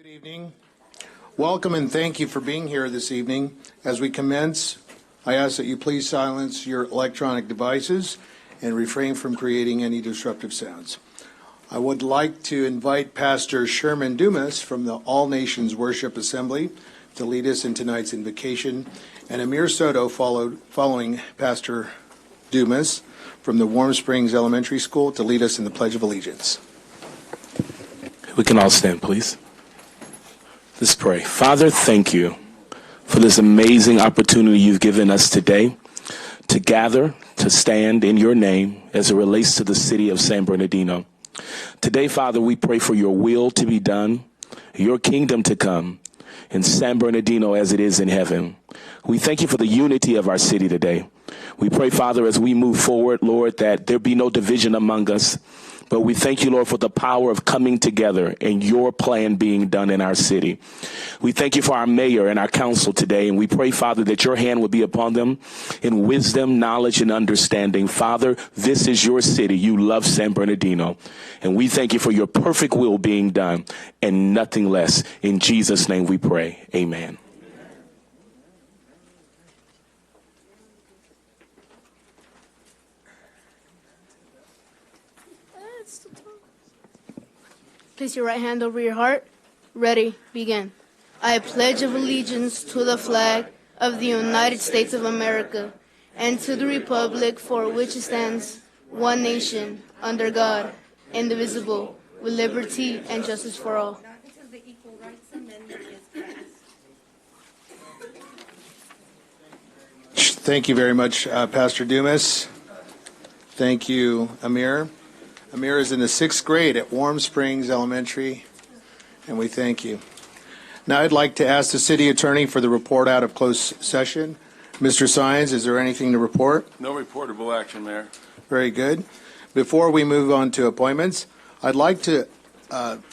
Good evening. Welcome and thank you for being here this evening. As we commence, I ask that you please silence your electronic devices and refrain from creating any disruptive sounds. I would like to invite Pastor Sherman Dumas from the All Nations Worship Assembly to lead us in tonight's invocation, and Amir Soto following Pastor Dumas from the Warm Springs Elementary School to lead us in the Pledge of Allegiance. We can all stand, please. Let's pray. Father, thank you for this amazing opportunity you've given us today to gather, to stand in your name as it relates to the city of San Bernardino. Today, Father, we pray for your will to be done, your kingdom to come in San Bernardino as it is in heaven. We thank you for the unity of our city today. We pray, Father, as we move forward, Lord, that there be no division among us. But we thank you, Lord, for the power of coming together and your plan being done in our city. We thank you for our mayor and our council today. And we pray, Father, that your hand would be upon them in wisdom, knowledge, and understanding. Father, this is your city. You love San Bernardino. And we thank you for your perfect will being done and nothing less. In Jesus' name we pray. Amen. Place your right hand over your heart. Ready, begin. I pledge allegiance to the flag of the United States of America and to the republic for which it stands, one nation, under God, indivisible, with liberty and justice for all. Thank you very much, Pastor Dumas. Thank you, Amir. Amir is in the 6th grade at Warm Springs Elementary, and we thank you. Now I'd like to ask the city attorney for the report out of closed session. Mr. Sines, is there anything to report? No reportable action, Mayor. Very good. Before we move on to appointments, I'd like to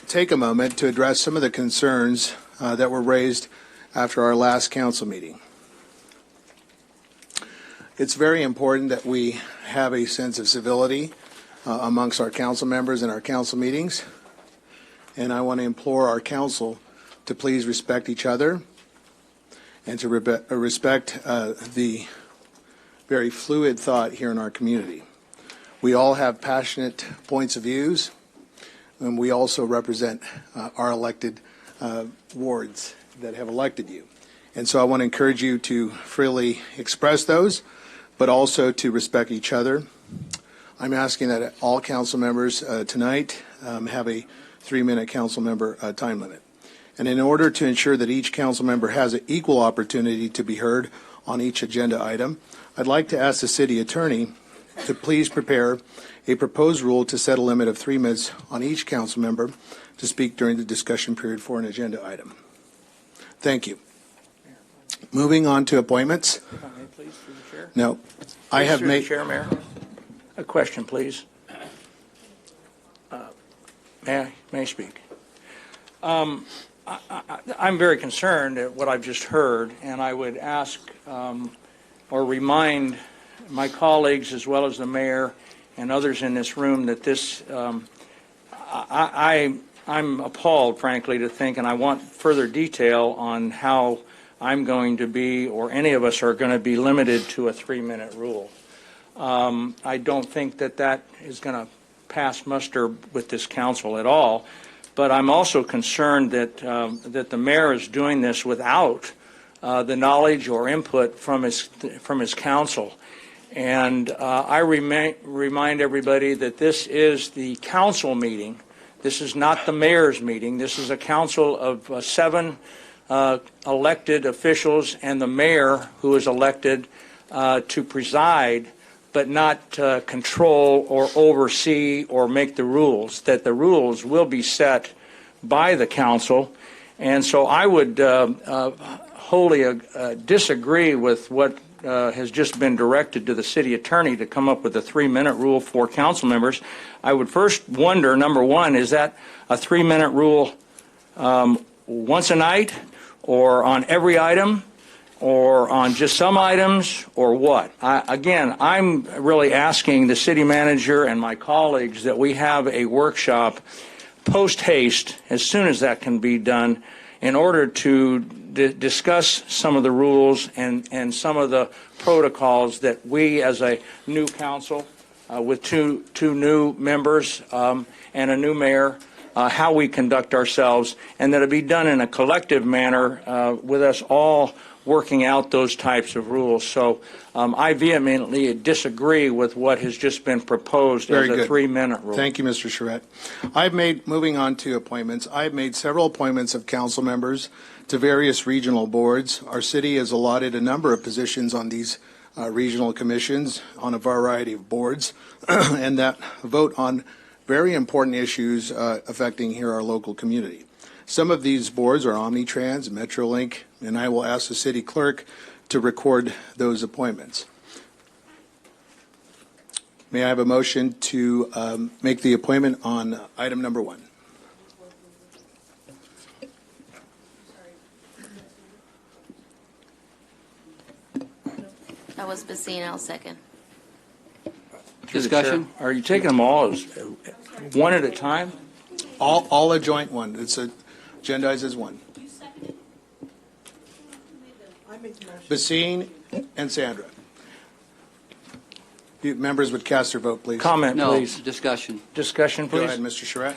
take a moment to address some of the concerns that were raised after our last council meeting. It's very important that we have a sense of civility amongst our council members in our council meetings. And I want to implore our council to please respect each other and to respect the very fluid thought here in our community. We all have passionate points of views, and we also represent our elected wards that have elected you. And so I want to encourage you to freely express those, but also to respect each other. I'm asking that all council members tonight have a 3-minute council member time limit. And in order to ensure that each council member has an equal opportunity to be heard on each agenda item, I'd like to ask the city attorney to please prepare a proposed rule to set a limit of 3 minutes on each council member to speak during the discussion period for an agenda item. Thank you. Moving on to appointments. Please, through the chair. No, I have made. Chair, Mayor. A question, please. May I speak? I'm very concerned at what I've just heard, and I would ask or remind my colleagues as well as the mayor and others in this room that this, I'm appalled, frankly, to think, and I want further detail on how I'm going to be, or any of us are going to be limited to a 3-minute rule. I don't think that that is going to pass muster with this council at all, but I'm also concerned that that the mayor is doing this without the knowledge or input from his council. And I remind everybody that this is the council meeting. This is not the mayor's meeting. This is a council of 7 elected officials and the mayor, who is elected to preside, but not control or oversee or make the rules, that the rules will be set by the council. And so I would wholly disagree with what has just been directed to the city attorney to come up with a 3-minute rule for council members. I would first wonder, number one, is that a 3-minute rule once a night, or on every item, or on just some items, or what? Again, I'm really asking the city manager and my colleagues that we have a workshop post haste, as soon as that can be done, in order to discuss some of the rules and some of the protocols that we, as a new council, with two new members and a new mayor, how we conduct ourselves, and that it be done in a collective manner with us all working out those types of rules. So I vehemently disagree with what has just been proposed Very as a good. 3-minute rule. Thank you, Mr. Charette. Moving on to appointments, I've made several appointments of council members to various regional boards. Our city has allotted a number of positions on these regional commissions on a variety of boards, and that vote on very important issues affecting here our local community. Some of these boards are Omnitrans, Metrolink, and I will ask the city clerk to record those appointments. May I have a motion to make the appointment on item number 1? That was Basine, I'll second. Discussion? Are you taking them all as one at a time? All a joint one. It's agendized as one. Basine and Sandra. You members would cast their vote, please. Comment, No, please. discussion. Discussion, Go please. ahead, Mr. Charette.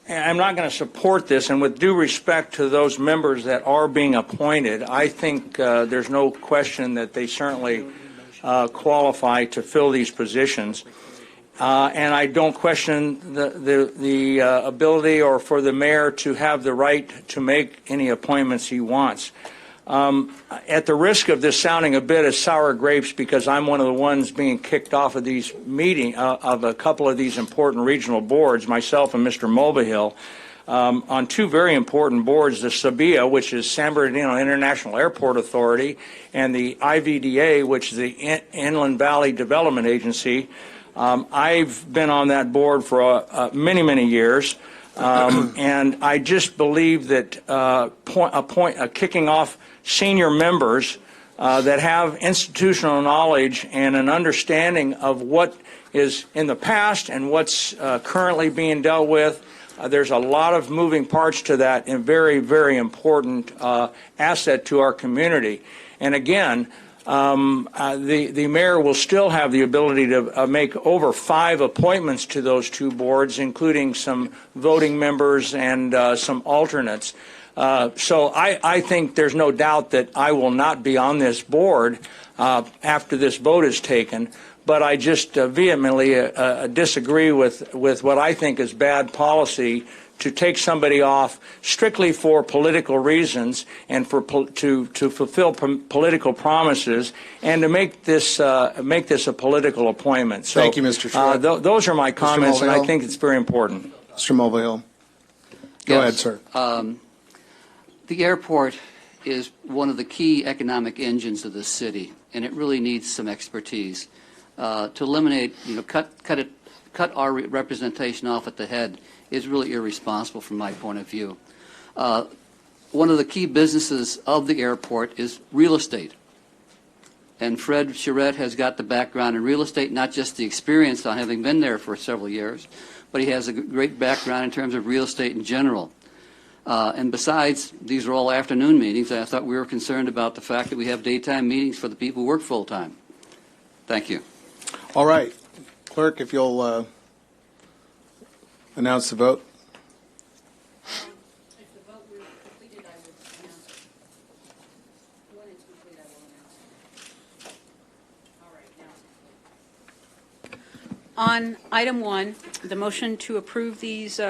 I'm not going to support this, and with due respect to those members that are being appointed, I think there's no question that they certainly qualify to fill these positions. And I don't question the ability or for the mayor to have the right to make any appointments he wants. At the risk of this sounding a bit as sour grapes, because I'm one of the ones being kicked off of these of a couple of these important regional boards, myself and Mr. Mulvihill, on two very important boards, the SABIA, which is San Bernardino International Airport Authority, and the IVDA, which is the Inland Valley Development Agency. I've been on that board for many, many years, and I just believe that kicking off senior members that have institutional knowledge and an understanding of what is in the past and what's currently being dealt with. There's a lot of moving parts to that and very, very important asset to our community. And again, the mayor will still have the ability to make over 5 appointments to those two boards, including some voting members and some alternates. So I think there's no doubt that I will not be on this board after this vote is taken, but I just vehemently disagree with what I think is bad policy to take somebody off strictly for political reasons and to fulfill political promises and to make this a political appointment. So, Thank you, Mr. Charette. Those are my comments, and I Mulvihill. think it's very important. Mr. Mulvihill. Go ahead, sir. The airport is one of the key economic engines of the city, and it really needs some expertise. To eliminate, cut our representation off at the head is really irresponsible from my point of view. One of the key businesses of the airport is real estate. And Fred Charette has got the background in real estate, not just the experience on having been there for several years, but he has a great background in terms of real estate in general. And besides, these are all afternoon meetings. I thought we were concerned about the fact that we have daytime meetings for the people who work full-time. Thank you. All right. Clerk, if you'll announce the vote. If the vote were completed, I would announce it. When it's complete, I will announce it. All right, now. On item 1, the motion to approve these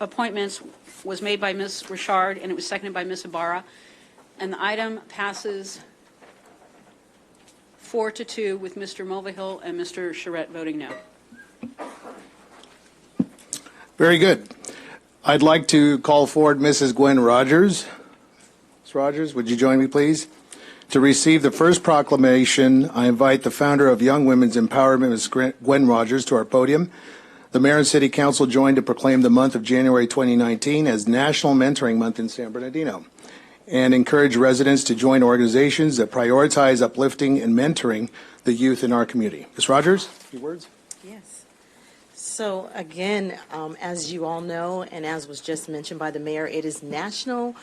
appointments was made by Ms. Richard, and it was seconded by Ms. Ibarra. And the item passes 4-2 with Mr. Mulvihill and Mr. Charette voting no. Very good. I'd like to call forward Mrs. Gwen Rogers. Ms. Rogers, would you join me, please? To receive the first proclamation, I invite the founder of Young Women's Empowerment, Ms. Gwen Rogers, to our podium. The Mayor and City Council joined to proclaim the month of January 2019 as National Mentoring Month in San Bernardino and encourage residents to join organizations that prioritize uplifting and mentoring the youth in our community. Ms. Rogers, a few words? Yes. So again, as you all know, and as was just mentioned by the mayor, it is National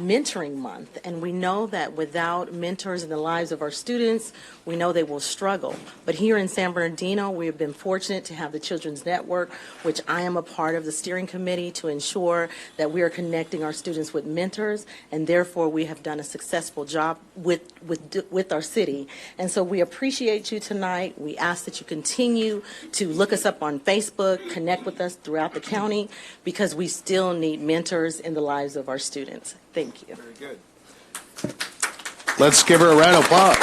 Mentoring Month, and we know that without mentors in the lives of our students, we know they will struggle. But here in San Bernardino, we have been fortunate to have the Children's Network, which I am a part of the steering committee, to ensure that we are connecting our students with mentors, and therefore we have done a successful job with our city. And so we appreciate you tonight. We ask that you continue to look us up on Facebook, connect with us throughout the county, because we still need mentors in the lives of our students. Thank you. Very good. Let's give her a round of applause.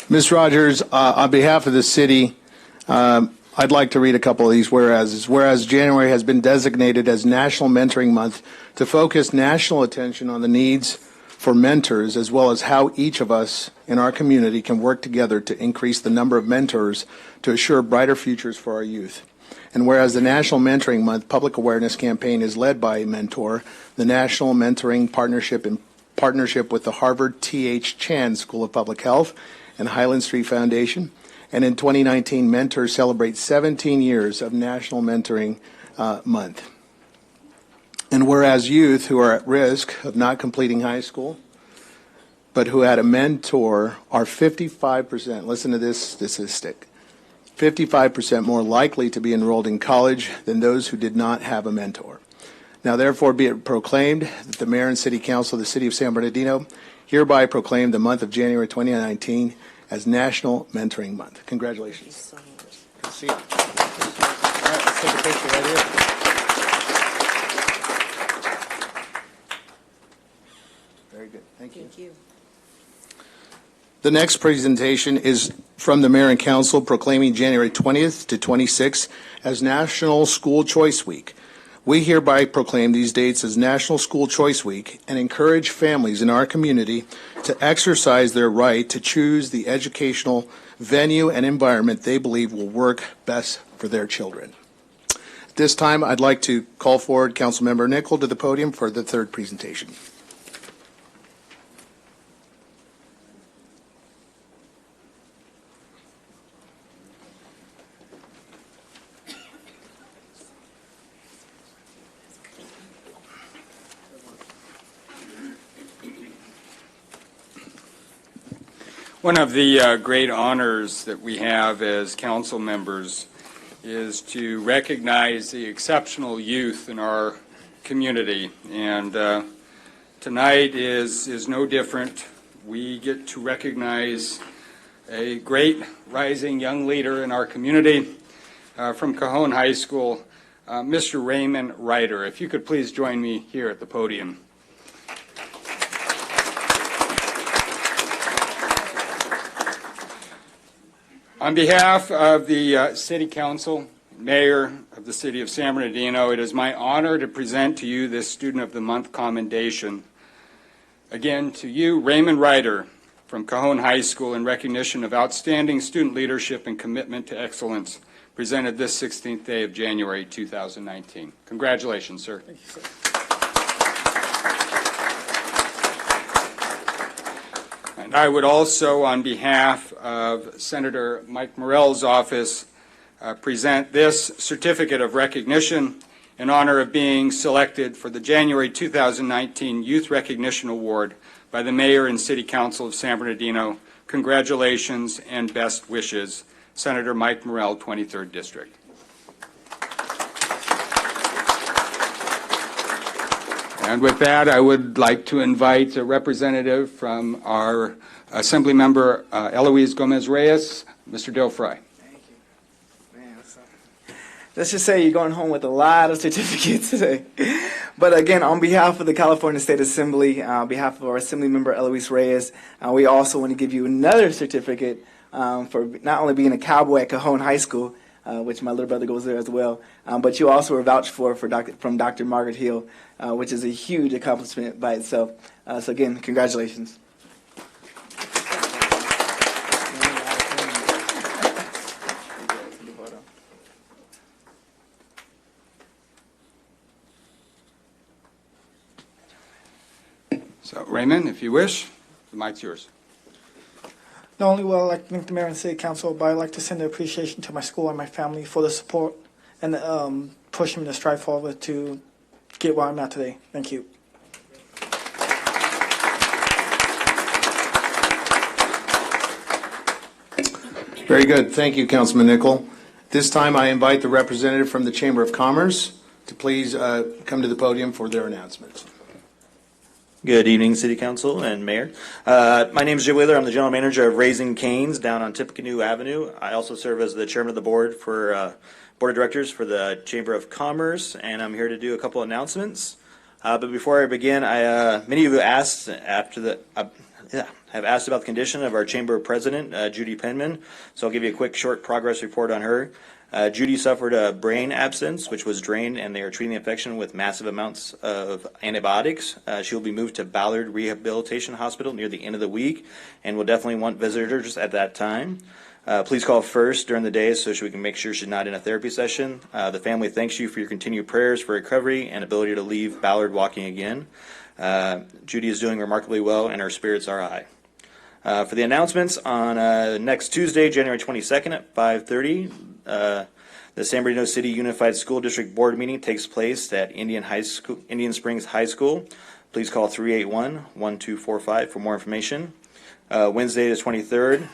Ms. Rogers, on behalf of the city, I'd like to read a couple of these whereases. Whereas January has been designated as National Mentoring Month to focus national attention on the needs for mentors, as well as how each of us in our community can work together to increase the number of mentors to assure brighter futures for our youth. And whereas the National Mentoring Month public awareness campaign is led by Mentor, the National Mentoring Partnership in partnership with the Harvard T.H. Chan School of Public Health and Highland Street Foundation. And in 2019, Mentor celebrates 17 years of National Mentoring Month. And whereas youth who are at risk of not completing high school, but who had a mentor, are 55%, listen to this statistic, 55% more likely to be enrolled in college than those who did not have a mentor. Now, therefore, be it proclaimed that the Mayor and City Council of the City of San Bernardino hereby proclaim the month of January 2019 as National Mentoring Month. Congratulations. Thank you so much. Good to see you. All right, let's take a picture right here. Very good. Thank you. Thank you. The next presentation is from the Mayor and Council proclaiming January 20th to 26th as National School Choice Week. We hereby proclaim these dates as National School Choice Week and encourage families in our community to exercise their right to choose the educational venue and environment they believe will work best for their children. At this time, I'd like to call forward Councilmember Nickel to the podium for the third presentation. One of the great honors that we have as council members is to recognize the exceptional youth in our community. And tonight is no different. We get to recognize a great rising young leader in our community from Cajon High School, Mr. Raymond Ryder. If you could please join me here at the podium. On behalf of the City Council, Mayor of the City of San Bernardino, it is my honor to present to you this Student of the Month commendation. Again, to you, Raymond Ryder from Cajon High School, in recognition of outstanding student leadership and commitment to excellence, presented this 16th day of January 2019. Congratulations, sir. Thank you, sir. And I would also, on behalf of Senator Mike Morell's office, present this certificate of recognition in honor of being selected for the January 2019 Youth Recognition Award by the Mayor and City Council of San Bernardino. Congratulations and best wishes, Senator Mike Morell, 23rd District. And with that, I would like to invite a representative from our Assembly Member Eloise Gomez-Reyes, Mr. Del Fry. Thank you. Man, let's just say you're going home with a lot of certificates today. But again, on behalf of the California State Assembly, on behalf of our Assembly Member Eloise Reyes, we also want to give you another certificate for not only being a cowboy at Cajon High School, which my little brother goes there as well, but you also were vouched for from Dr. Margaret Hill, which is a huge accomplishment by itself. So again, congratulations. So, Raymond, if you wish, the mic's yours. Not only will I like to thank the mayor and city council, but I'd like to send an appreciation to my school and my family for the support and pushing me to strive forward to get where I'm at today. Thank you. Very good. Thank you, Councilman Nickel. This time I invite the representative from the Chamber of Commerce to please come to the podium for their announcements. Good evening, City Council and Mayor. My name is Jay Wheeler. I'm the General Manager of Raising Cane's down on Tippecanoe Avenue. I also serve as the Chairman of the Board of Directors for the Chamber of Commerce, and I'm here to do a couple announcements. But before I begin, many of you asked have asked about the condition of our Chamber President, Judy Penman, so I'll give you a quick short progress report on her. Judy suffered a brain abscess, which was drained, and they are treating the infection with massive amounts of antibiotics. She will be moved to Ballard Rehabilitation Hospital near the end of the week, and will definitely want visitors at that time. Please call first during the day so we can make sure she's not in a therapy session. The family thanks you for your continued prayers for recovery and ability to leave Ballard walking again. Judy is doing remarkably well, and her spirits are high. For the announcements, on next Tuesday, January 22nd at 5:30, the San Bernardino City Unified School District Board meeting takes place at Indian Springs High School. Please call 381-1245 for more information. Wednesday the 23rd,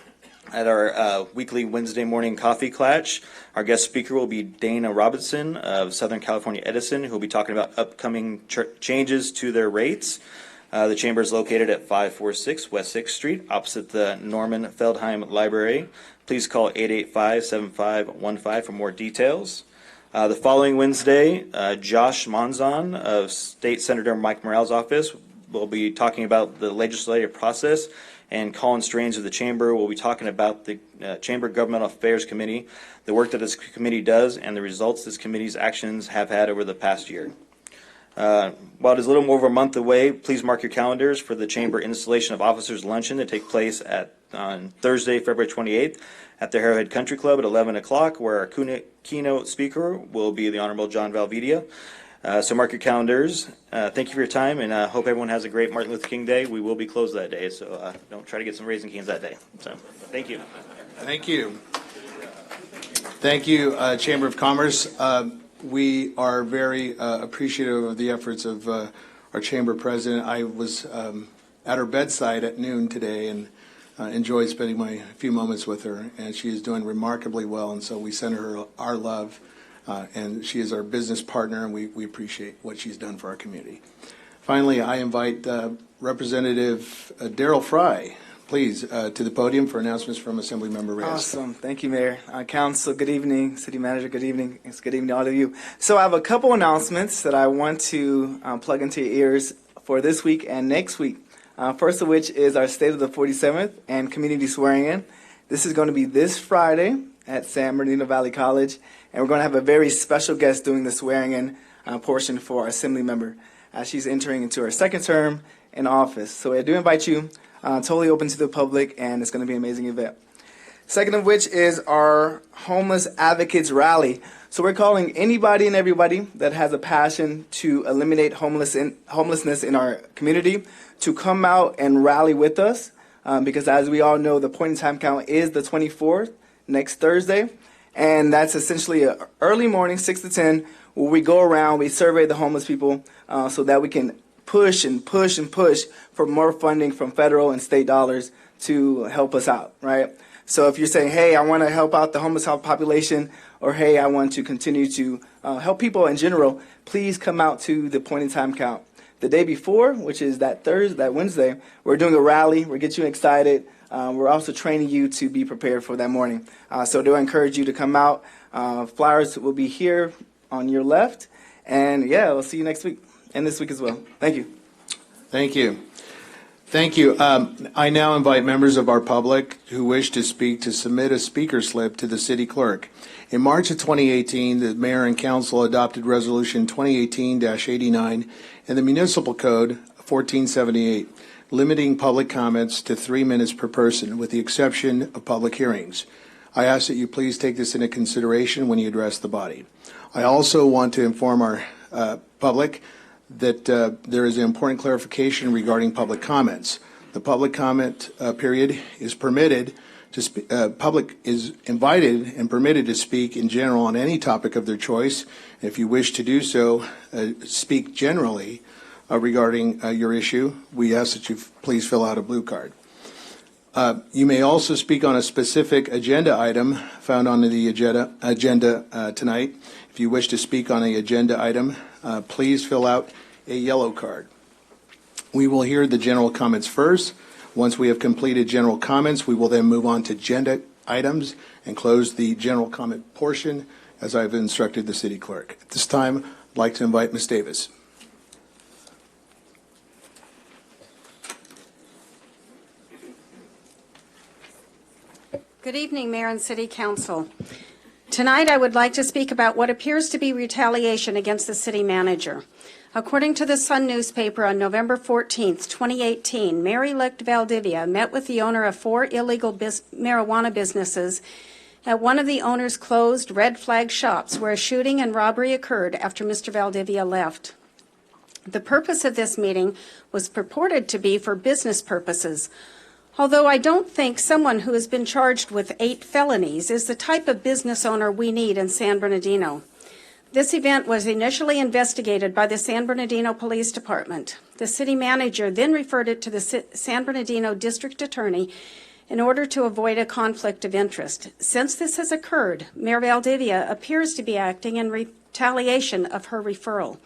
at our weekly Wednesday morning coffee clutch, our guest speaker will be Dana Robinson of Southern California Edison, who will be talking about upcoming changes to their rates. The chamber is located at 546 West 6th Street, opposite the Norman Feldheim Library. Please call 885-7515 for more details. The following Wednesday, Josh Monzon of State Senator Mike Morrell's office will be talking about the legislative process, and Colin Strange of the Chamber will be talking about the Chamber Governmental Affairs Committee, the work that this committee does, and the results this committee's actions have had over the past year. While it is a little more over a month away, please mark your calendars for the Chamber Installation of Officers Luncheon to take place on Thursday, February 28th at the Arrowhead Country Club at 11 o'clock, where our keynote speaker will be the Honorable John Valvidia. So mark your calendars. Thank you for your time, and I hope everyone has a great Martin Luther King Day. We will be closed that day, so don't try to get some Raising Cane's that day. So thank you. Thank you. Thank you, Chamber of Commerce. We are very appreciative of the efforts of our Chamber President. I was at her bedside at noon today and enjoyed spending my few moments with her, and she is doing remarkably well, and so we send her our love, and she is our business partner, and we appreciate what she's done for our community. Finally, I invite Representative Daryl Fry, please, to the podium for announcements from Assemblymember Reyes. Awesome. Thank you, Mayor. Council, good evening. City Manager, good evening. It's good evening to all of you. So I have a couple announcements that I want to plug into your ears for this week and next week. First of which is our State of the 47th and community swearing-in. This is going to be this Friday at San Bernardino Valley College, and we're going to have a very special guest doing the swearing-in portion for our Assembly member as she's entering into her second term in office. So I do invite you. Totally open to the public, and it's going to be an amazing event. Second of which is our Homeless Advocates Rally. So we're calling anybody and everybody that has a passion to eliminate homelessness in our community to come out and rally with us, because as we all know, the point in time count is the 24th, next Thursday, and that's essentially an early morning, 6 to 10, where we go around, we survey the homeless people so that we can push and push and push for more funding from federal and state dollars to help us out, right? So if you're saying, hey, I want to help out the homeless population, or hey, I want to continue to help people in general, please come out to the point in time count. The day before, which is that Wednesday, we're doing a rally. We're getting you excited. We're also training you to be prepared for that morning. So do encourage you to come out. Flyers will be here on your left. And yeah, we'll see you next week and this week as well. Thank you. Thank you. Thank you. I now invite members of our public who wish to speak to submit a speaker slip to the city clerk. In March of 2018, the mayor and council adopted Resolution 2018-89 and the Municipal Code 1478, limiting public comments to 3 minutes per person, with the exception of public hearings. I ask that you please take this into consideration when you address the body. I also want to inform our public that there is an important clarification regarding public comments. The public comment period is permitted to public is invited and permitted to speak in general on any topic of their choice. If you wish to do so, speak generally regarding your issue. We ask that you please fill out a blue card. You may also speak on a specific agenda item found on the agenda tonight. If you wish to speak on an agenda item, please fill out a yellow card. We will hear the general comments first. Once we have completed general comments, we will then move on to agenda items and close the general comment portion as I've instructed the city clerk. At this time, I'd like to invite Ms. Davis. Good evening, Mayor and City Council. Tonight, I would like to speak about what appears to be retaliation against the city manager. According to the Sun newspaper on November 14th, 2018, Mayor-elect Valdivia met with the owner of 4 illegal marijuana businesses at one of the owner's closed red flag shops where a shooting and robbery occurred after Mr. Valdivia left. The purpose of this meeting was purported to be for business purposes, although I don't think someone who has been charged with 8 felonies is the type of business owner we need in San Bernardino. This event was initially investigated by the San Bernardino Police Department. The city manager then referred it to the San Bernardino District Attorney in order to avoid a conflict of interest. Since this has occurred, Mayor Valdivia appears to be acting in retaliation of her referral.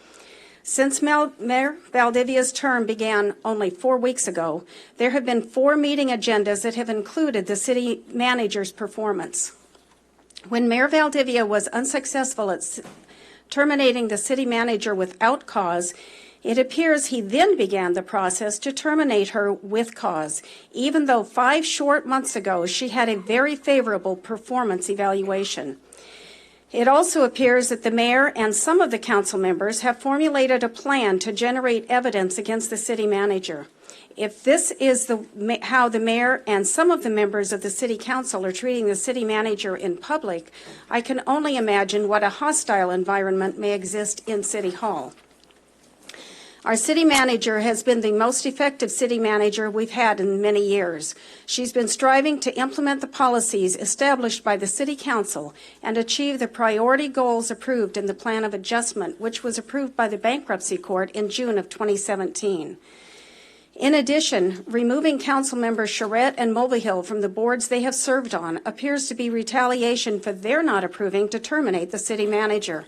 Since Mayor Valdivia's term began only 4 weeks ago, there have been 4 meeting agendas that have included the city manager's performance. When Mayor Valdivia was unsuccessful at terminating the city manager without cause, it appears he then began the process to terminate her with cause, even though 5 short months ago she had a very favorable performance evaluation. It also appears that the mayor and some of the council members have formulated a plan to generate evidence against the city manager. If this is how the mayor and some of the members of the city council are treating the city manager in public, I can only imagine what a hostile environment may exist in City Hall. Our city manager has been the most effective city manager we've had in many years. She's been striving to implement the policies established by the city council and achieve the priority goals approved in the plan of adjustment, which was approved by the bankruptcy court in June of 2017. In addition, removing council members Charette and Mulvihill from the boards they have served on appears to be retaliation for their not approving to terminate the city manager.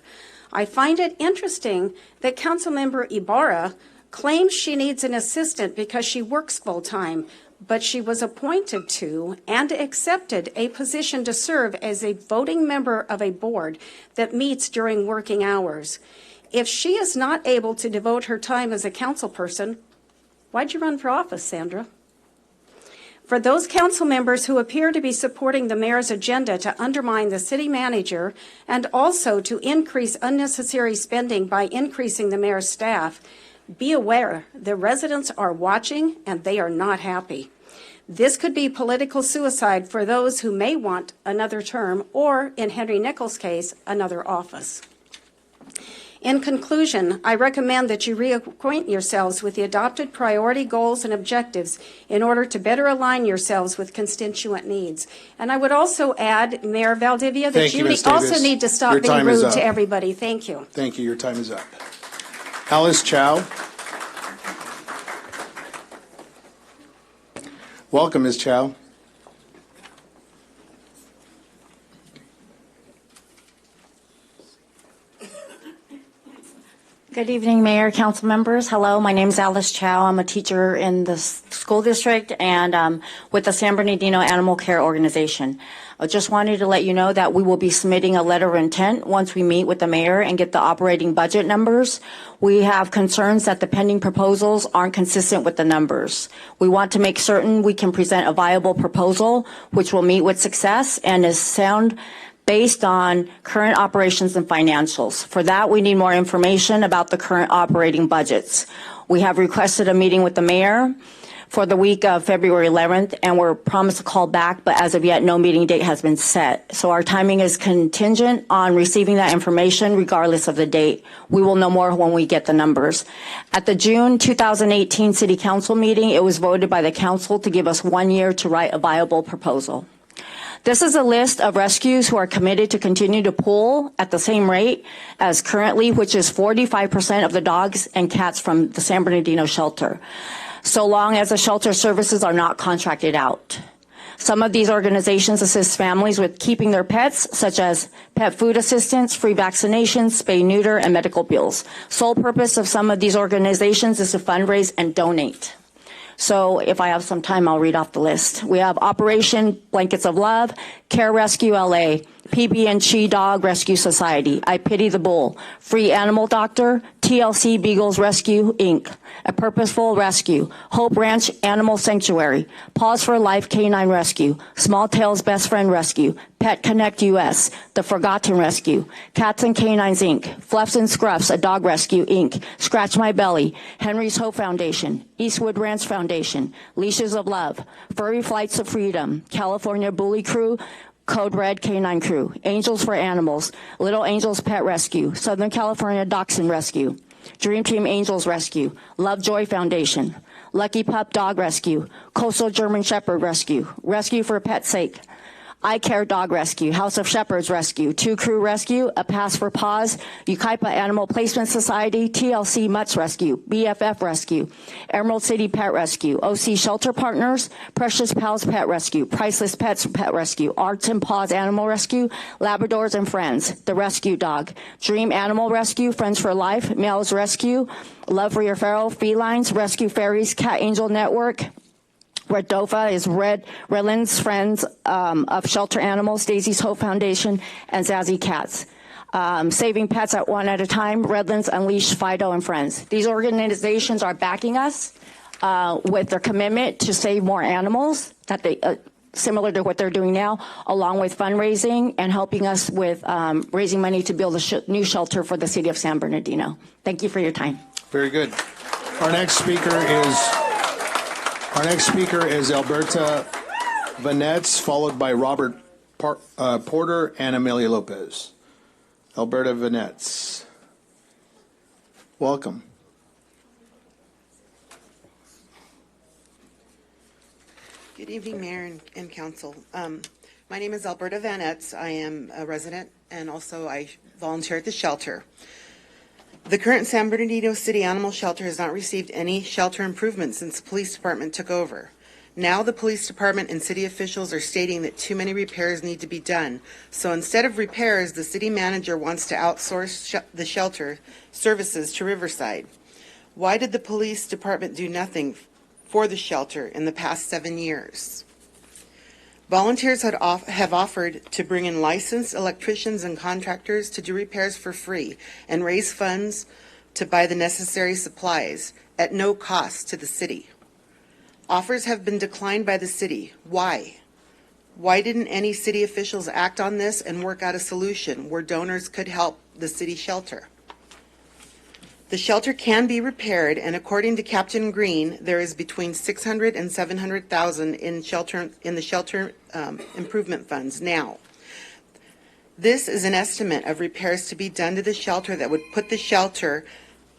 I find it interesting that Councilmember Ibarra claims she needs an assistant because she works full-time, but she was appointed to and accepted a position to serve as a voting member of a board that meets during working hours. If she is not able to devote her time as a council person, why'd you run for office, Sandra? For those council members who appear to be supporting the mayor's agenda to undermine the city manager and also to increase unnecessary spending by increasing the mayor's staff, be aware the residents are watching and they are not happy. This could be political suicide for those who may want another term or, in Henry Nichols' case, another office. In conclusion, I recommend that you reacquaint yourselves with the adopted priority goals and objectives in order to better align yourselves with constituent needs. And I would also add, Mayor Valdivia, that you also need to stop being rude to everybody. Thank you. Thank you. Your time is up. Alice Chow. Welcome, Ms. Chow. Good evening, Mayor, council members. Hello, my name is Alice Chow. I'm a teacher in the school district and with the San Bernardino Animal Care Organization. I just wanted to let you know that we will be submitting a letter of intent once we meet with the mayor and get the operating budget numbers. We have concerns that the pending proposals aren't consistent with the numbers. We want to make certain we can present a viable proposal which will meet with success and is sound based on current operations and financials. For that, we need more information about the current operating budgets. We have requested a meeting with the mayor for the week of February 11th, and we're promised to call back, but as of yet, no meeting date has been set. So our timing is contingent on receiving that information regardless of the date. We will know more when we get the numbers. At the June 2018 City Council meeting, it was voted by the council to give us 1 year to write a viable proposal. This is a list of rescues who are committed to continue to pull at the same rate as currently, which is 45% of the dogs and cats from the San Bernardino shelter, so long as the shelter services are not contracted out. Some of these organizations assist families with keeping their pets, such as pet food assistance, free vaccinations, spay, neuter, and medical bills. Sole purpose of some of these organizations is to fundraise and donate. So if I have some time, I'll read off the list. We have Operation Blankets of Love, Care Rescue LA, PB&Chi Dog Rescue Society, I Pity the Bull, Free Animal Doctor, TLC Beagles Rescue, Inc., A Purposeful Rescue, Hope Ranch Animal Sanctuary, Paws for Life Canine Rescue, Small Tails Best Friend Rescue, Pet Connect US, The Forgotten Rescue, Cats and Canines Inc., Fluffs and Scruffs, A Dog Rescue Inc., Scratch My Belly, Henry's Hope Foundation, Eastwood Ranch Foundation, Leashes of Love, Furry Flights of Freedom, California Bully Crew, Code Red Canine Crew, Angels for Animals, Little Angels Pet Rescue, Southern California Dachshund Rescue, Dream Team Angels Rescue, Lovejoy Foundation, Lucky Pup Dog Rescue, Coastal German Shepherd Rescue, Rescue for Pet's Sake, I Care Dog Rescue, House of Shepherds Rescue, Two Crew Rescue, A Pass for Paws, Yucaipa Animal Placement Society, TLC Mutts Rescue, BFF Rescue, Emerald City Pet Rescue, OC Shelter Partners, Precious Pals Pet Rescue, Priceless Pets Pet Rescue, Arts and Paws Animal Rescue, Labradors and Friends, The Rescue Dog, Dream Animal Rescue, Friends for Life, Meows Rescue, Love for Your Feral Felines, Rescue Fairies, Cat Angel Network, Red Dofa is Redlands Friends of Shelter Animals, Daisy's Hope Foundation, and Zazzy Cats. Saving Pets at One at a Time, Redlands Unleashed, Fido, and Friends. These organizations are backing us with their commitment to save more animals, that they similar to what they're doing now, along with fundraising and helping us with raising money to build a new shelter for the city of San Bernardino. Thank you for your time. Very good. Our next speaker is Alberta Vanetz, followed by Robert Porter and Amelia Lopez. Alberta Vanetz. Welcome. Good evening, Mayor and Council. My name is Alberta Vanetz. I am a resident and also I volunteer at the shelter. The current San Bernardino City Animal Shelter has not received any shelter improvements since the police department took over. Now the police department and city officials are stating that too many repairs need to be done. So instead of repairs, the city manager wants to outsource the shelter services to Riverside. Why did the police department do nothing for the shelter in the past 7 years? Volunteers have offered to bring in licensed electricians and contractors to do repairs for free and raise funds to buy the necessary supplies at no cost to the city. Offers have been declined by the city. Why? Why didn't any city officials act on this and work out a solution where donors could help the city shelter? The shelter can be repaired, and according to Captain Green, there is between $600,000 and $700,000 in the shelter improvement funds now. This is an estimate of repairs to be done to the shelter that would put the shelter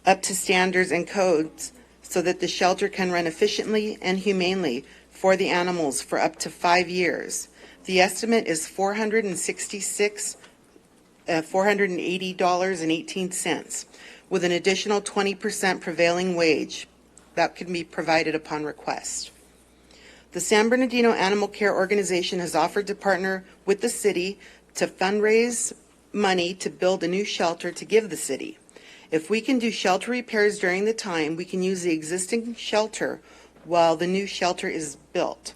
up to standards and codes so that the shelter can run efficiently and humanely for the animals for up to 5 years. The estimate is $480.18. with an additional 20% prevailing wage that can be provided upon request. The San Bernardino Animal Care Organization has offered to partner with the city to fundraise money to build a new shelter to give the city. If we can do shelter repairs during the time, we can use the existing shelter while the new shelter is built.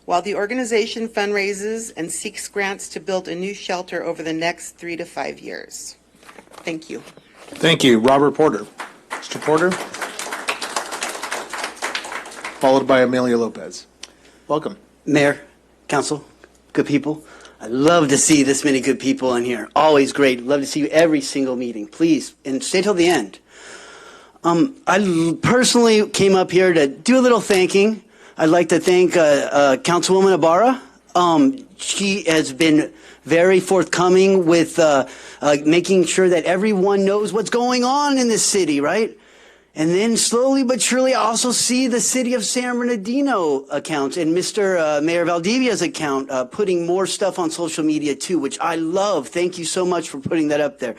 While the organization fundraises and seeks grants to build a new shelter over the next 3 to 5 years. Thank you. Thank you. Robert Porter. Mr. Porter. Followed by Amelia Lopez. Welcome. Mayor, Council, good people. I love to see this many good people in here. Always great. Love to see you every single meeting. Please, and stay till the end. Personally came up here to do a little thanking. I'd like to thank Councilwoman Ibarra. She has been very forthcoming with making sure that everyone knows what's going on in this city, right? And then slowly but surely, I also see the city of San Bernardino account and Mr. Mayor Valdivia's account putting more stuff on social media too, which I love. Thank you so much for putting that up there.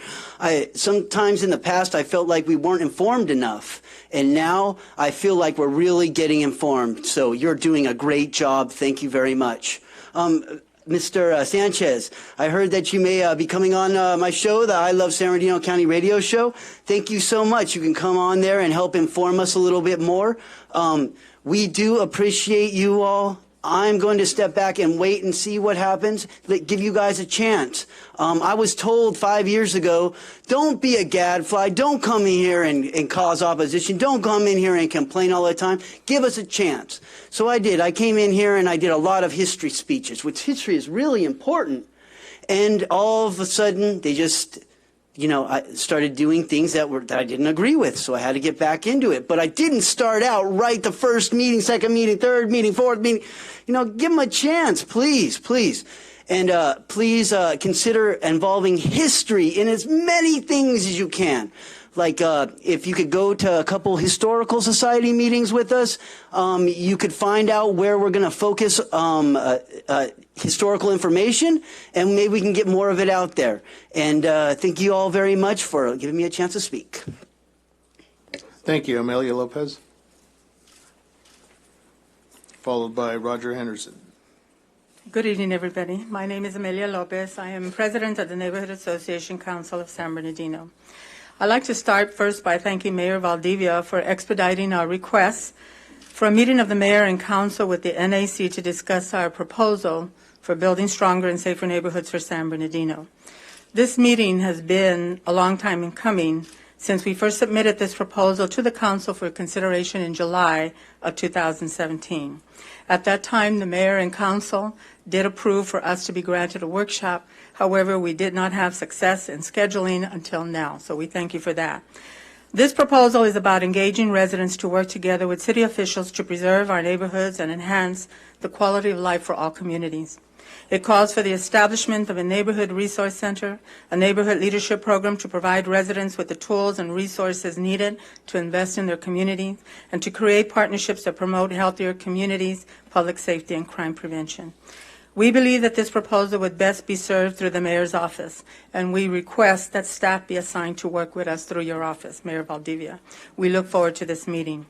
Sometimes in the past, I felt like we weren't informed enough. And now I feel like we're really getting informed. So you're doing a great job. Thank you very much. Mr. Sanchez, I heard that you may be coming on my show, the I Love San Bernardino County radio show. Thank you so much. You can come on there and help inform us a little bit more. We do appreciate you all. I'm going to step back and wait and see what happens. Give you guys a chance. I was told 5 years ago, don't be a gadfly. Don't come in here and cause opposition. Don't come in here and complain all the time. Give us a chance. So I did. I came in here and I did a lot of history speeches, which history is really important. And all of a sudden, they just, I started doing things that I didn't agree with, so I had to get back into it. But I didn't start out right the first meeting, second meeting, third meeting, fourth meeting. Give them a chance, please, please. And please consider involving history in as many things as you can. Like if you could go to a couple historical society meetings with us, you could find out where we're going to focus historical information, and maybe we can get more of it out there. And thank you all very much for giving me a chance to speak. Thank you, Amelia Lopez. Followed by Roger Henderson. Good evening, everybody. My name is Amelia Lopez. I am president of the Neighborhood Association Council of San Bernardino. I'd like to start first by thanking Mayor Valdivia for expediting our request for a meeting of the mayor and council with the NAC to discuss our proposal for building stronger and safer neighborhoods for San Bernardino. This meeting has been a long time in coming since we first submitted this proposal to the council for consideration in July of 2017. At that time, the mayor and council did approve for us to be granted a workshop. However, we did not have success in scheduling until now, so we thank you for that. This proposal is about engaging residents to work together with city officials to preserve our neighborhoods and enhance the quality of life for all communities. It calls for the establishment of a neighborhood resource center, a neighborhood leadership program to provide residents with the tools and resources needed to invest in their communities, and to create partnerships that promote healthier communities, public safety, and crime prevention. We believe that this proposal would best be served through the mayor's office, and we request that staff be assigned to work with us through your office, Mayor Valdivia. We look forward to this meeting.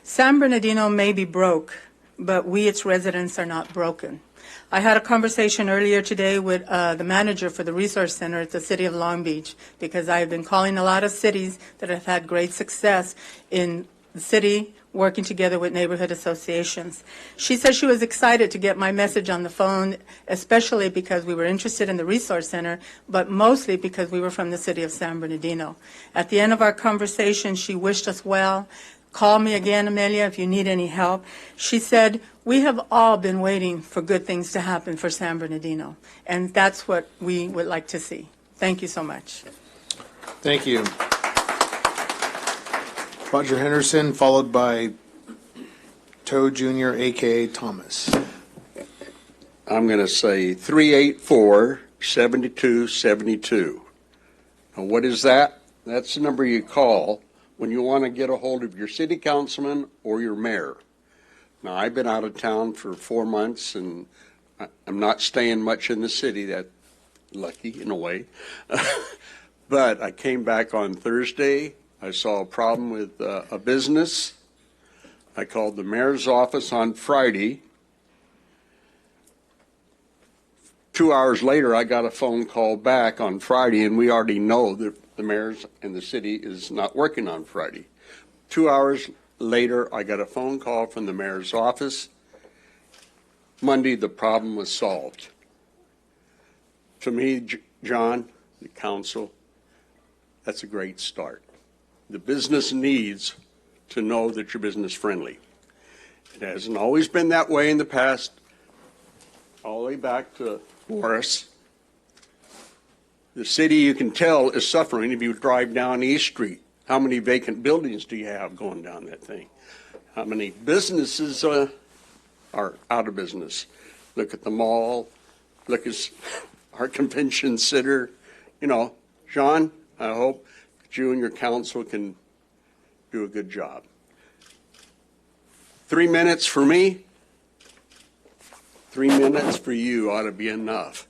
San Bernardino may be broke, but we, its residents, are not broken. I had a conversation earlier today with the manager for the Resource Center at the City of Long Beach, because I have been calling a lot of cities that have had great success in the city working together with neighborhood associations. She said she was excited to get my message on the phone, especially because we were interested in the Resource Center, but mostly because we were from the city of San Bernardino. At the end of our conversation, she wished us well. Call me again, Amelia, if you need any help. She said, we have all been waiting for good things to happen for San Bernardino, and that's what we would like to see. Thank you so much. Thank you. Roger Henderson, followed by Toe Jr., a.k.a. Thomas. I'm going to say 384-7272. Now, what is that? That's the number you call when you want to get a hold of your city councilman or your mayor. Now, I've been out of town for 4 months, and I'm not staying much in the city. That's lucky in a way. But I came back on Thursday. I saw a problem with a business. I called the mayor's office on Friday. 2 hours later, I got a phone call back on Friday, and we already know that the mayor's and the city is not working on Friday. 2 hours later, I got a phone call from the mayor's office. Monday, the problem was solved. To me, John, the council, that's a great start. The business needs to know that you're business friendly. It hasn't always been that way in the past, all the way back to Morris. The city, you can tell, is suffering if you drive down East Street. How many vacant buildings do you have going down that thing? How many businesses are out of business? Look at the mall, look at our convention center. You know, Sean, I hope that you and your council can do a good job. 3 minutes for me, 3 minutes for you ought to be enough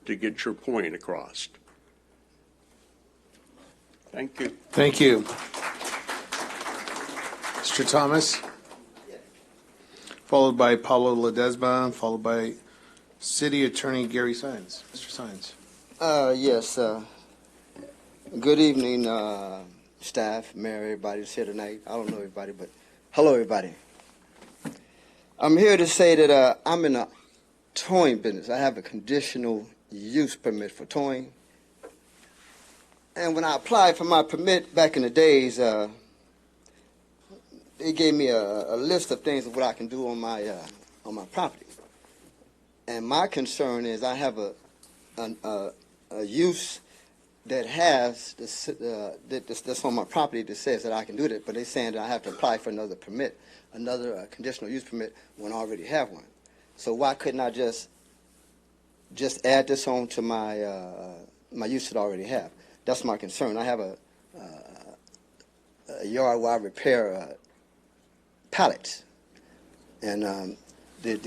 to get your point across. Thank you. Thank you. Mr. Thomas, followed by Paulo Ledesma, followed by City Attorney Gary Sines. Mr. Sines. Yes. Good evening, staff, mayor, everybody that's here tonight. I don't know everybody, but hello, everybody. I'm here to say that I'm in a towing business. I have a conditional use permit for towing. And when I applied for my permit back in the days, they gave me a list of things of what I can do on my property. And my concern is I have a use that has that's on my property that says that I can do that, but they're saying that I have to apply for another permit, another conditional use permit when I already have one. So why couldn't I just add this on to my my use that I already have? That's my concern. I have a yard where I repair pallets, and the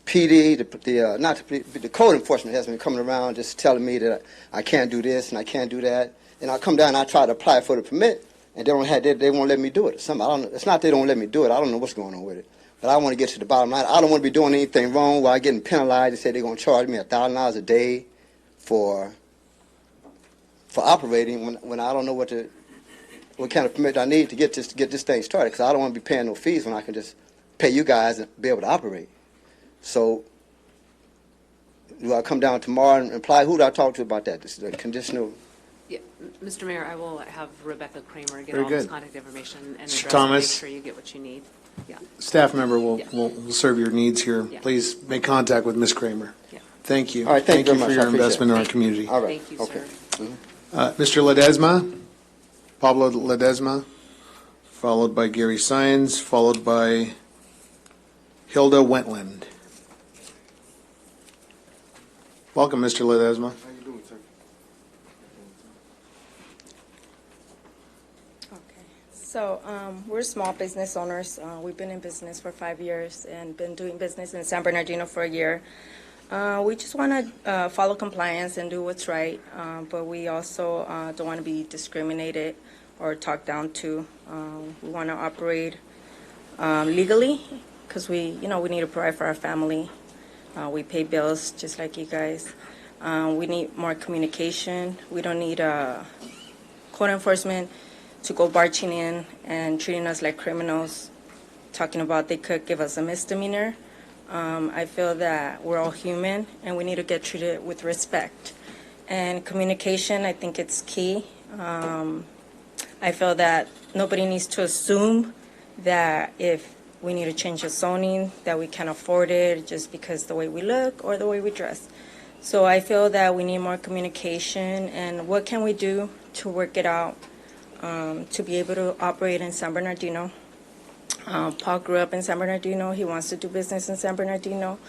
PD, the code enforcement has been coming around just telling me that I can't do this and I can't do that. And I come down and I try to apply for the permit, and they won't let me do it. It's not they don't let me do it. I don't know what's going on with it. But I want to get to the bottom line. I don't want to be doing anything wrong while getting penalized. They say they're going to charge me $1,000 a day for operating when I don't know what kind of permit I need to get this thing started, because I don't want to be paying no fees when I can just pay you guys and be able to operate. So do I come down tomorrow and apply? Who do I talk to about that? This is a conditional. Yeah, Mr. Mayor, I will have Rebecca Kramer get Very all this good. contact information and Mr. address it, Thomas. make sure you get what you need. Yeah. Staff member will serve your needs here. Yeah. Please make contact with Ms. Kramer. Yeah. Thank you. All right, thank you very for much. your I appreciate investment it. in our community. All right. Thank you, Okay. sir. Mr. Ledesma, Pablo Ledesma, followed by Gary Sines, followed by Hilda Wentland. Welcome, Mr. Ledesma. How you doing, sir? Okay. So we're small business owners. We've been in business for 5 years and been doing business in San Bernardino for a year. We just want to follow compliance and do what's right, but we also don't want to be discriminated or talked down to. We want to operate legally because we need to provide for our family. We pay bills just like you guys. We need more communication. We don't need code enforcement to go barging in and treating us like criminals, talking about they could give us a misdemeanor. I feel that we're all human and we need to get treated with respect. And communication, I think it's key. I feel that nobody needs to assume that if we need to change the zoning, that we can afford it just because the way we look or the way we dress. So I feel that we need more communication, and what can we do to work it out to be able to operate in San Bernardino. Paul grew up in San Bernardino. He wants to do business in San Bernardino,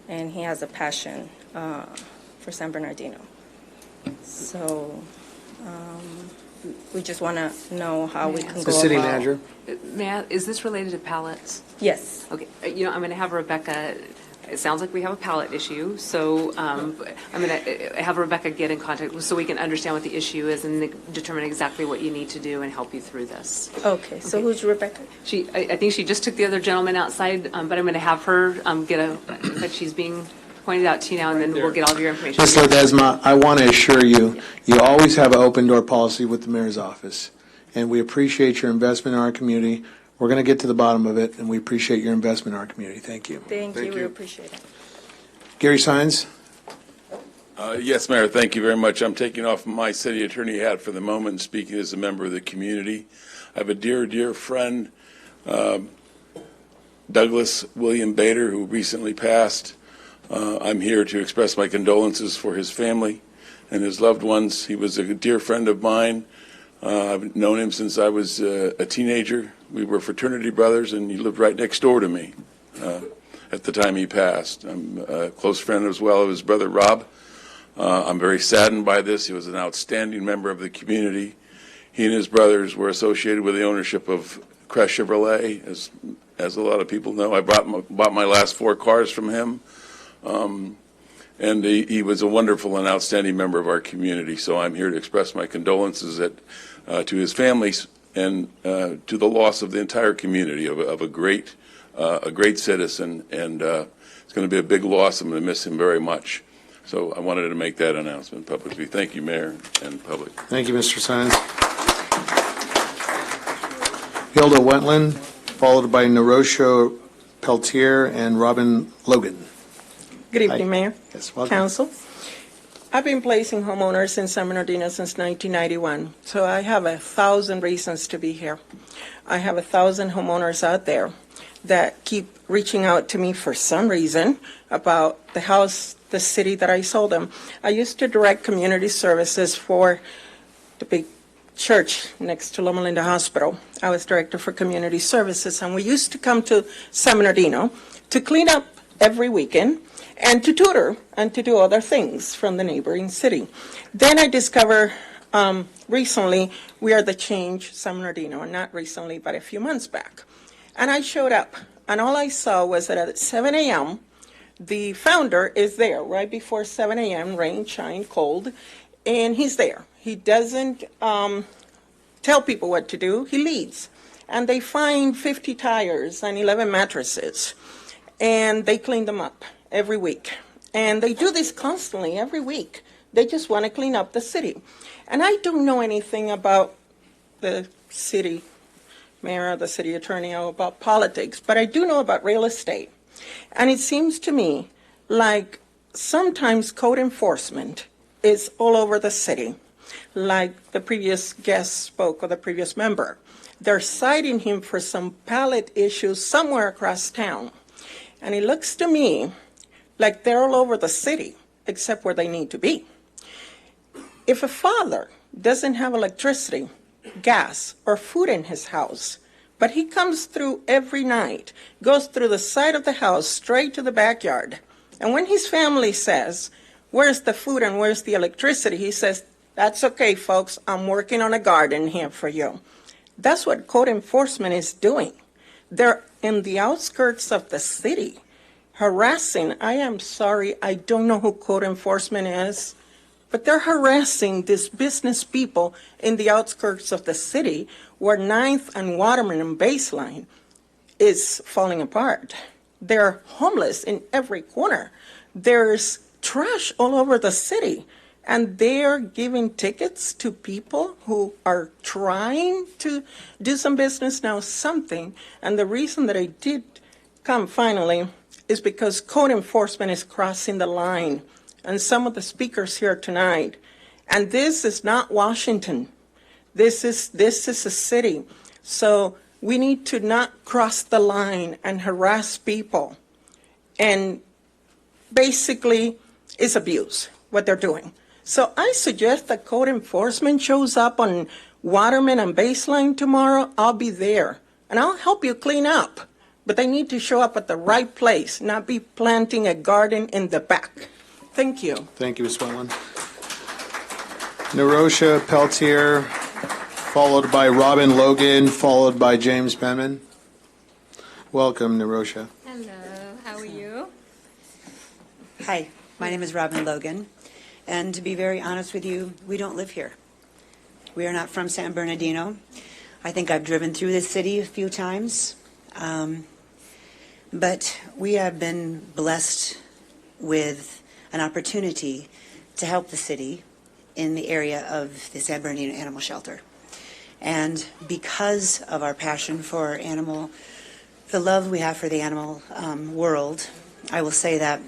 and he has a passion for San Bernardino. So we just want to know how we can go City about. Manager. Is this related to pallets? Yes. Okay, I'm going to have Rebecca, it sounds like we have a pallet issue, so I'm going to have Rebecca get in contact so we can understand what the issue is and determine exactly what you need to do and help you through this. Okay, so who's Rebecca? I think she just took the other gentleman outside, but I'm going to have her but she's being pointed out to you now, and then we'll get all of your information. Ms. Ledesma, I want to assure you, you always have an open door policy with the mayor's office, and we appreciate your investment in our community. We're going to get to the bottom of it, and we appreciate your investment in our community. Thank you. Thank you. We appreciate it. Gary Sines. Yes, Mayor, thank you very much. I'm taking off my city attorney hat for the moment and speaking as a member of the community. I have a dear, dear friend, Douglas William Bader, who recently passed. I'm here to express my condolences for his family and his loved ones. He was a dear friend of mine. I've known him since I was a teenager. We were fraternity brothers, and he lived right next door to me at the time he passed. I'm a close friend as well of his brother Rob. I'm very saddened by this. He was an outstanding member of the community. He and his brothers were associated with the ownership of Crest Chevrolet, as a lot of people know. I bought my last 4 cars from him. And he was a wonderful and outstanding member of our community. So I'm here to express my condolences to his families and to the loss of the entire community of a great citizen. And it's going to be a big loss. I'm going to miss him very much. So I wanted to make that announcement publicly. Thank you, Mayor and public. Thank you, Mr. Sines. Hilda Wentland, followed by Nerosha Peltier and Robin Logan. Good evening, Mayor. Yes, welcome. Council. I've been placing homeowners in San Bernardino since 1991, so I have 1,000 reasons to be here. I have 1,000 homeowners out there that keep reaching out to me for some reason about the house, the city that I sold them. I used to direct community services for the big church next to Loma Linda Hospital. I was director for community services, and we used to come to San Bernardino to clean up every weekend and to tutor and to do other things from the neighboring city. Then I discovered recently we are the Change San Bernardino, and not recently, but a few months back. And I showed up, and all I saw was that at 7 a.m., the founder is there right before 7 a.m., rain, shine, cold, and he's there. He doesn't tell people what to do, he leads. And they find 50 tires and 11 mattresses, and they clean them up every week. And they do this constantly every week. They just want to clean up the city. And I don't know anything about the city mayor, the city attorney, or about politics, but I do know about real estate. And it seems to me like sometimes code enforcement is all over the city, like the previous guest spoke, or the previous member. They're citing him for some ballot issues somewhere across town. And it looks to me like they're all over the city, except where they need to be. If a father doesn't have electricity, gas, or food in his house, but he comes through every night, goes through the side of the house, straight to the backyard, and when his family says, "Where's the food and where's the electricity?" he says, "That's okay, folks, I'm working on a garden here for you." That's what code enforcement is doing. They're in the outskirts of the city, harassing. I am sorry, I don't know who code enforcement is, but they're harassing these business people in the outskirts of the city where 9th and Waterman and Baseline is falling apart. They're homeless in every corner. There's trash all over the city. And they're giving tickets to people who are trying to do some business now, something. And the reason that I did come finally is because code enforcement is crossing the line. And some of the speakers here tonight, and this is not Washington. This is a city. So we need to not cross the line and harass people. And basically, it's abuse, what they're doing. So I suggest that code enforcement shows up on Waterman and Baseline tomorrow. I'll be there, and I'll help you clean up. But they need to show up at the right place, not be planting a garden in the back. Thank you. Thank you, Ms. Wetland. Nerosha Peltier, followed by Robin Logan, followed by James Penman. Welcome, Nerosha. Hello, how are you? Hi, my name is Robin Logan, and to be very honest with you, we don't live here. We are not from San Bernardino. I think I've driven through this city a few times, but we have been blessed with an opportunity to help the city in the area of the San Bernardino Animal Shelter. And because of our passion for the love we have for the animal world, I will say that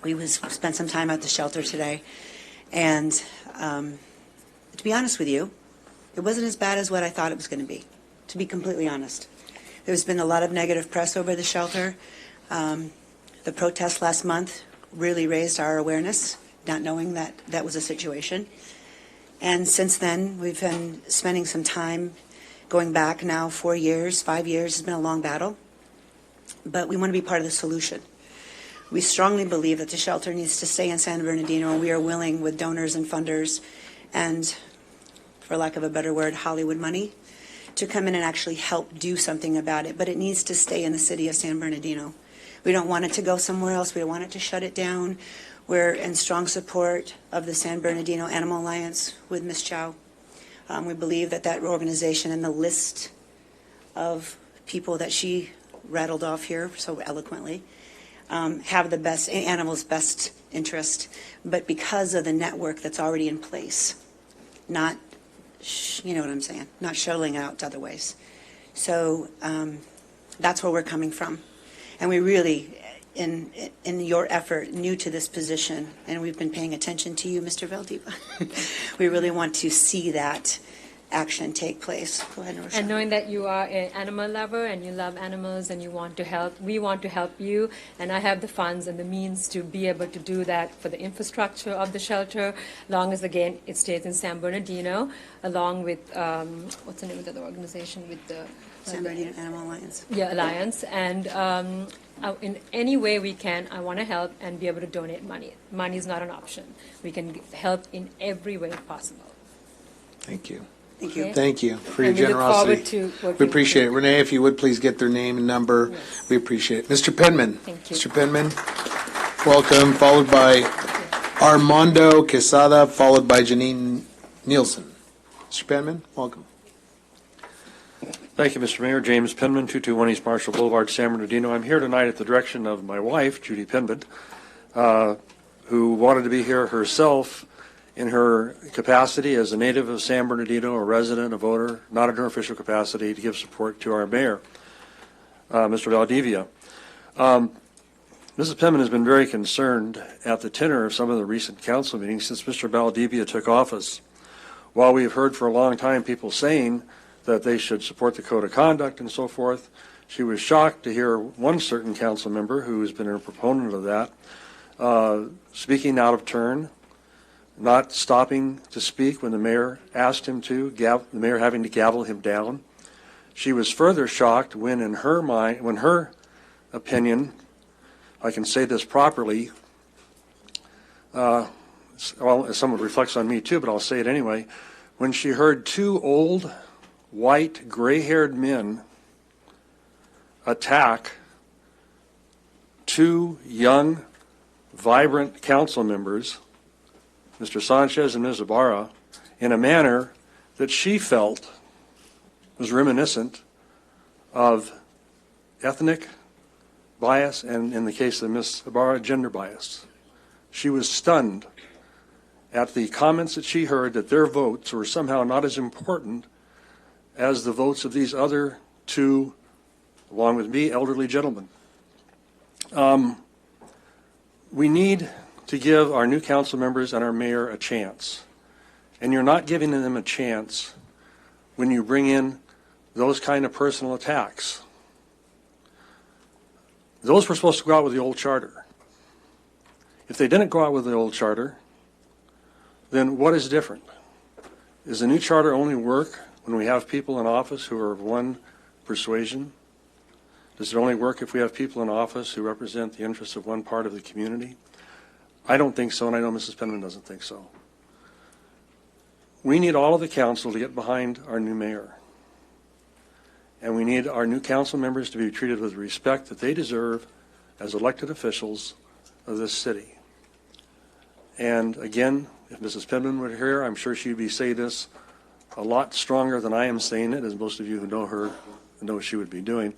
we spent some time at the shelter today, and to be honest with you, it wasn't as bad as what I thought it was going to be, to be completely honest. There's been a lot of negative press over the shelter. The protest last month really raised our awareness not knowing that that was a situation. And since then, we've been spending some time going back now 4 years, 5 years. It's been a long battle, but we want to be part of the solution. We strongly believe that the shelter needs to stay in San Bernardino, and we are willing, with donors and funders and, for lack of a better word, Hollywood money, to come in and actually help do something about it. But it needs to stay in the city of San Bernardino. We don't want it to go somewhere else. We don't want it to shut it down. We're in strong support of the San Bernardino Animal Alliance with Ms. Chow. We believe that that organization and the list of people that she rattled off here so eloquently have the best animals' best interest, but because of the network that's already in place, not, you know what I'm saying, not shuttling out to other ways. So that's where we're coming from, and we really, in your effort, new to this position, and we've been paying attention to you, Mr. Valdivia. We really want to see that action take place. Go ahead, Rochelle. And knowing that you are an animal lover and you love animals and you want to help, we want to help you. And I have the funds and the means to be able to do that for the infrastructure of the shelter, long as, again, it stays in San Bernardino, along with, what's the name of the other organization with the... San Bernardino Animal Alliance. Yeah, Alliance. And in any way we can, I want to help and be able to donate money. Money is not an option. We can help in every way possible. Thank you. Thank you. Okay? Thank you for your And we look generosity. forward to working We appreciate it. with Renee, if you would please get their name and number. Yes. We appreciate it. Mr. Penman. Thank you. Mr. Penman, welcome, followed by Armando Quesada, followed by Janine Nielsen. Mr. Penman, welcome. Thank you, Mr. Mayor. James Penman, 221 East Marshall Boulevard, San Bernardino. I'm here tonight at the direction of my wife, Judy Penman, who wanted to be here herself in her capacity as a native of San Bernardino, a resident, a voter, not in her official capacity, to give support to our mayor, Mr. Valdivia. Mrs. Penman has been very concerned at the tenor of some of the recent council meetings since Mr. Valdivia took office. While we have heard for a long time people saying that they should support the code of conduct and so forth, she was shocked to hear one certain council member who has been a proponent of that speaking out of turn, not stopping to speak when the mayor asked him to, the mayor having to gavel him down. She was further shocked when, in her mind, when her opinion, I can say this properly, well, somewhat reflects on me too, but I'll say it anyway, when she heard two old, white, gray-haired men attack two young, vibrant council members, Mr. Sanchez and Ms. Ibarra, in a manner that she felt was reminiscent of ethnic bias and, in the case of Ms. Ibarra, gender bias. She was stunned at the comments that she heard that their votes were somehow not as important as the votes of these other two, along with me, elderly gentlemen. We need to give our new council members and our mayor a chance. And you're not giving them a chance when you bring in those kind of personal attacks. Those were supposed to go out with the old charter. If they didn't go out with the old charter, then what is different? Does the new charter only work when we have people in office who are of one persuasion? Does it only work if we have people in office who represent the interests of one part of the community? I don't think so, and I know Mrs. Penman doesn't think so. We need all of the council to get behind our new mayor. And we need our new council members to be treated with the respect that they deserve as elected officials of this city. And again, if Mrs. Penman were here, I'm sure she'd be saying this a lot stronger than I am saying it, as most of you who know her know what she would be doing.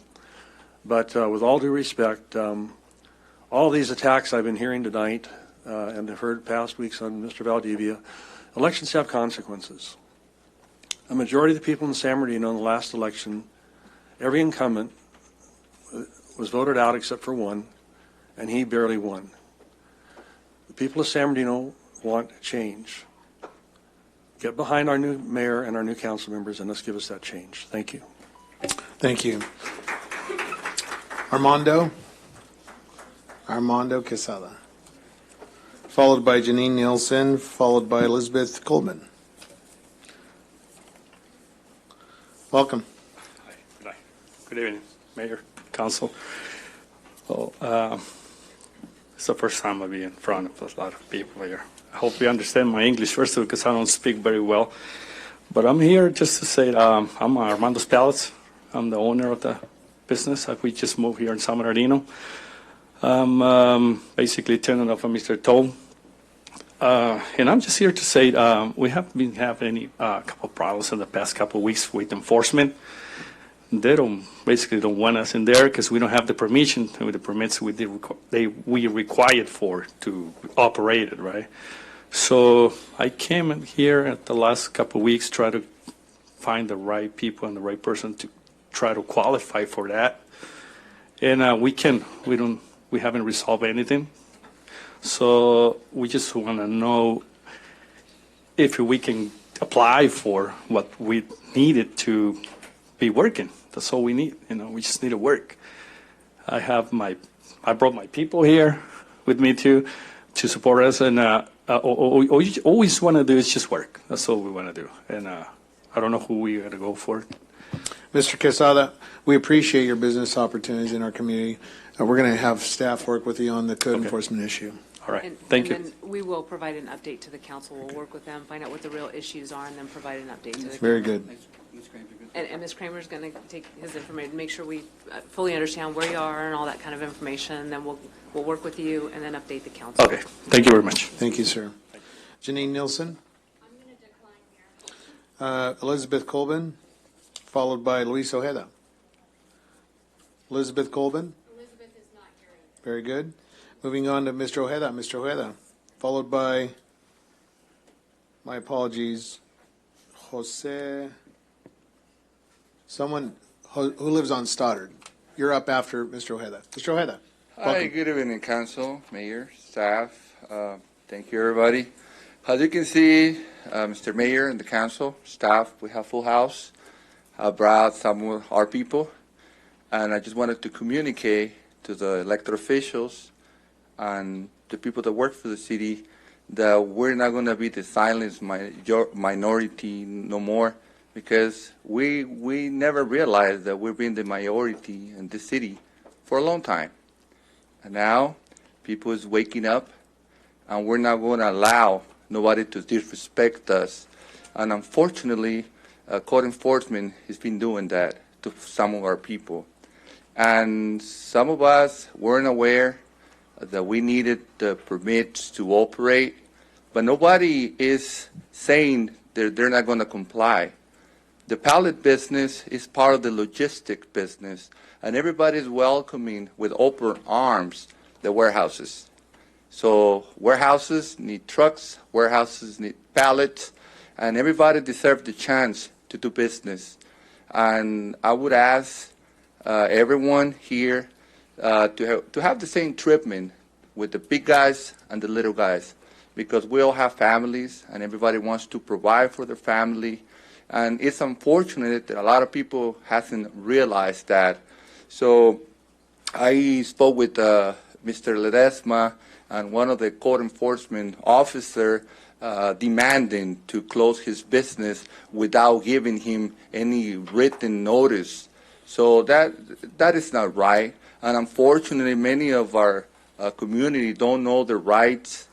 But with all due respect, all these attacks I've been hearing tonight and have heard past weeks on Mr. Valdivia, elections have consequences. A majority of the people in San Bernardino in the last election, every incumbent was voted out except for one, and he barely won. The people of San Bernardino want change. Get behind our new mayor and our new council members, and let's give us that change. Thank you. Thank you. Armando Quesada. followed by Janine Nielsen, followed by Elizabeth Coleman. Welcome. Good evening, Mayor, Council. It's the first time I'll be in front of a lot of people here. I hope you understand my English first because I don't speak very well. But I'm here just to say I'm Armando's Pallets. I'm the owner of the business. We just moved here in San Bernardino. I'm basically tenant of Mr. Toll. And I'm just here to say we have been having a couple of problems in the past couple of weeks with enforcement. They basically don't want us in there because we don't have the permission with the permits we required for to operate it, right? So I came in here at the last couple of weeks, try to find the right people and the right person to try to qualify for that. And we haven't resolved anything. So we just want to know if we can apply for what we needed to be working. That's all we need. We just need to work. I brought my people here with me to support us, and all we always want to do is just work. That's all we want to do. And I don't know who we got to go for. Mr. Quesada, we appreciate your business opportunities in our community. We're going to have staff work with you on the code enforcement issue. All right. Thank you. And then we will provide an update to the council. We'll work with them, find out what the real issues are, and then provide an update to the council. Very good. And Ms. Kramer's going to take his information, make sure we fully understand where you are and all that kind of information. And then we'll work with you and then update the council. Okay. Thank you very much. Thank you, sir. Janine Nielsen. Elizabeth Colvin, followed by Luis Ojeda. Elizabeth Colvin. Elizabeth is not here. Very good. Moving on to Mr. Ojeda. Mr. Ojeda, followed by, my apologies, Jose, someone who lives on Stoddard. You're up after Mr. Ojeda. Mr. Ojeda. Hi, welcome. good evening, Council, Mayor, staff. Thank you, everybody. As you can see, Mr. Mayor and the Council, staff, we have full house. I brought some of our people, and I just wanted to communicate to the elected officials and the people that work for the city that we're not going to be the silent minority no more, because we never realized that we've been the minority in this city for a long time. And now people is waking up, and we're not going to allow nobody to disrespect us. And unfortunately, code enforcement has been doing that to some of our people. And some of us weren't aware that we needed the permits to operate, but nobody is saying that they're not going to comply. The pallet business is part of the logistic business, and everybody's welcoming with open arms the warehouses. So warehouses need trucks, warehouses need pallets, and everybody deserves the chance to do business. And I would ask everyone here to have the same treatment with the big guys and the little guys, because we all have families and everybody wants to provide for their family. And it's unfortunate that a lot of people hasn't realized that. So I spoke with Mr. Ledesma and one of the code enforcement officer demanding to close his business without giving him any written notice. So that is not right. And unfortunately, many of our community don't know their rights.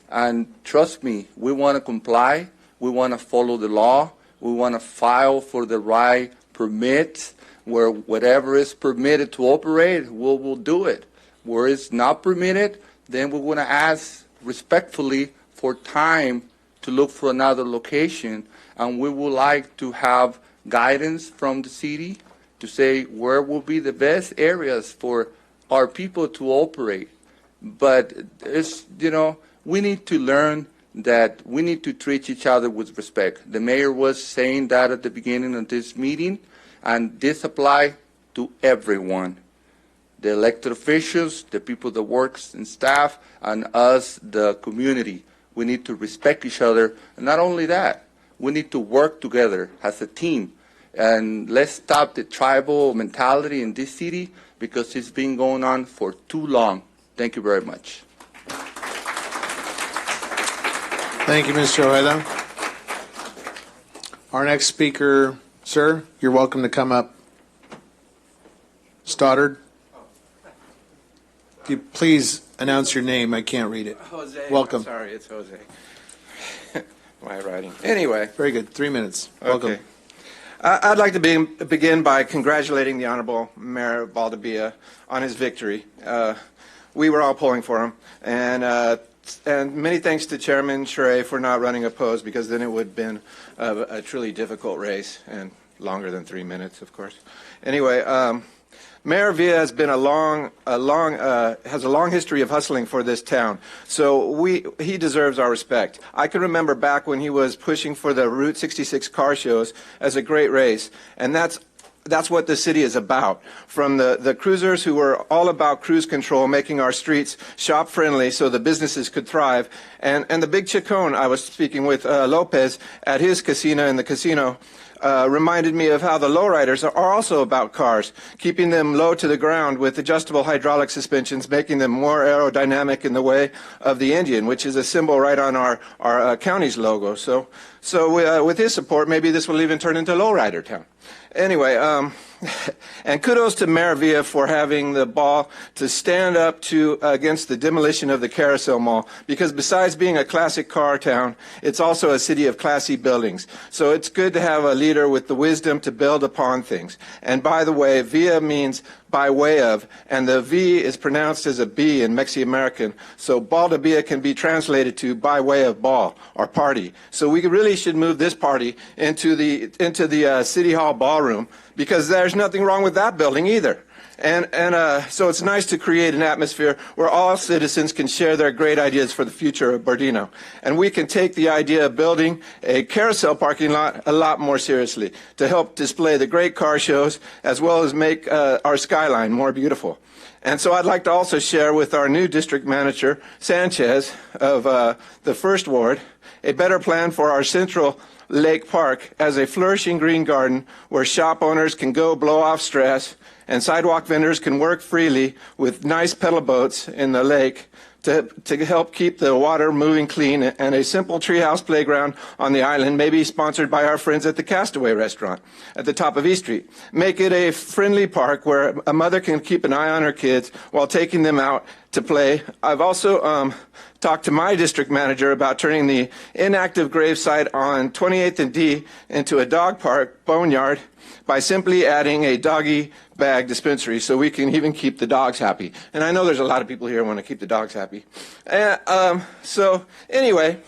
And trust me, we want to comply. We want to follow the law. We want to file for the right permits. Where whatever is permitted to operate, we'll do it. Where it's not permitted, then we're going to ask respectfully for time to look for another location. And we would like to have guidance from the city to say where will be the best areas for our people to operate. But it's, we need to learn that we need to treat each other with respect. The mayor was saying that at the beginning of this meeting, and this applies to everyone. The elected officials, the people that works and staff, and us, the community. We need to respect each other. And not only that, we need to work together as a team. And let's stop the tribal mentality in this city, because it's been going on for too long. Thank you very much. Thank you, Mr. Ojeda. Our next speaker, sir, you're welcome to come up. Stoddard. If you please announce your name, I can't read it. Jose. Welcome. Sorry, it's Jose. My writing. Anyway. Very good. 3 minutes. Welcome. Okay. I'd like to begin by congratulating the Honorable Mayor Valdivia on his victory. We were all pulling for him, and many thanks to Chairman Schrey for not running opposed, because then it would have been a truly difficult race and longer than 3 minutes, of course. Anyway, Mayor Villa has been has a long history of hustling for this town, so he deserves our respect. I can remember back when he was pushing for the Route 66 car shows as a great race, and that's what the city is about. From the cruisers who were all about cruise control, making our streets shop friendly so the businesses could thrive, and the big Chacon I was speaking with Lopez at his casino in the casino. Reminded me of how the lowriders are also about cars, keeping them low to the ground with adjustable hydraulic suspensions, making them more aerodynamic in the way of the Indian, which is a symbol right on our county's logo. So with his support, maybe this will even turn into lowrider town. Anyway, and kudos to Mayor Villa for having the ball to stand up against the demolition of the Carousel Mall, because besides being a classic car town, it's also a city of classy buildings. So it's good to have a leader with the wisdom to build upon things. And by the way, Villa means by way of, and the V is pronounced as a B in Mexican, so Valdivia can be translated to by way of ball or party. So we really should move this party into the City Hall ballroom, because there's nothing wrong with that building either. And so it's nice to create an atmosphere where all citizens can share their great ideas for the future of Bernardino. And we can take the idea of building a carousel parking lot a lot more seriously to help display the great car shows, as well as make our skyline more beautiful. And so I'd like to also share with our new district manager, Sanchez, of the First Ward, a better plan for our Central Lake Park as a flourishing green garden where shop owners can go blow off stress, and sidewalk vendors can work freely with nice pedal boats in the lake to help keep the water moving clean, and a simple treehouse playground on the island, maybe sponsored by our friends at the Castaway Restaurant at the top of East Street. Make it a friendly park where a mother can keep an eye on her kids while taking them out to play. I've also talked to my district manager about turning the inactive gravesite on 28th and D into a dog park, boneyard, by simply adding a doggy bag dispensary so we can even keep the dogs happy. And I know there's a lot of people here who want to keep the dogs happy. So anyway,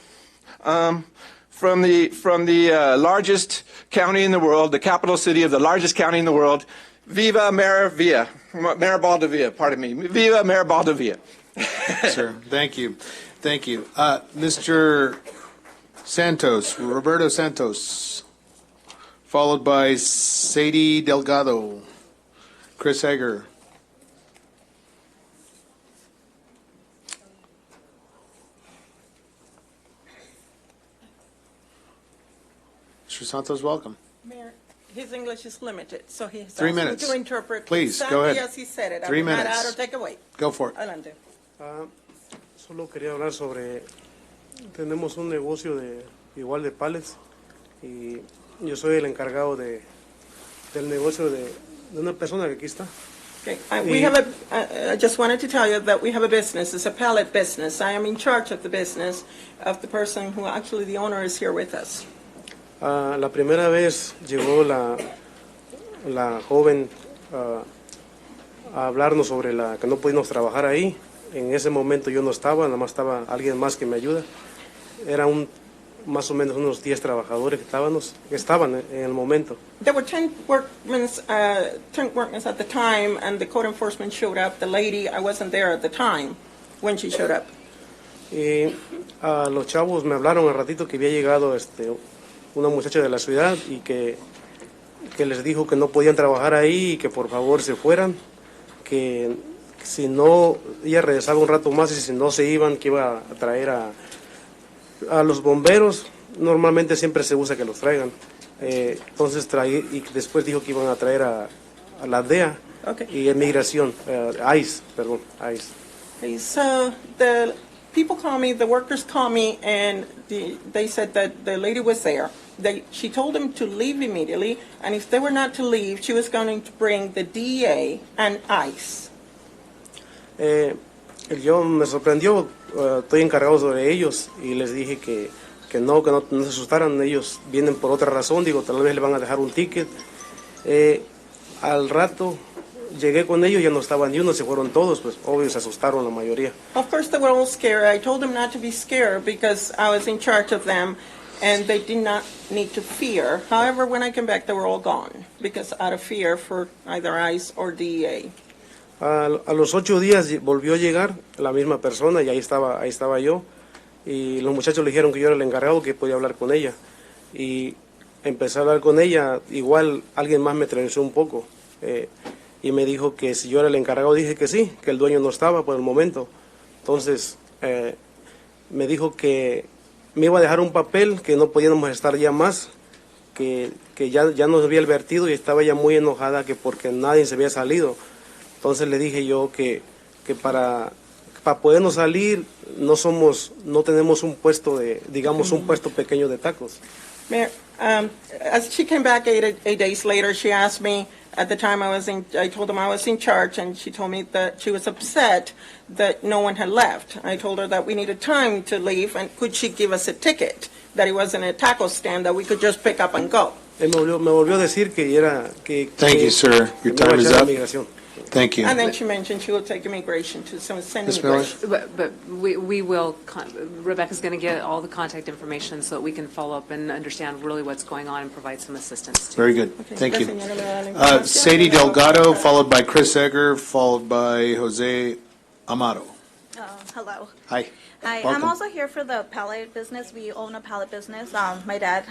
from the largest county in the world, the capital city of the largest county in the world, Viva Mayor Villa. Mayor Valdivia, pardon me. Viva Mayor Valdivia. Sir, thank you. Thank you. Mr. Santos, Roberto Santos, followed by Sadie Delgado, Chris Egger. Mr. Santos, welcome. Mayor, his English is limited, so he has 3 asked me minutes. to interpret Please, exactly go ahead. as he said it. 3 I will not minutes. add or take away. Go for it. Adelante. Solo quería hablar sobre, tenemos un negocio igual de pallets, y yo soy el encargado del negocio de una persona que aquí está. Okay. I just wanted to tell you that we have a business. It's a pallet business. I am in charge of the business of the person who actually the owner is here with us. La primera vez llegó la joven a hablarnos sobre que no pudimos trabajar ahí. En ese momento yo no estaba, nada más estaba alguien más que me ayuda. Era más o menos unos 10 trabajadores que estaban en el momento. There were 10 workmen at the time, and the code enforcement showed up. The lady, I wasn't there at the time when she showed up. Y los chavos me hablaron al ratito que había llegado una muchacha de la ciudad y que les dijo que no podían trabajar ahí y que por favor se fueran, que si no, ella regresaba un rato más y si no se iban, que iba a traer a los bomberos. Normalmente siempre se usa que los traigan. Entonces y después dijo que iban a traer a la DEA y Migración, ICE. Okay, so the people call me, the workers call me, and they said that the lady was there. She told them to leave immediately, and if they were not to leave, she was going to bring the DEA and ICE. Yo me sorprendió, estoy encargado sobre ellos y les dije que no se asustaran, ellos vienen por otra razón, digo, tal vez le van a dejar un ticket. Al rato llegué con ellos, ya no estaban ni uno, se fueron todos, pues obvio se asustaron la mayoría. Of course they were all scared. I told them not to be scared because I was in charge of them and they did not need to fear. However, when I came back, they were all gone because out of fear for either ICE or DEA. A los 8 días volvió a llegar la misma persona y ahí estaba yo. Y los muchachos le dijeron que yo era el encargado, que podía hablar con ella. Y empecé a hablar con ella, igual alguien más me atravesó un poco. Y me dijo que si yo era el encargado, dije que sí, que el dueño no estaba por el momento. Entonces me dijo que me iba a dejar un papel, que no podíamos estar ya más, que ya nos había advertido y estaba ella muy enojada que porque nadie se había salido. Entonces le dije yo que para podernos salir no tenemos un puesto un puesto pequeño de tacos. Mayor, as she came back eight days later, she asked me, at the time I told them I was in charge, and she told me that she was upset that no one had left. I told her that we needed time to leave, and could she give us a ticket, that it wasn't a taco stand, that we could just pick up and go. Me volvió a decir que Thank you, sir. Your time is up. Thank you. And then she mentioned she will take immigration to send Ms. Miller? immigration. But we will, Rebecca's going to get all the contact information so that we can follow up and understand really what's going on and provide some assistance. Very good. Thank you. Sadie Delgado, followed by Chris Egger, followed by Jose Amaro. Hello. Hi. Hi, Welcome. I'm also here for the pallet business. We own a pallet business. My dad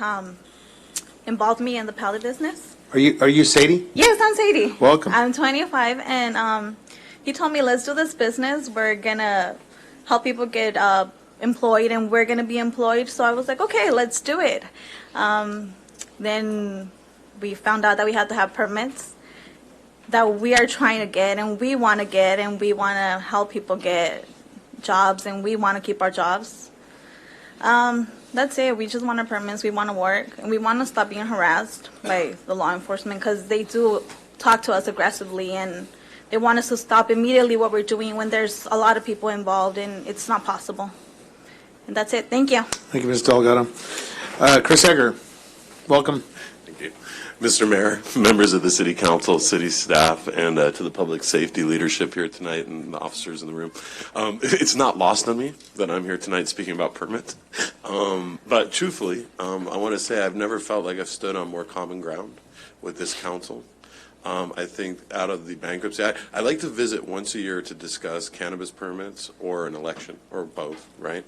involved me in the pallet business. Are you Sadie? Yes, I'm Sadie. Welcome. I'm 25, and he told me, let's do this business. We're going to help people get employed, and we're going to be employed. So I was like, okay, let's do it. Then we found out that we had to have permits that we are trying to get, and we want to get, and we want to help people get jobs, and we want to keep our jobs. That's it. We just want our permits. We want to work, and we want to stop being harassed by the law enforcement because they do talk to us aggressively, and they want us to stop immediately what we're doing when there's a lot of people involved, and it's not possible. And that's it. Thank you. Thank you, Ms. Delgado. Chris Egger, welcome. Thank you. Mr. Mayor, members of the City Council, city staff, and to the public safety leadership here tonight and the officers in the room. It's not lost on me that I'm here tonight speaking about permits. But truthfully, I want to say I've never felt like I've stood on more common ground with this council. I think out of the bankruptcy, I like to visit once a year to discuss cannabis permits or an election, or both, right?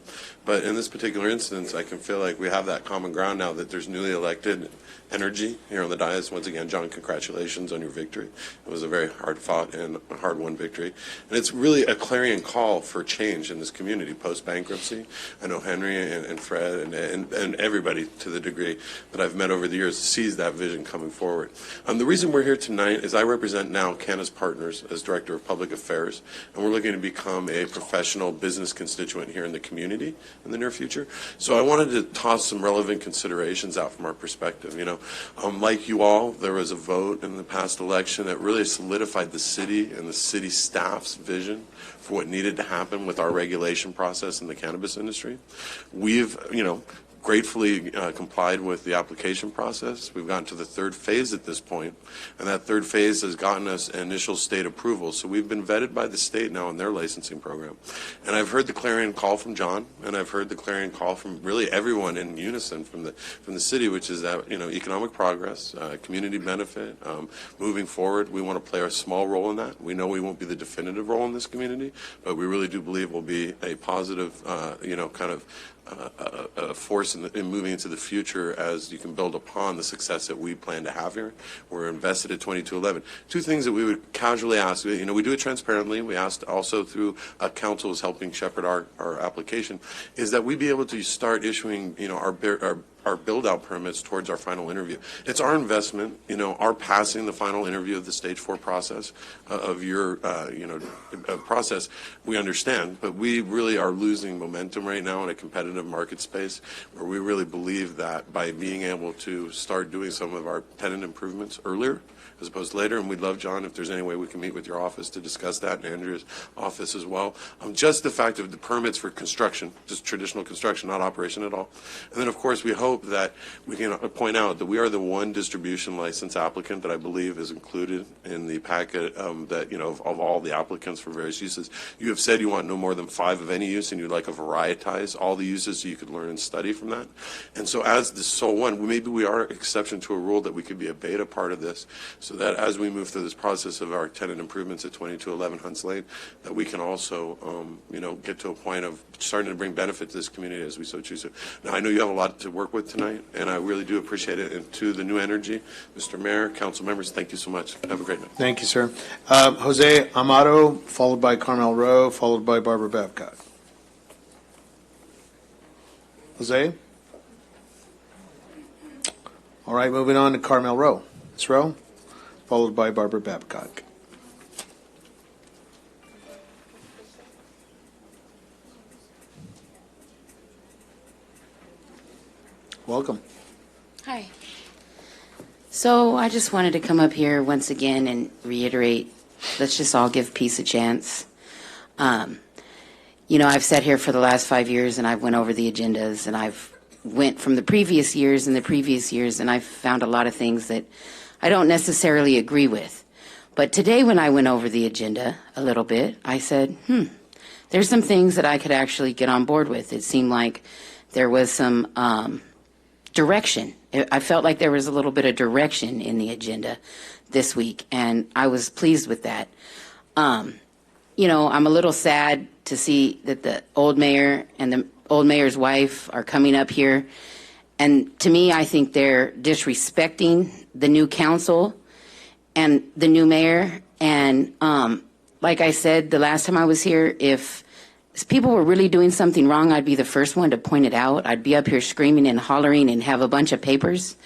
But in this particular instance, I can feel like we have that common ground now that there's newly elected energy here on the dais. Once again, John, congratulations on your victory. It was a very hard-fought and hard-won victory. And it's really a clarion call for change in this community post-bankruptcy. I know Henry and Fred and everybody to the degree that I've met over the years sees that vision coming forward. The reason we're here tonight is I represent now Canna's Partners as Director of Public Affairs, and we're looking to become a professional business constituent here in the community in the near future. So I wanted to toss some relevant considerations out from our perspective. You know, like you all, there was a vote in the past election that really solidified the city and the city staff's vision for what needed to happen with our regulation process in the cannabis industry. We've, gratefully complied with the application process. We've gotten to the third phase at this point, and that third phase has gotten us initial state approval. So we've been vetted by the state now in their licensing program. And I've heard the clarion call from John, and I've heard the clarion call from really everyone in unison from the city, which is that economic progress, community benefit, moving forward. We want to play a small role in that. We know we won't be the definitive role in this community, but we really do believe we'll be a positive, a force in moving into the future as you can build upon the success that we plan to have here. We're invested at 2211. Two things that we would casually ask, we do it transparently. We asked also through council is helping shepherd our application, is that we be able to start issuing, our our build-out permits towards our final interview. It's our investment, our passing the final interview of the stage 4 process of your, process, we understand, but we really are losing momentum right now in a competitive market space where we really believe that by being able to start doing some of our tenant improvements earlier as opposed to later, and we'd love, John, if there's any way we can meet with your office to discuss that, and Andrea's office as well. Just the fact of the permits for construction, just traditional construction, not operation at all. And then, of course, we hope that we can point out that we are the one distribution license applicant that I believe is included in the packet that, of all the applicants for various uses. You have said you want no more than 5 of any use, and you'd like to varietize all the uses so you could learn and study from that. And so as the sole one, maybe we are an exception to a rule that we could be a beta part of this, so that as we move through this process of our tenant improvements at 2211 Hunts Lane, that we can also, get to a point of starting to bring benefit to this community as we so choose to. Now, I know you have a lot to work with tonight, and I really do appreciate it. And to the New Energy, Mr. Mayor, council members, thank you so much. Have a great night. Thank you, sir. Jose Amato, followed by Carmel Rowe, followed by Barbara Babcock. Jose? All right, moving on to Carmel Rowe. Ms. Rowe, followed by Barbara Babcock. Welcome. Hi. So I just wanted to come up here once again and reiterate, let's just all give peace a chance. I've sat here for the last 5 years and I've went over the agendas and I've went from the previous years and I've found a lot of things that I don't necessarily agree with. But today when I went over the agenda a little bit, I said, there's some things that I could actually get on board with. It seemed like there was some direction. I felt like there was a little bit of direction in the agenda this week, and I was pleased with that. I'm a little sad to see that the old mayor and the old mayor's wife are coming up here. And to me, I think they're disrespecting the new council and the new mayor. And like I said, the last time I was here, if people were really doing something wrong, I'd be the first one to point it out. I'd be up here screaming and hollering and have a bunch of papers.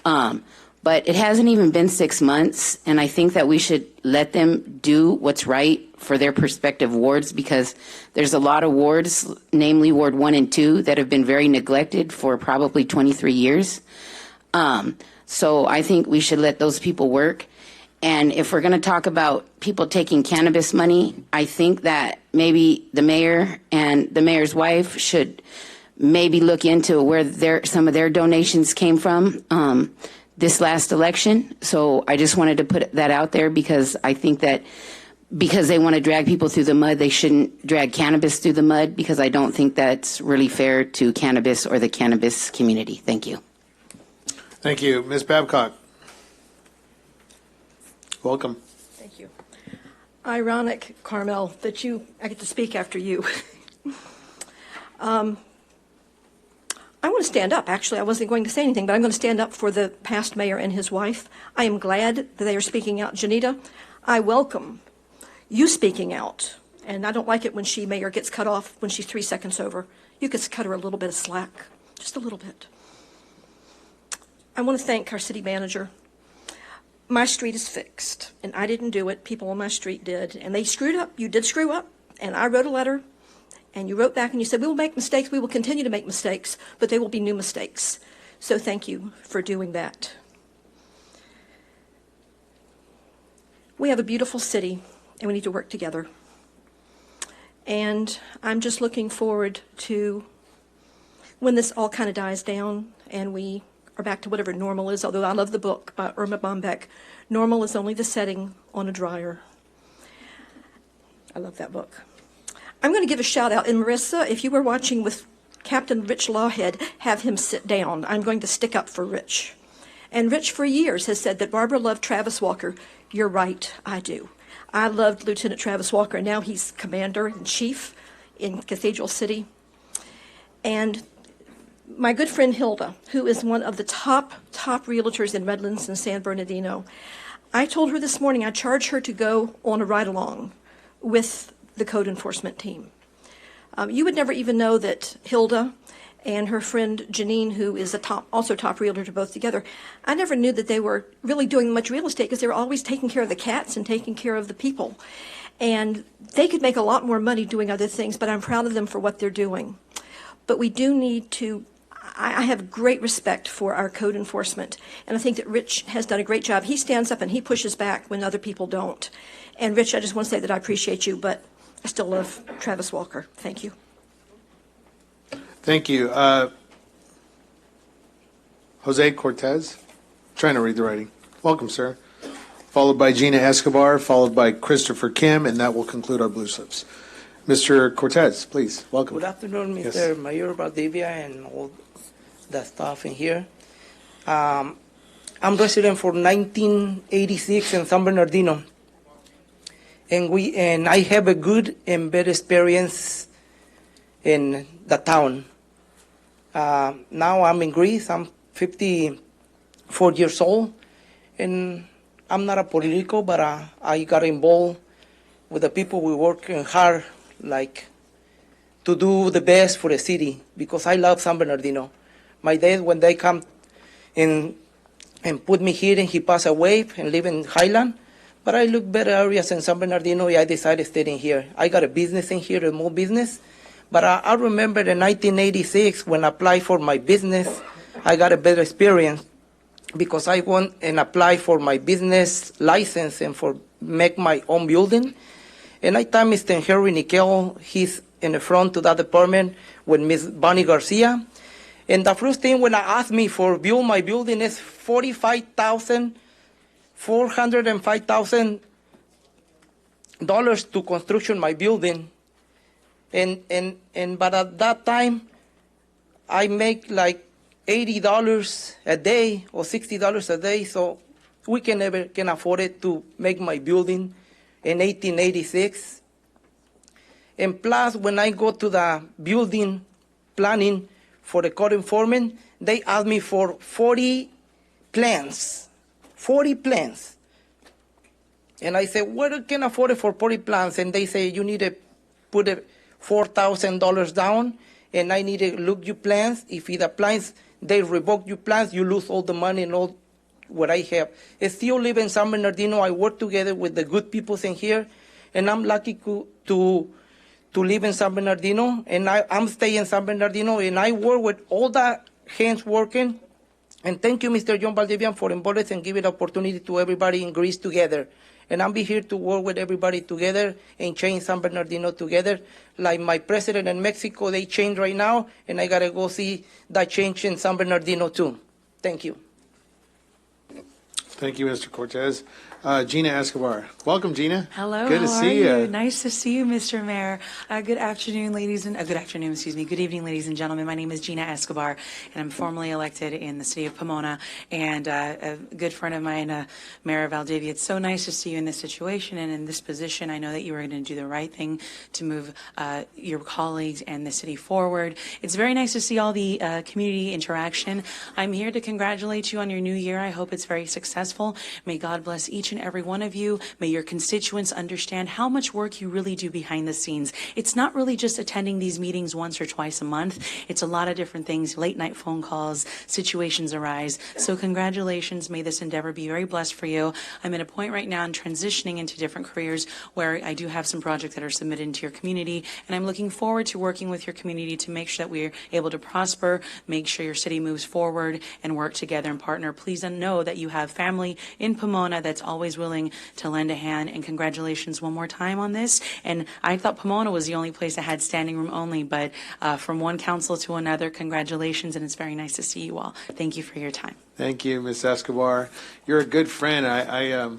But it hasn't even been 6 months, and I think that we should let them do what's right for their prospective wards, because there's a lot of wards, namely Ward 1 and 2, that have been very neglected for probably 23 years. So I think we should let those people work. And if we're going to talk about people taking cannabis money, I think that maybe the mayor and the mayor's wife should maybe look into where some of their donations came from this last election. So I just wanted to put that out there, because I think that because they want to drag people through the mud, they shouldn't drag cannabis through the mud, because I don't think that's really fair to cannabis or the cannabis community. Thank you. Thank you. Ms. Babcock. Welcome. Thank you. Ironic, Carmel, that I get to speak after you. I want to stand up. Actually, I wasn't going to say anything, but I'm going to stand up for the past mayor and his wife. I am glad that they are speaking out. Janita, I welcome you speaking out. And I don't like it when mayor gets cut off when she's 3 seconds over. You could cut her a little bit of slack, just a little bit. I want to thank our city manager. My street is fixed, and I didn't do it. People on my street did, and they screwed up. You did screw up, and I wrote a letter, and you wrote back and you said, we will make mistakes. We will continue to make mistakes, but they will be new mistakes. So thank you for doing that. We have a beautiful city, and we need to work together. And I'm just looking forward to when this all kind of dies down and we are back to whatever normal is, although I love the book by Irma Bombeck. Normal is only the setting on a dryer. I love that book. I'm going to give a shout out. And Marissa, if you were watching with Captain Rich Lawhead, have him sit down. I'm going to stick up for Rich. And Rich for years has said that Barbara loved Travis Walker. You're right, I do. I loved Lieutenant Travis Walker, and now he's commander-in-chief in Cathedral City. And my good friend Hilda, who is one of the top realtors in Redlands and San Bernardino, I told her this morning I'd charge her to go on a ride-along with the code enforcement team. You would never even know that Hilda and her friend Janine, who is also top realtor both together. I never knew that they were really doing much real estate because they were always taking care of the cats and taking care of the people. And they could make a lot more money doing other things, but I'm proud of them for what they're doing. But we do need to, I have great respect for our code enforcement, and I think that Rich has done a great job. He stands up and he pushes back when other people don't. And Rich, I just want to say that I appreciate you, but I still love Travis Walker. Thank you. Thank you. Jose Cortez, trying to read the writing. Welcome, sir. Followed by Gina Escobar, followed by Christopher Kim, and that will conclude our blue slips. Mr. Cortez, please, welcome. Good afternoon, Mr. Yes. Mayor Valdivia and all the staff in here. I'm resident for 1986 in San Bernardino, and I have a good and bad experience in the town. Now I'm in Greece. I'm 54 years old, and I'm not a political, but I got involved with the people we working hard, like to do the best for the city, because I love San Bernardino. My dad, when they come and put me here, and he passed away and live in Highland, but I look better areas in San Bernardino. I decided to stay in here. I got a business in here, a small business. But I remember in 1986 when I applied for my business, I got a better experience because I went and applied for my business license and for make my own building. And I tell Mr. Henry Nickel, he's in the front to that department with Miss Bonnie Garcia. And the first thing when I asked me for build my building is $405,000 to construction my building. But at that time, I make like $80 a day or $60 a day, so we can afford it to make my building in 1886. And plus, when I go to the building planning for the code enforcement, they ask me for 40 plans. 40 plans. And I say, well, can I afford it for 40 plans? And they say, you need to put $4,000 down, and I need to look your plans. If the plans, they revoke your plans, you lose all the money and all what I have. I still live in San Bernardino. I work together with the good people in here, and I'm lucky to live in San Bernardino, and I'm staying in San Bernardino, and I work with all the hands working. And thank you, Mr. John Valdivian, for involving and giving the opportunity to everybody in Greece together. And I'll be here to work with everybody together and change San Bernardino together. Like my president in Mexico, they change right now, and I got to go see that change in San Bernardino too. Thank you. Thank you, Mr. Cortez. Gina Escobar. Welcome, Gina. Hello. Good to how see are you. Nice to see you, Mr. Mayor. Good afternoon, Good evening, ladies and gentlemen. My name is Gina Escobar, and I'm formally elected in the city of Pomona. And a good friend of mine, Mayor Valdivia. It's so nice to see you in this situation and in this position. I know that you are going to do the right thing to move your colleagues and the city forward. It's very nice to see all the community interaction. I'm here to congratulate you on your new year. I hope it's very successful. May God bless each and every one of you. May your constituents understand how much work you really do behind the scenes. It's not really just attending these meetings once or twice a month. It's a lot of different things, late night phone calls, situations arise. So congratulations. May this endeavor be very blessed for you. I'm at a point right now in transitioning into different careers where I do have some projects that are submitted into your community, and I'm looking forward to working with your community to make sure that we're able to prosper, make sure your city moves forward, and work together and partner. Please know that you have family in Pomona that's always willing to lend a hand, and congratulations one more time on this. And I thought Pomona was the only place that had standing room only, but from one council to another, congratulations, and it's very nice to see you all. Thank you for your time. Thank you, Ms. Escobar. You're a good friend. I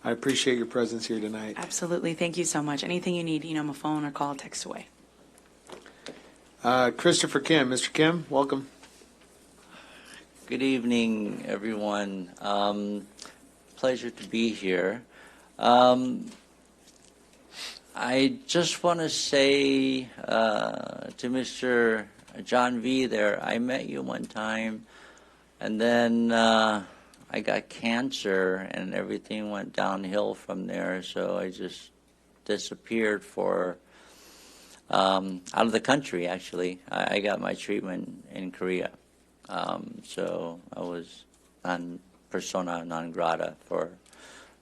appreciate your presence here tonight. Absolutely. Thank you so much. Anything you need, my phone or call, text away. Christopher Kim. Mr. Kim, welcome. Good evening, everyone. Pleasure to be here. I just want to say to Mr. John V. there, I met you one time, and then I got cancer, and everything went downhill from there, so I just disappeared for out of the country, actually. I got my treatment in Korea. So I was on persona non grata for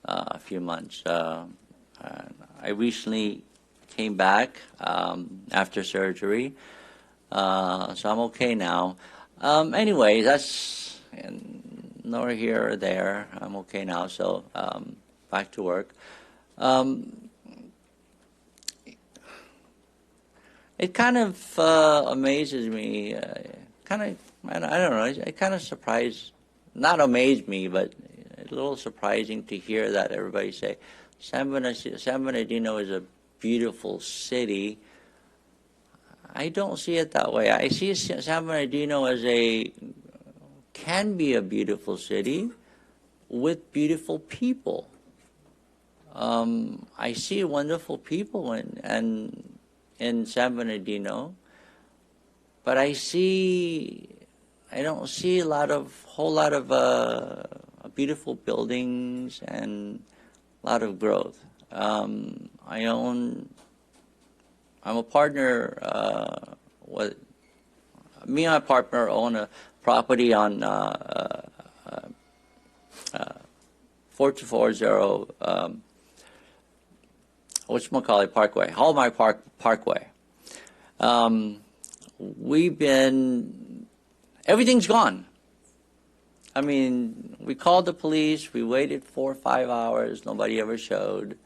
a few months. I recently came back after surgery, so I'm okay now. Anyway, that's nor here or there. I'm okay now, so back to work. It kind of amazes me, I don't know, it kind of surprised, not amazed me, but a little surprising to hear that everybody say, San Bernardino is a beautiful city. I don't see it that way. I see San Bernardino as can be a beautiful city with beautiful people. I see wonderful people in San Bernardino, but I don't see a whole lot of beautiful buildings and a lot of growth. I'm a partner me and my partner own a property on 4240 whatchamacallit Parkway, Hallmark Parkway. Everything's gone. I mean, we called the police, we waited 4 or 5 hours, nobody ever showed.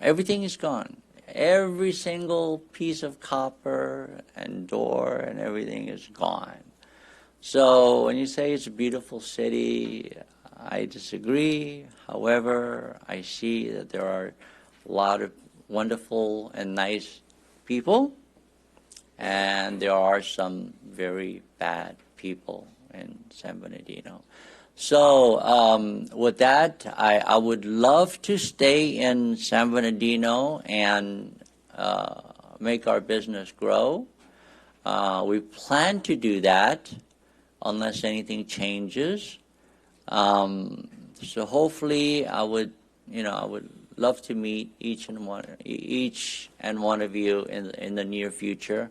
Everything is gone. Every single piece of copper and door and everything is gone. So when you say it's a beautiful city, I disagree. However, I see that there are a lot of wonderful and nice people, and there are some very bad people in San Bernardino. So with that, I would love to stay in San Bernardino and make our business grow. We plan to do that unless anything changes. So hopefully, I would love to meet each and one of you in the near future,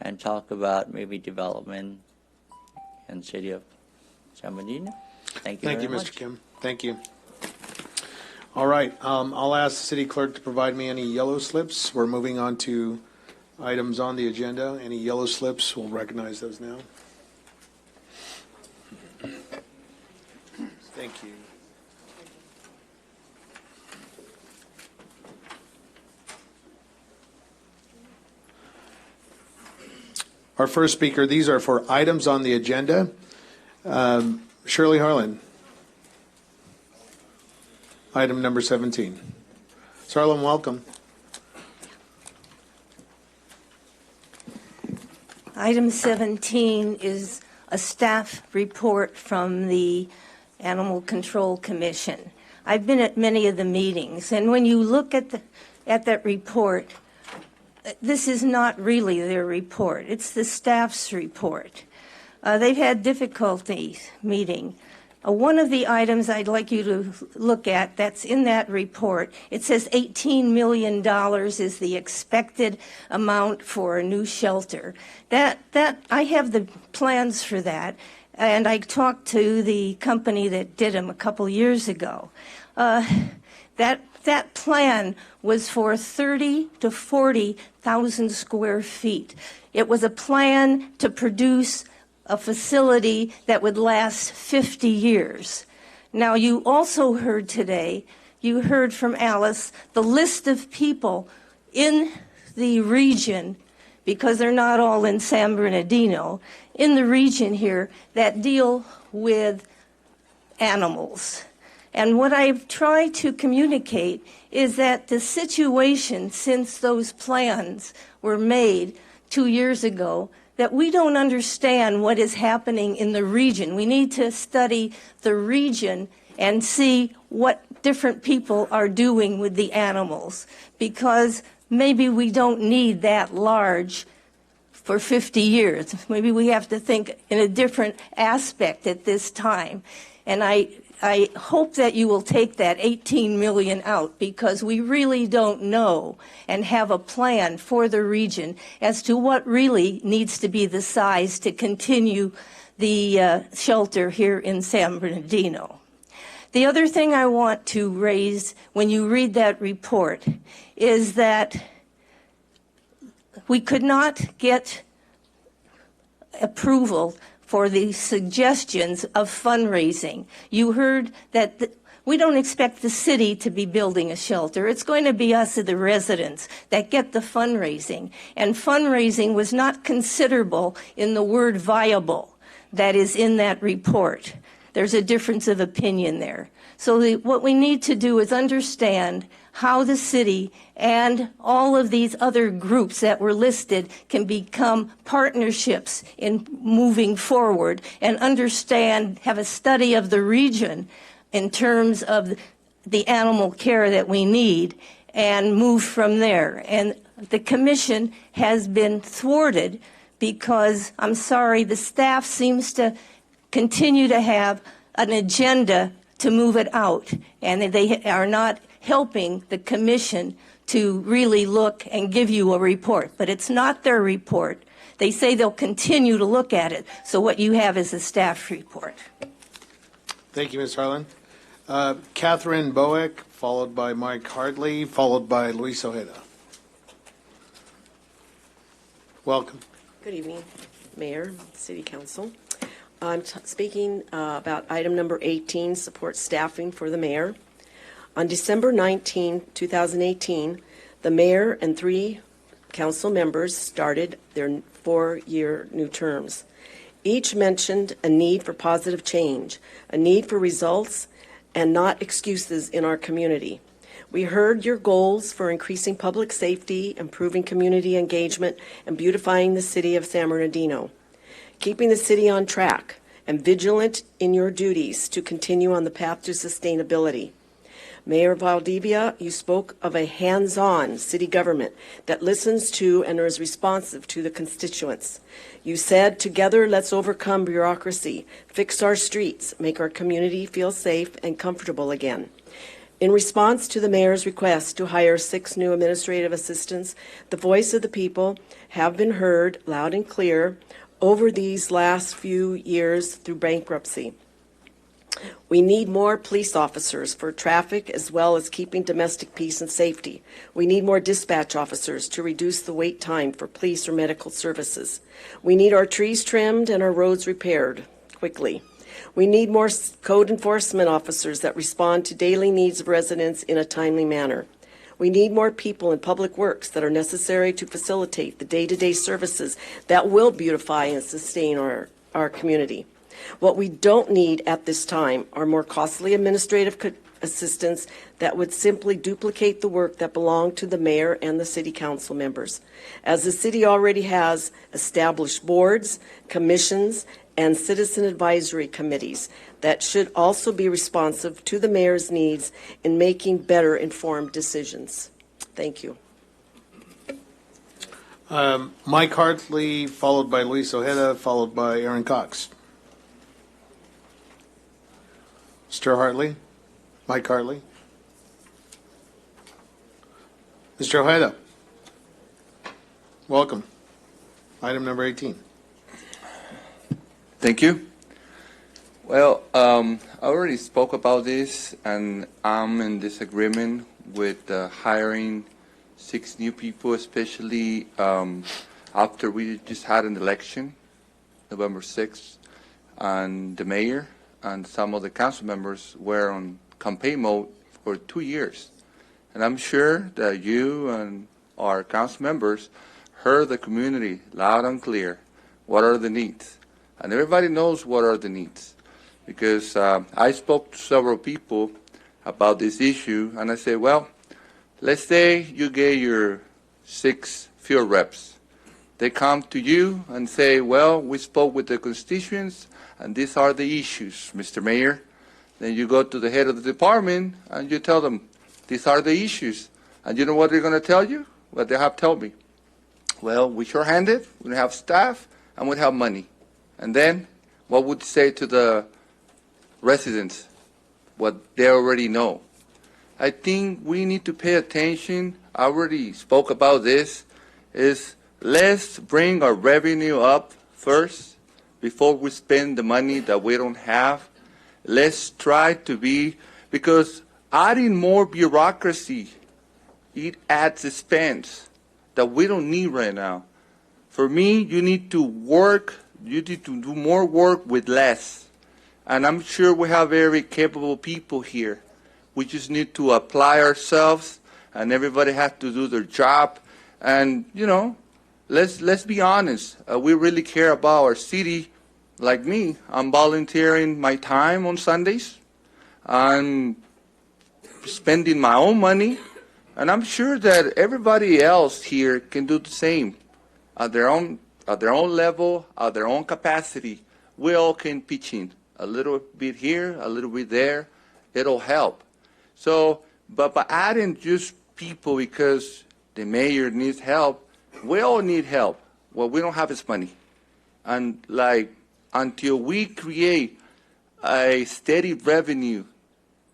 and talk about maybe development in the city of San Bernardino. Thank you very much. Mr. Kim. Thank you. All right. I'll ask the city clerk to provide me any yellow slips. We're moving on to items on the agenda. Any yellow slips, we'll recognize those now. Thank you. Our first speaker, these are for items on the agenda. Shirley Harlan. Item number 17. Harlan, welcome. Item 17 is a staff report from the Animal Control Commission. I've been at many of the meetings, and when you look at that report, this is not really their report. It's the staff's report. They've had difficulties meeting. One of the items I'd like you to look at that's in that report, it says $18 million is the expected amount for a new shelter. That I have the plans for that, and I talked to the company that did them a couple years ago. That plan was for 30 to 40,000 square feet. It was a plan to produce a facility that would last 50 years. Now, you also heard today, you heard from Alice, the list of people in the region, because they're not all in San Bernardino, in the region here that deal with animals. And what I've tried to communicate is that the situation since those plans were made 2 years ago, that we don't understand what is happening in the region. We need to study the region and see what different people are doing with the animals, because maybe we don't need that large for 50 years. Maybe we have to think in a different aspect at this time. And I hope that you will take that 18 million out, because we really don't know and have a plan for the region as to what really needs to be the size to continue the shelter here in San Bernardino. The other thing I want to raise when you read that report is that we could not get approval for the suggestions of fundraising. You heard that we don't expect the city to be building a shelter. It's going to be us, the residents, that get the fundraising. And fundraising was not considerable in the word viable that is in that report. There's a difference of opinion there. So what we need to do is understand how the city and all of these other groups that were listed can become partnerships in moving forward, and understand, have a study of the region in terms of the animal care that we need, and move from there. And the commission has been thwarted because, I'm sorry, the staff seems to continue to have an agenda to move it out, and they are not helping the commission to really look and give you a report. But it's not their report. They say they'll continue to look at it. So what you have is a staff report. Thank you, Ms. Harlan. Catherine Boeck, followed by Mike Hartley, followed by Luis Ojeda. Welcome. Good evening, Mayor, City Council. I'm speaking about item number 18, support staffing for the mayor. On December 19, 2018, the mayor and 3 council members started their 4-year new terms. Each mentioned a need for positive change, a need for results, and not excuses in our community. We heard your goals for increasing public safety, improving community engagement, and beautifying the city of San Bernardino, keeping the city on track, and vigilant in your duties to continue on the path to sustainability. Mayor Valdivia, you spoke of a hands-on city government that listens to and is responsive to the constituents. You said, together, let's overcome bureaucracy, fix our streets, make our community feel safe and comfortable again. In response to the mayor's request to hire 6 new administrative assistants, the voice of the people have been heard loud and clear over these last few years through bankruptcy. We need more police officers for traffic as well as keeping domestic peace and safety. We need more dispatch officers to reduce the wait time for police or medical services. We need our trees trimmed and our roads repaired quickly. We need more code enforcement officers that respond to daily needs of residents in a timely manner. We need more people in public works that are necessary to facilitate the day-to-day services that will beautify and sustain our community. What we don't need at this time are more costly administrative assistants that would simply duplicate the work that belonged to the mayor and the city council members, as the city already has established boards, commissions, and citizen advisory committees that should also be responsive to the mayor's needs in making better informed decisions. Thank you. Mike Hartley, followed by Luis Ojeda, followed by Aaron Cox. Mr. Hartley? Mike Hartley? Mr. Ojeda? Welcome. Item number 18. Thank you. Well, I already spoke about this, and I'm in disagreement with hiring 6 new people, especially after we just had an election, November 6th, and the mayor and some of the council members were on campaign mode for 2 years. And I'm sure that you and our council members heard the community loud and clear. What are the needs? And everybody knows what are the needs, because I spoke to several people about this issue, and I said, well, let's say you get your 6 field reps. They come to you and say, well, we spoke with the constituents, and these are the issues, Mr. Mayor. Then you go to the head of the department, and you tell them, these are the issues. And you know what they're going to tell you? What they have told me. Well, we're short-handed, we don't have staff, and we don't have money. And then, what would you say to the residents? What they already know. I think we need to pay attention. I already spoke about this, is let's bring our revenue up first before we spend the money that we don't have. Let's try to be, because adding more bureaucracy, it adds expense that we don't need right now. For me, you need to do more work with less. And I'm sure we have very capable people here. We just need to apply ourselves, and everybody has to do their job. And, you know, let's be honest. We really care about our city. Like me, I'm volunteering my time on Sundays. I'm spending my own money. And I'm sure that everybody else here can do the same at their own level, at their own capacity. We all can pitch in a little bit here, a little bit there. It'll help. So, but by adding just people because the mayor needs help, we all need help. What we don't have is money. And like, until we create a steady revenue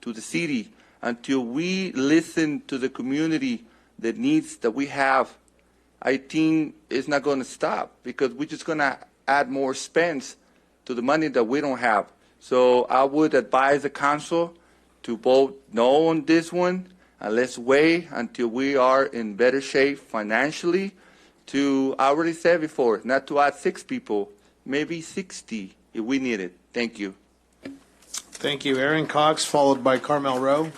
to the city, until we listen to the community, the needs that we have, I think it's not going to stop, because we're just going to add more expense to the money that we don't have. So I would advise the council to vote no on this one, and let's wait until we are in better shape financially to, I already said before, not to add 6 people, maybe 60 if we need it. Thank you. Thank you. Aaron Cox, followed by Carmel Rowe.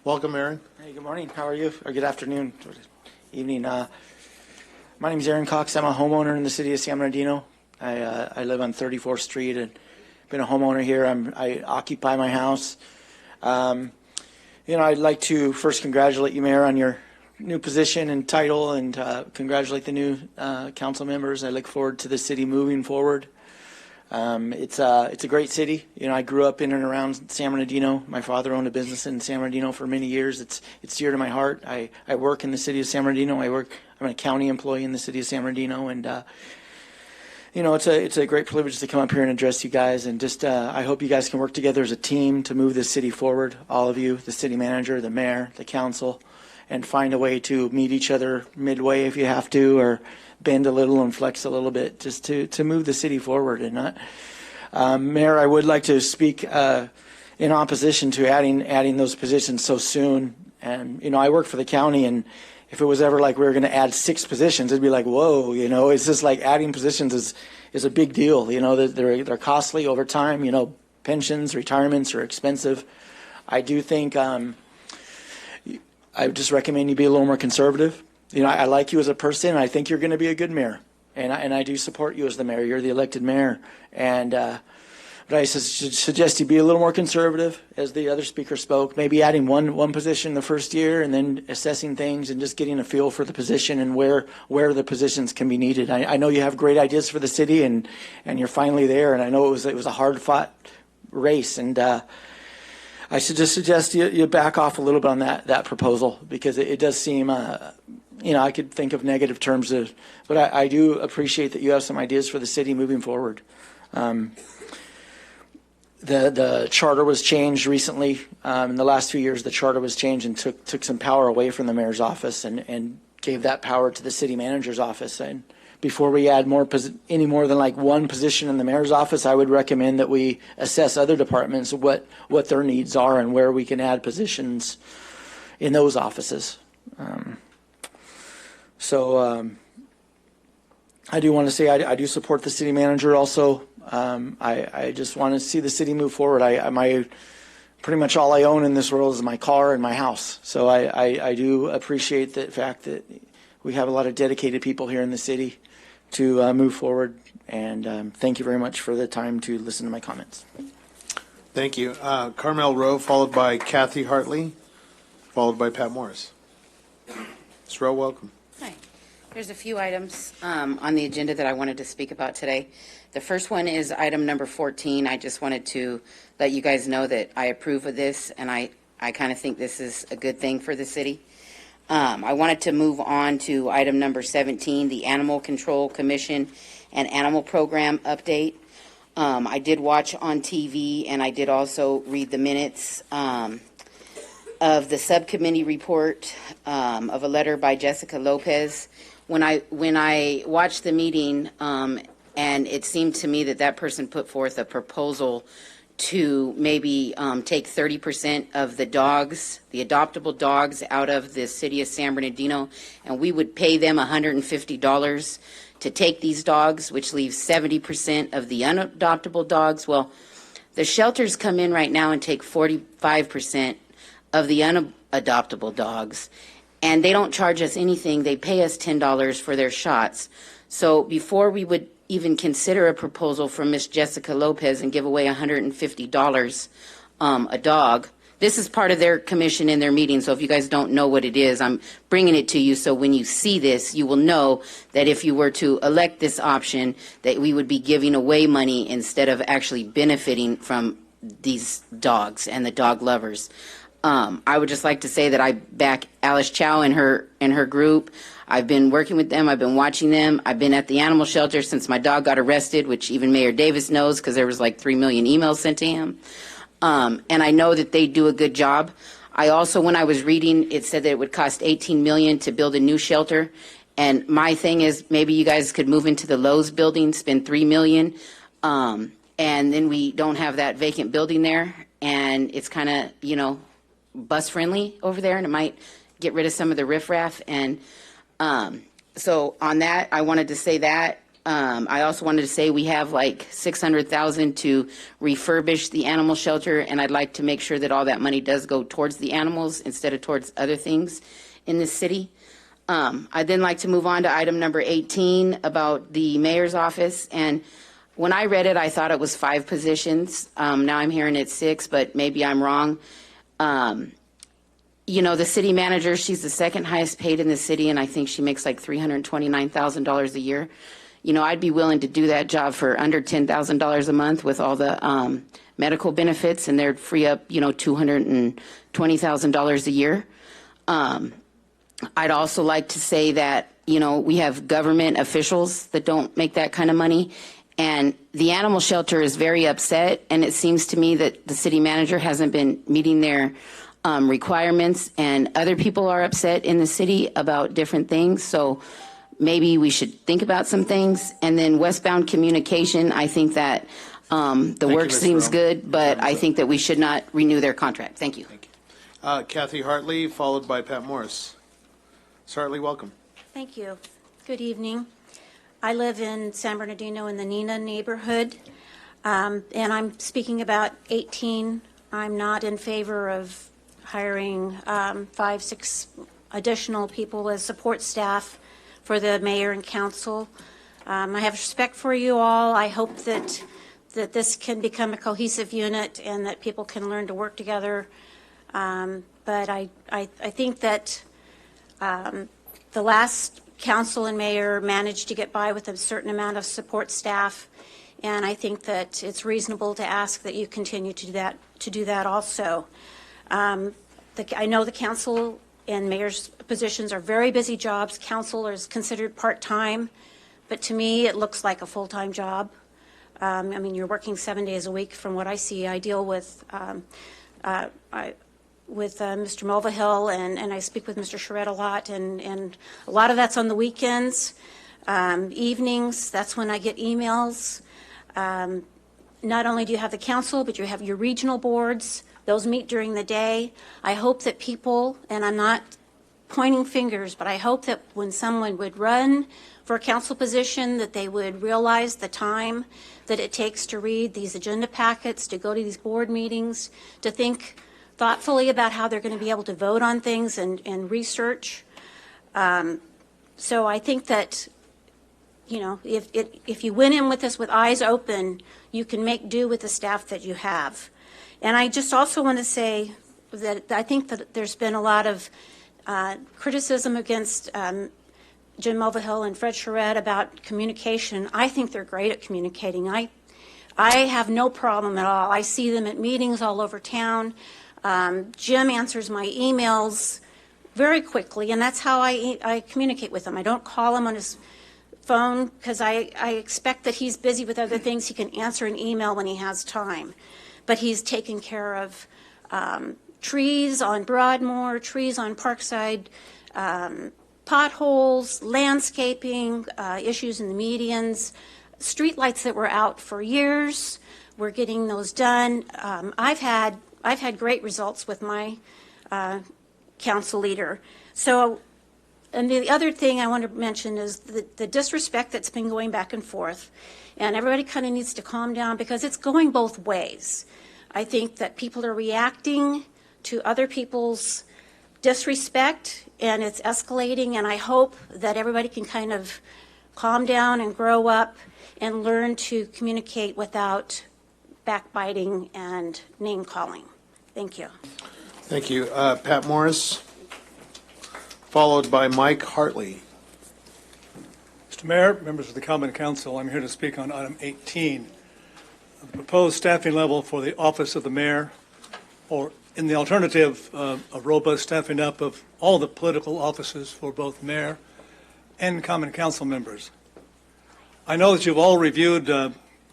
Welcome, Aaron. Hey, good morning. How are you? Or good afternoon, evening. My name is Aaron Cox. I'm a homeowner in the city of San Bernardino. I live on 34th Street and been a homeowner here. I occupy my house. I'd like to first congratulate you, Mayor, on your new position and title, and congratulate the new council members. I look forward to the city moving forward. It's a great city. I grew up in and around San Bernardino. My father owned a business in San Bernardino for many years. It's dear to my heart. I work in the city of San Bernardino. I'm a county employee in the city of San Bernardino, and it's a great privilege to come up here and address you guys. And just I hope you guys can work together as a team to move this city forward. All of you, the city manager, the mayor, the council, and find a way to meet each other midway if you have to, or bend a little and flex a little bit, just to move the city forward. And not, Mayor, I would like to speak in opposition to adding those positions so soon. And I work for the county, and if it was ever like we were going to add 6 positions, it'd be like, whoa, it's just like adding positions is a big deal. They're costly over time. Pensions, retirements are expensive. I do think I would just recommend you be a little more conservative. I like you as a person, and I think you're going to be a good mayor. And I do support you as the mayor. You're the elected mayor. And but I suggest you be a little more conservative, as the other speaker spoke. Maybe adding one position the first year, and then assessing things and just getting a feel for the position and where the positions can be needed. I know you have great ideas for the city, and you're finally there. And I know it was a hard-fought race. And I should just suggest you back off a little bit on that proposal, because it does seem, I could think of negative terms but I do appreciate that you have some ideas for the city moving forward. The charter was changed recently. In the last few years, the charter was changed and took some power away from the mayor's office and gave that power to the city manager's office. And before we add any more than like one position in the mayor's office, I would recommend that we assess other departments, what their needs are and where we can add positions in those offices. I do want to say I do support the city manager also. I just want to see the city move forward. Pretty much all I own in this world is my car and my house. So I do appreciate the fact that we have a lot of dedicated people here in the city to move forward. And thank you very much for the time to listen to my comments. Thank you. Carmel Rowe, followed by Kathy Hartley, followed by Pat Morris. Ms. Rowe, welcome. Hi. There's a few items on the agenda that I wanted to speak about today. The first one is item number 14. I just wanted to let you guys know that I approve of this, and I kind of think this is a good thing for the city. I wanted to move on to item number 17, the Animal Control Commission and Animal Program update. I did watch on TV, and I did also read the minutes of the subcommittee report of a letter by Jessica Lopez. When I watched the meeting, and it seemed to me that person put forth a proposal to maybe take 30% of the dogs, the adoptable dogs, out of the city of San Bernardino, and we would pay them $150 to take these dogs, which leaves 70% of the unadoptable dogs. Well, the shelters come in right now and take 45% of the unadoptable dogs, and they don't charge us anything. They pay us $10 for their shots. So before we would even consider a proposal from Miss Jessica Lopez and give away $150 a dog, this is part of their commission in their meeting. So if you guys don't know what it is, I'm bringing it to you so when you see this, you will know that if you were to elect this option, that we would be giving away money instead of actually benefiting from these dogs and the dog lovers. I would just like to say that I back Alice Chow and her group. I've been working with them. I've been watching them. I've been at the animal shelter since my dog got arrested, which even Mayor Davis knows because there was like 3 million emails sent to him. And I know that they do a good job. I also, when I was reading, it said that it would cost $18 million to build a new shelter. And my thing is, maybe you guys could move into the Lowe's building, spend $3 million, and then we don't have that vacant building there. And it's kind of, bus friendly over there, and it might get rid of some of the riffraff. And so on that, I wanted to say that. I also wanted to say we have like $600,000 to refurbish the animal shelter, and I'd like to make sure that all that money does go towards the animals instead of towards other things in this city. I'd then like to move on to item number 18 about the mayor's office. And when I read it, I thought it was 5 positions. Now I'm hearing it's 6, but maybe I'm wrong. The city manager, she's the second highest paid in the city, and I think she makes like $329,000 a year. I'd be willing to do that job for under $10,000 a month with all the medical benefits, and they'd free up, $220,000 a year. I'd also like to say that, we have government officials that don't make that kind of money, and the animal shelter is very upset, and it seems to me that the city manager hasn't been meeting their requirements, and other people are upset in the city about different things. So maybe we should think about some things. And then westbound communication, I think that the work seems good, but I think that we should not renew their contract. Thank you. Kathy Hartley, followed by Pat Morris. Ms. Hartley, welcome. Thank you. Good evening. I live in San Bernardino in the Nina neighborhood, and I'm speaking about 18. I'm not in favor of hiring 5, 6 additional people as support staff for the mayor and council. I have respect for you all. I hope that this can become a cohesive unit and that people can learn to work together. But I think that the last council and mayor managed to get by with a certain amount of support staff, and I think that it's reasonable to ask that you continue to do that also. I know the council and mayor's positions are very busy jobs. Council is considered part-time, but to me, it looks like a full-time job. You're working 7 days a week from what I see. I deal with Mr. Mulvihill, and I speak with Mr. Charette a lot, and a lot of that's on the weekends. Evenings, that's when I get emails. Not only do you have the council, but you have your regional boards. Those meet during the day. I hope that people, and I'm not pointing fingers, but I hope that when someone would run for a council position, that they would realize the time that it takes to read these agenda packets, to go to these board meetings, to think thoughtfully about how they're going to be able to vote on things and research. So I think that, if you went in with this with eyes open, you can make do with the staff that you have. And I just also want to say that I think that there's been a lot of criticism against Jim Mulvihill and Fred Charette about communication. I think they're great at communicating. I have no problem at all. I see them at meetings all over town. Jim answers my emails very quickly, and that's how I communicate with him. I don't call him on his phone because I expect that he's busy with other things. He can answer an email when he has time. But he's taken care of trees on Broadmoor, trees on Parkside, potholes, landscaping, issues in the medians, streetlights that were out for years. We're getting those done. I've had great results with my council leader. So, and the other thing I want to mention is the disrespect that's been going back and forth. And everybody kind of needs to calm down because it's going both ways. I think that people are reacting to other people's disrespect and it's escalating. And I hope that everybody can kind of calm down and grow up and learn to communicate without backbiting and name calling. Thank you. Thank you. Pat Morris, followed by Mike Hartley. Mr. Mayor, members of the Common Council, I'm here to speak on item 18, the proposed staffing level for the office of the mayor, or in the alternative, a robust staffing up of all the political offices for both mayor and Common Council members. I know that you've all reviewed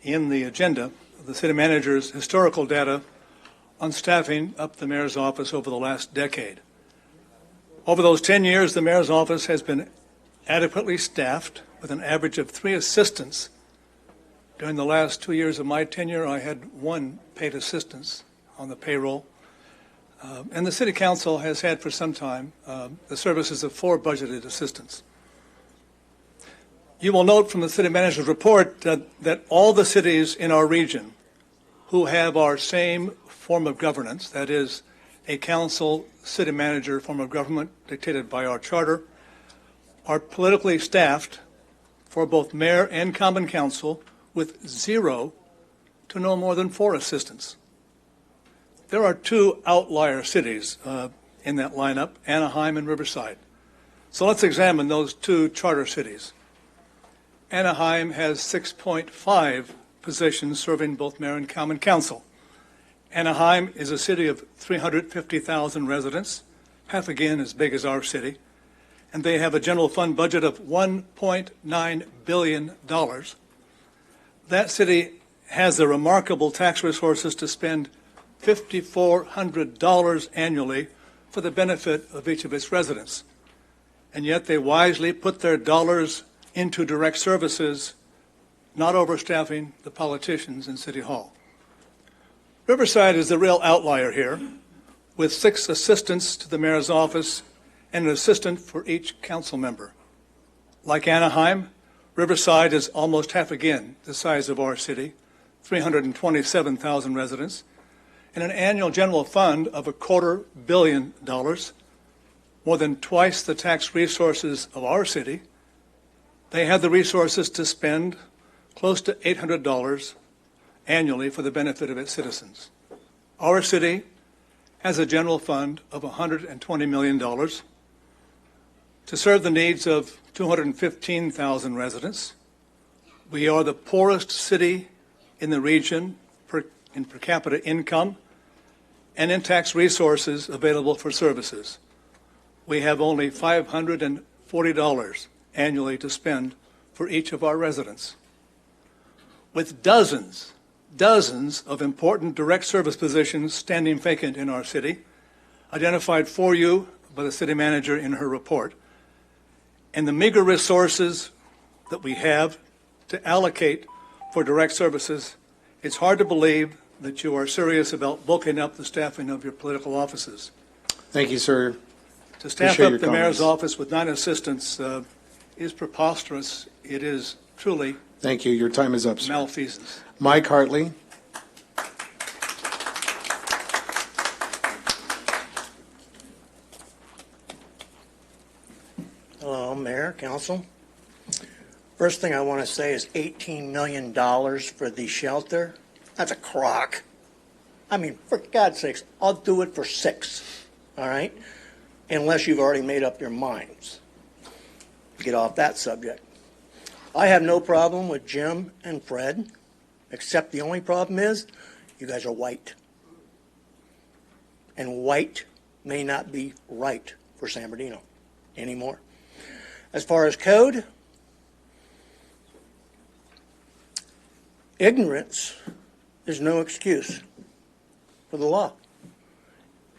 in the agenda the city manager's historical data on staffing up the mayor's office over the last decade. Over those 10 years, the mayor's office has been adequately staffed with an average of 3 assistants. During the last 2 years of my tenure, I had 1 paid assistance on the payroll. And the city council has had for some time the services of 4 budgeted assistants. You will note from the city manager's report that all the cities in our region who have our same form of governance, that is, a council city manager form of government dictated by our charter, are politically staffed for both mayor and common council with 0 to no more than 4 assistants. There are 2 outlier cities in that lineup, Anaheim and Riverside. So let's examine those 2 charter cities. Anaheim has 6.5 positions serving both mayor and common council. Anaheim is a city of 350,000 residents, half again as big as our city, and they have a general fund budget of $1.9 billion. That city has the remarkable tax resources to spend $5,400 annually for the benefit of each of its residents. And yet they wisely put their dollars into direct services, not overstaffing the politicians in City Hall. Riverside is the real outlier here, with 6 assistants to the mayor's office and an assistant for each council member. Like Anaheim, Riverside is almost half again the size of our city, 327,000 residents, and an annual general fund of $250 million, more than twice the tax resources of our city. They have the resources to spend close to $800 annually for the benefit of its citizens. Our city has a general fund of $120 million to serve the needs of 215,000 residents. We are the poorest city in the region in per capita income and in tax resources available for services. We have only $540 annually to spend for each of our residents. With dozens of important direct service positions standing vacant in our city, identified for you by the city manager in her report, and the meager resources that we have to allocate for direct services, it's hard to believe that you are serious about bulking up the staffing of your political offices. Thank you, sir. To staff Appreciate up your the mayor's comments. office with 9 assistants is preposterous. It is truly Thank you. Your time is up, sir. malfeasance. Mike Hartley. Hello, Mayor, Council. First thing I want to say is $18 million for the shelter. That's a crock. I mean, for God's sakes, I'll do it for 6, all right? Unless you've already made up your minds. Get off that subject. I have no problem with Jim and Fred, except the only problem is you guys are white. And white may not be right for San Bernardino anymore. As far as code, ignorance is no excuse for the law.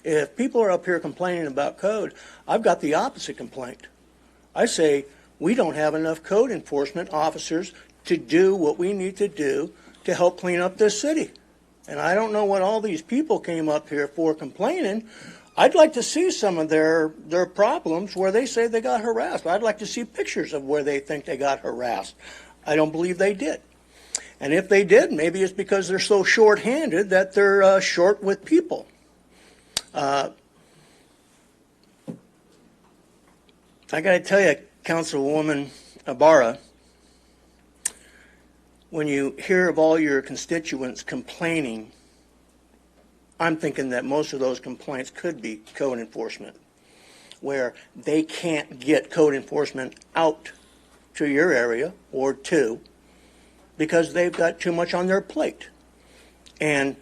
If people are up here complaining about code, I've got the opposite complaint. I say we don't have enough code enforcement officers to do what we need to do to help clean up this city. And I don't know what all these people came up here for complaining. I'd like to see some of their problems where they say they got harassed. I'd like to see pictures of where they think they got harassed. I don't believe they did. And if they did, maybe it's because they're so short-handed that they're short with people. I got to tell you, Councilwoman Ibarra, when you hear of all your constituents complaining, I'm thinking that most of those complaints could be code enforcement, where they can't get code enforcement out to your area or to because they've got too much on their plate. And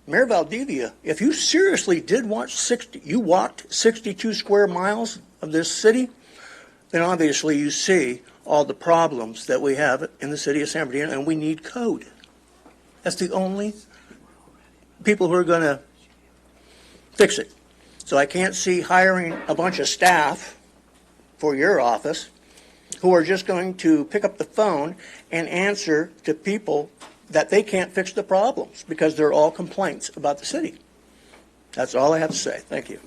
Mayor Valdivia, if you seriously did watch you walked 62 square miles of this city, then obviously you see all the problems that we have in the city of San Bernardino, and we need code. That's the only people who are going to fix it. So I can't see hiring a bunch of staff for your office who are just going to pick up the phone and answer to people that they can't fix the problems because they're all complaints about the city. That's all I have to say. Thank you.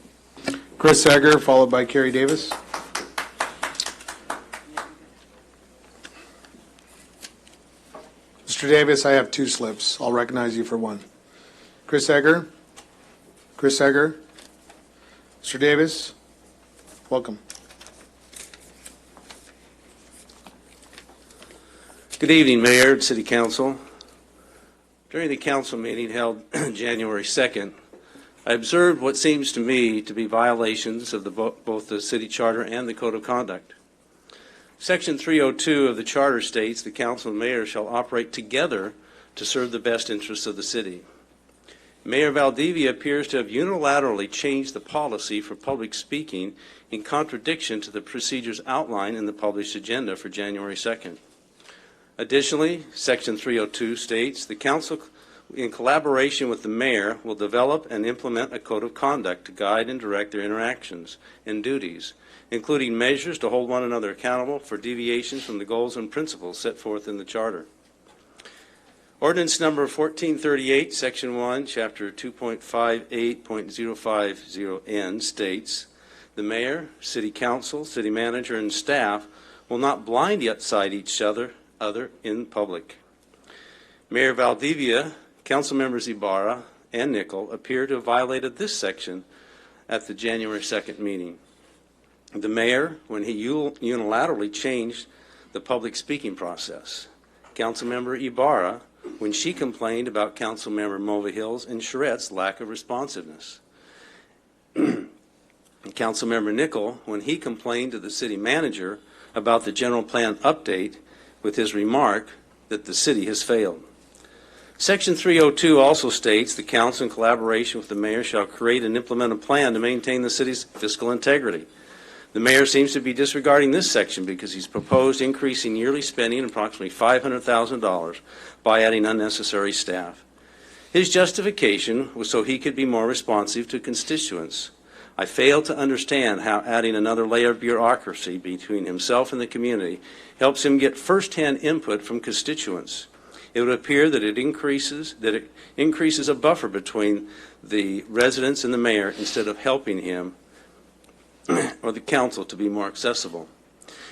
Chris Egger, followed by Kerry Davis. Mr. Davis, I have 2 slips. I'll recognize you for one. Chris Egger. Chris Egger. Mr. Davis, welcome. Good evening, Mayor and City Council. During the council meeting held January 2nd, I observed what seems to me to be violations of both the city charter and the code of conduct. Section 302 of the charter states the council and mayor shall operate together to serve the best interests of the city. Mayor Valdivia appears to have unilaterally changed the policy for public speaking in contradiction to the procedures outlined in the published agenda for January 2nd. Additionally, Section 302 states the council, in collaboration with the mayor, will develop and implement a code of conduct to guide and direct their interactions and duties, including measures to hold one another accountable for deviations from the goals and principles set forth in the charter. Ordinance number 1438, Section 1, Chapter 2.58.050N states, the mayor, city council, city manager, and staff will not blindside each other in public. Mayor Valdivia, council members Ibarra and Nickel appear to have violated this section at the January 2nd meeting. The mayor, when he unilaterally changed the public speaking process. Councilmember Ibarra, when she complained about Councilmember Movihill's and Charette's lack of responsiveness. Councilmember Nickel, when he complained to the city manager about the general plan update with his remark that the city has failed. Section 302 also states the council, in collaboration with the mayor, shall create and implement a plan to maintain the city's fiscal integrity. The mayor seems to be disregarding this section because he's proposed increasing yearly spending approximately $500,000 by adding unnecessary staff. His justification was so he could be more responsive to constituents. I fail to understand how adding another layer of bureaucracy between himself and the community helps him get first-hand input from constituents. It would appear that it increases a buffer between the residents and the mayor instead of helping him or the council to be more accessible.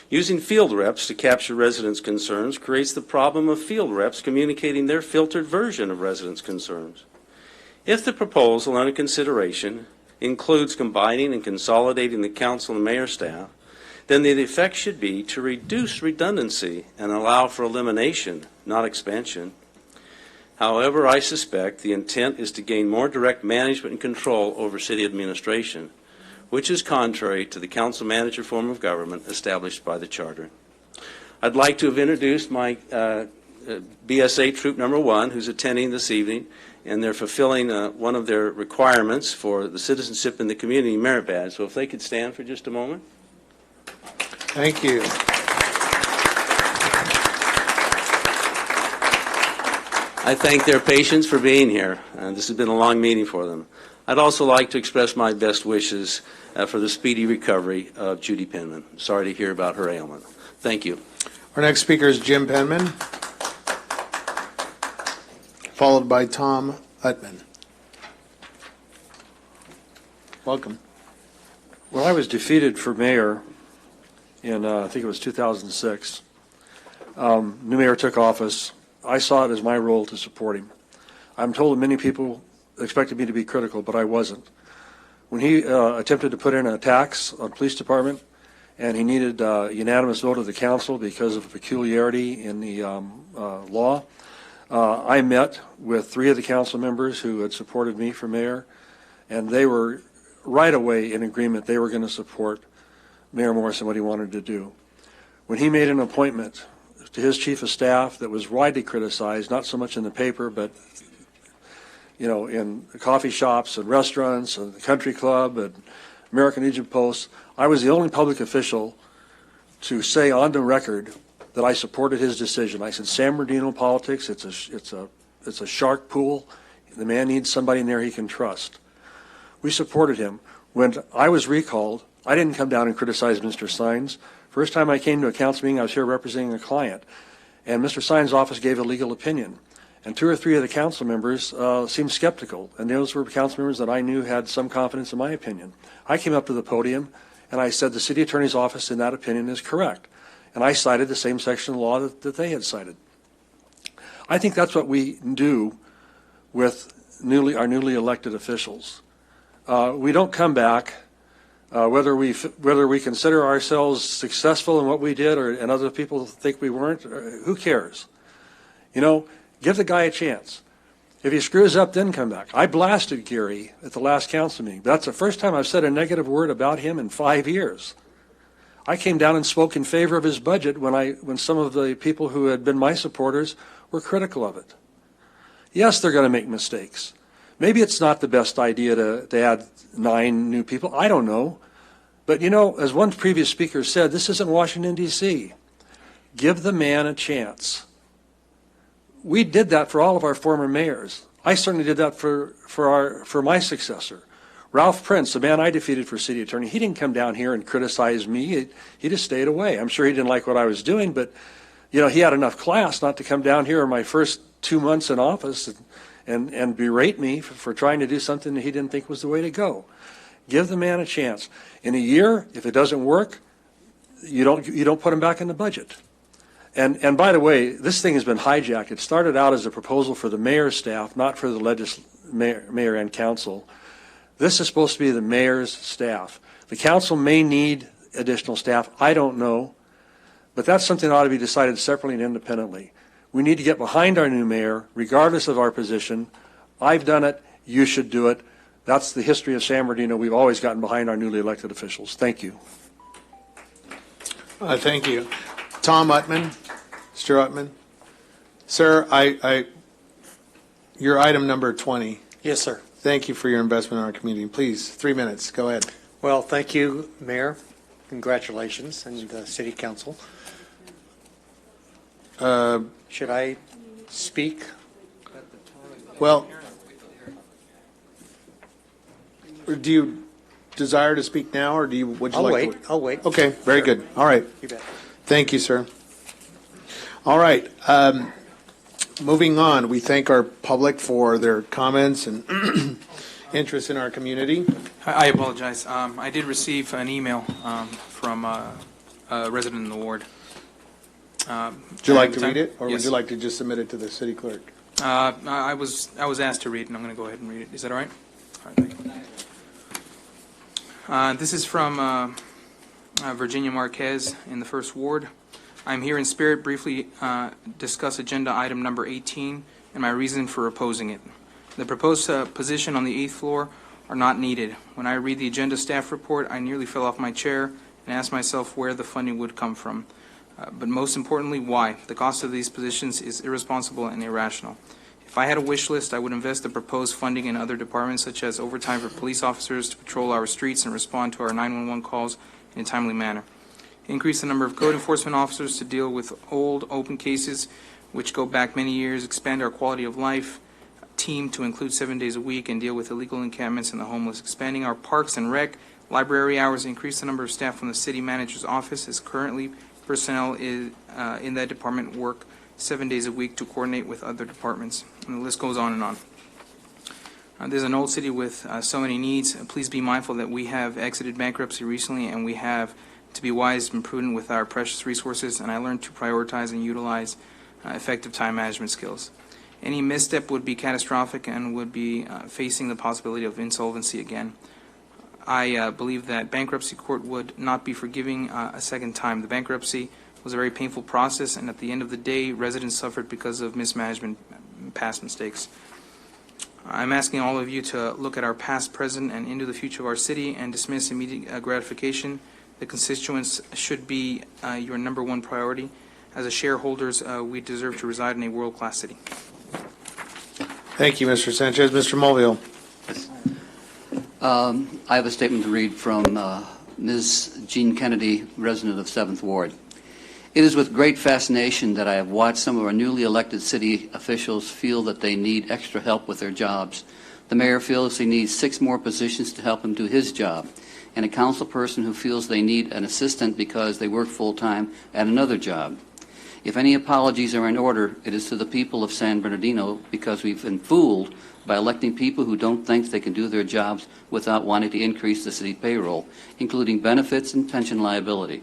Using field reps to capture residents' concerns creates the problem of field reps communicating their filtered version of residents' concerns. If the proposal under consideration includes combining and consolidating the council and mayor staff, then the effect should be to reduce redundancy and allow for elimination, not expansion. However, I suspect the intent is to gain more direct management and control over city administration, which is contrary to the council manager form of government established by the charter. I'd like to have introduced my BSA Troop Number 1, who's attending this evening, and they're fulfilling one of their requirements for the Citizenship in the Community Merit Badge. So if they could stand for just a moment. Thank you. I thank their patience for being here. This has been a long meeting for them. I'd also like to express my best wishes for the speedy recovery of Judy Penman. Sorry to hear about her ailment. Thank you. Our next speaker is Jim Penman, followed by Tom Utman. Welcome. When I was defeated for mayor in, I think it was 2006, new mayor took office. I saw it as my role to support him. I'm told that many people expected me to be critical, but I wasn't. When he attempted to put in a tax on the police department, and he needed unanimous vote of the council because of a peculiarity in the law, I met with 3 of the council members who had supported me for mayor, and they were right away in agreement they were going to support Mayor Morris and what he wanted to do. When he made an appointment to his chief of staff that was widely criticized, not so much in the paper, but in coffee shops and restaurants and the country club and American Legion Post, I was the only public official to say on the record that I supported his decision. I said, San Bernardino politics, it's a shark pool. The man needs somebody in there he can trust. We supported him. When I was recalled, I didn't come down and criticize Mr. Sines. First time I came to a council meeting, I was here representing a client, and Mr. Sines' office gave a legal opinion. And 2 or 3 of the council members seemed skeptical, and those were council members that I knew had some confidence in my opinion. I came up to the podium, and I said the city attorney's office in that opinion is correct. And I cited the same section of the law that they had cited. I think that's what we do with our newly elected officials. We don't come back, whether we consider ourselves successful in what we did and other people think we weren't, who cares? Give the guy a chance. If he screws up, then come back. I blasted Gary at the last council meeting. But that's the first time I've said a negative word about him in 5 years. I came down and spoke in favor of his budget when some of the people who had been my supporters were critical of it. Yes, they're going to make mistakes. Maybe it's not the best idea to add 9 new people. I don't know. But, as one previous speaker said, this isn't Washington, D.C. Give the man a chance. We did that for all of our former mayors. I certainly did that for my successor. Ralph Prince, the man I defeated for city attorney, he didn't come down here and criticize me. He just stayed away. I'm sure he didn't like what I was doing, but he had enough class not to come down here in my first 2 months in office and berate me for trying to do something that he didn't think was the way to go. Give the man a chance. In a year, if it doesn't work, you don't put him back in the budget. And by the way, this thing has been hijacked. It started out as a proposal for the mayor's staff, not for the mayor and council. This is supposed to be the mayor's staff. The council may need additional staff. I don't know. But that's something that ought to be decided separately and independently. We need to get behind our new mayor, regardless of our position. I've done it. You should do it. That's the history of San Bernardino. We've always gotten behind our newly elected officials. Thank you. Thank you. Tom Utman. Mr. Utman. Sir, your item number 20. Yes, sir. Thank you for your investment in our community. Please, 3 minutes. Go ahead. Well, thank you, Mayor. Congratulations, and City Council. Should I speak? Well, do you desire to speak now, or would you I'll like wait. to? I'll wait. Okay, very Sure. good. All right. You bet. Thank you, sir. All right. Moving on, we thank our public for their comments and interest in our community. I apologize. I did receive an email from a resident in the ward. Would you like to read it, or Yes. would you like to just submit it to the city clerk? I was asked to read it, and I'm going to go ahead and read it. Is that all right? All right, thank you. This is from Virginia Marquez in the First Ward. I'm here in spirit briefly discuss agenda item number 18 and my reason for opposing it. The proposed position on the 8th floor are not needed. When I read the agenda staff report, I nearly fell off my chair and asked myself where the funding would come from. But most importantly, why? The cost of these positions is irresponsible and irrational. If I had a wish list, I would invest the proposed funding in other departments, such as overtime for police officers to patrol our streets and respond to our 911 calls in a timely manner. Increase the number of code enforcement officers to deal with old, open cases which go back many years. Expand our quality of life team to include 7 days a week and deal with illegal encampments and the homeless. Expanding our parks and rec, library hours. Increase the number of staff from the city manager's office, as currently personnel in that department work 7 days a week to coordinate with other departments. And the list goes on and on. There's an old city with so many needs. Please be mindful that we have exited bankruptcy recently, and we have to be wise and prudent with our precious resources, and I learned to prioritize and utilize effective time management skills. Any misstep would be catastrophic and would be facing the possibility of insolvency again. I believe that bankruptcy court would not be forgiving a second time. The bankruptcy was a very painful process, and at the end of the day, residents suffered because of mismanagement and past mistakes. I'm asking all of you to look at our past, present, and into the future of our city and dismiss immediate gratification. The constituents should be your number one priority. As a shareholders, we deserve to reside in a world-class city. Thank you, Mr. Sanchez. Mr. Mulvihill. I have a statement to read from Ms. Jean Kennedy, resident of 7th Ward. It is with great fascination that I have watched some of our newly elected city officials feel that they need extra help with their jobs. The mayor feels he needs 6 more positions to help him do his job, and a council person who feels they need an assistant because they work full-time at another job. If any apologies are in order, it is to the people of San Bernardino, because we've been fooled by electing people who don't think they can do their jobs without wanting to increase the city payroll, including benefits and pension liability.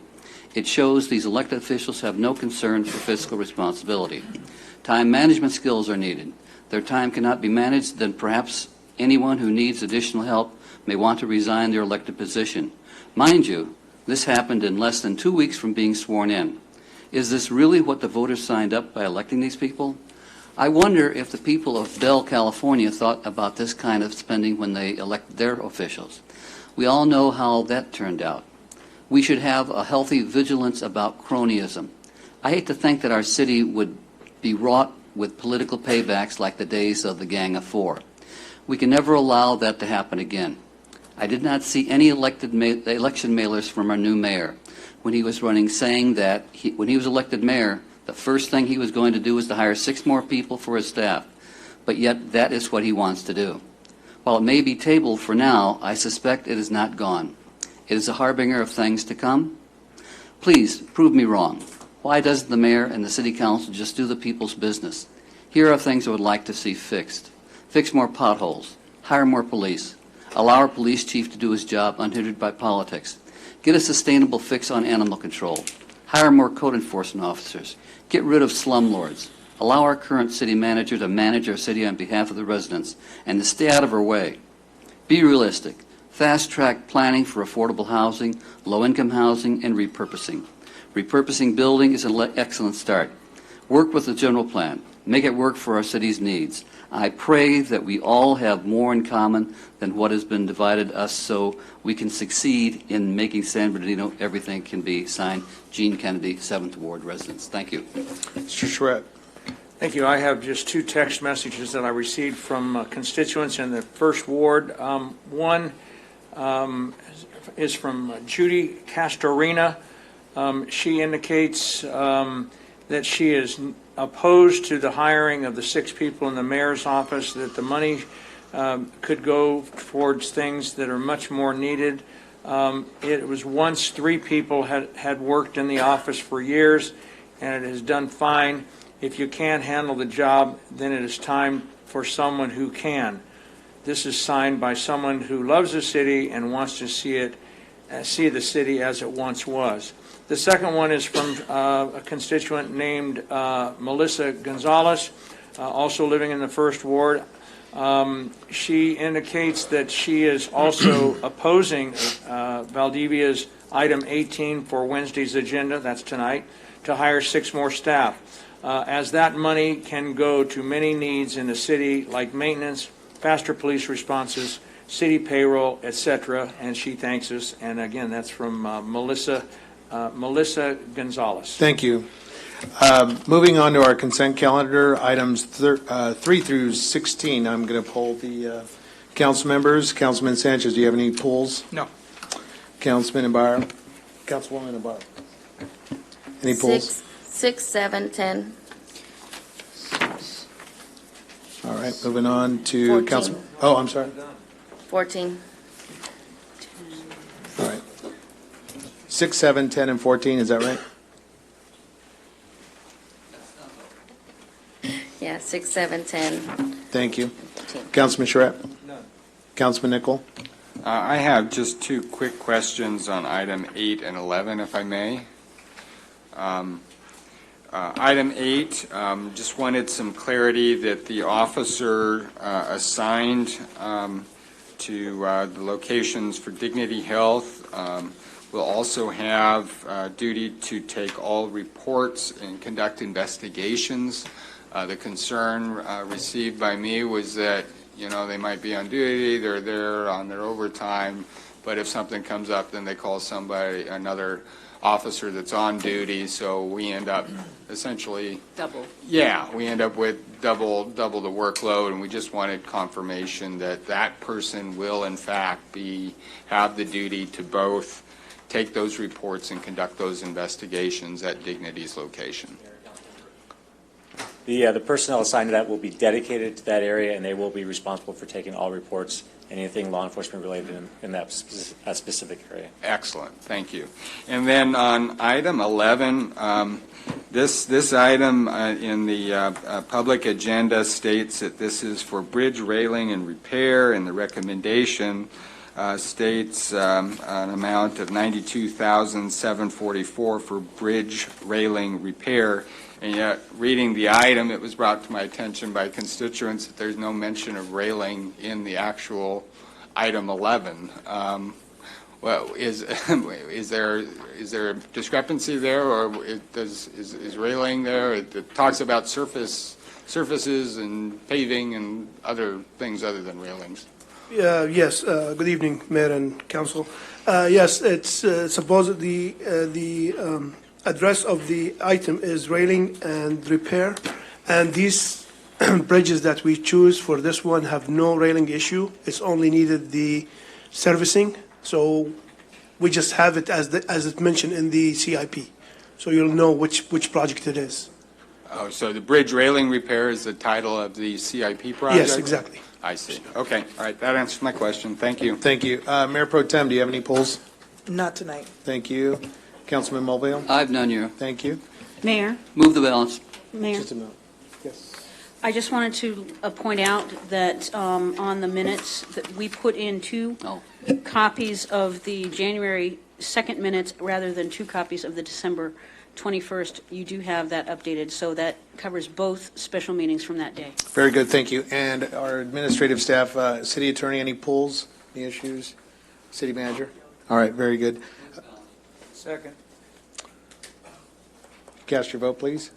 It shows these elected officials have no concern for fiscal responsibility. Time management skills are needed. Their time cannot be managed, then perhaps anyone who needs additional help may want to resign their elected position. Mind you, this happened in less than 2 weeks from being sworn in. Is this really what the voters signed up by electing these people? I wonder if the people of Bell, California thought about this kind of spending when they elected their officials. We all know how that turned out. We should have a healthy vigilance about cronyism. I hate to think that our city would be wrought with political paybacks like the days of the Gang of Four. We can never allow that to happen again. I did not see any election mailers from our new mayor when he was running saying that when he was elected mayor, the first thing he was going to do was to hire 6 more people for his staff. But yet that is what he wants to do. While it may be tabled for now, I suspect it is not gone. It is a harbinger of things to come. Please, prove me wrong. Why doesn't the mayor and the city council just do the people's business? Here are things I would like to see fixed. Fix more potholes. Hire more police. Allow our police chief to do his job unhindered by politics. Get a sustainable fix on animal control. Hire more code enforcement officers. Get rid of slumlords. Allow our current city manager to manage our city on behalf of the residents and to stay out of our way. Be realistic. Fast-track planning for affordable housing, low-income housing, and repurposing. Repurposing building is an excellent start. Work with the general plan. Make it work for our city's needs. I pray that we all have more in common than what has been divided us, so we can succeed in making San Bernardino everything can be. Signed, Jean Kennedy, 7th Ward residents. Thank you. Mr. Schwett. Thank you. I have just 2 text messages that I received from constituents in the 1st Ward. One is from Judy Castorina. She indicates that she is opposed to the hiring of the 6 people in the mayor's office, that the money could go towards things that are much more needed. It was once 3 people had worked in the office for years, and it has done fine. If you can't handle the job, then it is time for someone who can. This is signed by someone who loves the city and wants to see the city as it once was. The second one is from a constituent named Melissa Gonzalez, also living in the 1st Ward. She indicates that she is also opposing Valdivia's item 18 for Wednesday's agenda, that's tonight, to hire 6 more staff, as that money can go to many needs in the city, like maintenance, faster police responses, city payroll, etc., and she thanks us. And again, that's from Melissa Melissa Gonzalez. Thank you. Moving on to our consent calendar, items 3 through 16. I'm going to poll the council members. Councilman Sanchez, do you have any polls? No. Councilman Ibarra? Councilwoman Ibarra? Any polls? 6, 7, 10. All right, moving on to 14. Council. Oh, I'm sorry. 14. All right. 6, 7, 10, and 14, is that right? Yeah, 6, 7, 10. Thank you. Councilman Charette? None. Councilman Nickel? I have just two quick questions on item 8 and 11, if I may. Item 8, just wanted some clarity that the officer assigned to the locations for Dignity Health will also have duty to take all reports and conduct investigations. The concern received by me was that, you know, they might be on duty, they're there on their overtime, but if something comes up, then they call somebody, another officer that's on duty, so we end up essentially we end up with double the workload, and we just wanted confirmation that that person will in fact have the duty to both take those reports and conduct those investigations at Dignity's location. The personnel assigned to that will be dedicated to that area, and they will be responsible for taking all reports, anything law enforcement related in that specific area. Excellent, thank you. And then on item 11, this item in the public agenda states that this is for bridge railing and repair, and the recommendation states an amount of $92,744 for bridge railing repair. And yet, reading the item, it was brought to my attention by constituents that there's no mention of railing in the actual item 11. Well, is there a discrepancy there, or is railing there? It talks about surfaces and paving and other things other than railings. Yes. Good evening, Mayor and Council. Yes, it's supposedly the address of the item is railing and repair, and these bridges that we choose for this one have no railing issue. It's only needed the servicing, so we just have it as it mentioned in the CIP, so you'll know which project it is. Oh, so the bridge railing repair is the title of the CIP project? Yes, exactly. I see. Okay, all right, that answers my question. Thank you. Thank you. Mayor Pro Tem, do you have any polls? Not tonight. Thank you. Councilman Mulvihill? I have none, Your Honor. Thank you. Mayor? Move the balance. Mayor? Just a minute. Yes. I just wanted to point out that on the minutes, that we put in two copies of the January 2nd minutes rather than two copies of the December 21st. You do have that updated, so that covers both special meetings from that day. Very good, thank you. And our administrative staff, city attorney, any polls, any issues? City manager? All right, very good. Second. Cast your vote, please.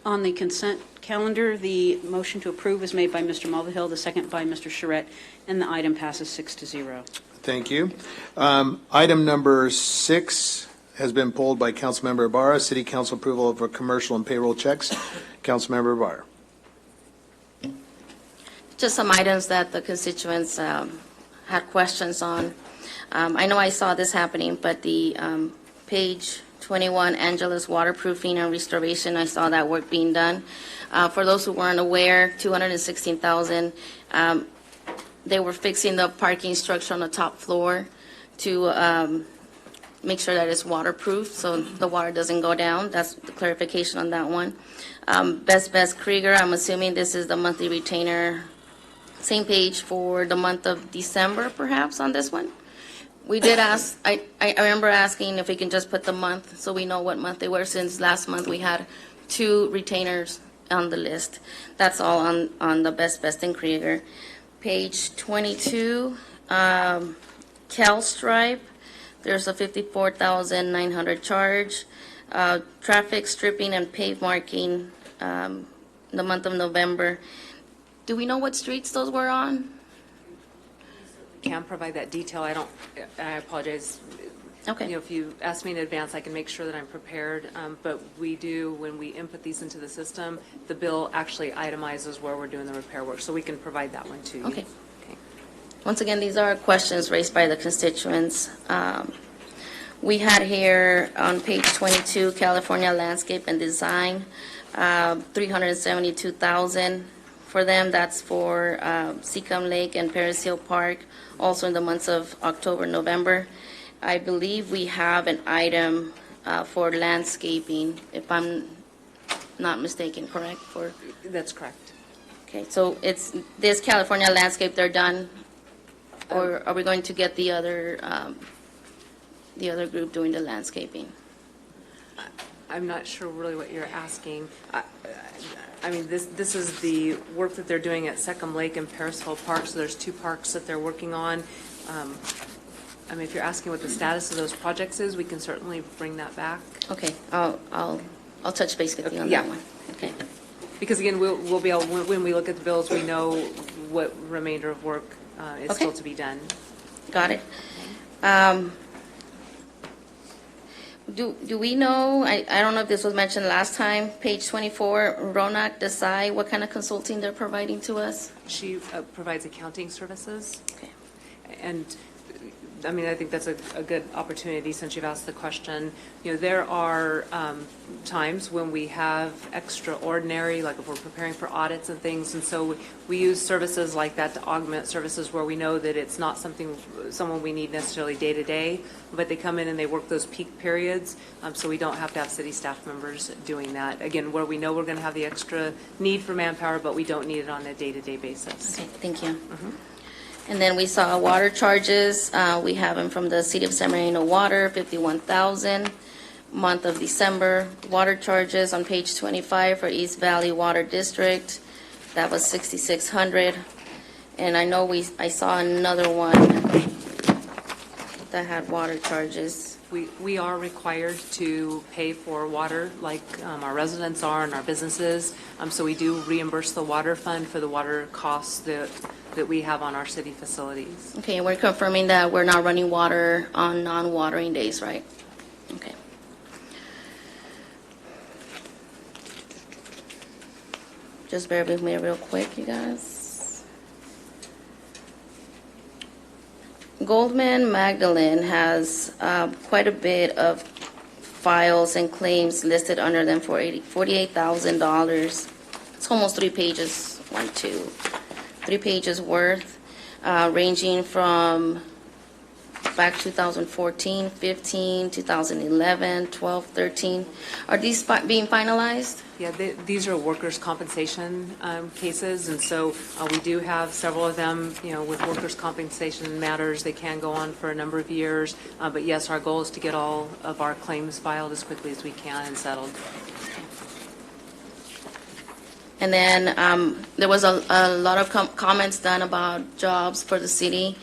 On the consent calendar, the motion to approve is made by Mr. Mulvihill, the second by Mr. Charette, and the item passes 6-0. Thank you. Item number 6 has been pulled by Councilmember Ibarra. City Council approval of commercial and payroll checks. Councilmember Ibarra. Just some items that the constituents had questions on. I know I saw this happening, but the page 21, Angela's waterproofing and restoration, I saw that work being done. For those who weren't aware, $216,000. They were fixing the parking structure on the top floor to make sure that it's waterproof so the water doesn't go down. That's the clarification on that one. Best Krieger, I'm assuming this is the monthly retainer. Same page for the month of December, perhaps, on this one. We did ask, I remember asking if we can just put the month so we know what month they were, since last month we had 2 retainers on the list. That's all on the Best and Krieger. Page 22, Cal Stripe, there's a $54,900 charge. traffic stripping and pave marking, the month of November. Do we know what streets those were on? Can provide that detail. I apologize. Okay. You know, if you ask me in advance, I can make sure that I'm prepared. But we do, when we input these into the system, the bill actually itemizes where we're doing the repair work, so we can provide that one to you. Okay. Once again, these are questions raised by the constituents. We had here on page 22, California Landscape and Design, $372,000 for them. That's for Seacom Lake and Paris Hill Park, also in the months of October, November. I believe we have an item for landscaping, if I'm not mistaken, correct? That's correct. Okay, so it's this California Landscape, they're done, or are we going to get the other group doing the landscaping? I'm not sure really what you're asking. I mean, this is the work that they're doing at Seacom Lake and Paris Hill Park, so there's 2 parks that they're working on. I mean, if you're asking what the status of those projects is, we can certainly bring that back. Okay, I'll touch base with you on Yeah. that one. Okay. Because again, we'll be able, when we look at the bills, we know what remainder of work is still to be done. Got it. Do we know, I don't know if this was mentioned last time, page 24, Ronak Desai, what kind of consulting they're providing to us? She provides accounting services. Okay. And, I mean, I think that's a good opportunity since you've asked the question. You know, there are times when we have extraordinary, like if we're preparing for audits and things, and so we use services like that to augment services where we know that it's not someone we need necessarily day to day, but they come in and they work those peak periods, so we don't have to have city staff members doing that. Again, where we know we're going to have the extra need for manpower, but we don't need it on a day-to-day basis. Okay, thank you. And then we saw water charges. We have them from the City of San Bernardino Water, $51,000. Month of December, water charges on page 25 for East Valley Water District. That was $6,600. And I know I saw another one that had water charges. We are required to pay for water like our residents are and our businesses. So we do reimburse the water fund for the water costs that we have on our city facilities. Okay, and we're confirming that we're not running water on non-watering days, right? Okay. Just bear with me real quick, you guys. Goldman Magdalene has quite a bit of files and claims listed under them for $48,000. It's almost 3 pages, 3 pages worth, ranging from back 2014, 15, 2011, 12, 13. Are these being finalized? Yeah, these are workers' compensation cases, and so we do have several of them, you know, with workers' compensation matters. They can go on for a number of years, but yes, our goal is to get all of our claims filed as quickly as we can and settled. And then there was a lot of comments done about jobs for the city.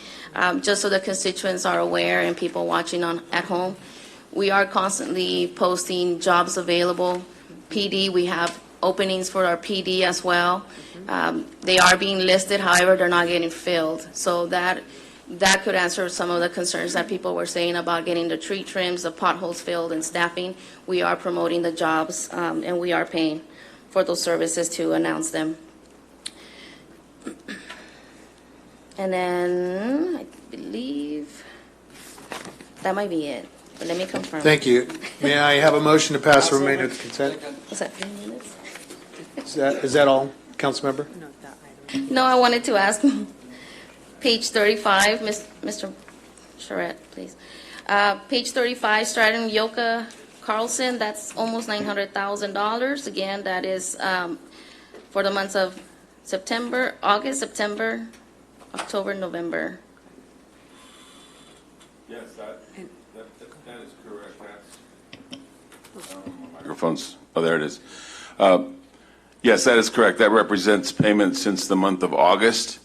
Just so the constituents are aware and people watching at home, we are constantly posting jobs available. PD, we have openings for our PD as well. They are being listed, however, they're not getting filled. So that could answer some of the concerns that people were saying about getting the tree trims, the potholes filled, and staffing. We are promoting the jobs, and we are paying for those services to announce them. And then I believe that might be it, but let me confirm. Thank you. May I have a motion to pass the remainder of the consent? Was that 3 minutes? Is that all, Councilmember? No, I wanted to ask, page 35, Mr. Charette, please. Page 35, Stratton Yoka Carlson, that's almost $900,000. Again, that is for the months of August, September, October, November. Yes, that is correct. That's microphones. Oh, there it is. Yes, that is correct. That represents payments since the month of August.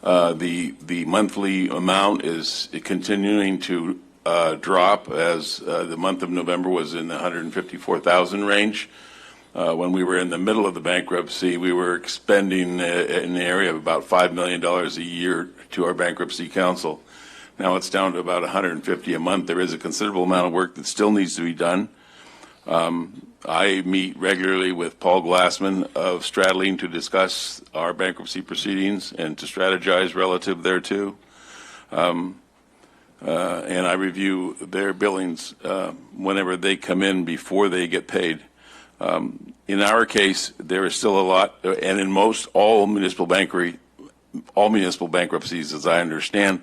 The monthly amount is continuing to drop as the month of November was in the 154,000 range. When we were in the middle of the bankruptcy, we were expending in the area of about $5 million a year to our bankruptcy counsel. Now it's down to about 150 a month. There is a considerable amount of work that still needs to be done. I meet regularly with Paul Glassman of Stradling to discuss our bankruptcy proceedings and to strategize relative thereto. And I review their billings whenever they come in before they get paid. In our case, there is still a lot, and in most all municipal bankruptcies, as I understand,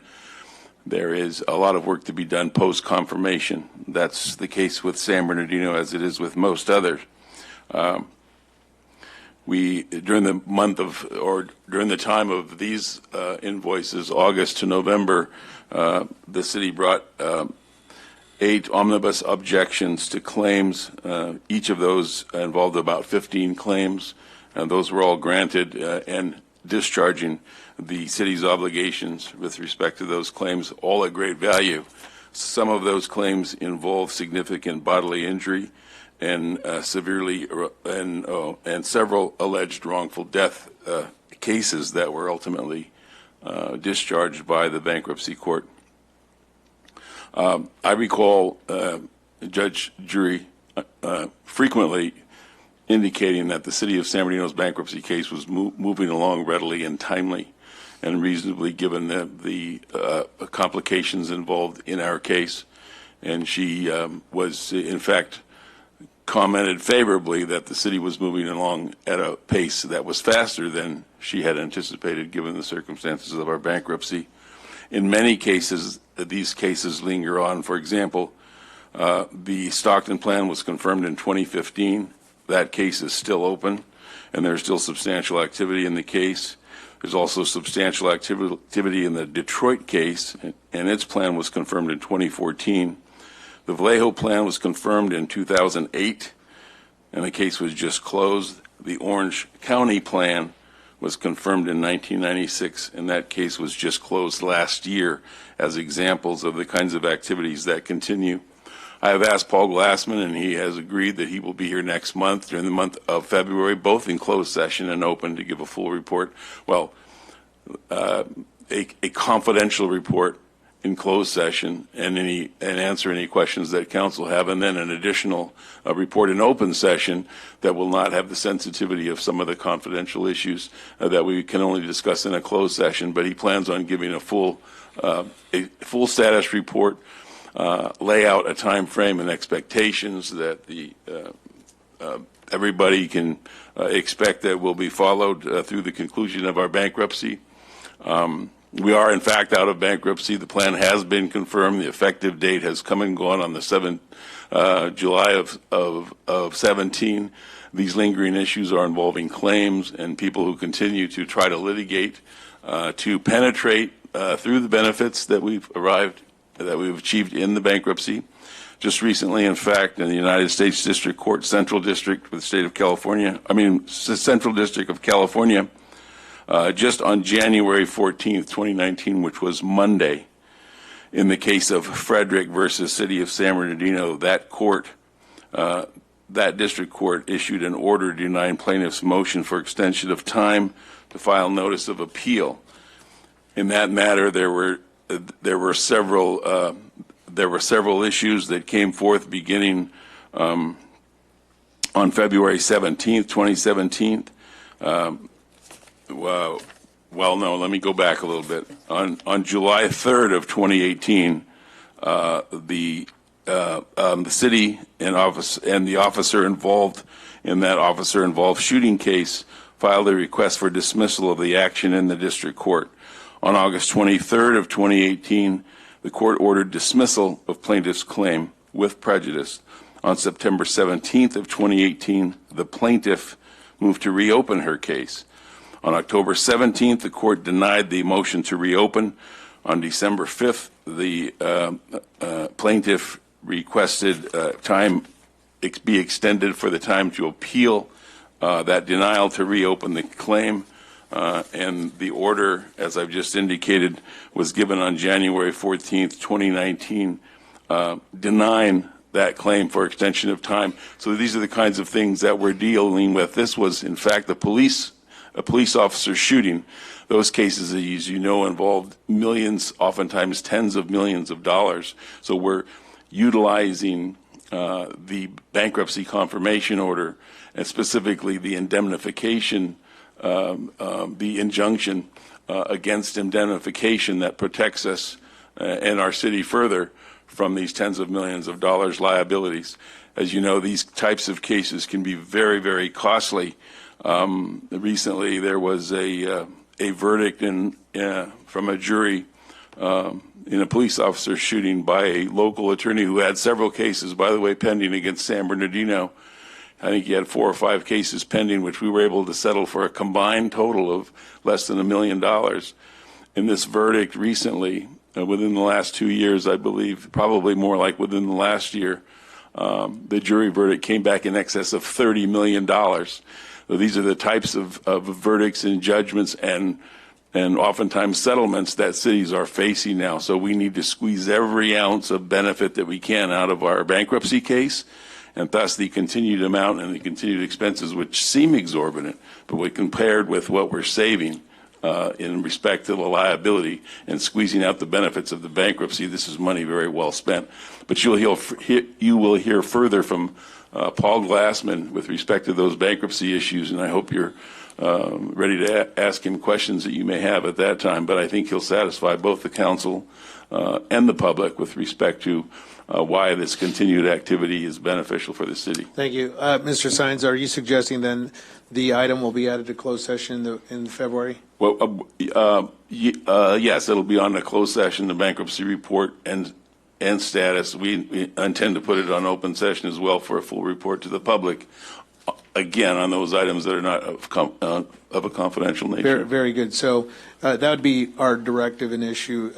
there is a lot of work to be done post-confirmation. That's the case with San Bernardino as it is with most others. During the time of these invoices, August to November, the city brought 8 omnibus objections to claims. Each of those involved about 15 claims, and those were all granted and discharging the city's obligations with respect to those claims, all at great value. Some of those claims involve significant bodily injury and and several alleged wrongful death cases that were ultimately discharged by the bankruptcy court. I recall Judge Jury frequently indicating that the city of San Bernardino's bankruptcy case was moving along readily and timely and reasonably given the complications involved in our case. And she was, in fact, commented favorably that the city was moving along at a pace that was faster than she had anticipated given the circumstances of our bankruptcy. In many cases, these cases linger on. For example, the Stockton plan was confirmed in 2015. That case is still open, and there's still substantial activity in the case. There's also substantial activity in the Detroit case, and its plan was confirmed in 2014. The Vallejo plan was confirmed in 2008, and the case was just closed. The Orange County plan was confirmed in 1996, and that case was just closed last year as examples of the kinds of activities that continue. I have asked Paul Glassman, and he has agreed that he will be here next month, during the month of February, both in closed session and open, to give a full report. Well, a confidential report in closed session and answer any questions that council have, and then an additional report in open session that will not have the sensitivity of some of the confidential issues that we can only discuss in a closed session. But he plans on giving a full status report, lay out a time frame and expectations that everybody can expect that will be followed through the conclusion of our bankruptcy. We are, in fact, out of bankruptcy. The plan has been confirmed. The effective date has come and gone on the 7th July of 17. These lingering issues are involving claims and people who continue to try to litigate to penetrate through the benefits that we've achieved in the bankruptcy. Just recently, in fact, in the United States District Court, Central District of the State of California, Central District of California, just on January 14th, 2019, which was Monday, in the case of Frederick versus City of San Bernardino, that district court issued an order denying plaintiffs' motion for extension of time to file notice of appeal. In that matter, there were several issues that came forth beginning on February 17th, 2017. Well, no, let me go back a little bit. On July 3rd of 2018, the city and the officer involved in that officer-involved shooting case filed a request for dismissal of the action in the district court. On August 23rd of 2018, the court ordered dismissal of plaintiff's claim with prejudice. On September 17th of 2018, the plaintiff moved to reopen her case. On October 17th, the court denied the motion to reopen. On December 5th, the plaintiff requested time be extended for the time to appeal that denial to reopen the claim. And the order, as I've just indicated, was given on January 14th, 2019, denying that claim for extension of time. So these are the kinds of things that we're dealing with. This was, in fact, a police officer shooting. Those cases, as you know, involved millions, oftentimes tens of millions of dollars. So we're utilizing the bankruptcy confirmation order, and specifically the indemnification, the injunction against indemnification that protects us and our city further from these tens of millions of dollars liabilities. As you know, these types of cases can be very, very costly. Recently, there was a verdict from a jury in a police officer shooting by a local attorney who had several cases, by the way, pending against San Bernardino. I think he had 4 or 5 cases pending, which we were able to settle for a combined total of less than $1 million. In this verdict recently, within the last 2 years, I believe, probably more like within the last year, the jury verdict came back in excess of $30 million. So these are the types of verdicts and judgments and oftentimes settlements that cities are facing now. So we need to squeeze every ounce of benefit that we can out of our bankruptcy case, and thus the continued amount and the continued expenses, which seem exorbitant, but when compared with what we're saving in respect to the liability and squeezing out the benefits of the bankruptcy, this is money very well spent. But you will hear further from Paul Glassman with respect to those bankruptcy issues, and I hope you're ready to ask him questions that you may have at that time. But I think he'll satisfy both the council and the public with respect to why this continued activity is beneficial for the city. Thank you. Mr. Sines, are you suggesting then the item will be added to closed session in February? Well, yes, it'll be on the closed session, the bankruptcy report and status. We intend to put it on open session as well for a full report to the public, again, on those items that are not of a confidential nature. Very, very good. So that would be our directive and issue,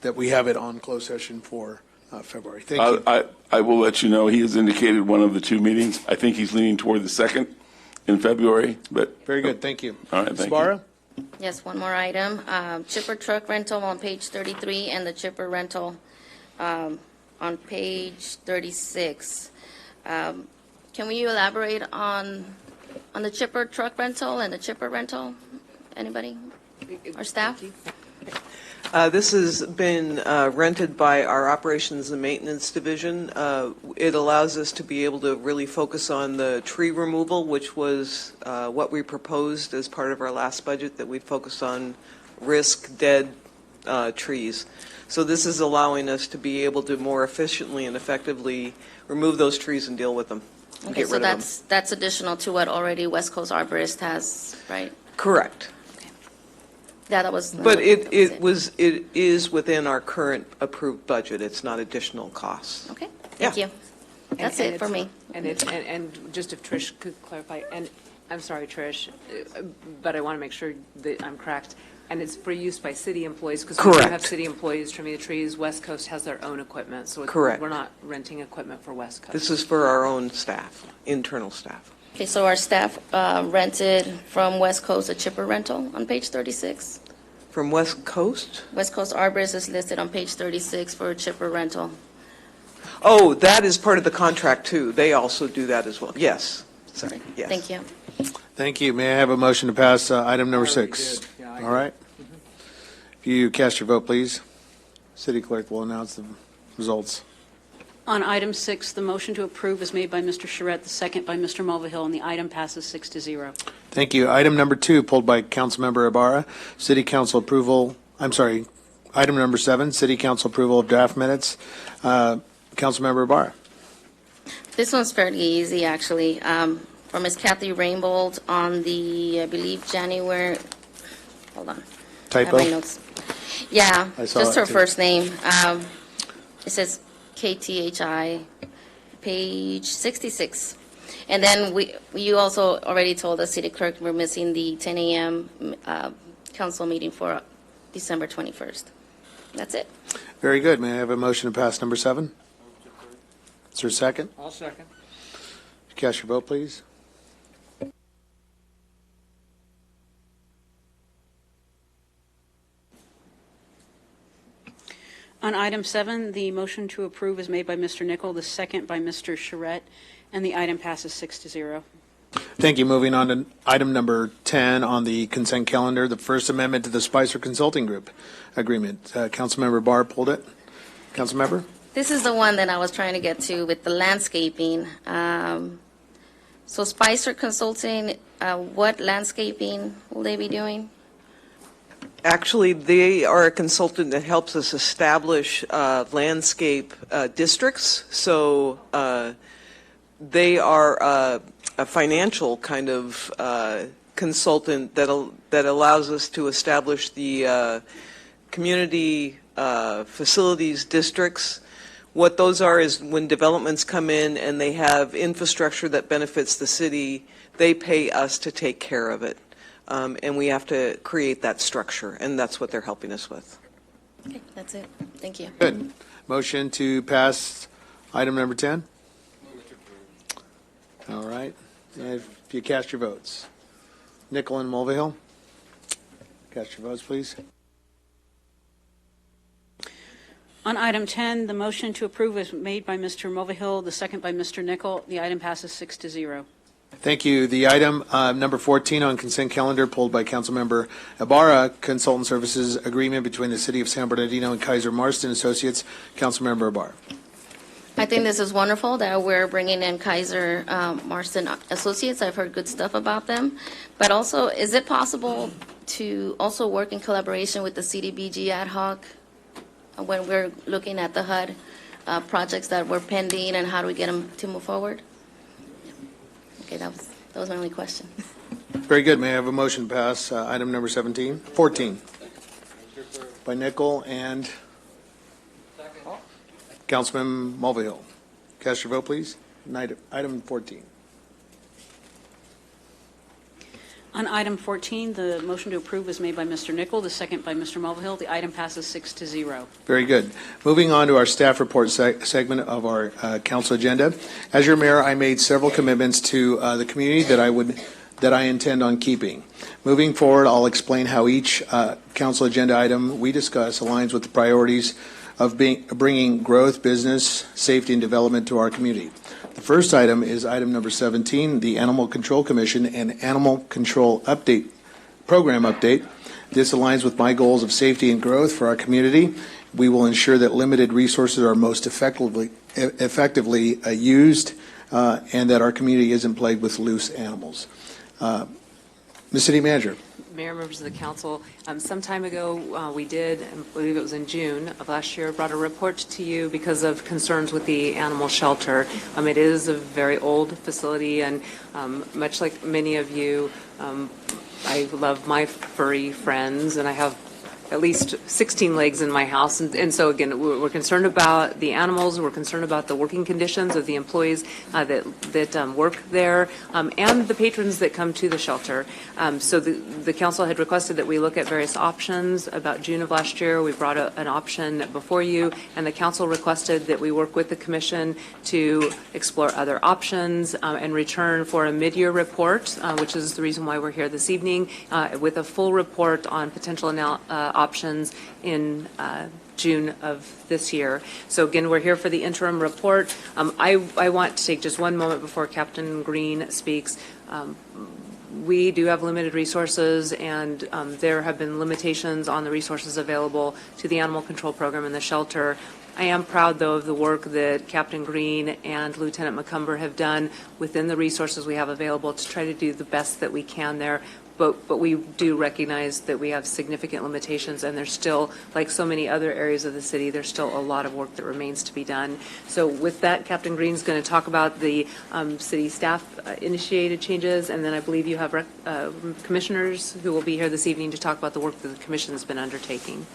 that we have it on closed session for February. Thank you. I will let you know he has indicated one of the 2 meetings. I think he's leaning toward the second in February. But very good. Thank you. All right. Thank Sbarra? you. Yes, one more item. Chipper truck rental on page 33 and the chipper rental on page 36. Can we elaborate on the chipper truck rental and the chipper rental? Anybody? Our staff? This has been rented by our operations and maintenance division. It allows us to be able to really focus on the tree removal, which was what we proposed as part of our last budget, that we focus on risk dead trees. So this is allowing us to be able to more efficiently and effectively remove those trees and deal with them. Okay, so that's additional to what already West Coast Arborist has, right? Correct. Yeah, that was. But it is within our current approved budget. It's not additional costs. Okay, thank you. That's it for me. And just if Trish could clarify, and I'm sorry, Trish, but I want to make sure that I'm correct. And it's for use by city employees, because we do have city employees trimming the trees. West Coast has their own equipment, so Correct. We're not renting equipment for West Coast. This is for our own staff, internal staff. Okay, so our staff rented from West Coast a chipper rental on page 36. From West Coast? West Coast Arborist is listed on page 36 for a chipper rental. Oh, that is part of the contract too. They also do that as well. Yes. Sorry. Yes. Thank you. Thank you. May I have a motion to pass item number 6? All right. If you cast your vote, please. City Clerk will announce the results. On item 6, the motion to approve is made by Mr. Charette, the second by Mr. Mulvihill, and the item passes 6-0. Thank you. Item number 2, pulled by Councilmember Ibarra. City Council approval, item number 7, City Council approval of draft minutes. Councilmember Ibarra. This one's fairly easy, actually. From Ms. Kathy Rainbold on the, I believe, January, hold on. Typo? I have my notes. Yeah, I saw just that her too. first name. It says KTHI, page 66. And then you also already told the city clerk we're missing the 10 a.m. council meeting for December 21st. That's it. Very good. May I have a motion to pass number 7? Is there a second? I'll second. Cast your vote, please. On item 7, the motion to approve is made by Mr. Nichol, the second by Mr. Charette, and the item passes 6-0. Thank you. Moving on to item number 10 on the consent calendar, the First Amendment to the Spicer Consulting Group Agreement. Councilmember Barr pulled it. Councilmember? This is the one that I was trying to get to with the landscaping. So Spicer Consulting, what landscaping will they be doing? Actually, they are a consultant that helps us establish landscape districts. So they are a financial kind of consultant that allows us to establish the community facilities districts. What those are is when developments come in and they have infrastructure that benefits the city, they pay us to take care of it. And we have to create that structure, and that's what they're helping us with. Okay, that's it. Thank you. Good. Motion to pass item number 10? All right. If you cast your votes. Nichol and Mulvihill? Cast your votes, please. On item 10, the motion to approve is made by Mr. Mulvihill, the second by Mr. Nichol. The item passes 6-0. Thank you. The item number 14 on consent calendar pulled by Councilmember Ibarra, Consultant Services Agreement between the City of San Bernardino and Kaiser Marston Associates. Councilmember Ibarra. I think this is wonderful that we're bringing in Kaiser Marston Associates. I've heard good stuff about them. But also, is it possible to also work in collaboration with the CDBG ad hoc when we're looking at the HUD projects that were pending and how do we get them to move forward? Okay, that was my only question. Very good. May I have a motion to pass item number 14 by Nichol and Councilman Mulvihill. Cast your vote, please. Item 14. On item 14, the motion to approve is made by Mr. Nichol, the second by Mr. Mulvihill. The item passes 6-0. Very good. Moving on to our staff report segment of our council agenda. As your mayor, I made several commitments to the community that I intend on keeping. Moving forward, I'll explain how each council agenda item we discuss aligns with the priorities of bringing growth, business, safety, and development to our community. The first item is item number 17, the Animal Control Commission and Animal Control Program Update. This aligns with my goals of safety and growth for our community. We will ensure that limited resources are most effectively used and that our community isn't plagued with loose animals. Ms. City Manager. Mayor, members of the council, some time ago we did, I believe it was in June of last year, brought a report to you because of concerns with the animal shelter. It is a very old facility, and much like many of you, I love my furry friends, and I have at least 16 legs in my house. And so, again, we're concerned about the animals. We're concerned about the working conditions of the employees that work there and the patrons that come to the shelter. So the council had requested that we look at various options. About June of last year, we brought an option before you, and the council requested that we work with the commission to explore other options and return for a mid-year report, which is the reason why we're here this evening, with a full report on potential options in June of this year. So again, we're here for the interim report. I want to take just one moment before Captain Green speaks. We do have limited resources, and there have been limitations on the resources available to the animal control program in the shelter. I am proud, though, of the work that Captain Green and Lieutenant McCumber have done within the resources we have available to try to do the best that we can there. But we do recognize that we have significant limitations, and there's still, like so many other areas of the city, there's still a lot of work that remains to be done. So with that, Captain Green's going to talk about the city staff initiated changes, and then I believe you have commissioners who will be here this evening to talk about the work that the commission has been undertaking.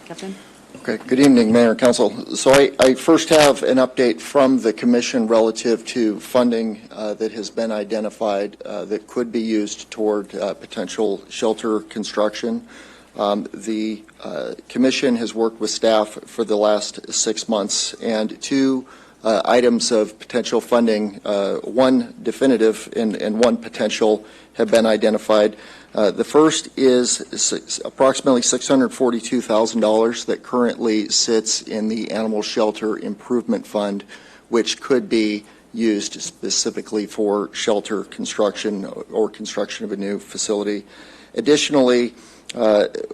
Captain? Okay, good evening, Mayor and Council. So I first have an update from the Commission relative to funding that has been identified that could be used toward potential shelter construction. The Commission has worked with staff for the last 6 months, and two items of potential funding, one definitive and one potential, have been identified. The first is approximately $642,000 that currently sits in the Animal Shelter Improvement Fund, which could be used specifically for shelter construction or construction of a new facility. Additionally,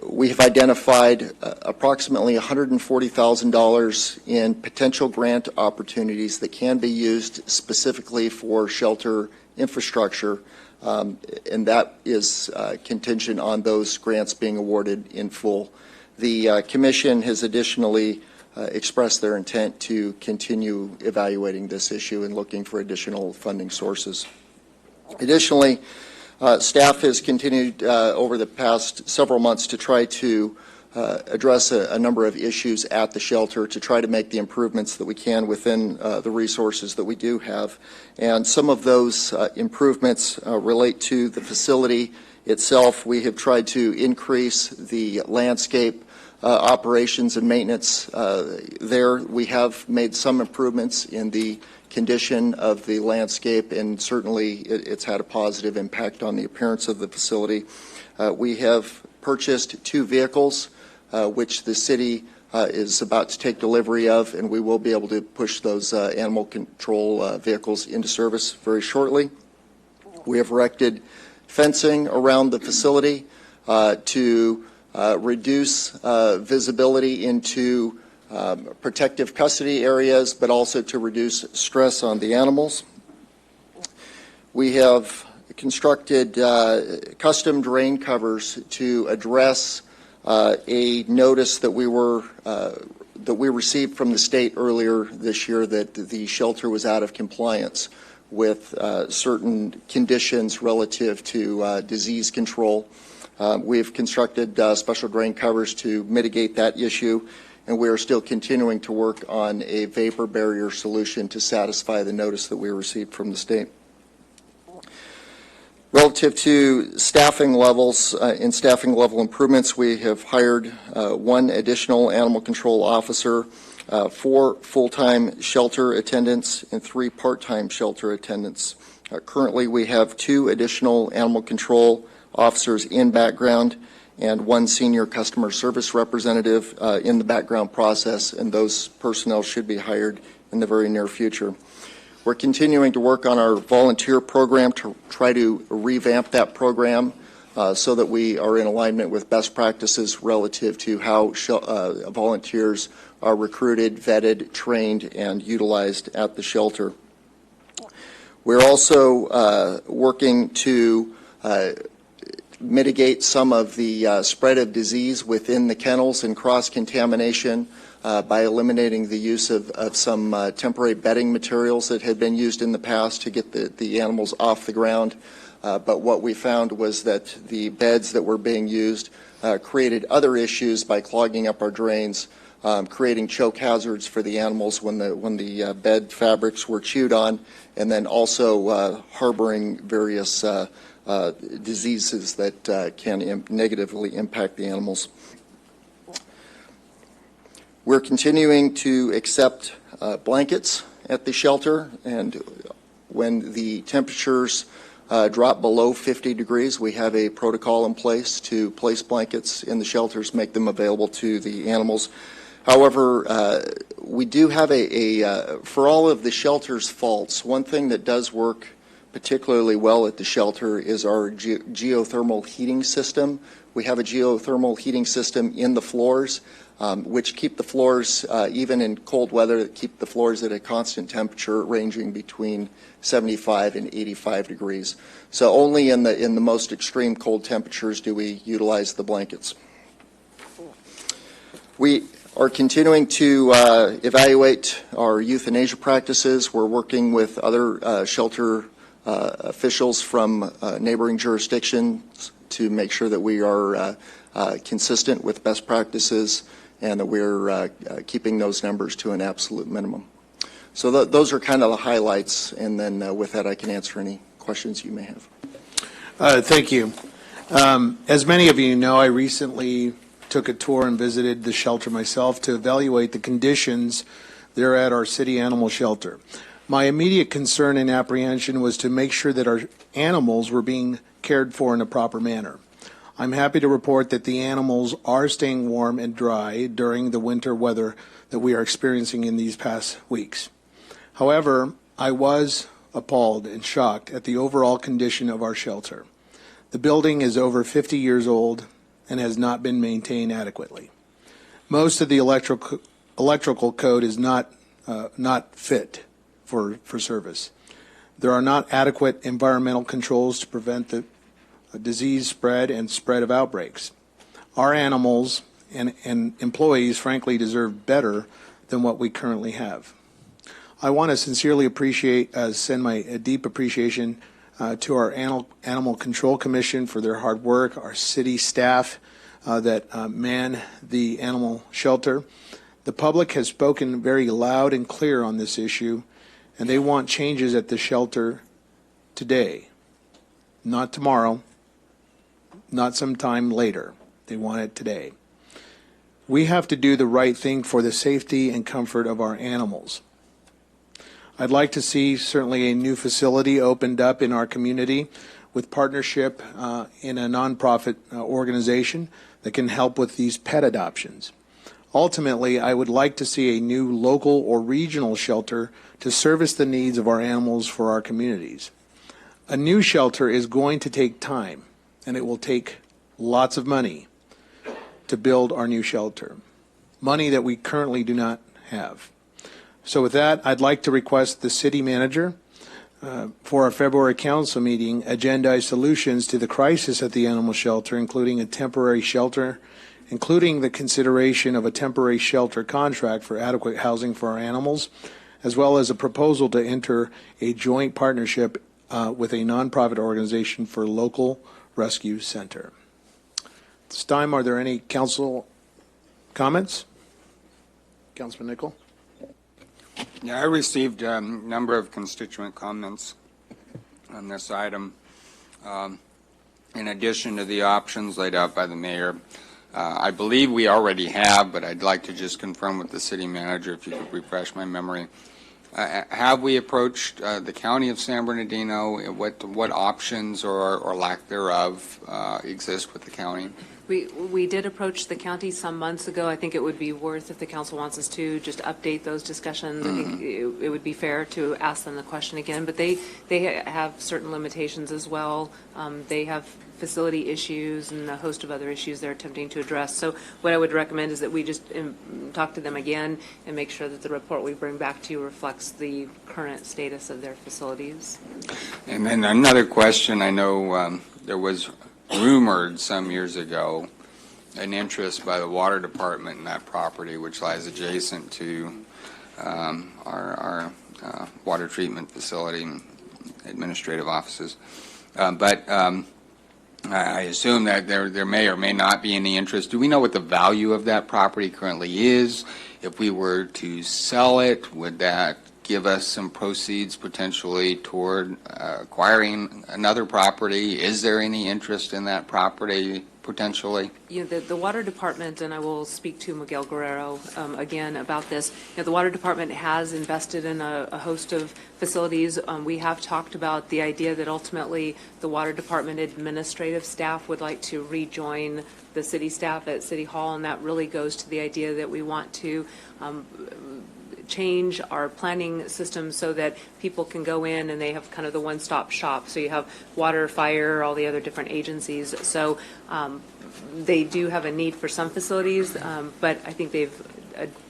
we have identified approximately $140,000 in potential grant opportunities that can be used specifically for shelter infrastructure, and that is contingent on those grants being awarded in full. The Commission has additionally expressed their intent to continue evaluating this issue and looking for additional funding sources. Additionally, staff has continued over the past several months to try to address a number of issues at the shelter to try to make the improvements that we can within the resources that we do have. And some of those improvements relate to the facility itself. We have tried to increase the landscape operations and maintenance there. We have made some improvements in the condition of the landscape, and certainly it's had a positive impact on the appearance of the facility. We have purchased 2 vehicles, which the city is about to take delivery of, and we will be able to push those animal control vehicles into service very shortly. We have erected fencing around the facility to reduce visibility into protective custody areas, but also to reduce stress on the animals. We have constructed custom drain covers to address a notice that we received from the state earlier this year that the shelter was out of compliance with certain conditions relative to disease control. We've constructed special drain covers to mitigate that issue, and we are still continuing to work on a vapor barrier solution to satisfy the notice that we received from the state. Relative to staffing levels and staffing level improvements, we have hired 1 additional animal control officer, 4 full-time shelter attendants, and 3 part-time shelter attendants. Currently, we have 2 additional animal control officers in background and 1 senior customer service representative in the background process, and those personnel should be hired in the very near future. We're continuing to work on our volunteer program to try to revamp that program so that we are in alignment with best practices relative to how volunteers are recruited, vetted, trained, and utilized at the shelter. We're also working to mitigate some of the spread of disease within the kennels and cross-contamination by eliminating the use of some temporary bedding materials that had been used in the past to get the animals off the ground. But what we found was that the beds that were being used created other issues by clogging up our drains, creating choke hazards for the animals when the bed fabrics were chewed on, and then also harboring various diseases that can negatively impact the animals. We're continuing to accept blankets at the shelter, and when the temperatures drop below 50 degrees, we have a protocol in place to place blankets in the shelters, make them available to the animals. However, we do have for all of the shelter's faults, one thing that does work particularly well at the shelter is our geothermal heating system. We have a geothermal heating system in the floors, which keep the floors, even in cold weather, keep the floors at a constant temperature ranging between 75 and 85 degrees. So only in the most extreme cold temperatures do we utilize the blankets. We are continuing to evaluate our euthanasia practices. We're working with other shelter officials from neighboring jurisdictions to make sure that we are consistent with best practices and that we're keeping those numbers to an absolute minimum. So those are kind of the highlights, and then with that I can answer any questions you may have. Thank you. As many of you know, I recently took a tour and visited the shelter myself to evaluate the conditions there at our city animal shelter. My immediate concern and apprehension was to make sure that our animals were being cared for in a proper manner. I'm happy to report that the animals are staying warm and dry during the winter weather that we are experiencing in these past weeks. However, I was appalled and shocked at the overall condition of our shelter. The building is over 50 years old and has not been maintained adequately. Most of the electrical code is not fit for service. There are not adequate environmental controls to prevent the disease spread and spread of outbreaks. Our animals and employees, frankly, deserve better than what we currently have. I want to sincerely send my deep appreciation to our Animal Control Commission for their hard work, our city staff that man the animal shelter. The public has spoken very loud and clear on this issue, and they want changes at the shelter today, not tomorrow, not sometime later. They want it today. We have to do the right thing for the safety and comfort of our animals. I'd like to see certainly a new facility opened up in our community with partnership in a nonprofit organization that can help with these pet adoptions. Ultimately, I would like to see a new local or regional shelter to service the needs of our animals for our communities. A new shelter is going to take time, and it will take lots of money to build our new shelter, money that we currently do not have. So with that, I'd like to request the city manager for our February council meeting agendize solutions to the crisis at the animal shelter, including a temporary shelter, including the consideration of a temporary shelter contract for adequate housing for our animals, as well as a proposal to enter a joint partnership with a nonprofit organization for local rescue center. At this time, are there any council comments? Councilman Nichol? Yeah, I received a number of constituent comments on this item. In addition to the options laid out by the mayor, I believe we already have, but I'd like to just confirm with the city manager if you could refresh my memory. Have we approached the county of San Bernardino? What options or lack thereof exist with the county? We did approach the county some months ago. I think it would be worth, if the council wants us to, just update those discussions. I think it would be fair to ask them the question again, but they have certain limitations as well. They have facility issues and a host of other issues they're attempting to address. So what I would recommend is that we just talk to them again and make sure that the report we bring back to you reflects the current status of their facilities. And then another question, I know there was rumored some years ago an interest by the water department in that property, which lies adjacent to our water treatment facility and administrative offices. But I assume that there may or may not be any interest. Do we know what the value of that property currently is? If we were to sell it, would that give us some proceeds potentially toward acquiring another property? Is there any interest in that property potentially? You know, the water department, and I will speak to Miguel Guerrero again about this. You know, the water department has invested in a host of facilities. We have talked about the idea that ultimately the water department administrative staff would like to rejoin the city staff at City Hall, and that really goes to the idea that we want to change our planning system so that people can go in and they have kind of the one-stop shop. So you have water, fire, all the other different agencies. So they do have a need for some facilities, but I think they've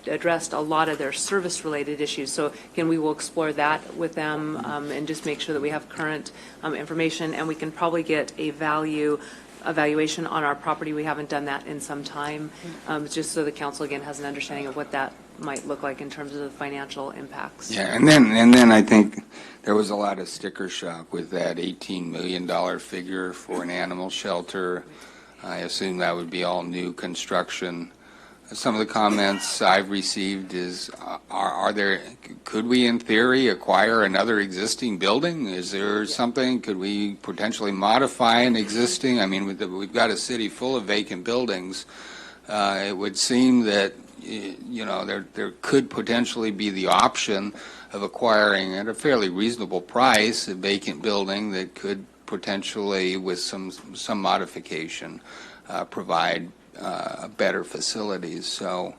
addressed a lot of their service-related issues. So again, we will explore that with them and just make sure that we have current information, and we can probably get a evaluation on our property. We haven't done that in some time, just so the council again has an understanding of what that might look like in terms of the financial impacts. Yeah, and then I think there was a lot of sticker shock with that $18 million figure for an animal shelter. I assume that would be all new construction. Some of the comments I've received is, could we in theory acquire another existing building? Is there something, could we potentially modify an existing? I mean, we've got a city full of vacant buildings. It would seem that there could potentially be the option of acquiring at a fairly reasonable price a vacant building that could potentially, with some modification, provide better facilities. So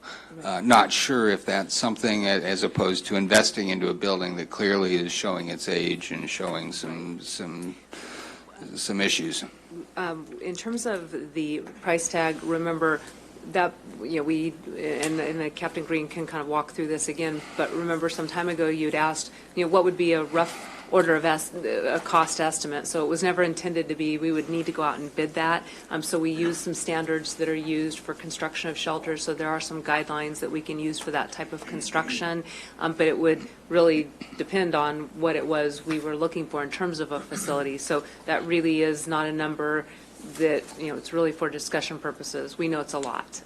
not sure if that's something, as opposed to investing into a building that clearly is showing its age and showing some issues. In terms of the price tag, remember that, we, and Captain Green can kind of walk through this again, but remember some time ago you'd asked, what would be a rough order of a cost estimate. So it was never intended to be, we would need to go out and bid that. So we use some standards that are used for construction of shelters. So there are some guidelines that we can use for that type of construction. But it would really depend on what it was we were looking for in terms of a facility. So that really is not a number that, it's really for discussion purposes. We know it's a lot.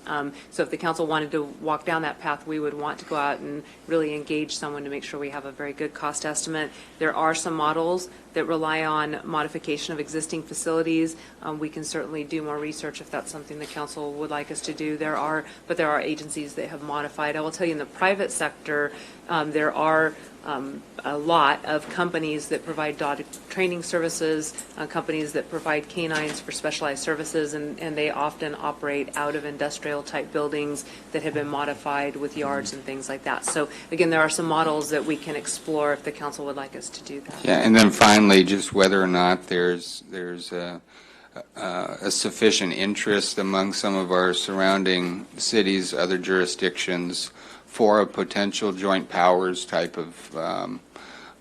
So if the council wanted to walk down that path, we would want to go out and really engage someone to make sure we have a very good cost estimate. There are some models that rely on modification of existing facilities. We can certainly do more research if that's something the council would like us to do. There are agencies that have modified. I will tell you, in the private sector, there are a lot of companies that provide dog training services, companies that provide canines for specialized services, and they often operate out of industrial type buildings that have been modified with yards and things like that. So again, there are some models that we can explore if the council would like us to do that. Yeah, and then finally, just whether or not there's a sufficient interest among some of our surrounding cities, other jurisdictions, for a potential joint powers type of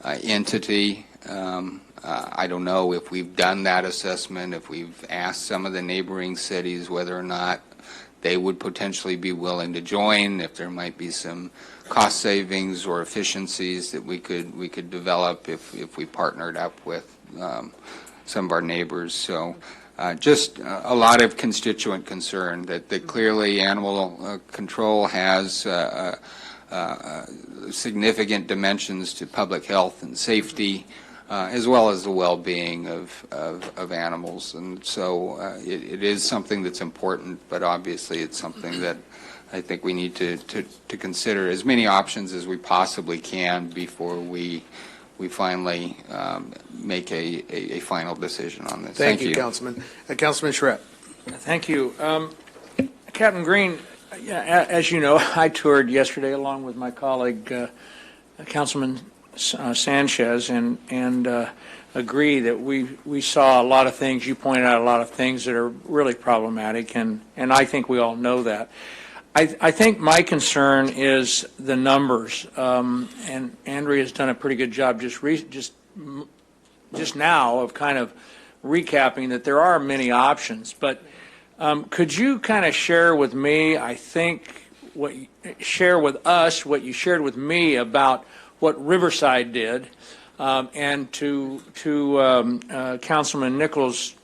entity. I don't know if we've done that assessment, if we've asked some of the neighboring cities whether or not they would potentially be willing to join, if there might be some cost savings or efficiencies that we could develop if we partnered up with some of our neighbors. So just a lot of constituent concern that clearly animal control has significant dimensions to public health and safety, as well as the well-being of animals. And so it is something that's important, but obviously it's something that I think we need to consider as many options as we possibly can before we finally make a final decision on this. Thank you, Councilman. Councilman Schrepp. Thank you. Captain Green, as you know, I toured yesterday along with my colleague, Councilman Sanchez, and agree that we saw a lot of things. You pointed out a lot of things that are really problematic, and I think we all know that. I think my concern is the numbers, and Andrea's done a pretty good job just now of kind of recapping that there are many options. But could you kind of share with me, share with us what you shared with me about what Riverside did, and to Councilman Nichols'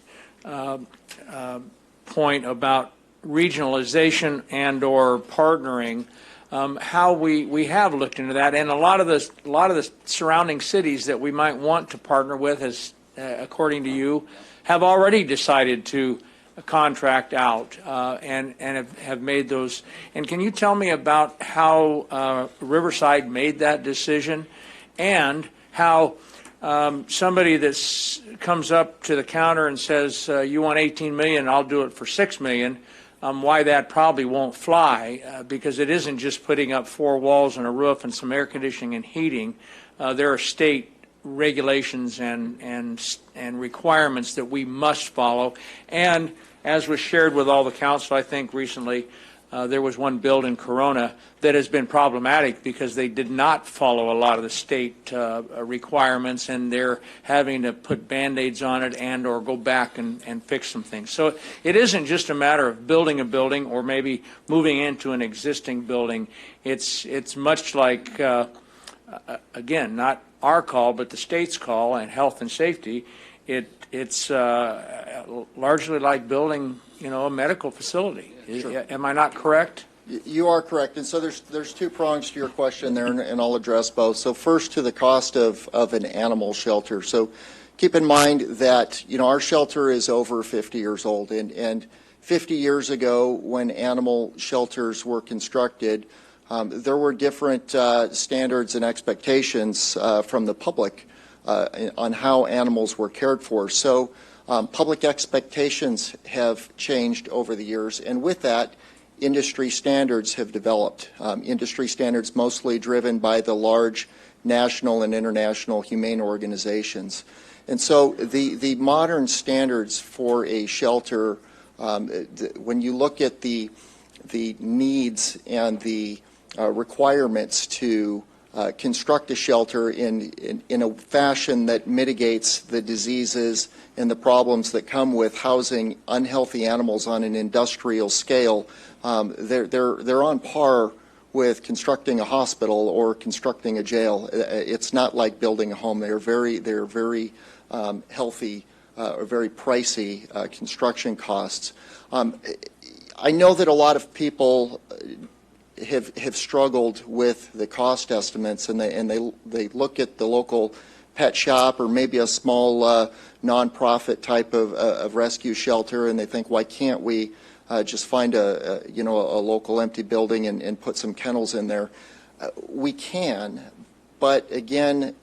point about regionalization and or partnering, how we have looked into that, and a lot of the surrounding cities that we might want to partner with, as according to you, have already decided to contract out and have made those. And can you tell me about how Riverside made that decision, and how somebody that comes up to the counter and says, you want $18 million, I'll do it for $6 million, why that probably won't fly, because it isn't just putting up 4 walls and a roof and some air conditioning and heating. There are state regulations and requirements that we must follow. And as was shared with all the council, I think recently, there was one built in Corona that has been problematic because they did not follow a lot of the state requirements, and they're having to put Band-Aids on it and or go back and fix some things. So it isn't just a matter of building a building or maybe moving into an existing building. It's much like, again, not our call, but the state's call, and health and safety. It's largely like building, a medical facility. Sure. Am I not correct? You are correct. And so there's 2 prongs to your question there, and I'll address both. So first, to the cost of an animal shelter. So keep in mind that, our shelter is over 50 years old, and 50 years ago, when animal shelters were constructed, there were different standards and expectations from the public on how animals were cared for. So public expectations have changed over the years, and with that, industry standards have developed. Industry standards mostly driven by the large national and international humane organizations. And so the modern standards for a shelter, when you look at the needs and the requirements to construct a shelter in a fashion that mitigates the diseases and the problems that come with housing unhealthy animals on an industrial scale, they're on par with constructing a hospital or constructing a jail. It's not like building a home. They're very healthy or very pricey construction costs. I know that a lot of people have struggled with the cost estimates, and they look at the local pet shop or maybe a small nonprofit type of rescue shelter, and they think, why can't we just find a local empty building and put some kennels in there? We can, but again,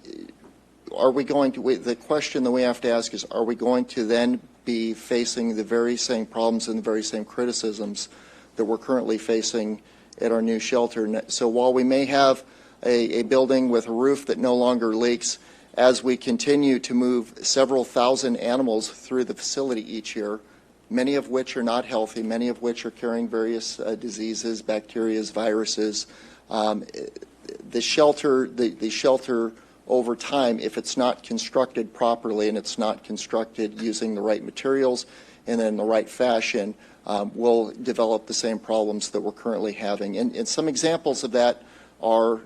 are we going to? The question that we have to ask is, are we going to then be facing the very same problems and the very same criticisms that we're currently facing at our new shelter? So while we may have a building with a roof that no longer leaks, as we continue to move several thousand animals through the facility each year, many of which are not healthy, many of which are carrying various diseases, bacteria, viruses, the shelter over time, if it's not constructed properly and it's not constructed using the right materials and in the right fashion, will develop the same problems that we're currently having. And some examples of that are,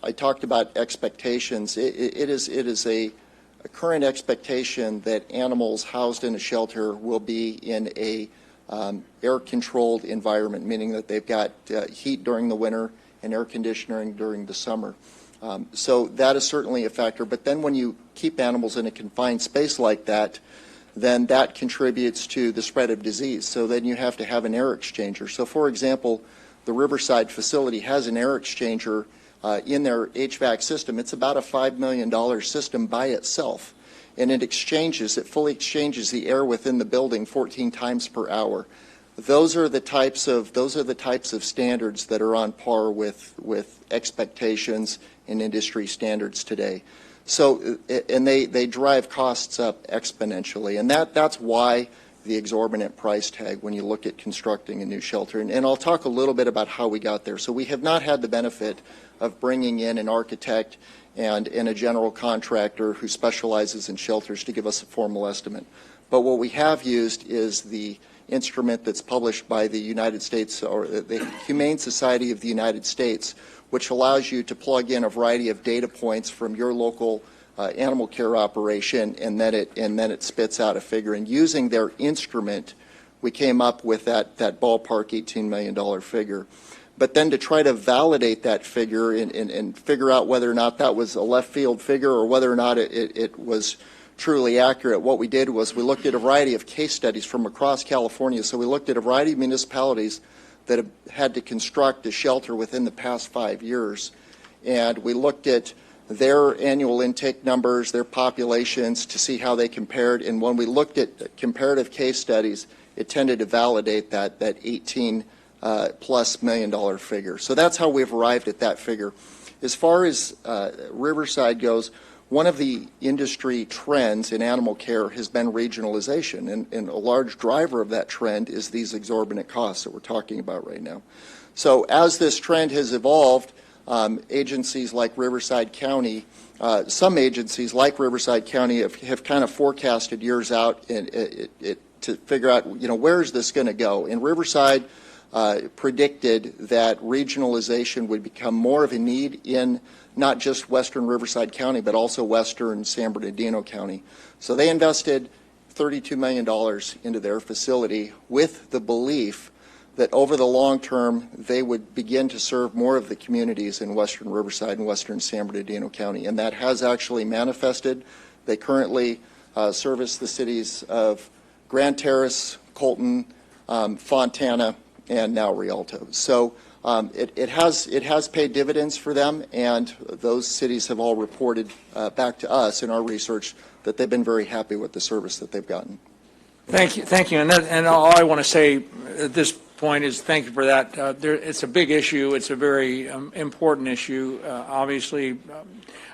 I talked about expectations. It is a current expectation that animals housed in a shelter will be in a air-controlled environment, meaning that they've got heat during the winter and air conditioning during the summer. So that is certainly a factor. But then when you keep animals in a confined space like that, then that contributes to the spread of disease. So then you have to have an air exchanger. So for example, the Riverside facility has an air exchanger in their HVAC system. It's about a $5 million system by itself. And it fully exchanges the air within the building 14 times per hour. Those are the types of standards that are on par with expectations and industry standards today. So, and they drive costs up exponentially, and that's why the exorbitant price tag when you look at constructing a new shelter. And I'll talk a little bit about how we got there. So we have not had the benefit of bringing in an architect and a general contractor who specializes in shelters to give us a formal estimate. But what we have used is the instrument that's published by the United States, or the Humane Society of the United States, which allows you to plug in a variety of data points from your local animal care operation, and then it spits out a figure. And using their instrument, we came up with that ballpark $18 million figure. But then to try to validate that figure and figure out whether or not that was a left field figure or whether or not it was truly accurate, what we did was we looked at a variety of case studies from across California. So we looked at a variety of municipalities that have had to construct a shelter within the past 5 years. And we looked at their annual intake numbers, their populations, to see how they compared. And when we looked at comparative case studies, it tended to validate that 18 plus $1 million figure. So that's how we've arrived at that figure. As far as Riverside goes, one of the industry trends in animal care has been regionalization, and a large driver of that trend is these exorbitant costs that we're talking about right now. So as this trend has evolved, agencies like Riverside County, some agencies like Riverside County have kind of forecasted years out to figure out, where is this going to go? And Riverside predicted that regionalization would become more of a need in not just western Riverside County, but also western San Bernardino County. So they invested $32 million into their facility with the belief that over the long term, they would begin to serve more of the communities in western Riverside and western San Bernardino County. And that has actually manifested. They currently service the cities of Grand Terrace, Colton, Fontana, and now Rialto. So it has paid dividends for them, and those cities have all reported back to us in our research that they've been very happy with the service that they've gotten. Thank you. And all I want to say at this point is thank you for that. It's a big issue. It's a very important issue. Obviously,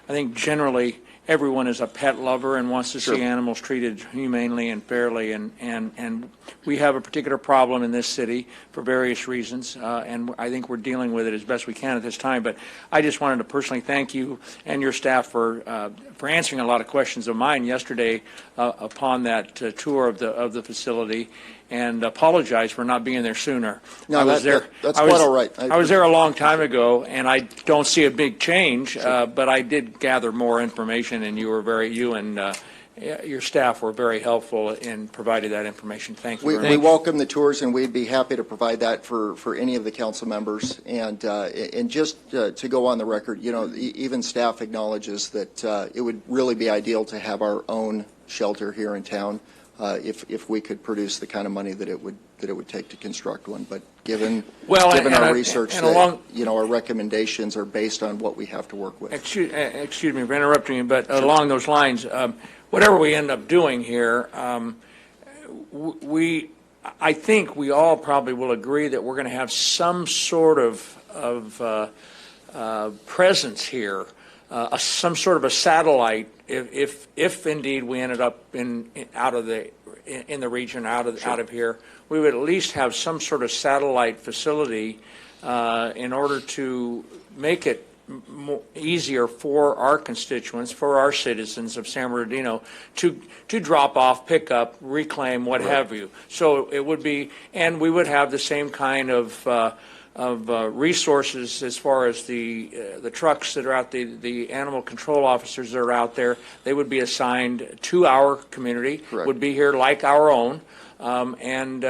I think generally everyone is a pet lover and wants to see animals treated humanely and fairly, and we have a particular problem in this city for various reasons, and I think we're dealing with it as best we can at this time. But I just wanted to personally thank you and your staff for answering a lot of questions of mine yesterday upon that tour of the facility, and apologize for not being there sooner. No, that's quite all right. I was there a long time ago, and I don't see a big change, but I did gather more information, and you and your staff were very helpful in providing that information. Thank you very much. We welcome the tours, and we'd be happy to provide that for any of the council members. And just to go on the record, even staff acknowledges that it would really be ideal to have our own shelter here in town. If we could produce the kind of money that it would take to construct one, but given our research, our recommendations are based on what we have to work with. Excuse me for interrupting you, but along those lines, whatever we end up doing here, I think we all probably will agree that we're going to have some sort of presence here. Some sort of a satellite, if indeed we ended up in the region, out of here, we would at least have some sort of satellite facility in order to make it easier for our constituents, for our citizens of San Bernardino to drop off, pick up, reclaim, what have you. So it would be, and we would have the same kind of resources as far as the trucks that are out, the animal control officers that are out there. They would be assigned to our community, would be here like our own, and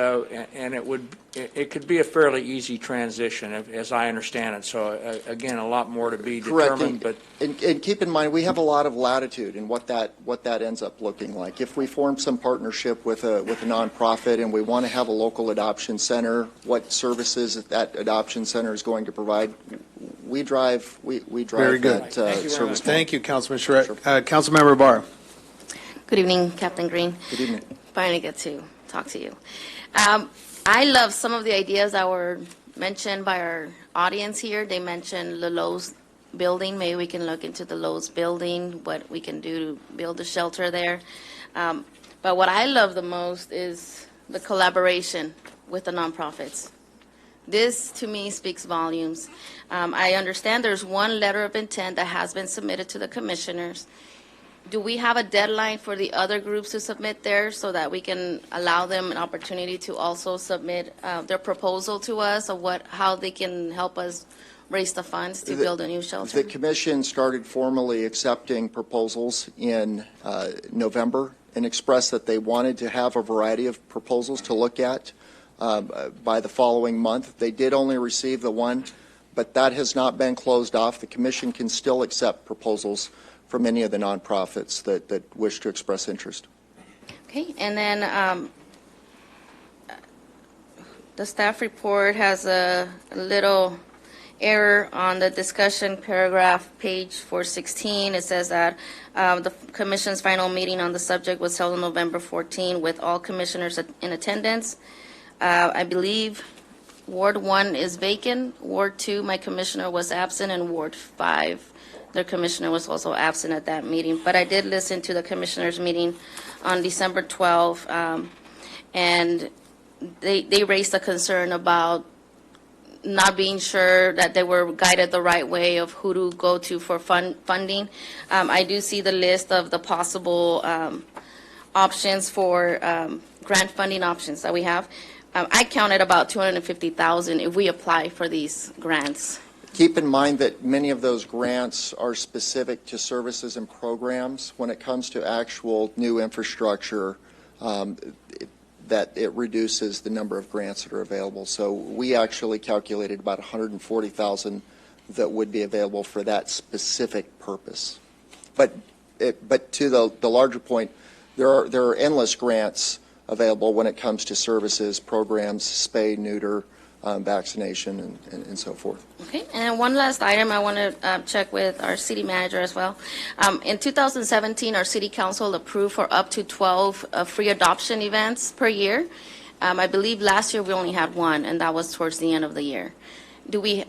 it could be a fairly easy transition, as I understand it. So again, a lot more to be determined. But and keep in mind, we have a lot of latitude in what that ends up looking like. If we form some partnership with a nonprofit and we want to have a local adoption center, what services that adoption center is going to provide, we drive Very good. that service. Thank you, Councilman Charette. Councilmember Barr. Good evening, Captain Green. Good evening. Finally get to talk to you. I love some of the ideas that were mentioned by our audience here. They mentioned the Lowe's building. Maybe we can look into the Lowe's building, what we can do to build a shelter there. But what I love the most is the collaboration with the nonprofits. This, to me, speaks volumes. I understand there's one letter of intent that has been submitted to the commissioners. Do we have a deadline for the other groups to submit theirs so that we can allow them an opportunity to also submit their proposal to us of how they can help us raise the funds to build a new shelter? The commission started formally accepting proposals in November and expressed that they wanted to have a variety of proposals to look at by the following month. They did only receive the one, but that has not been closed off. The commission can still accept proposals from any of the nonprofits that wish to express interest. Okay, and then the staff report has a little error on the discussion paragraph, page 416. It says that the commission's final meeting on the subject was held on November 14 with all commissioners in attendance. I believe Ward 1 is vacant. Ward 2, my commissioner was absent, and Ward 5, their commissioner was also absent at that meeting. But I did listen to the commissioners' meeting on December 12, and they raised a concern about not being sure that they were guided the right way of who to go to for funding. I do see the list of the possible options for grant funding options that we have. I counted about $250,000 if we apply for these grants. Keep in mind that many of those grants are specific to services and programs. When it comes to actual new infrastructure, that it reduces the number of grants that are available. So we actually calculated about $140,000 that would be available for that specific purpose. But to the larger point, there are endless grants available when it comes to services, programs, spay, neuter, vaccination, and so forth. Okay, and then one last item I want to check with our city manager as well. In 2017, our city council approved for up to 12 free adoption events per year. I believe last year we only had one, and that was towards the end of the year. Do we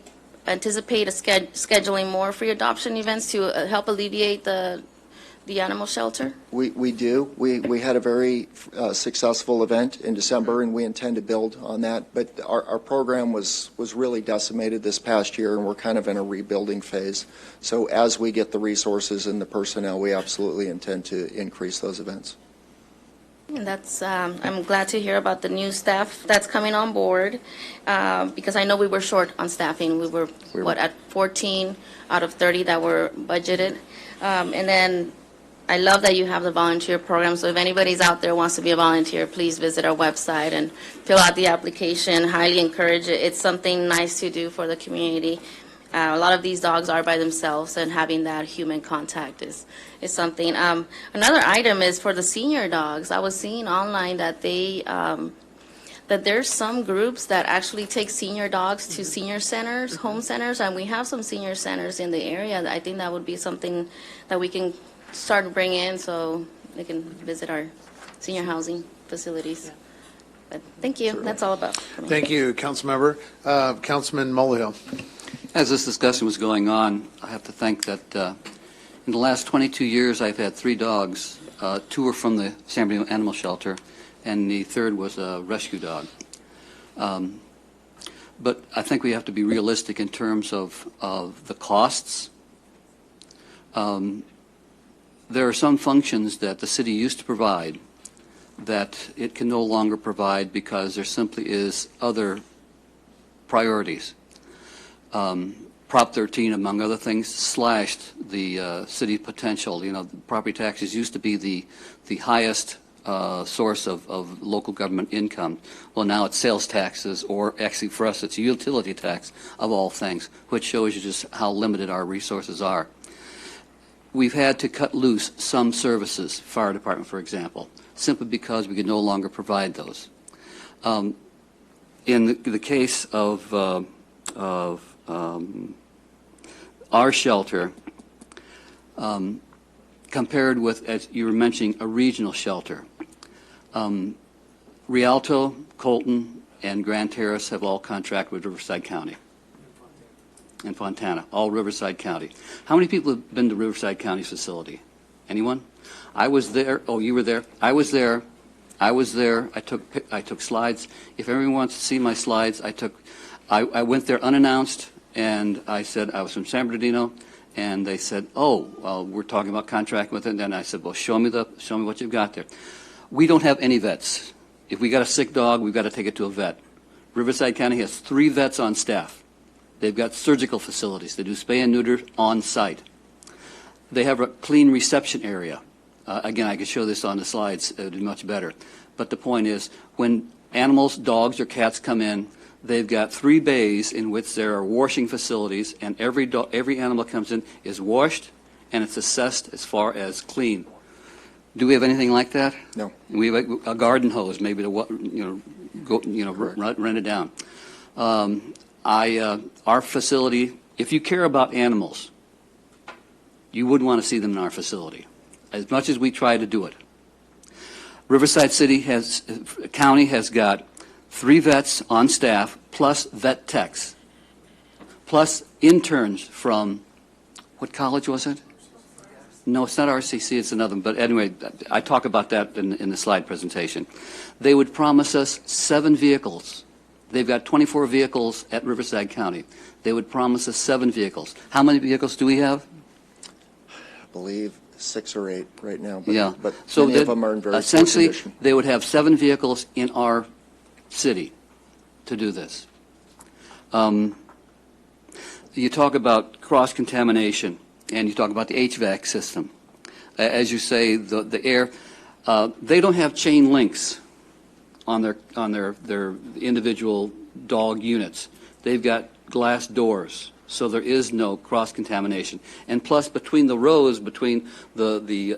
anticipate scheduling more free adoption events to help alleviate the animal shelter? We do. We had a very successful event in December, and we intend to build on that. But our program was really decimated this past year, and we're kind of in a rebuilding phase. So as we get the resources and the personnel, we absolutely intend to increase those events. And that's, I'm glad to hear about the new staff that's coming on board, because I know we were short on staffing. We were at 14 out of 30 that were budgeted. And then I love that you have the volunteer program, so if anybody's out there wants to be a volunteer, please visit our website and fill out the application. Highly encourage it. It's something nice to do for the community. A lot of these dogs are by themselves, and having that human contact is something. Another item is for the senior dogs. I was seeing online that that there's some groups that actually take senior dogs to senior centers, home centers, and we have some senior centers in the area. I think that would be something that we can start to bring in so they can visit our senior housing facilities. But thank you. That's all about. Thank you, Councilmember. Councilman Mulvihill. As this discussion was going on, I have to think that in the last 22 years, I've had 3 dogs. 2 were from the San Bernardino Animal Shelter, and the third was a rescue dog. But I think we have to be realistic in terms of the costs. There are some functions that the city used to provide that it can no longer provide because there simply is other priorities. Prop 13, among other things, slashed the city potential. You know, property taxes used to be the highest source of local government income. Well, now it's sales taxes, or actually for us it's a utility tax of all things, which shows you just how limited our resources are. We've had to cut loose some services, fire department, for example, simply because we could no longer provide those. In the case of our shelter, compared with, as you were mentioning, a regional shelter, Rialto, Colton, and Grand Terrace have all contracted with Riverside County. And Fontana, all Riverside County. How many people have been to Riverside County's facility? Anyone? I was there. Oh, you were there. I was there. I took slides. If everyone wants to see my slides, I went there unannounced, and I said I was from San Bernardino, and they said, "Oh, well, we're talking about contracting with it." And then I said, "Well, show me what you've got there." We don't have any vets. If we got a sick dog, we've got to take it to a vet. Riverside County has 3 vets on staff. They've got surgical facilities. They do spay and neuter on site. They have a clean reception area. Again, I could show this on the slides. It would be much better. But the point is, when animals, dogs or cats come in, they've got 3 bays in which there are washing facilities, and every animal comes in is washed, and it's assessed as far as clean. Do we have anything like that? No. We have a garden hose, maybe to rent it down. Our facility, if you care about animals, you wouldn't want to see them in our facility, as much as we try to do it. Riverside County has got 3 vets on staff, plus vet techs, plus interns from, what college was it? No, it's not RCC, it's another. But anyway, I talk about that in the slide presentation. They would promise us 7 vehicles. They've got 24 vehicles at Riverside County. They would promise us 7 vehicles. How many vehicles do we have? I believe 6 or 8 right now, but so many of them are in very poor essentially, condition. they would have 7 vehicles in our city to do this. You talk about cross-contamination, and you talk about the HVAC system. As you say, the air, they don't have chain links on their individual dog units. They've got glass doors. so there is no cross-contamination. And plus, between the rows, between the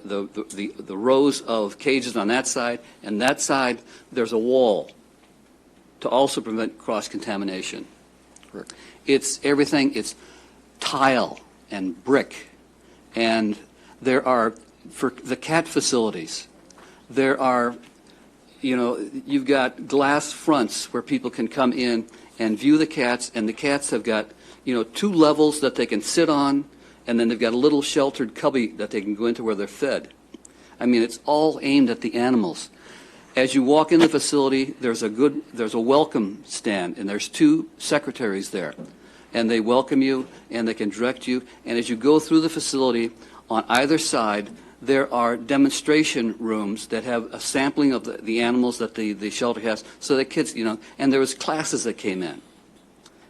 rows of cages on that side and that side, there's a wall to also prevent cross-contamination. It's everything, it's tile and brick, and there are, for the cat facilities, there are, you've got glass fronts where people can come in and view the cats, and the cats have got, 2 levels that they can sit on, and then they've got a little sheltered cubby that they can go into where they're fed. I mean, it's all aimed at the animals. As you walk in the facility, there's a welcome stand, and there's 2 secretaries there, and they welcome you, and they can direct you, and as you go through the facility, on either side, there are demonstration rooms that have a sampling of the animals that the shelter has, so the kids, and there was classes that came in.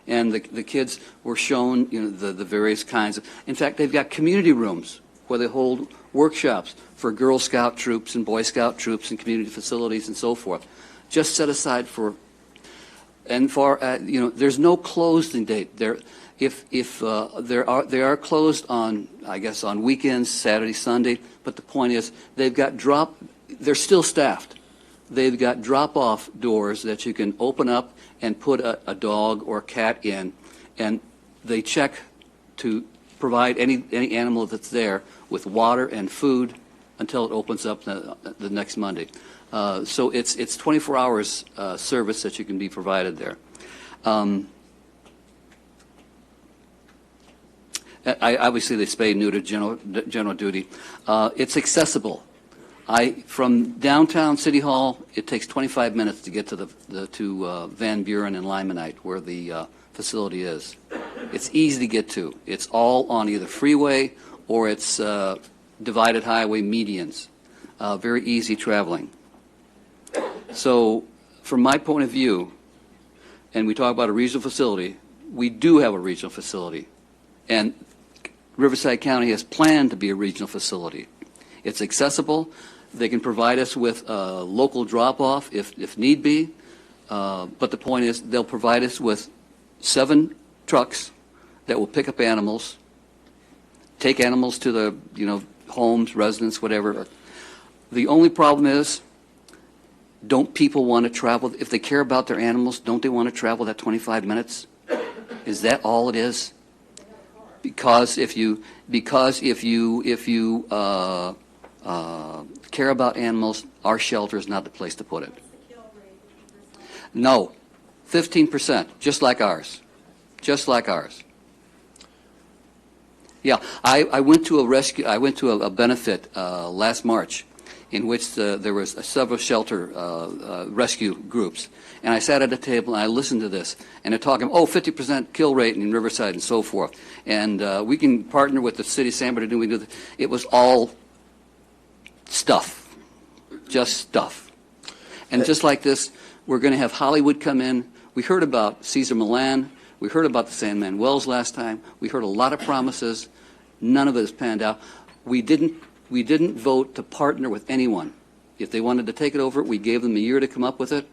And the kids were shown, the various kinds of, in fact, they've got community rooms where they hold workshops for Girl Scout troops and Boy Scout troops and community facilities and so forth, just set aside for, and for, there's no closing date. They are closed on, I guess, on weekends, Saturday, Sunday, but the point is they're still staffed. They've got drop-off doors that you can open up and put a dog or a cat in, and they check to provide any animal that's there with water and food until it opens up the next Monday. So it's 24 hours service that you can be provided there. Obviously, they spay and neuter general duty. It's accessible. From downtown City Hall, it takes 25 minutes to get to Van Buren and Limonite, where the facility is. It's easy to get to. It's all on either freeway or it's divided highway medians. Very easy traveling. So, from my point of view, and we talk about a regional facility, we do have a regional facility, and Riverside County has planned to be a regional facility. It's accessible. They can provide us with local drop-off if need be, but the point is they'll provide us with 7 trucks that will pick up animals, take animals to the homes, residents, whatever. The only problem is, don't people want to travel? If they care about their animals, don't they want to travel that 25 minutes? Is that all it is? Because if you care about animals, our shelter is not the place to put it. No, 15%, just like ours, just like ours. Yeah, I went to a rescue. I went to a benefit last March, in which there was several shelter rescue groups, and I sat at a table and I listened to this, and they're talking, 50% kill rate in Riverside and so forth, and we can partner with the city of San Bernardino. We do this. It was all stuff, just stuff, and just like this, we're going to have Hollywood come in. We heard about Cesar Millan. We heard about the San Manuels last time. We heard a lot of promises. None of it has panned out. We didn't vote to partner with anyone. If they wanted to take it over, we gave them a year to come up with it.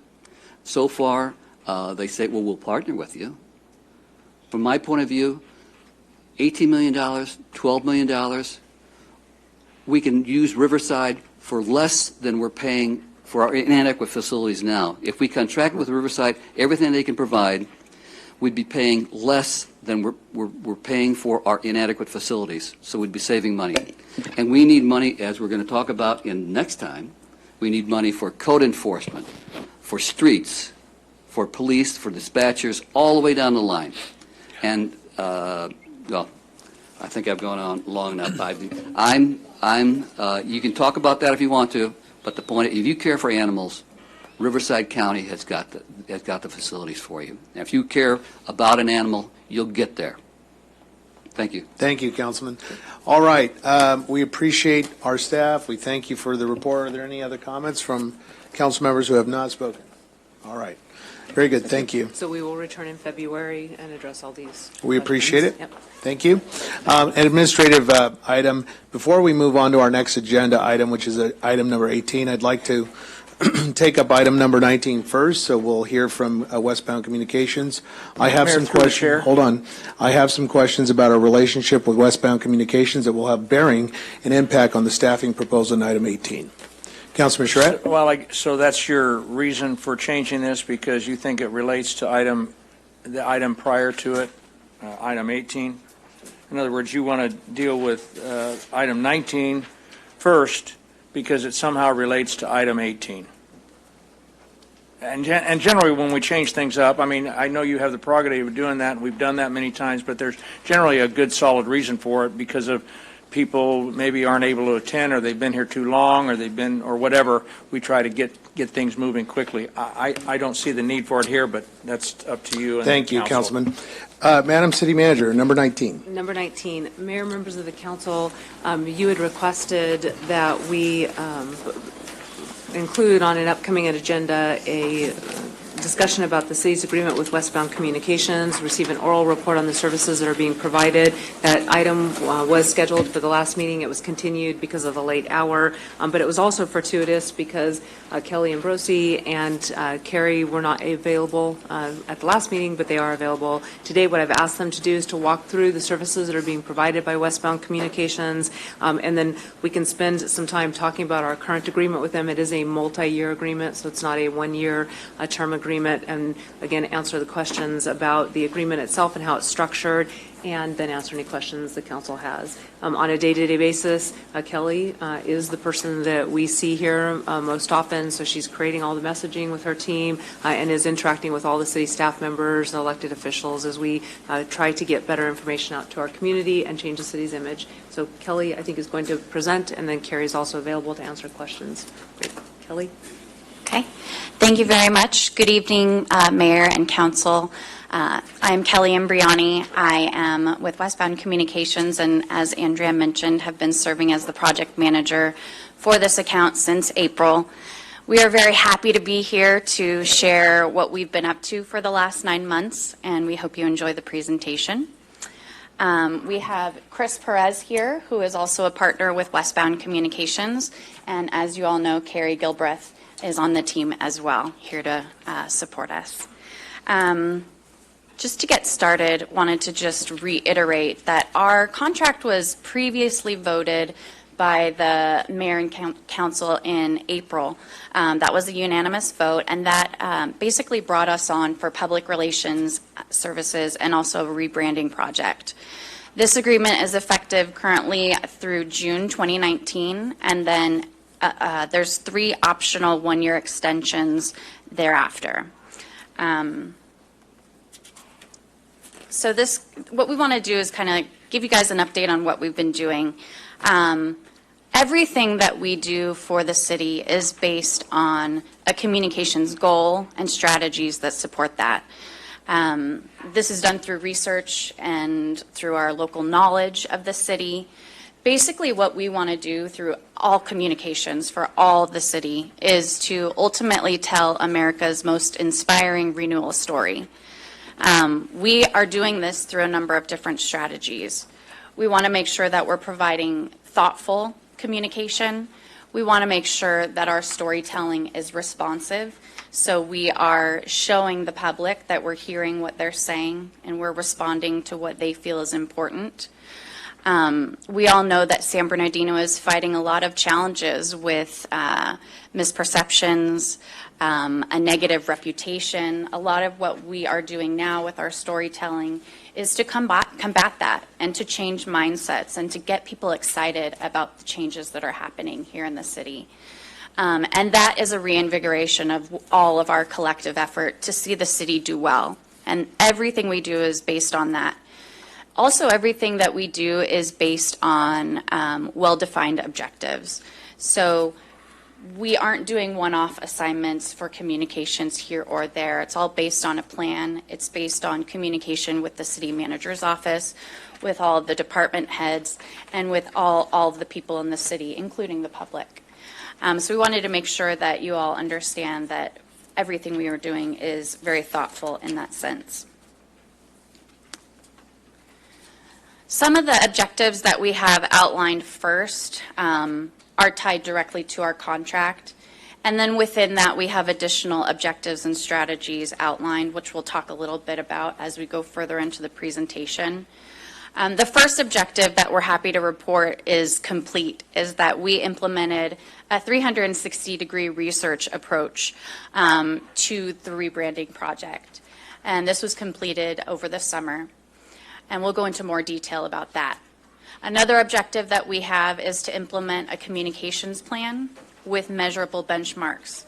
So far, they say, well, we'll partner with you. From my point of view, $18 million, $12 million, we can use Riverside for less than we're paying for our inadequate facilities now. If we contract with Riverside, everything they can provide, we'd be paying less than we're paying for our inadequate facilities. So we'd be saving money. And we need money, as we're going to talk about in next time, we need money for code enforcement, for streets, for police, for dispatchers, all the way down the line. And, well, I think I've gone on long enough. You can talk about that if you want to, but the point, if you care for animals, Riverside County has got the facilities for you. Now, if you care about an animal, you'll get there. Thank you. Thank you, Councilman. All right. We appreciate our staff. We thank you for the report. Are there any other comments from council members who have not spoken? All right. Very good. Thank you. So we will return in February and address all these. We appreciate it. Yep. Thank you. An administrative item. Before we move on to our next agenda item, which is item number 18, I'd like to take up item number 19 first, so we'll hear from Westbound Communications. I have Mayor, some through the questions. chair. Hold on. I have some questions about our relationship with Westbound Communications that will have bearing and impact on the staffing proposal in item 18. Councilman Charette? Well, so that's your reason for changing this, because you think it relates to the item prior to it, item 18? In other words, you want to deal with item 19 first because it somehow relates to item 18. And generally, when we change things up, I mean, I know you have the prerogative of doing that, and we've done that many times, but there's generally a good, solid reason for it because of people maybe aren't able to attend, or they've been here too long, or whatever. We try to get things moving quickly. I don't see the need for it here, but that's up to you and Thank the you, council. Councilman. Madam City Manager, number 19. Number 19, Mayor, members of the council, you had requested that we include on an upcoming agenda a discussion about the city's agreement with Westbound Communications, receive an oral report on the services that are being provided. That item was scheduled for the last meeting. It was continued because of the late hour, but it was also fortuitous because Kelly Ambrosi and Carrie were not available at the last meeting, but they are available today. What I've asked them to do is to walk through the services that are being provided by Westbound Communications, and then we can spend some time talking about our current agreement with them. It is a multi-year agreement, so it's not a one-year term agreement, and again, answer the questions about the agreement itself and how it's structured, and then answer any questions the council has. On a day-to-day basis, Kelly is the person that we see here most often, so she's creating all the messaging with her team and is interacting with all the city staff members and elected officials as we try to get better information out to our community and change the city's image. So Kelly, I think, is going to present, and then Carrie is also available to answer questions. Great. Kelly? Okay. Thank you very much. Good evening, Mayor and Council. I'm Kelly Imbriani. I am with Westbound Communications, and as Andrea mentioned, have been serving as the project manager for this account since April. We are very happy to be here to share what we've been up to for the last 9 months, and we hope you enjoy the presentation. We have Chris Perez here, who is also a partner with Westbound Communications, and as you all know, Carrie Gilbreth is on the team as well, here to support us. Just to get started, wanted to just reiterate that our contract was previously voted by the mayor and council in April. That was a unanimous vote, and that basically brought us on for public relations services and also a rebranding project. This agreement is effective currently through June 2019, and then there's 3 optional one-year extensions thereafter. So what we want to do is kind of give you guys an update on what we've been doing. Everything that we do for the city is based on a communications goal and strategies that support that. This is done through research and through our local knowledge of the city. Basically, what we want to do through all communications for all of the city is to ultimately tell America's most inspiring renewal story. We are doing this through a number of different strategies. We want to make sure that we're providing thoughtful communication. We want to make sure that our storytelling is responsive. So we are showing the public that we're hearing what they're saying and we're responding to what they feel is important. We all know that San Bernardino is fighting a lot of challenges with misperceptions, a negative reputation. A lot of what we are doing now with our storytelling is to combat that and to change mindsets and to get people excited about the changes that are happening here in the city. And that is a reinvigoration of all of our collective effort to see the city do well. And everything we do is based on that. Also, everything that we do is based on well-defined objectives. So we aren't doing one-off assignments for communications here or there. It's all based on a plan. It's based on communication with the city manager's office, with all the department heads, and with all of the people in the city, including the public. So we wanted to make sure that you all understand that everything we are doing is very thoughtful in that sense. Some of the objectives that we have outlined first are tied directly to our contract, And then within that, we have additional objectives and strategies outlined, which we'll talk a little bit about as we go further into the presentation. The first objective that we're happy to report is complete, is that we implemented a 360-degree research approach to the rebranding project. And this was completed over the summer. And we'll go into more detail about that. Another objective that we have is to implement a communications plan with measurable benchmarks.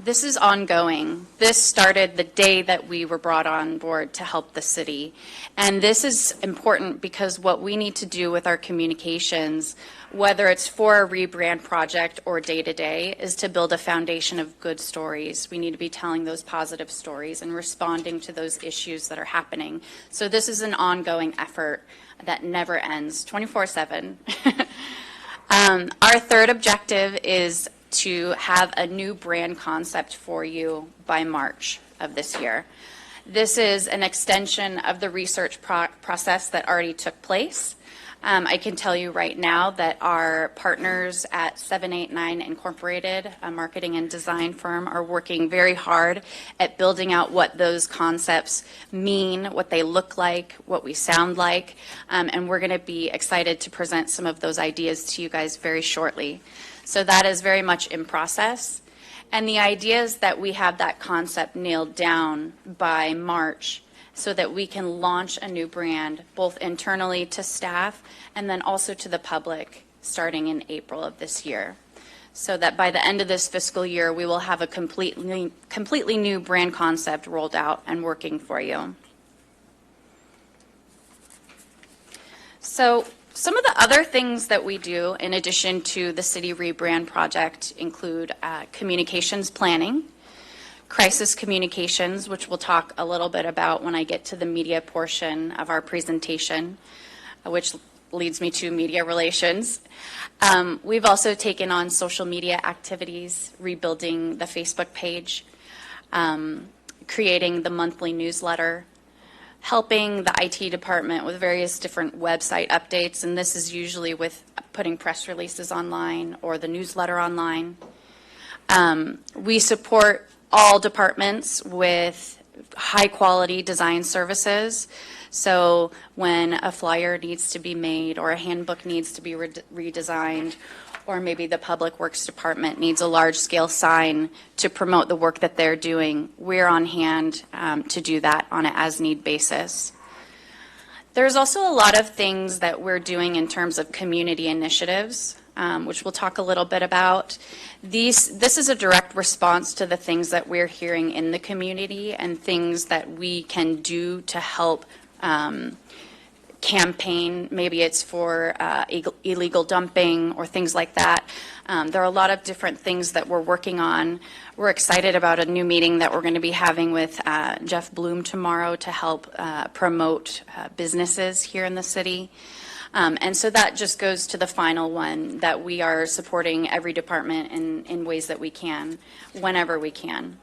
This is ongoing. This started the day that we were brought on board to help the city. And this is important because what we need to do with our communications, whether it's for a rebrand project or day-to-day, is to build a foundation of good stories. We need to be telling those positive stories and responding to those issues that are happening. So this is an ongoing effort that never ends, 24/7. Our third objective is to have a new brand concept for you by March of this year. This is an extension of the research process that already took place. I can tell you right now that our partners at 789 Incorporated, a marketing and design firm, are working very hard at building out what those concepts mean, what they look like, what we sound like, and we're going to be excited to present some of those ideas to you guys very shortly. So that is very much in process. And the idea is that we have that concept nailed down by March so that we can launch a new brand, both internally to staff and then also to the public starting in April of this year. So that by the end of this fiscal year, we will have a completely new brand concept rolled out and working for you. So some of the other things that we do in addition to the city rebrand project include communications planning, crisis communications, which we'll talk a little bit about when I get to the media portion of our presentation, which leads me to media relations. We've also taken on social media activities, rebuilding the Facebook page, creating the monthly newsletter, helping the IT department with various different website updates, and this is usually with putting press releases online or the newsletter online. We support all departments with high-quality design services. So when a flyer needs to be made or a handbook needs to be redesigned, or maybe the Public Works Department needs a large-scale sign to promote the work that they're doing, we're on hand to do that on an as-need basis. There's also a lot of things that we're doing in terms of community initiatives, which we'll talk a little bit about. This is a direct response to the things that we're hearing in the community and things that we can do to help campaign. Maybe it's for illegal dumping or things like that. There are a lot of different things that we're working on. We're excited about a new meeting that we're going to be having with Jeff Bloom tomorrow to help promote businesses here in the city. And so that just goes to the final one, that we are supporting every department in ways that we can, whenever we can.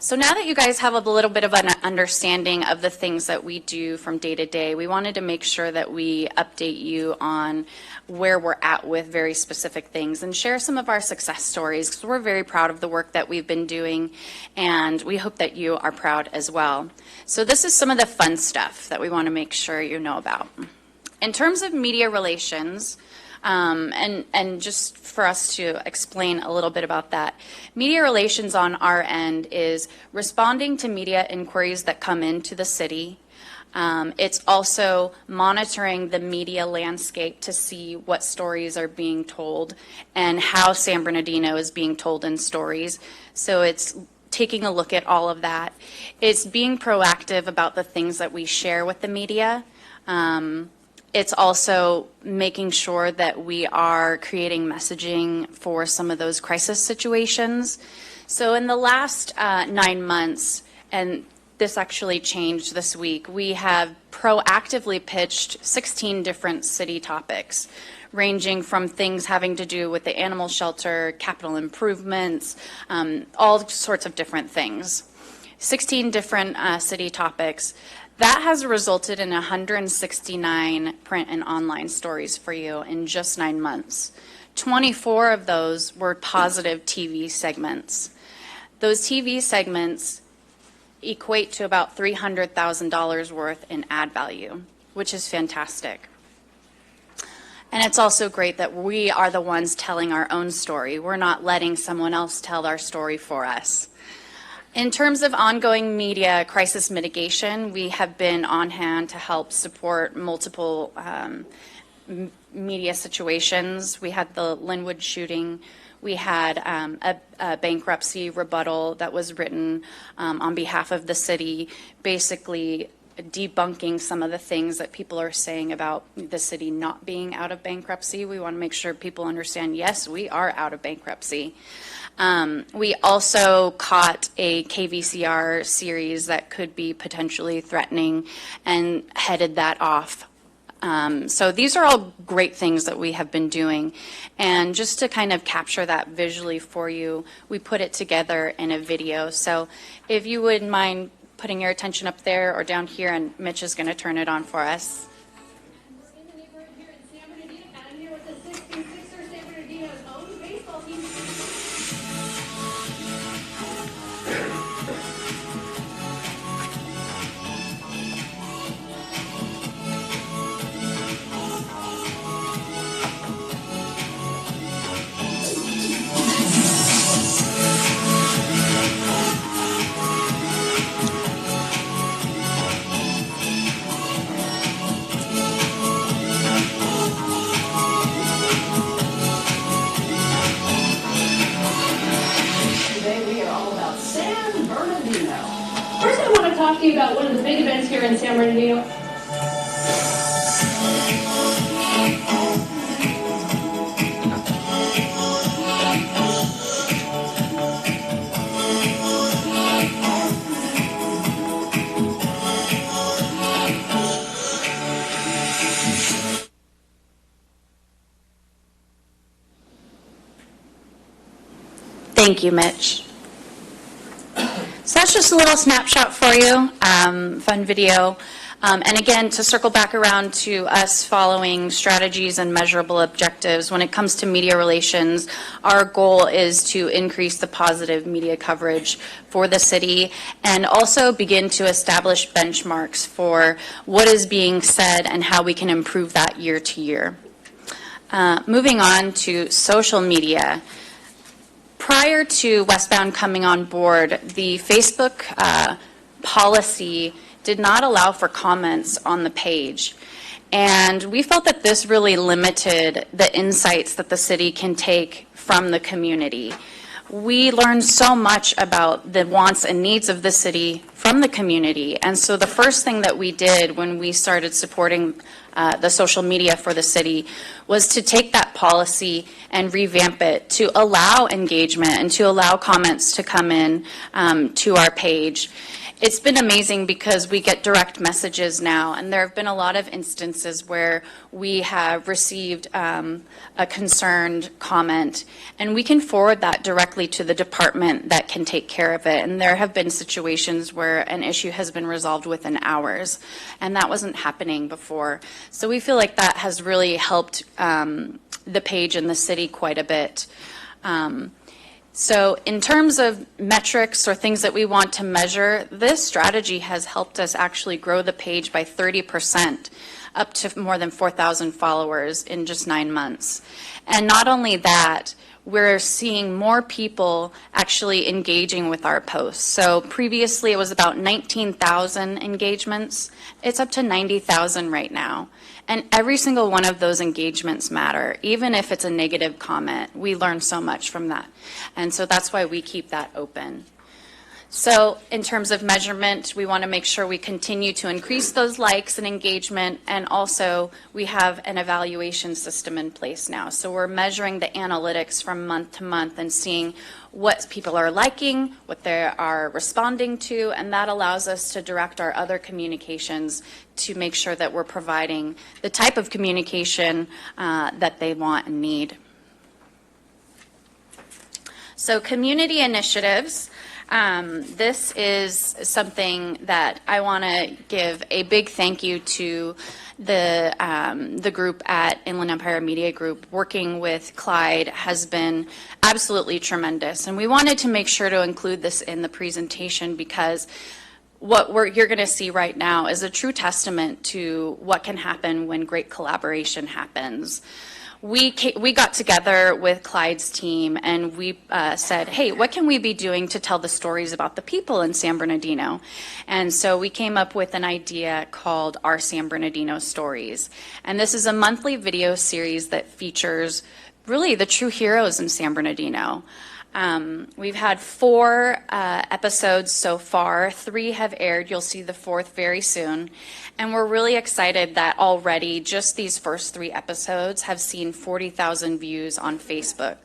So now that you guys have a little bit of an understanding of the things that we do from day to day, we wanted to make sure that we update you on where we're at with very specific things and share some of our success stories, because we're very proud of the work that we've been doing, and we hope that you are proud as well. So this is some of the fun stuff that we want to make sure you know about. In terms of media relations, and just for us to explain a little bit about that, media relations on our end is responding to media inquiries that come into the city. It's also monitoring the media landscape to see what stories are being told and how San Bernardino is being told in stories. So it's taking a look at all of that. It's being proactive about the things that we share with the media. It's also making sure that we are creating messaging for some of those crisis situations. So in the last 9 months, and this actually changed this week, we have proactively pitched 16 different city topics, ranging from things having to do with the animal shelter, capital improvements, all sorts of different things. 16 different city topics. That has resulted in 169 print and online stories for you in just 9 months. 24 of those were positive TV segments. Those TV segments equate to about $300,000 worth in ad value, which is fantastic. And it's also great that we are the ones telling our own story. We're not letting someone else tell our story for us. In terms of ongoing media crisis mitigation, we have been on hand to help support multiple media situations. We had the Linwood shooting. We had a bankruptcy rebuttal that was written on behalf of the city, basically debunking some of the things that people are saying about the city not being out of bankruptcy. We want to make sure people understand, yes, we are out of bankruptcy. We also caught a KVCR series that could be potentially threatening and headed that off. So these are all great things that we have been doing. And just to kind of capture that visually for you, we put it together in a video. So if you wouldn't mind putting your attention up there or down here, and Mitch is going to turn it on for us. We're in the neighborhood here in San Bernardino, and I'm here with the 66er San Bernardino's own baseball team. First, I want to talk to you about one of the big events here in San Bernardino. Thank you, Mitch. So that's just a little snapshot for you, fun video. And again, to circle back around to us following strategies and measurable objectives, when it comes to media relations, our goal is to increase the positive media coverage for the city and also begin to establish benchmarks for what is being said and how we can improve that year to year. Moving on to social media. Prior to Westbound coming on board, the Facebook policy did not allow for comments on the page. And we felt that this really limited the insights that the city can take from the community. We learned so much about the wants and needs of the city from the community. And so the first thing that we did when we started supporting the social media for the city was to take that policy and revamp it to allow engagement and to allow comments to come in to our page. It's been amazing because we get direct messages now, and there have been a lot of instances where we have received a concerned comment, and we can forward that directly to the department that can take care of it. And there have been situations where an issue has been resolved within hours, and that wasn't happening before. So we feel like that has really helped the page and the city quite a bit. So in terms of metrics or things that we want to measure, this strategy has helped us actually grow the page by 30%, up to more than 4,000 followers in just 9 months. And not only that, we're seeing more people actually engaging with our posts. So previously it was about 19,000 engagements. It's up to 90,000 right now. And every single one of those engagements matter. Even if it's a negative comment, we learn so much from that. And so that's why we keep that open. So in terms of measurement, we want to make sure we continue to increase those likes and engagement, and also we have an evaluation system in place now. So we're measuring the analytics from month to month and seeing what people are liking, what they are responding to, and that allows us to direct our other communications to make sure that we're providing the type of communication that they want and need. So community initiatives. This is something that I want to give a big thank you to the group at Inland Empire Media Group. Working with Clyde has been absolutely tremendous, and we wanted to make sure to include this in the presentation because what you're going to see right now is a true testament to what can happen when great collaboration happens. We got together with Clyde's team and we said, hey, what can we be doing to tell the stories about the people in San Bernardino? And so we came up with an idea called Our San Bernardino Stories. And this is a monthly video series that features really the true heroes in San Bernardino. We've had 4 episodes so far. 3 have aired. You'll see the 4th very soon. And we're really excited that already just these first 3 episodes have seen 40,000 views on Facebook.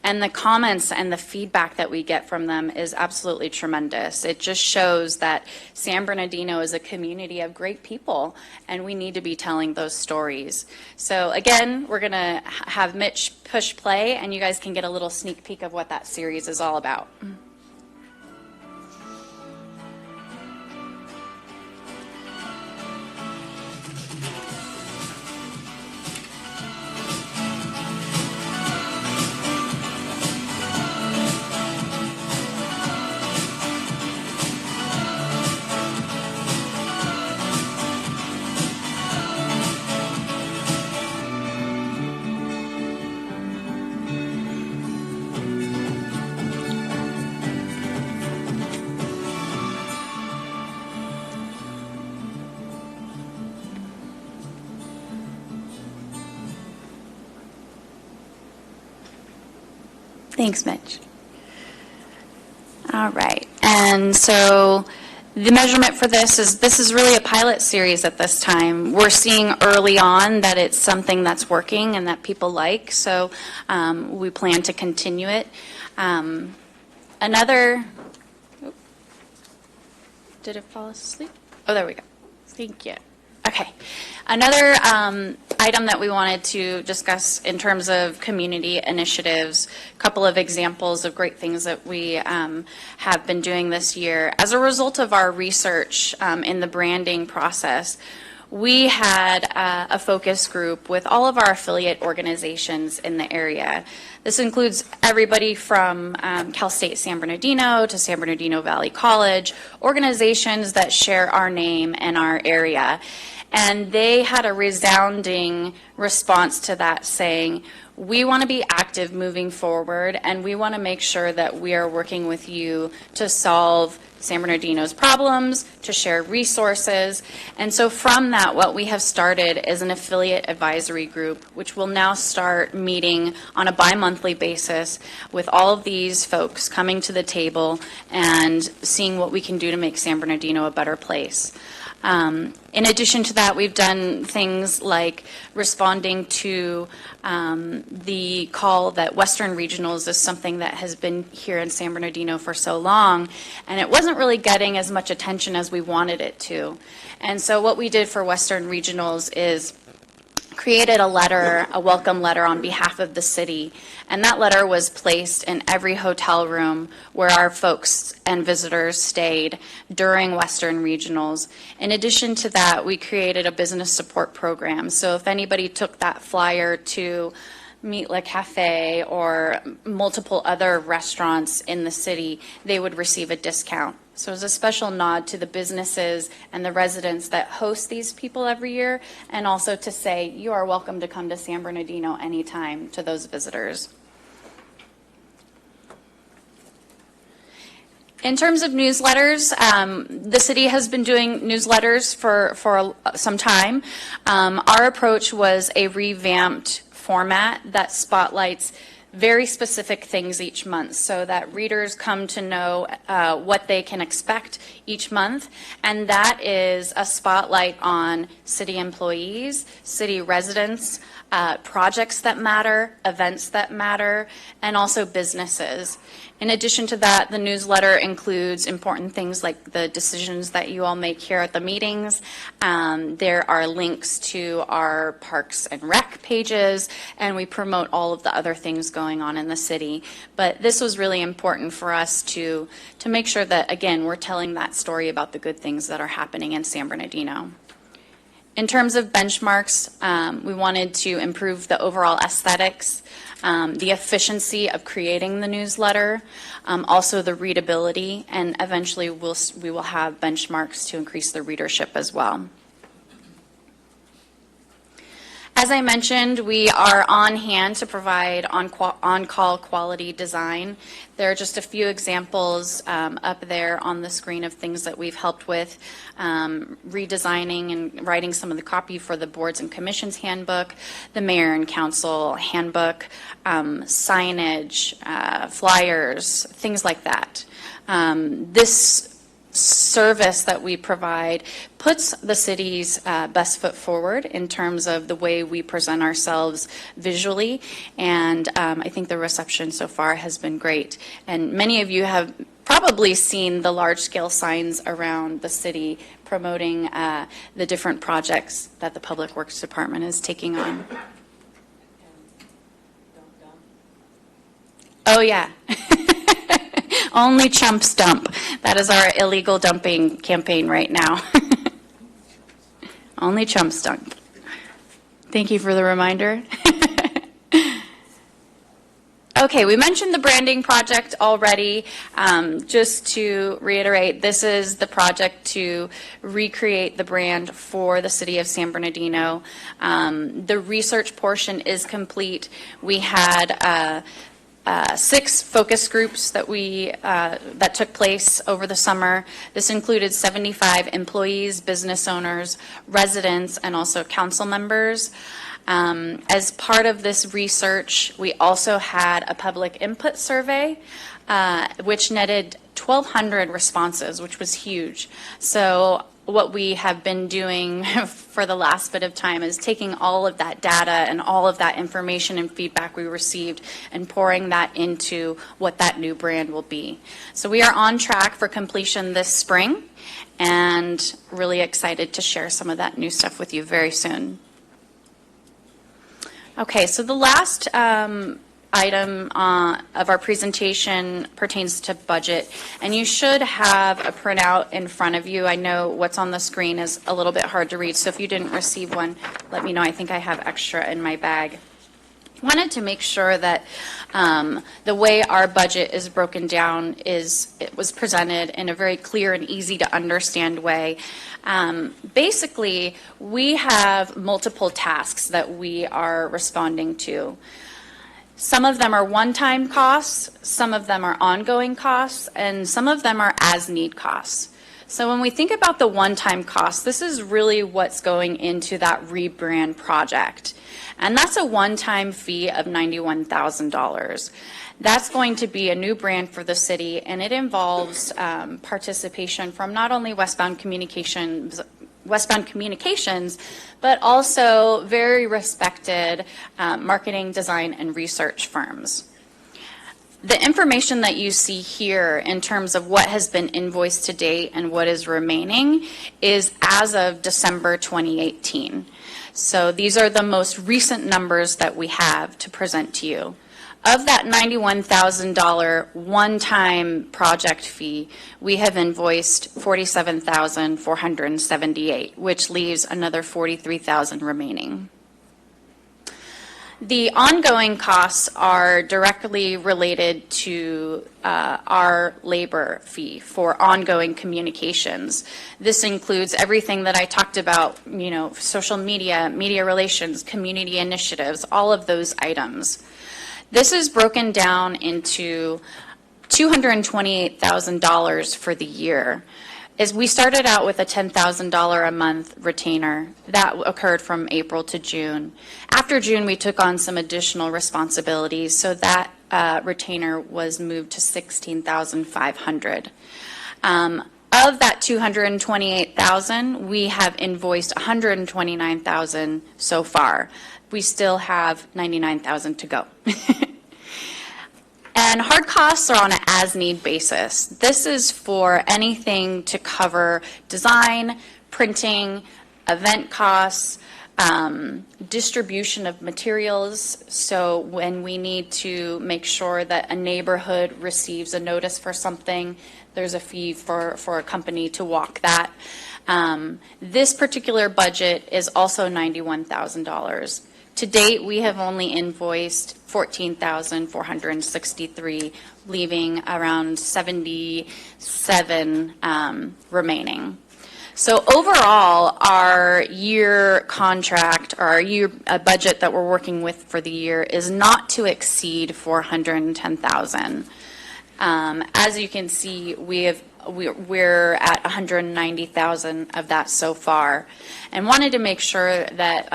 And the comments and the feedback that we get from them is absolutely tremendous. It just shows that San Bernardino is a community of great people, and we need to be telling those stories. So again, we're going to have Mitch push play, and you guys can get a little sneak peek of what that series is all about. Thanks, Mitch. All right, and so the measurement for this is really a pilot series at this time. We're seeing early on that it's something that's working and that people like, so we plan to continue it. Another, did it fall asleep? Oh, there we go. Thank you. Okay. Another item that we wanted to discuss in terms of community initiatives, a couple of examples of great things that we have been doing this year. As a result of our research in the branding process, we had a focus group with all of our affiliate organizations in the area. This includes everybody from Cal State San Bernardino to San Bernardino Valley College, organizations that share our name and our area. And they had a resounding response to that, saying, we want to be active moving forward, and we want to make sure that we are working with you to solve San Bernardino's problems, to share resources. And so from that, what we have started is an affiliate advisory group, which will now start meeting on a bi-monthly basis with all of these folks coming to the table and seeing what we can do to make San Bernardino a better place. In addition to that, we've done things like responding to the call that Western Regionals is something that has been here in San Bernardino for so long, and it wasn't really getting as much attention as we wanted it to. And so what we did for Western Regionals is created a letter, a welcome letter on behalf of the city, and that letter was placed in every hotel room where our folks and visitors stayed during Western Regionals. In addition to that, we created a business support program. So if anybody took that flyer to Meet La Cafe or multiple other restaurants in the city, they would receive a discount. So it's a special nod to the businesses and the residents that host these people every year, and also to say you are welcome to come to San Bernardino anytime to those visitors. In terms of newsletters, the city has been doing newsletters for some time. Our approach was a revamped format that spotlights very specific things each month so that readers come to know what they can expect each month. And that is a spotlight on city employees, city residents, projects that matter, events that matter, and also businesses. In addition to that, the newsletter includes important things like the decisions that you all make here at the meetings. There are links to our Parks and Rec pages, and we promote all of the other things going going on in the city. But this was really important for us to make sure that, again, we're telling that story about the good things that are happening in San Bernardino. In terms of benchmarks, we wanted to improve the overall aesthetics, the efficiency of creating the newsletter, also the readability, and eventually we will have benchmarks to increase the readership as well. As I mentioned, we are on hand to provide on-call quality design. There are just a few examples up there on the screen of things that we've helped with, redesigning and writing some of the copy for the boards and commissions handbook, the mayor and council handbook, signage, flyers, things like that. This service that we provide puts the city's best foot forward in terms of the way we present ourselves visually, and I think the reception so far has been great. And many of you have probably seen the large-scale signs around the city promoting the different projects that the Public Works Department is taking on. Oh, yeah. Only chumps dump. That is our illegal dumping campaign right now. Only chumps dump. Thank you for the reminder. Okay, we mentioned the branding project already. Just to reiterate, this is the project to recreate the brand for the city of San Bernardino. The research portion is complete. We had 6 focus groups that took place over the summer. This included 75 employees, business owners, residents, and also council members. As part of this research, we also had a public input survey, which netted 1,200 responses, which was huge. So what we have been doing for the last bit of time is taking all of that data and all of that information and feedback we received and pouring that into what that new brand will be. So we are on track for completion this spring and really excited to share some of that new stuff with you very soon. Okay, so the last item of our presentation pertains to budget, and you should have a printout in front of you. I know what's on the screen is a little bit hard to read, so if you didn't receive one, let me know. I think I have extra in my bag. Wanted to make sure that the way our budget is broken down it was presented in a very clear and easy to understand way. Basically, we have multiple tasks that we are responding to. Some of them are one-time costs, some of them are ongoing costs, and some of them are as-need costs. So when we think about the one-time costs, this is really what's going into that rebrand project. And that's a one-time fee of $91,000. That's going to be a new brand for the city, and it involves participation from not only Westbound Communications, but also very respected marketing, design, and research firms. The information that you see here in terms of what has been invoiced to date and what is remaining is as of December 2018. So these are the most recent numbers that we have to present to you. Of that $91,000 one-time project fee, we have invoiced $47,478, which leaves another $43,000 remaining. The ongoing costs are directly related to our labor fee for ongoing communications. This includes everything that I talked about, social media, media relations, community initiatives, all of those items. This is broken down into $228,000 for the year. As we started out with a $10,000 a month retainer, that occurred from April to June. After June, we took on some additional responsibilities, so that retainer was moved to $16,500. Of that $228,000, we have invoiced $129,000 so far. We still have $99,000 to go. And hard costs are on an as-need basis. This is for anything to cover design, printing, event costs, distribution of materials. So when we need to make sure that a neighborhood receives a notice for something, there's a fee for a company to walk that. This particular budget is also $91,000. To date, we have only invoiced $14,463, leaving around 77 remaining. So overall, our year contract, or our year budget that we're working with for the year is not to exceed $410,000. As you can see, we're at $190,000 of that so far, and wanted to make sure that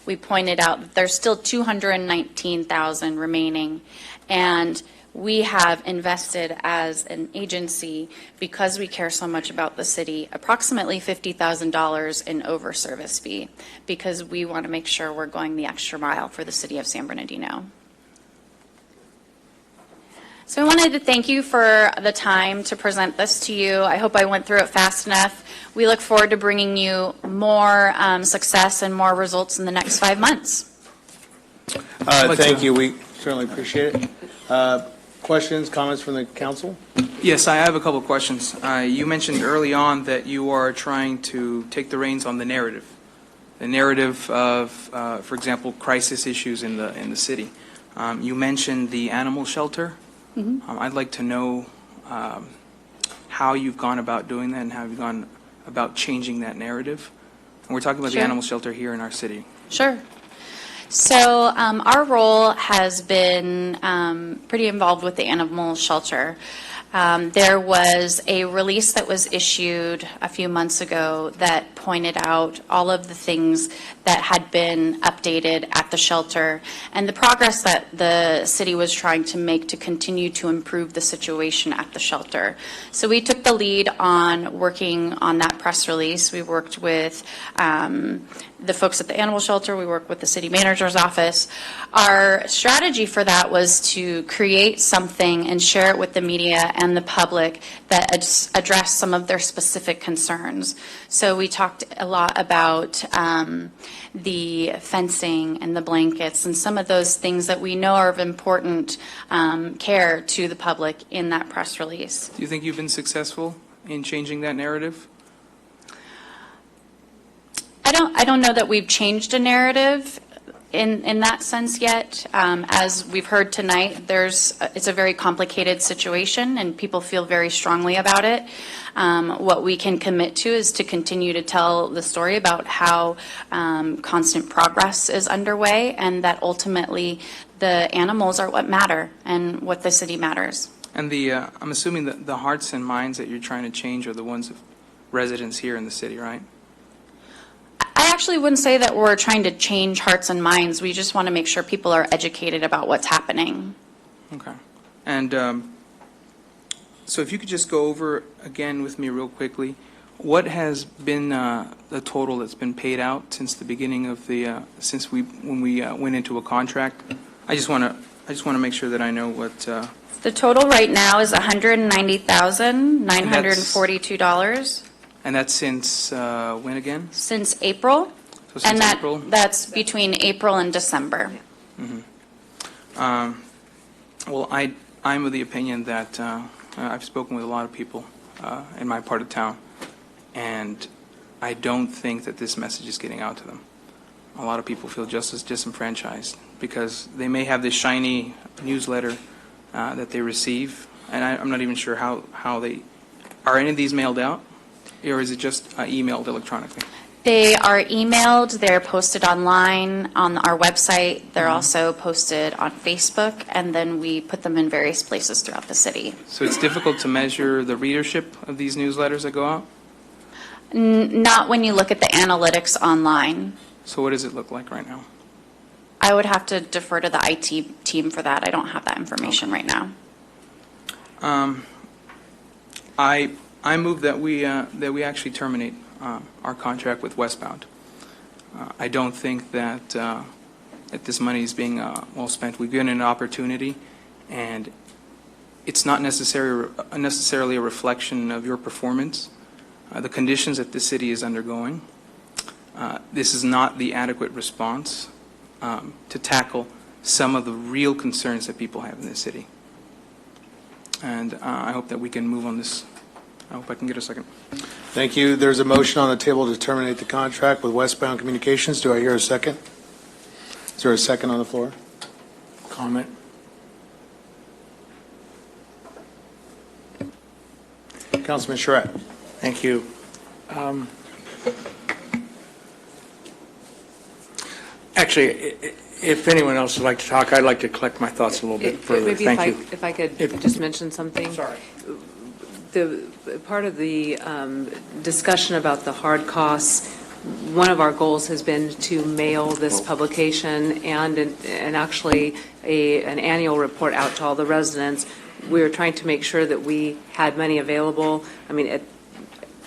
we pointed out that there's still $219,000 remaining, and we have invested as an agency, because we care so much about the city, approximately $50,000 in over-service fee, because we want to make sure we're going the extra mile for the city of San Bernardino. So I wanted to thank you for the time to present this to you. I hope I went through it fast enough. We look forward to bringing you more success and more results in the next 5 months. Thank you. We certainly appreciate it. Questions, comments from the council? Yes, I have a couple of questions. You mentioned early on that you are trying to take the reins on the narrative of, for example, crisis issues in the city. You mentioned the animal shelter. I'd like to know how you've gone about doing that and how you've gone about changing that narrative. And we're talking about the animal shelter here in our city. Sure. So our role has been pretty involved with the animal shelter. There was a release that was issued a few months ago that pointed out all of the things that had been updated at the shelter and the progress that the city was trying to make to continue to improve the situation at the shelter. So we took the lead on working on that press release. We worked with the folks at the animal shelter. We worked with the city manager's office. Our strategy for that was to create something and share it with the media and the public that address some of their specific concerns. So we talked a lot about the fencing and the blankets and some of those things that we know are of important care to the public in that press release. Do you think you've been successful in changing that narrative? I don't know that we've changed a narrative in that sense yet. As we've heard tonight, it's a very complicated situation and people feel very strongly about it. What we can commit to is to continue to tell the story about how constant progress is underway and that ultimately the animals are what matter and what the city matters. And I'm assuming that the hearts and minds that you're trying to change are the ones of residents here in the city, right? I actually wouldn't say that we're trying to change hearts and minds. We just want to make sure people are educated about what's happening. Okay. And so if you could just go over again with me real quickly, what has been the total that's been paid out since the beginning of when we went into a contract? I just want to make sure that I know what. The total right now is $190,942. And that's since when again? Since April. So since and April? That's between April and December. Mm-hmm. Well, I'm of the opinion that I've spoken with a lot of people in my part of town, and I don't think that this message is getting out to them. A lot of people feel just as disenfranchised because they may have this shiny newsletter that they receive, and I'm not even sure how they are. Any of these mailed out? Or is it just emailed electronically? They are emailed, they're posted online on our website, they're also posted on Facebook, and then we put them in various places throughout the city. So it's difficult to measure the readership of these newsletters that go out? Not when you look at the analytics online. So what does it look like right now? I would have to defer to the IT team for that. I don't have that information right now. I move that we actually terminate our contract with Westbound. I don't think that that this money is being well spent. We've given an opportunity, and it's not necessarily a reflection of your performance, the conditions that the city is undergoing. this is not the adequate response to tackle some of the real concerns that people have in this city. And I hope that we can move on this. I hope I can get a second. Thank you. There's a motion on the table to terminate the contract with Westbound Communications. Do I hear a second? Is there a second on the floor? Comment? Councilman Charette. Thank you. Actually, if anyone else would like to talk, I'd like to collect my thoughts a little bit further. Maybe Thank you. if I could just mention something. Sorry. The part of the discussion about the hard costs, one of our goals has been to mail this publication and actually an annual report out to all the residents. We were trying to make sure that we had money available. I mean,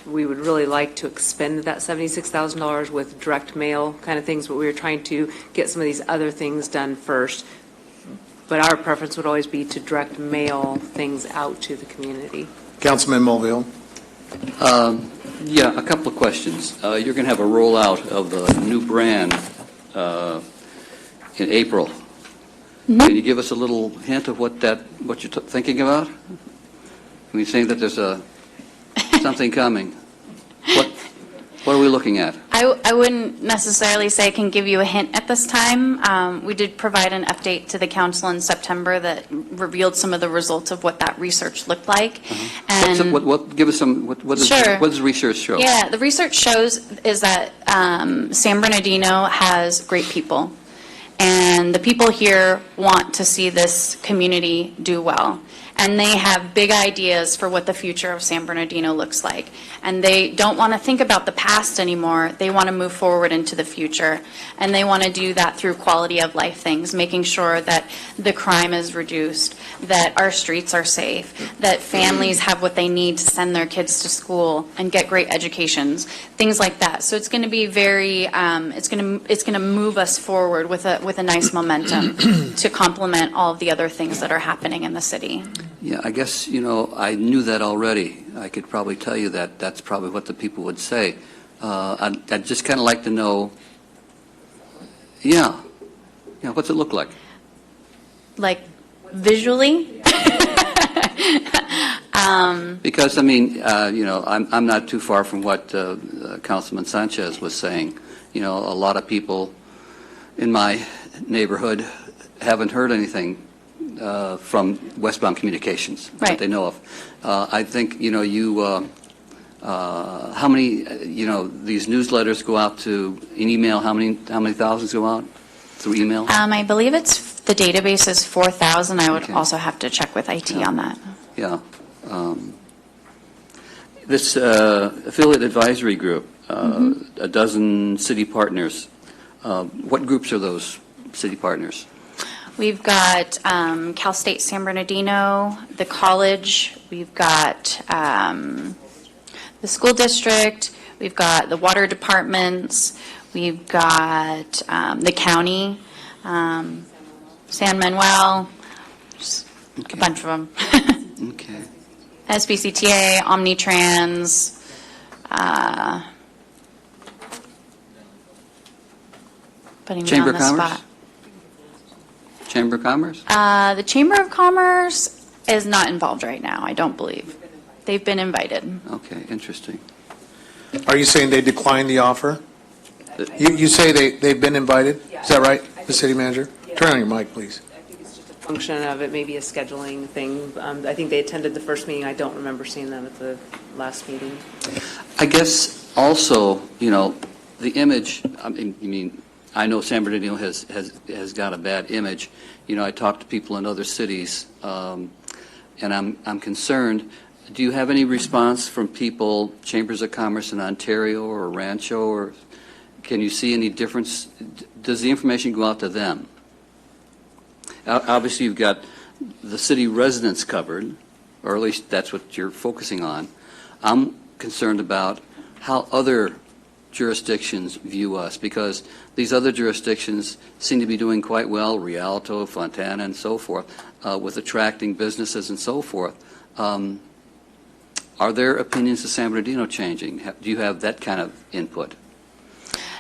we would really like to expend that $76,000 with direct mail kind of things, but we were trying to get some of these other things done first. But our preference would always be to direct mail things out to the community. Councilman Mulvihill. Yeah, a couple of questions. You're going to have a rollout of the new brand in April. Can you give us a little hint of what you're thinking about? When you saying that there's something coming, what are we looking at? I wouldn't necessarily say I can give you a hint at this time. We did provide an update to the council in September that revealed some of the results of what that research looked like. And Give us some. What does the research show? Yeah, the research shows is that San Bernardino has great people, and the people here want to see this community do well. And they have big ideas for what the future of San Bernardino looks like. And they don't want to think about the past anymore. They want to move forward into the future. And they want to do that through quality of life things, making sure that the crime is reduced, that our streets are safe, that families have what they need to send their kids to school and get great educations, things like that. So it's going to be very, it's going to move us forward with a nice momentum to complement all of the other things that are happening in the city. Yeah, I guess, I knew that already. I could probably tell you that that's probably what the people would say. I'd just kind of like to know, what's it look like? Like, visually? Because, I'm not too far from what Councilman Sanchez was saying. A lot of people in my neighborhood haven't heard anything from Westbound Communications that they know of. I think, how many, these newsletters go out to an email, how many thousands go out through email? I believe the database is 4,000. I would also have to check with IT on that. Yeah. This affiliate advisory group, a dozen city partners, what groups are those city partners? We've got Cal State San Bernardino, the college, we've got the school district, we've got the water departments, we've got the county, San Manuel, just a bunch of them. Okay. SBCTA, Omnitrans, putting me Chamber on of the Commerce? spot. Chamber of Commerce? The Chamber of Commerce is not involved right now, I don't believe. They've been invited. Okay, interesting. Are you saying they declined the offer? You say they've been invited? Is that right, the city manager? Turn on your mic, please. Function of it, maybe a scheduling thing. I think they attended the first meeting. I don't remember seeing them at the last meeting. I guess also, the image, I know San Bernardino has got a bad image. I talk to people in other cities, and I'm concerned. Do you have any response from people, Chambers of Commerce in Ontario or Rancho, or can you see any difference? Does the information go out to them? Obviously, you've got the city residents covered, or at least that's what you're focusing on. I'm concerned about how other jurisdictions view us, because these other jurisdictions seem to be doing quite well, Rialto, Fontana, and so forth, with attracting businesses and so forth. Are their opinions of San Bernardino changing? Do you have that kind of input?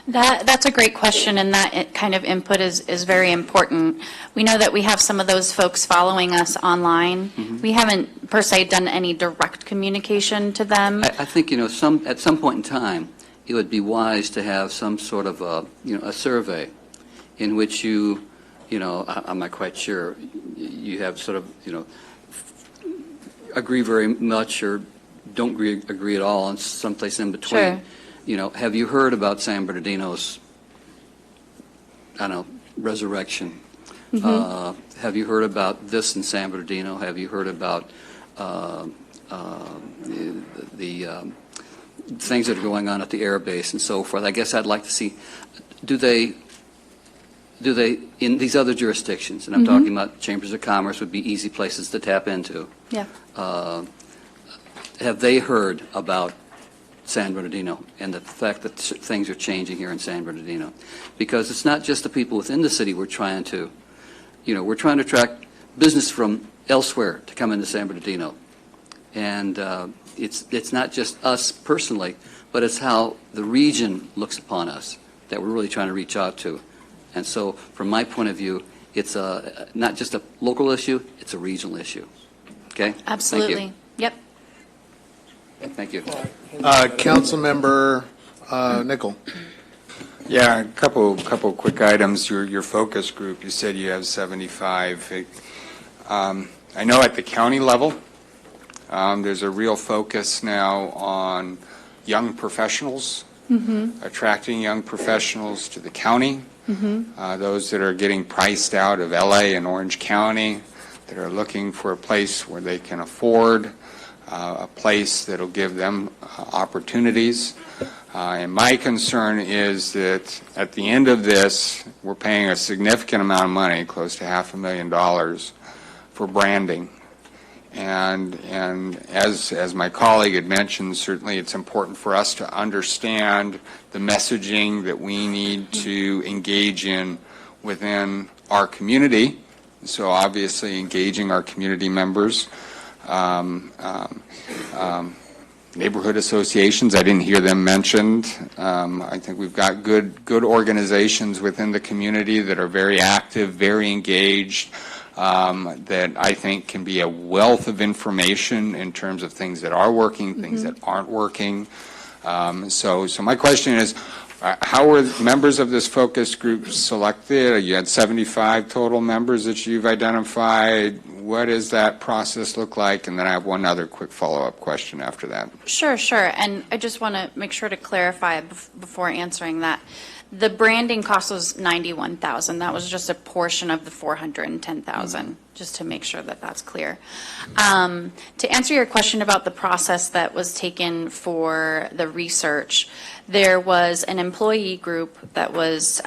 That's a great question, and that kind of input is very important. We know that we have some of those folks following us online. We haven't per se done any direct communication to them. I think, at some point in time, it would be wise to have some sort of a survey in which I'm not quite sure, you have sort of, agree very much or don't agree at all, and someplace in between. Sure. Have you heard about San Bernardino's, resurrection? Have you heard about this in San Bernardino? Have you heard about the things that are going on at the air base and so forth? I guess I'd like to see, do they, in these other jurisdictions, and I'm talking about chambers of commerce would be easy places to tap into. Yeah. Have they heard about San Bernardino and the fact that things are changing here in San Bernardino? Because it's not just the people within the city we're trying to attract business from elsewhere to come into San Bernardino. And it's not just us personally, but it's how the region looks upon us that we're really trying to reach out to. And so from my point of view, it's not just a local issue, it's a regional issue. Okay? Absolutely. Yep. Thank you. Councilmember Nickel. Yeah, a couple quick items. Your focus group, you said you have 75. I know at the county level, there's a real focus now on young professionals, attracting young professionals to the county, those that are getting priced out of LA and Orange County, that are looking for a place where they can afford, a place that will give them opportunities. And my concern is that at the end of this, we're paying a significant amount of money, close to $500,000, for branding. And as my colleague had mentioned, certainly it's important for us to understand the messaging that we need to engage in within our community. So obviously engaging our community members. Neighborhood associations, I didn't hear them mentioned. I think we've got good organizations within the community that are very active, very engaged, that I think can be a wealth of information in terms of things that are working, things that aren't working. So my question is, how were members of this focus group selected? You had 75 total members that you've identified. What does that process look like? And then I have one other quick follow-up question after that. Sure. And I just want to make sure to clarify before answering that. The branding cost was $91,000. That was just a portion of the $410,000, just to make sure that that's clear. To answer your question about the process that was taken for the research, there was an employee group that was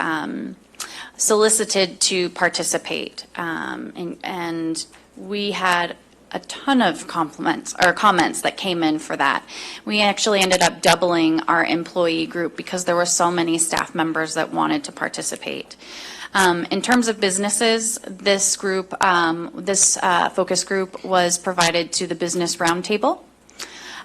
solicited to participate, and we had a ton of comments that came in for that. We actually ended up doubling our employee group because there were so many staff members that wanted to participate. In terms of businesses, this group, focus group was provided to the Business Roundtable.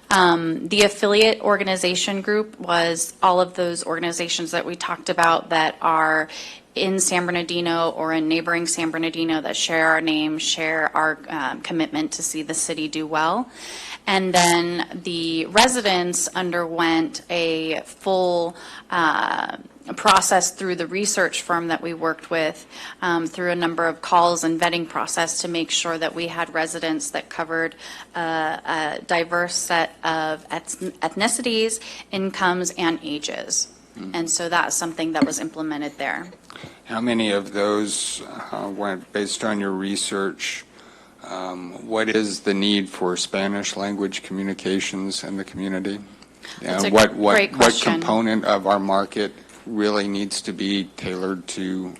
The affiliate organization group was all of those organizations that we talked about that are in San Bernardino or in neighboring San Bernardino that share our name, share our commitment to see the city do well. And then the residents underwent a full process through the research firm that we worked with, through a number of calls and vetting process to make sure that we had residents that covered a diverse set of ethnicities, incomes, and ages. And so that's something that was implemented there. How many of those went, based on your research, what is the need for Spanish language communications in the community? That's a what great question. What component of our market really needs to be tailored to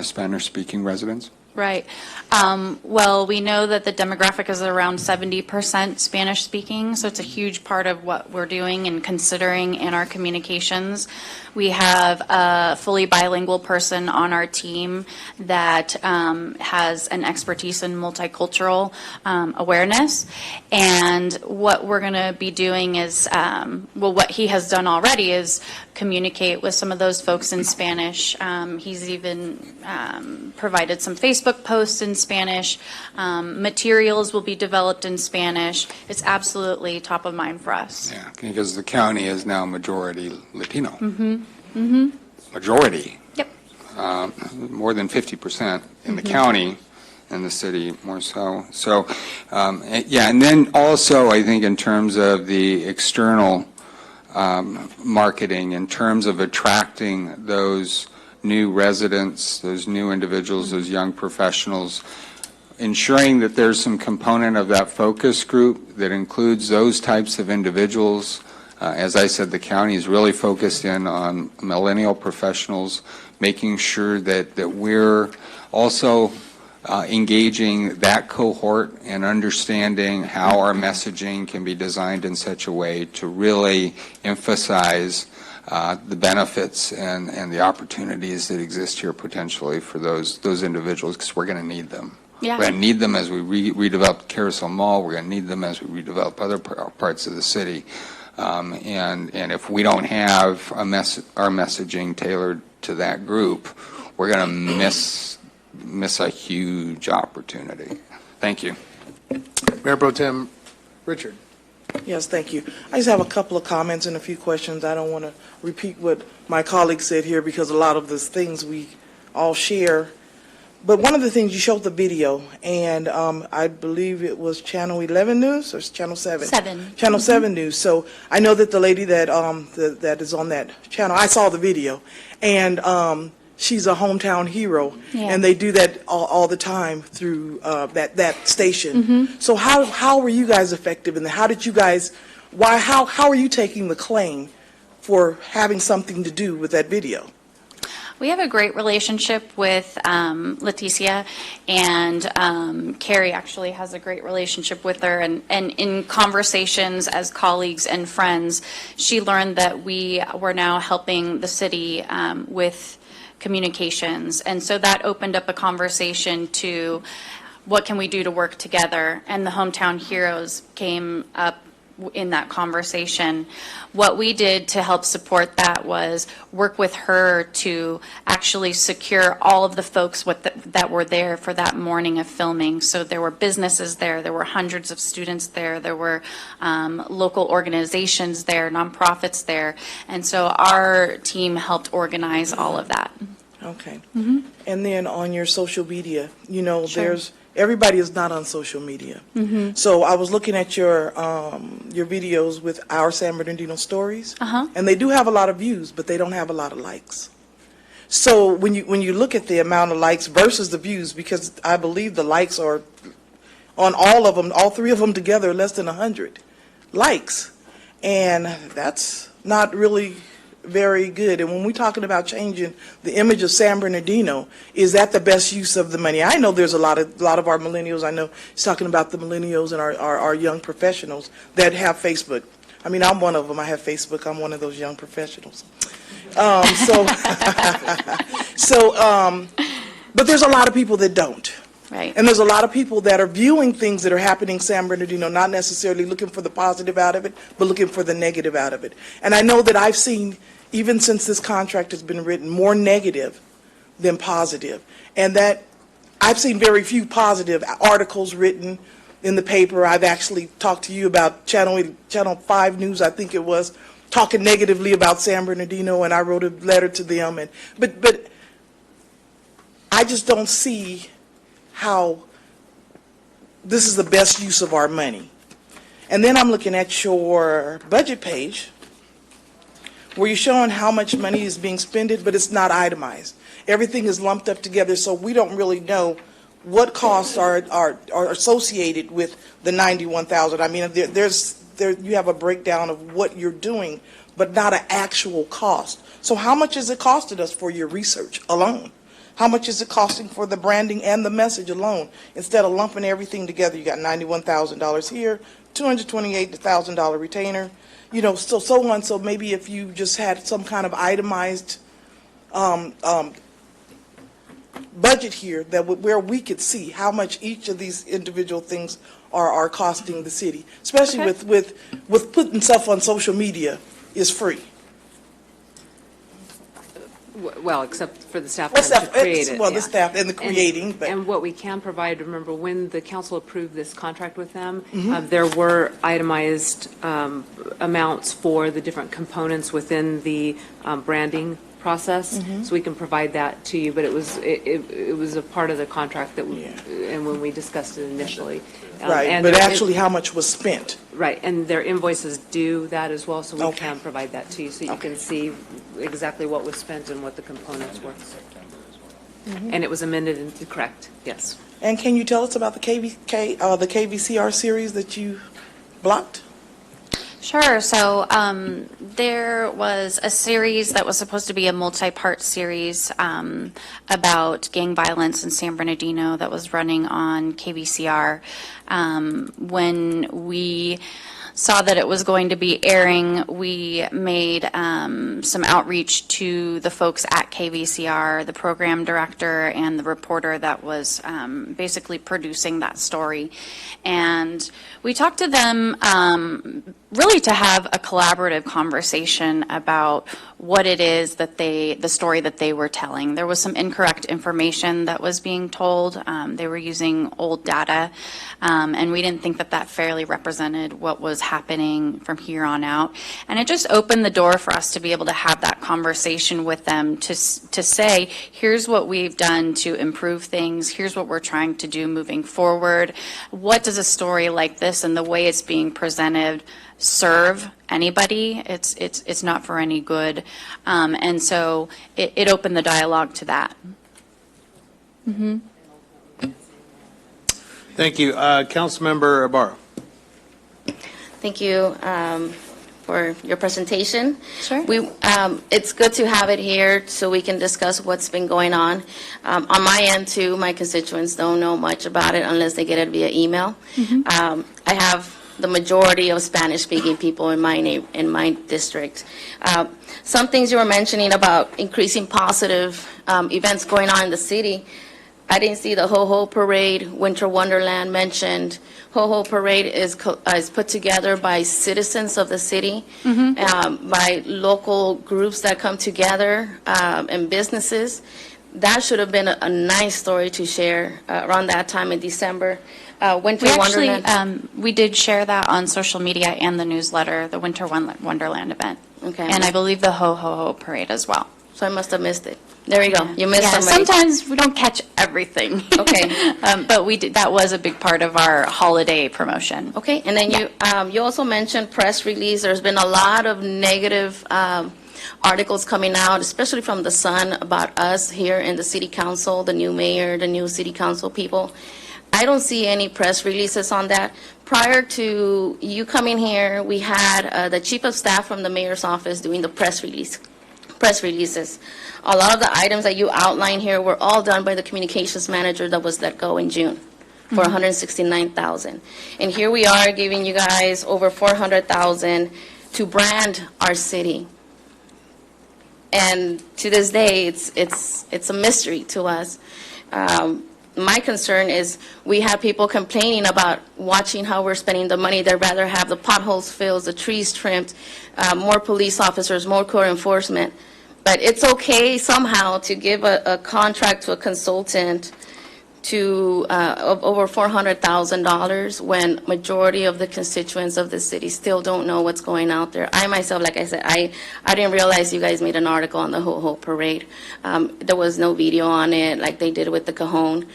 Spanish-speaking residents? Right. Well, we know that the demographic is around 70% Spanish speaking, so it's a huge part of what we're doing and considering in our communications. We have a fully bilingual person on our team that has an expertise in multicultural awareness. And what we're going to be doing is, well, what he has done already is communicate with some of those folks in Spanish. He's even provided some Facebook posts in Spanish. Materials will be developed in Spanish. It's absolutely top of mind for us. Yeah, because the county is now majority Latino. Mm-hmm. Mm-hmm. Majority. Yep. More than 50% in the county, and the city more so. So, yeah, and then also I think in terms of the external marketing, in terms of attracting those new residents, those new individuals, those young professionals, ensuring that there's some component of that focus group that includes those types of individuals. As I said, the county is really focused in on millennial professionals, making sure that we're also engaging that cohort and understanding how our messaging can be designed in such a way to really emphasize the benefits and the opportunities that exist here potentially for those individuals, because we're going to need them. Yeah. We're going to need them as we redevelop Carousel Mall. We're going to need them as we redevelop other parts of the city. And if we don't have our messaging tailored to that group, we're going to miss a huge opportunity. Thank you. Mayor Pro Tem Richard. Yes, thank you. I just have a couple of comments and a few questions. I don't want to repeat what my colleague said here because a lot of the things we all share. But one of the things, you showed the video, and I believe it was Channel 11 News or Channel 7? 7. Channel 7 News. So I know that the lady that that is on that channel, I saw the video, and she's a hometown hero, Yeah. and they do that all the time through that station. Mm-hmm. So how were you guys effective in that? How did you guys, how are you taking the claim for having something to do with that video? We have a great relationship with Leticia, and Carrie actually has a great relationship with her. And in conversations as colleagues and friends, she learned that we were now helping the city with communications. And so that opened up a conversation to what can we do to work together. And the Hometown Heroes came up in that conversation. What we did to help support that was work with her to actually secure all of the folks that were there for that morning of filming. So there were businesses there were hundreds of students there were local organizations there, nonprofits there, and so our team helped organize all of that. Okay. Mm-hmm. And then on your social media, you know, Sure. everybody is not on social media. Mm-hmm. So I was looking at your videos with our San Bernardino stories, and they do have a lot of views, but they don't have a lot of likes. So when you look at the amount of likes versus the views, because I believe the likes are on all of them, all three of them together, less than 100 likes, and that's not really very good. And when we're talking about changing the image of San Bernardino, is that the best use of the money? I know there's a lot of our millennials. I know he's talking about the millennials and our young professionals that have Facebook. I mean, I'm one of them. I have Facebook. I'm one of those young professionals. But there's a lot of people that don't. Right. And there's a lot of people that are viewing things that are happening in San Bernardino, not necessarily looking for the positive out of it, but looking for the negative out of it. And I know that I've seen, even since this contract has been written, more negative than positive. And that I've seen very few positive articles written in the paper. I've actually talked to you about Channel 5 News, I think it was, talking negatively about San Bernardino, and I wrote a letter to them. But I just don't see how this is the best use of our money. And then I'm looking at your budget page where you're showing how much money is being spent, but it's not itemized. Everything is lumped up together, so we don't really know what costs are associated with the $91,000. I mean, you have a breakdown of what you're doing, but not an actual cost. So how much has it costed us for your research alone? How much is it costing for the branding and the message alone? Instead of lumping everything together, you got $91,000 here, $228,000 retainer, you know, so on. So maybe if you just had some kind of itemized budget here that where we could see how much each of these individual things are costing the city, especially Okay. with putting stuff on social media is free. Well, except for the staff Well, time to create it. well, the yeah. staff and the creating, but. And what we can provide, remember, when the council approved this contract with them, Mhm. there were itemized amounts for the different components within the branding process, Mhm. so we can provide that to you, but it was a part of the contract that, and when we discussed it initially. Right, and but there is- actually how much was spent. Right, and their invoices do that as well, so we Okay. can provide that to you, so you can see exactly what was spent and what the components were. And it was amended into correct, yes. And can you tell us about the KVCR series that you blocked? Sure. So there was a series that was supposed to be a multi-part series about gang violence in San Bernardino that was running on KVCR. When we saw that it was going to be airing, we made some outreach to the folks at KVCR, the program director and the reporter that was basically producing that story. And we talked to them really to have a collaborative conversation about what it is that the story that they were telling. There was some incorrect information that was being told. They were using old data, and we didn't think that that fairly represented what was happening from here on out. And it just opened the door for us to be able to have that conversation with them to say, here's what we've done to improve things, here's what we're trying to do moving forward. What does a story like this and the way it's being presented serve anybody? It's not for any good. And so it opened the dialogue to that. Mm-hmm. Thank you. Councilmember Ibarra. Thank you for your presentation. Sure. It's good to have it here so we can discuss what's been going on. On my end, too, my constituents don't know much about it unless they get it via email. Mm-hmm. I have the majority of Spanish-speaking people in my district. Some things you were mentioning about increasing positive events going on in the city. I didn't see the Ho-Ho Parade, Winter Wonderland mentioned. Ho-Ho Parade is put together by citizens of the city, by local groups that come together, and businesses. That should have been a nice story to share around that time in December. Winter Wonderland. We did share that on social media and the newsletter, the Winter Wonderland event. Okay. And I believe the Ho-Ho Parade as well. So I must have missed it. There you go. You missed Yeah, somebody. sometimes we don't catch everything. Okay. But we did, that was a big part of our holiday promotion. Okay, and then you also mentioned press release. There's been a lot of negative articles coming out, especially from the Sun, about us here in the city council, the new mayor, the new city council people. I don't see any press releases on that. Prior to you coming here, we had the chief of staff from the mayor's office doing the press releases. A lot of the items that you outlined here were all done by the communications manager that was let go in June for $169,000. And here we are giving you guys over $400,000 to brand our city. And to this day, it's a mystery to us. My concern is we have people complaining about watching how we're spending the money. They'd rather have the potholes filled, the trees trimmed, more police officers, more code enforcement. But it's okay somehow to give a contract to a consultant to of over $400,000 when majority of the constituents of the city still don't know what's going out there. I myself, like I said, I didn't realize you guys made an article on the Ho-Ho Parade. There was no video on it like they did with the Cajon.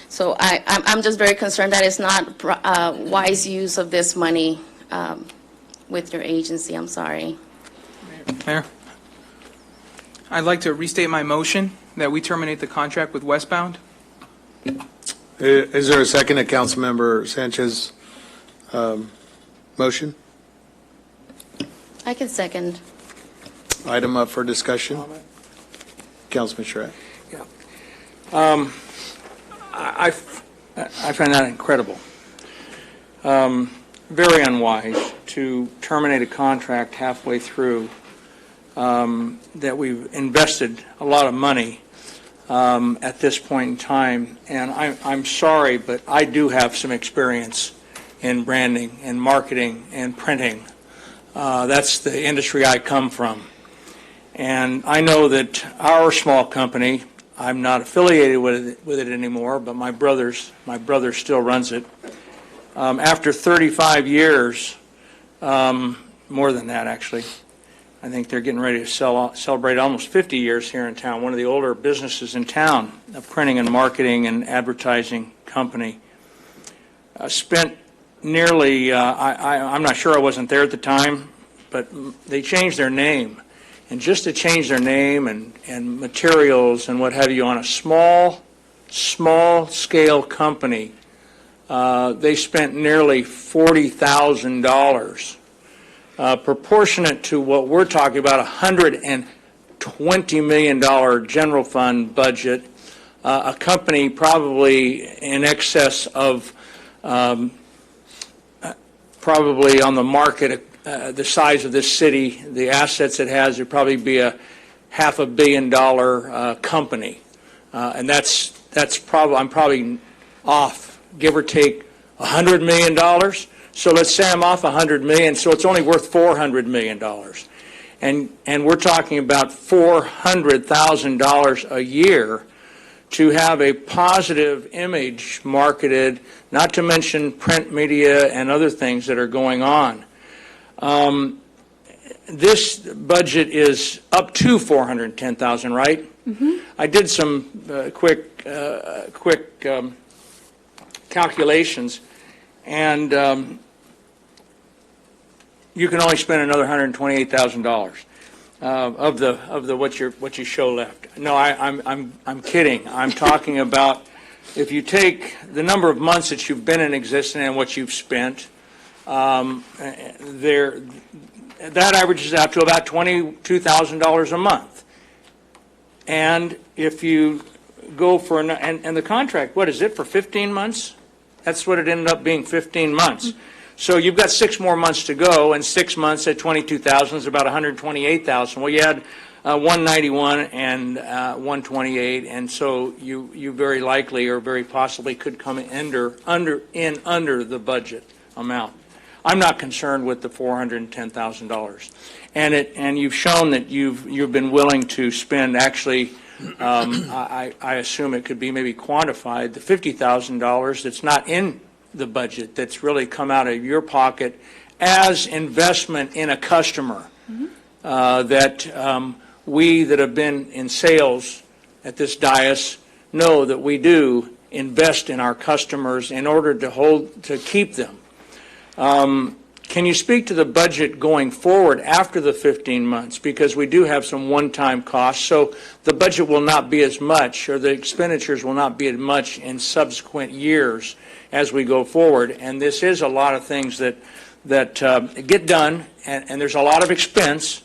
So I'm just very concerned that it's not wise use of this money with your agency. I'm sorry. Mayor, I'd like to restate my motion that we terminate the contract with Westbound. Is there a second to Councilmember Sanchez motion? I can second. Item up for discussion. Councilman Charette. I find that incredible. Very unwise to terminate a contract halfway through that we've invested a lot of money at this point in time. And I'm sorry, but I do have some experience in branding and marketing and printing. That's the industry I come from. And I know that our small company, I'm not affiliated with it anymore, but my brother still runs it. After 35 years, more than that actually, I think they're getting ready to celebrate almost 50 years here in town, one of the older businesses in town, a printing and marketing and advertising company. Spent nearly, I'm not sure, I wasn't there at the time, but they changed their name. And just to change their name and materials and what have you on a small scale company, they spent nearly $40,000, proportionate to what we're talking about, $120 million general fund budget, a company probably in excess of probably on the market, the size of this city, the assets it has, would probably be a $500 million company, and that's probably, I'm probably off, give or take $100 million. So let's say I'm off $100 million, so it's only worth $400 million, and we're talking about $400,000 a year to have a positive image marketed, not to mention print media and other things that are going on. This budget is up to $410,000, right? Mm-hmm. I did some quick calculations, and you can only spend another $128,000 of the what you show left. No, I'm kidding. I'm talking about if you take the number of months that you've been in existence and what you've spent. That averages out to about $22,000 a month. And if you go for, and the contract, what is it, for 15 months? That's what it ended up being, 15 months. Mm-hmm. So you've got 6 more months to go, and 6 months at $22,000 is about $128,000. Well, you had 191 and 128, and so you very likely or very possibly could come under the budget amount. I'm not concerned with the $410,000, and you've shown that you've been willing to spend. Actually, I assume it could be maybe quantified, the $50,000 that's not in the budget, that's really come out of your pocket as investment in a customer. Mm-hmm. That we that have been in sales at this dais know that we do invest in our customers in order to keep them. Can you speak to the budget going forward after the 15 months? Because we do have some one-time costs, so the budget will not be as much, or the expenditures will not be as much in subsequent years as we go forward. And this is a lot of things that get done, and there's a lot of expense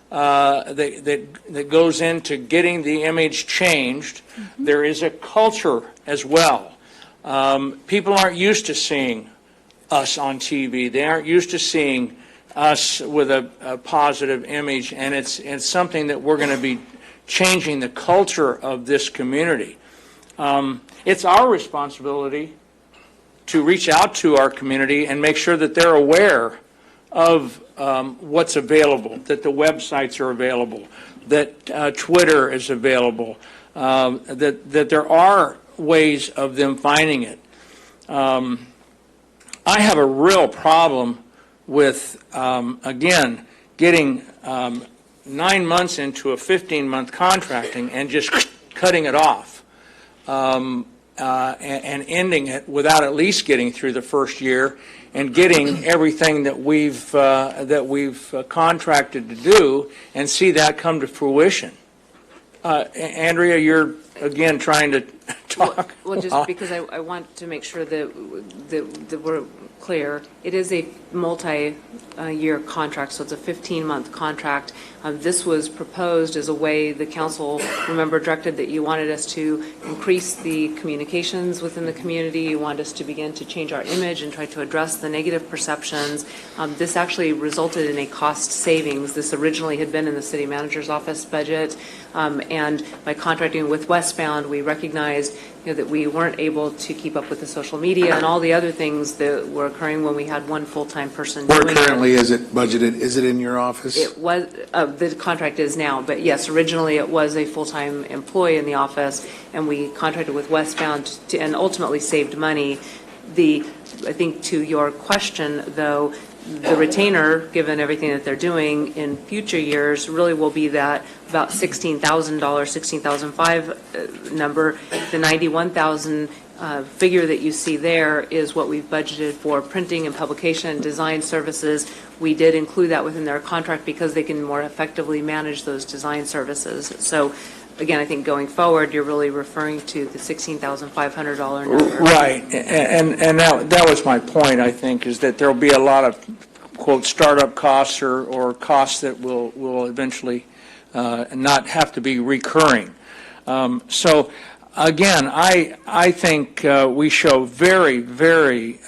that goes into getting the image changed. Mm-hmm. There is a culture as well. People aren't used to seeing us on TV. They aren't used to seeing us with a positive image, and it's something that we're going to be changing the culture of this community. It's our responsibility to reach out to our community and make sure that they're aware of what's available, that the websites are available, that Twitter is available, that there are ways of them finding it. I have a real problem with, again, getting 9 months into a 15-month contracting and just cutting it off and ending it without at least getting through the first year and getting everything that we've contracted to do and see that come to fruition. Andrea, you're again, trying to talk. Well, just because I want to make sure that we're clear, it is a multi-year contract, so it's a 15-month contract. This was proposed as a way, the council, remember, directed that you wanted us to increase the communications within the community, you want us to begin to change our image and try to address the negative perceptions. This actually resulted in a cost savings. This originally had been in the city manager's office budget, and by contracting with Westbound, we recognized that we weren't able to keep up with the social media and all the other things that were occurring when we had one full-time person Where doing currently is it budgeted? Is it in your office? it was, the contract is now, but yes, originally it was a full-time employee in the office, and we contracted with Westbound to, and ultimately saved money. I think to your question, though, the retainer, given everything that they're doing in future years, really will be that about $16,000, $16,500 number. The $91,000 figure that you see there is what we've budgeted for printing and publication and design services. We did include that within their contract because they can more effectively manage those design services. So again, I think going forward, you're really referring to the $16,500 number. Right, and that was my point, I think, is that there'll be a lot of, quote, startup costs or costs that will eventually not have to be recurring. So again, I think we show very, very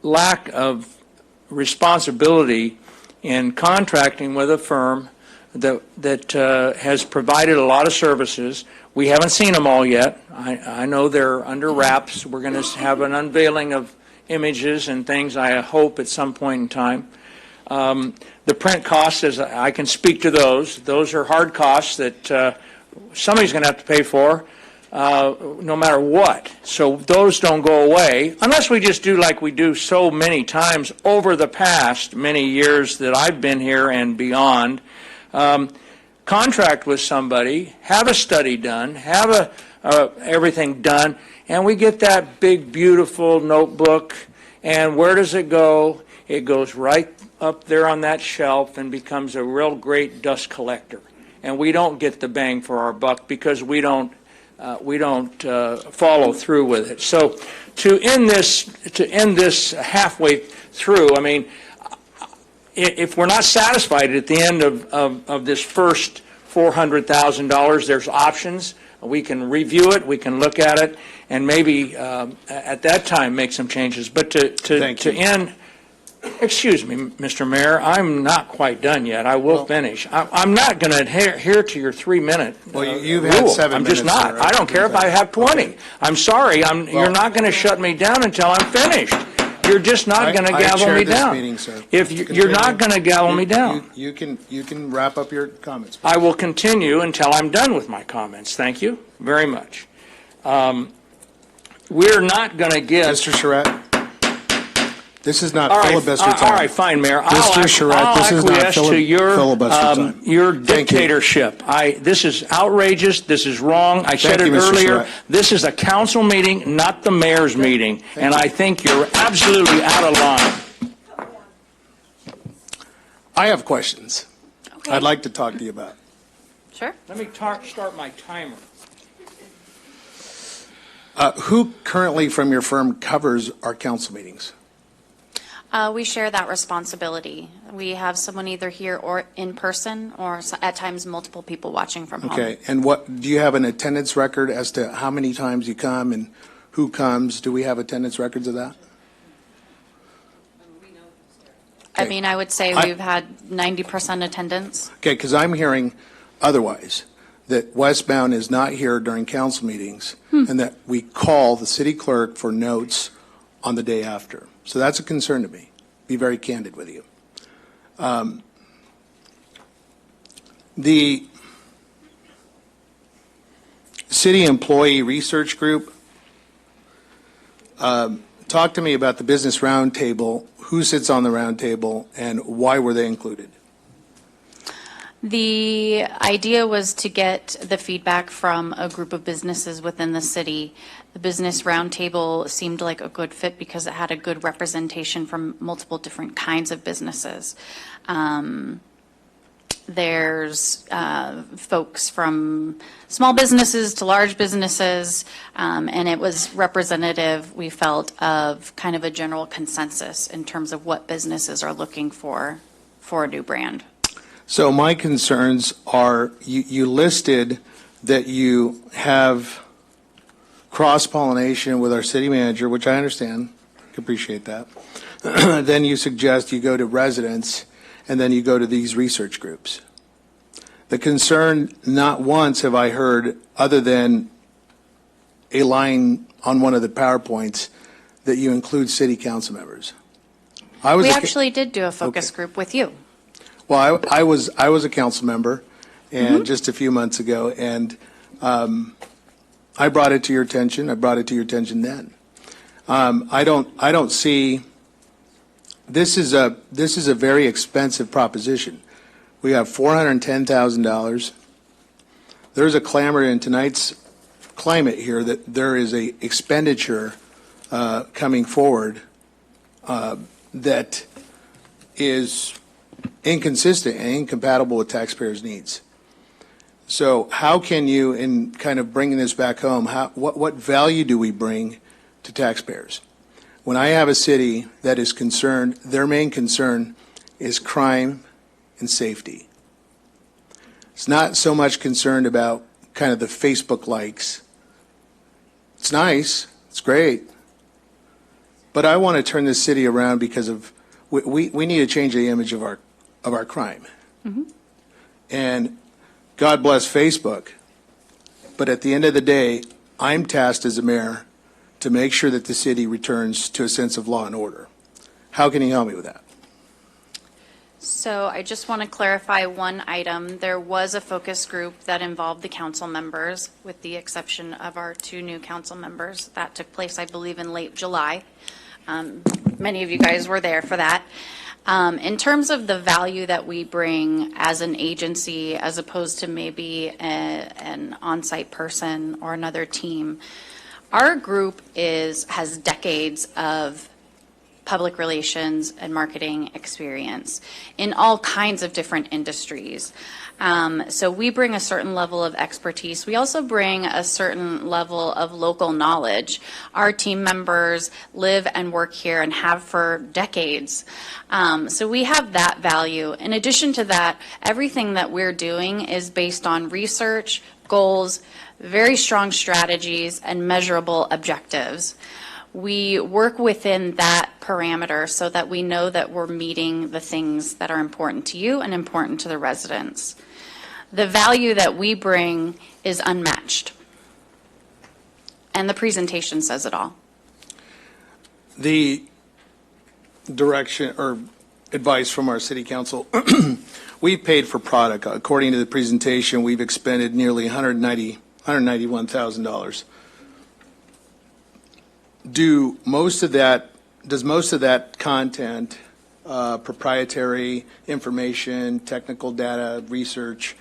lack of responsibility in contracting with a firm that has provided a lot of services. We haven't seen them all yet. I know they're under wraps. We're going to have an unveiling of images and things, I hope, at some point in time. The print costs, as I can speak to those. Those are hard costs that somebody's going to have to pay for, no matter what. So those don't go away, unless we just do like we do so many times over the past many years that I've been here and beyond. Contract with somebody, have a study done, have everything done, and we get that big, beautiful notebook, and where does it go? It goes right up there on that shelf and becomes a real great dust collector. And we don't get the bang for our buck because we don't follow through with it. So to end this halfway through, I mean, if we're not satisfied at the end of this first $400,000, there's options. We can review it, we can look at it, and maybe at that time make some changes. But to end, excuse me, Mr. Mayor, I'm not quite done yet. I will finish. I'm not going to adhere to your 3-minute Well, you've had rule. 7 I'm just minutes, not. sir. I don't care if I have 20. I'm sorry. You're not going to shut me down until I'm finished. You're just not going to I gavel me chaired this down. meeting, sir. If you're not going to gavel me down. You can wrap up your comments. I will continue until I'm done with my comments. Thank you very much. We're not going to get... Mr. Charette, this is not All right, filibuster time. all right, fine, Mayor. Mr. Charette, this is not acquiesce to your, filibuster time. your Thank you. dictatorship. This is outrageous. This is wrong. I said it Thank you, Mr. earlier. Charette. This is a council meeting, not the mayor's meeting. And I think you're absolutely out of line. I have questions I'd like to talk to you about. Sure. Let me start my timer. Who currently from your firm covers our council meetings? We share that responsibility. We have someone either here or in person, or at times multiple people watching from home. Okay, and do you have an attendance record as to how many times you come and who comes? Do we have attendance records of that? I mean, I would say we've had 90% attendance. Okay, because I'm hearing otherwise, that Westbound is not here during council meetings, and that we call the city clerk for notes on the day after. So that's a concern to me. Be very candid with you. The City Employee Research Group, talk to me about the Business Roundtable, who sits on the roundtable, and why were they included? The idea was to get the feedback from a group of businesses within the city. The Business Roundtable seemed like a good fit because it had a good representation from multiple different kinds of businesses. There's folks from small businesses to large businesses, and it was representative, we felt, of kind of a general consensus in terms of what businesses are looking for a new brand. So my concerns are, you listed that you have cross-pollination with our city manager, which I understand, appreciate that. Then you suggest you go to residents, and then you go to these research groups. The concern, not once have I heard, other than a line on one of the PowerPoints, that you include city council members. We actually did do a focus group with you. Well, I was a council member, and just a few months ago, and I brought it to your attention. I brought it to your attention then. I don't see. This is a very expensive proposition. We have $410,000. There's a clamor in tonight's climate here that there is a expenditure coming forward that is inconsistent and incompatible with taxpayers' needs. So how can you, in kind of bringing this back home, what value do we bring to taxpayers? When I have a city that is concerned, their main concern is crime and safety. It's not so much concerned about kind of the Facebook likes. It's nice, it's great, but I want to turn this city around because of we need to change the image of our crime. And God bless Facebook, but at the end of the day, I'm tasked as a mayor to make sure that the city returns to a sense of law and order. How can you help me with that? So I just want to clarify one item. There was a focus group that involved the council members, with the exception of our 2 new council members. That took place, I believe, in late July. Many of you guys were there for that. In terms of the value that we bring as an agency, as opposed to maybe an on-site person or another team, our group has decades of public relations and marketing experience in all kinds of different industries. So we bring a certain level of expertise. We also bring a certain level of local knowledge. Our team members live and work here and have for decades. So we have that value. In addition to that, everything that we're doing is based on research, goals, very strong strategies, and measurable objectives. We work within that parameter so that we know that we're meeting the things that are important to you and important to the residents. The value that we bring is unmatched. And the presentation says it all. The direction or advice from our city council, we've paid for product. According to the presentation, we've expended nearly $191,000. Does most of that content, proprietary information, technical data, research,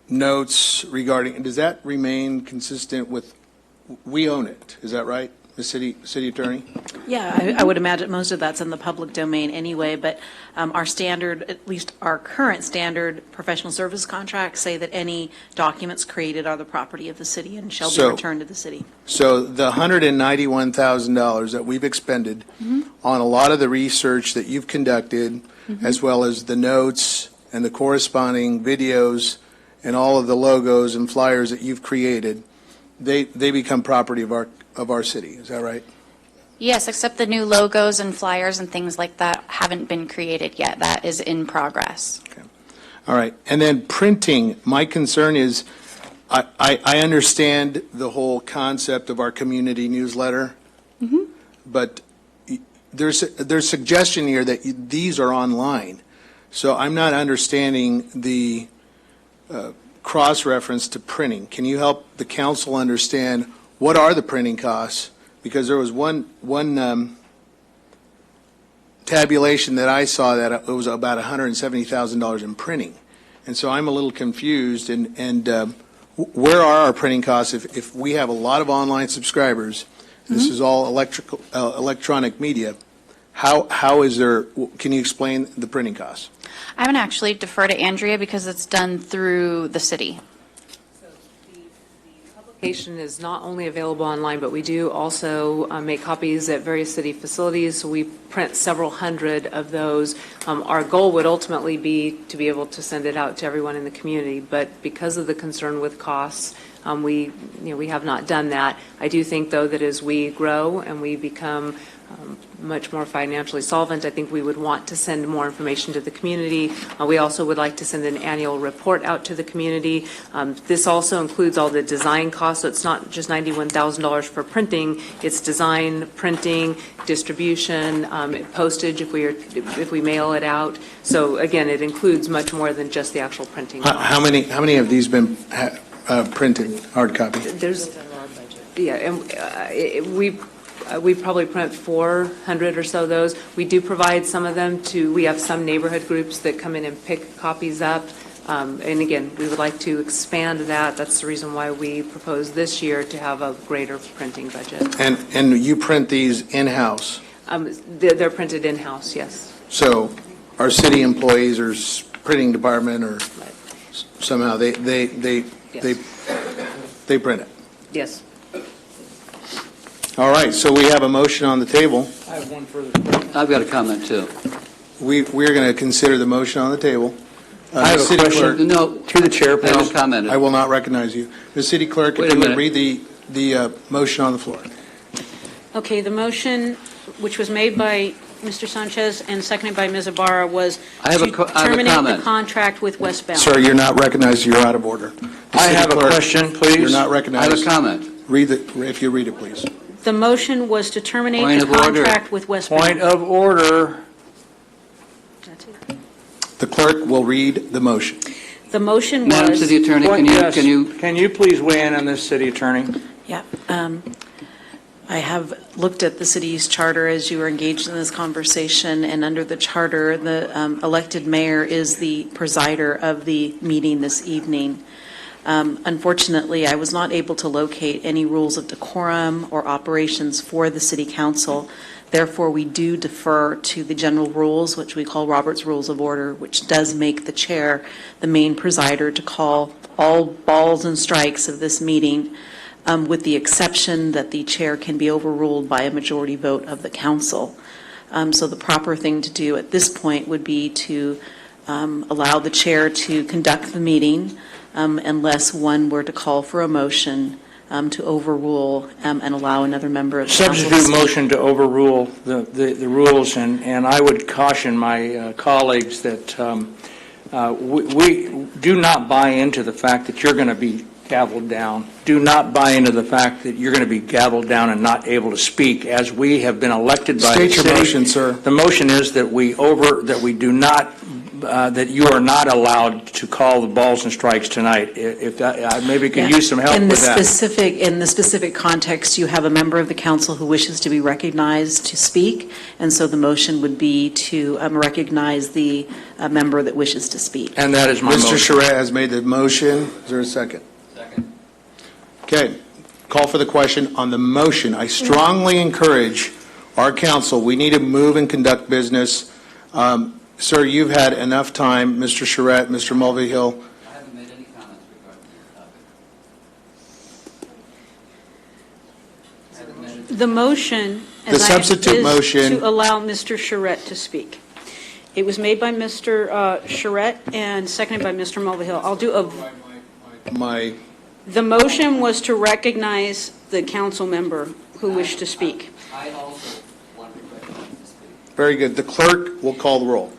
notes regarding, does that remain consistent with, we own it, is that right, Ms. City Attorney? Yeah, I would imagine most of that's in the public domain anyway, but our standard, at least our current standard professional service contracts say that any documents created are the property of the city and shall be returned to the city. So the $191,000 that we've expended on a lot of the research that you've conducted, as well as the notes and the corresponding videos and all of the logos and flyers that you've created, they become property of our city. Is that right? Yes, except the new logos and flyers and things like that haven't been created yet. That is in progress. Okay. All right. And then printing, my concern is I understand the whole concept of our community newsletter, but there's suggestion here that these are online. So I'm not understanding the cross-reference to printing. Can you help the council understand what are the printing costs? Because there was one tabulation that I saw that it was about $170,000 in printing. And so I'm a little confused. And where are our printing costs if we have a lot of online subscribers? This is all electronic media. How is there? Can you explain the printing costs? I'm going to actually defer to Andrea because it's done through the city. Application is not only available online, but we do also make copies at various city facilities. So we print several hundred of those. Our goal would ultimately be to be able to send it out to everyone in the community, but because of the concern with costs, we have not done that. I do think, though, that as we grow and we become much more financially solvent, I think we would want to send more information to the community. We also would like to send an annual report out to the community. This also includes all the design costs, so it's not just $91,000 for printing, it's design, printing, distribution, postage if we mail it out. So again, it includes much more than just the actual printing. How many have these been printed, hard copy? We probably print 400 or so of those. We do provide some of them we have some neighborhood groups that come in and pick copies up. And again, we would like to expand that. That's the reason why we propose this year to have a greater printing budget. And you print these in-house? They're printed in-house, yes. So our city employees or printing department or somehow they print it? Yes. All right, so we have a motion on the table. I have one further question. I've got a comment, too. We're going to consider the motion on the table. I have a City question. Clerk, No, To the chair, I haven't please. commented. I will not recognize you. The city clerk, Wait if a you would minute. read the motion on the floor. Okay, the motion, which was made by Mr. Sanchez and seconded by Ms. Ibarra, was I have to a comment. terminate the contract with Westbound. Sir, you're not recognized. You're out of order. The I city have a clerk, question, please. You're not I recognized. have a comment. If you read it, please. The motion was to terminate Point the of order. contract with Westbound. Point of order. That's it. The clerk will read the motion. The motion Madam was... City Attorney, Yes. can you, please weigh in on this, City Attorney? Yeah. I have looked at the city's charter as you were engaged in this conversation, and under the charter, the elected mayor is the presider of the meeting this evening. Unfortunately, I was not able to locate any rules of decorum or operations for the city council. Therefore, we do defer to the general rules, which we call Robert's Rules of Order, which does make the chair the main presider to call all balls and strikes of this meeting, with the exception that the chair can be overruled by a majority vote of the council. So the proper thing to do at this point would be to allow the chair to conduct the meeting unless one were to call for a motion to overrule and allow another member of the council to Substitute speak. motion to overrule the rules, and I would caution my colleagues that we do not buy into the fact that you're going to be gavelled down. Do not buy into the fact that you're going to be gavelled down and not able to speak, as we have been elected by the State city. your motion, sir. The motion is that that you are not allowed to call the balls and strikes tonight. If that, maybe could use some help In the with that. in the specific context, you have a member of the council who wishes to be recognized to speak, and so the motion would be to recognize the member that wishes to speak. And that is my motion. Mr. Charette has made the motion. Is there a second? Second. Okay. Call for the question on the motion. I strongly encourage our council, we need to move and conduct business. Sir, you've had enough time. Mr. Charette, Mr. Mulvihill. I haven't made any comments regarding this topic. The motion, The as substitute is motion- to allow Mr. Charette to speak. It was made by Mr. Charette and seconded by Mr. Mulvihill. I'll do a... The motion was to recognize the council member who wished to speak. I also want to recognize this speak. Very good. The clerk will call the roll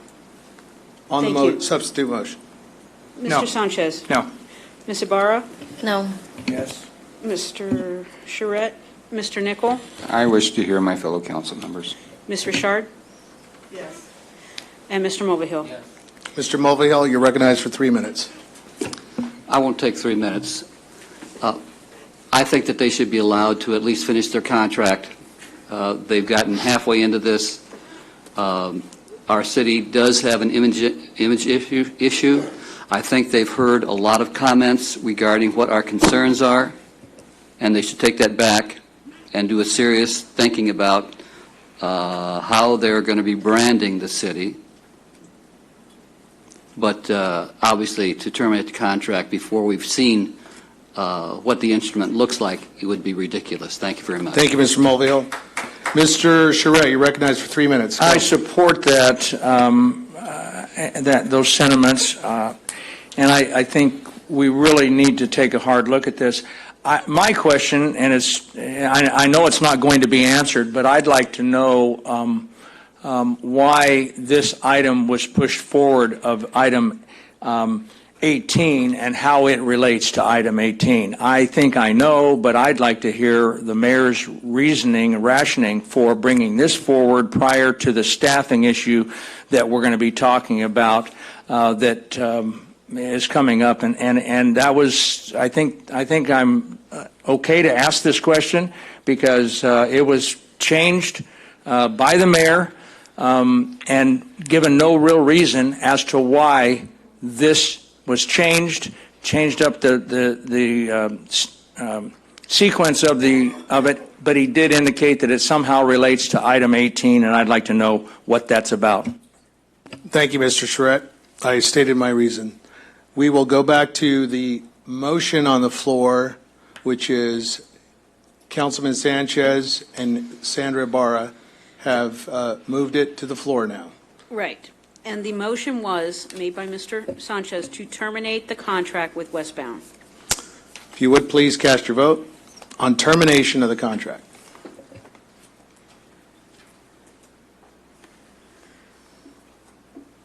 on the Thank you. substitute motion. Mr. Sanchez? No. Ms. Ibarra? No. Yes. Mr. Charette? Mr. Nichol? I wish to hear my fellow council members. Ms. Richard? Yes. And Mr. Mulvihill? Mr. Mulvihill, you're recognized for 3 minutes. I won't take 3 minutes. I think that they should be allowed to at least finish their contract. They've gotten halfway into this. Our city does have an image issue. I think they've heard a lot of comments regarding what our concerns are, and they should take that back and do a serious thinking about how they're going to be branding the city. but obviously to terminate the contract before we've seen what the instrument looks like, it would be ridiculous. Thank you very much. Thank you, Mr. Mulvihill. Mr. Charette, you're recognized for 3 minutes. Go. I support that, those sentiments, and I think we really need to take a hard look at this. My question, and I know it's not going to be answered, but I'd like to know why this item was pushed forward of item 18 and how it relates to item 18. I think I know, but I'd like to hear the mayor's reasoning and rationing for bringing this forward prior to the staffing issue that we're going to be talking about that is coming up. And that was, I think I'm okay to ask this question because it was changed by the mayor and given no real reason as to why this was changed up the sequence of it, but he did indicate that it somehow relates to item 18, and I'd like to know what that's about. Thank you, Mr. Charette. I stated my reason. We will go back to the motion on the floor, which is Councilman Sanchez and Sandra Ibarra have moved it to the floor now. Right. And the motion was made by Mr. Sanchez to terminate the contract with Westbound. If you would please cast your vote on termination of the contract.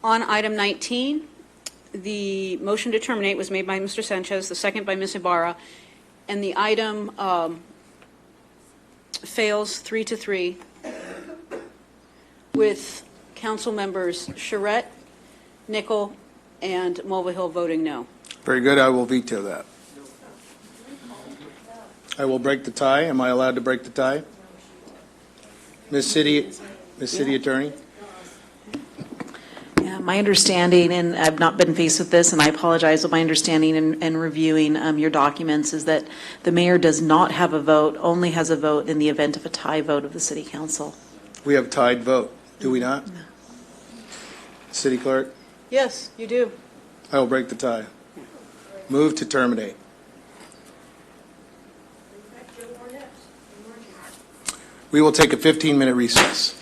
On item 19, the motion to terminate was made by Mr. Sanchez, the second by Ms. Ibarra, and the item fails 3-3 with Council members Charette, Nickel, and Mulvihill voting no. Very good. I will veto that. I will break the tie. Am I allowed to break the tie? Ms. City Attorney? Yeah, my understanding, and I've not been faced with this, and I apologize, but my understanding in reviewing your documents is that the mayor does not have a vote, only has a vote in the event of a tie vote of the city council. We have tied vote, do we not? No. City Clerk? Yes, you do. I will break the tie. Move to terminate. We will take a 15-minute recess.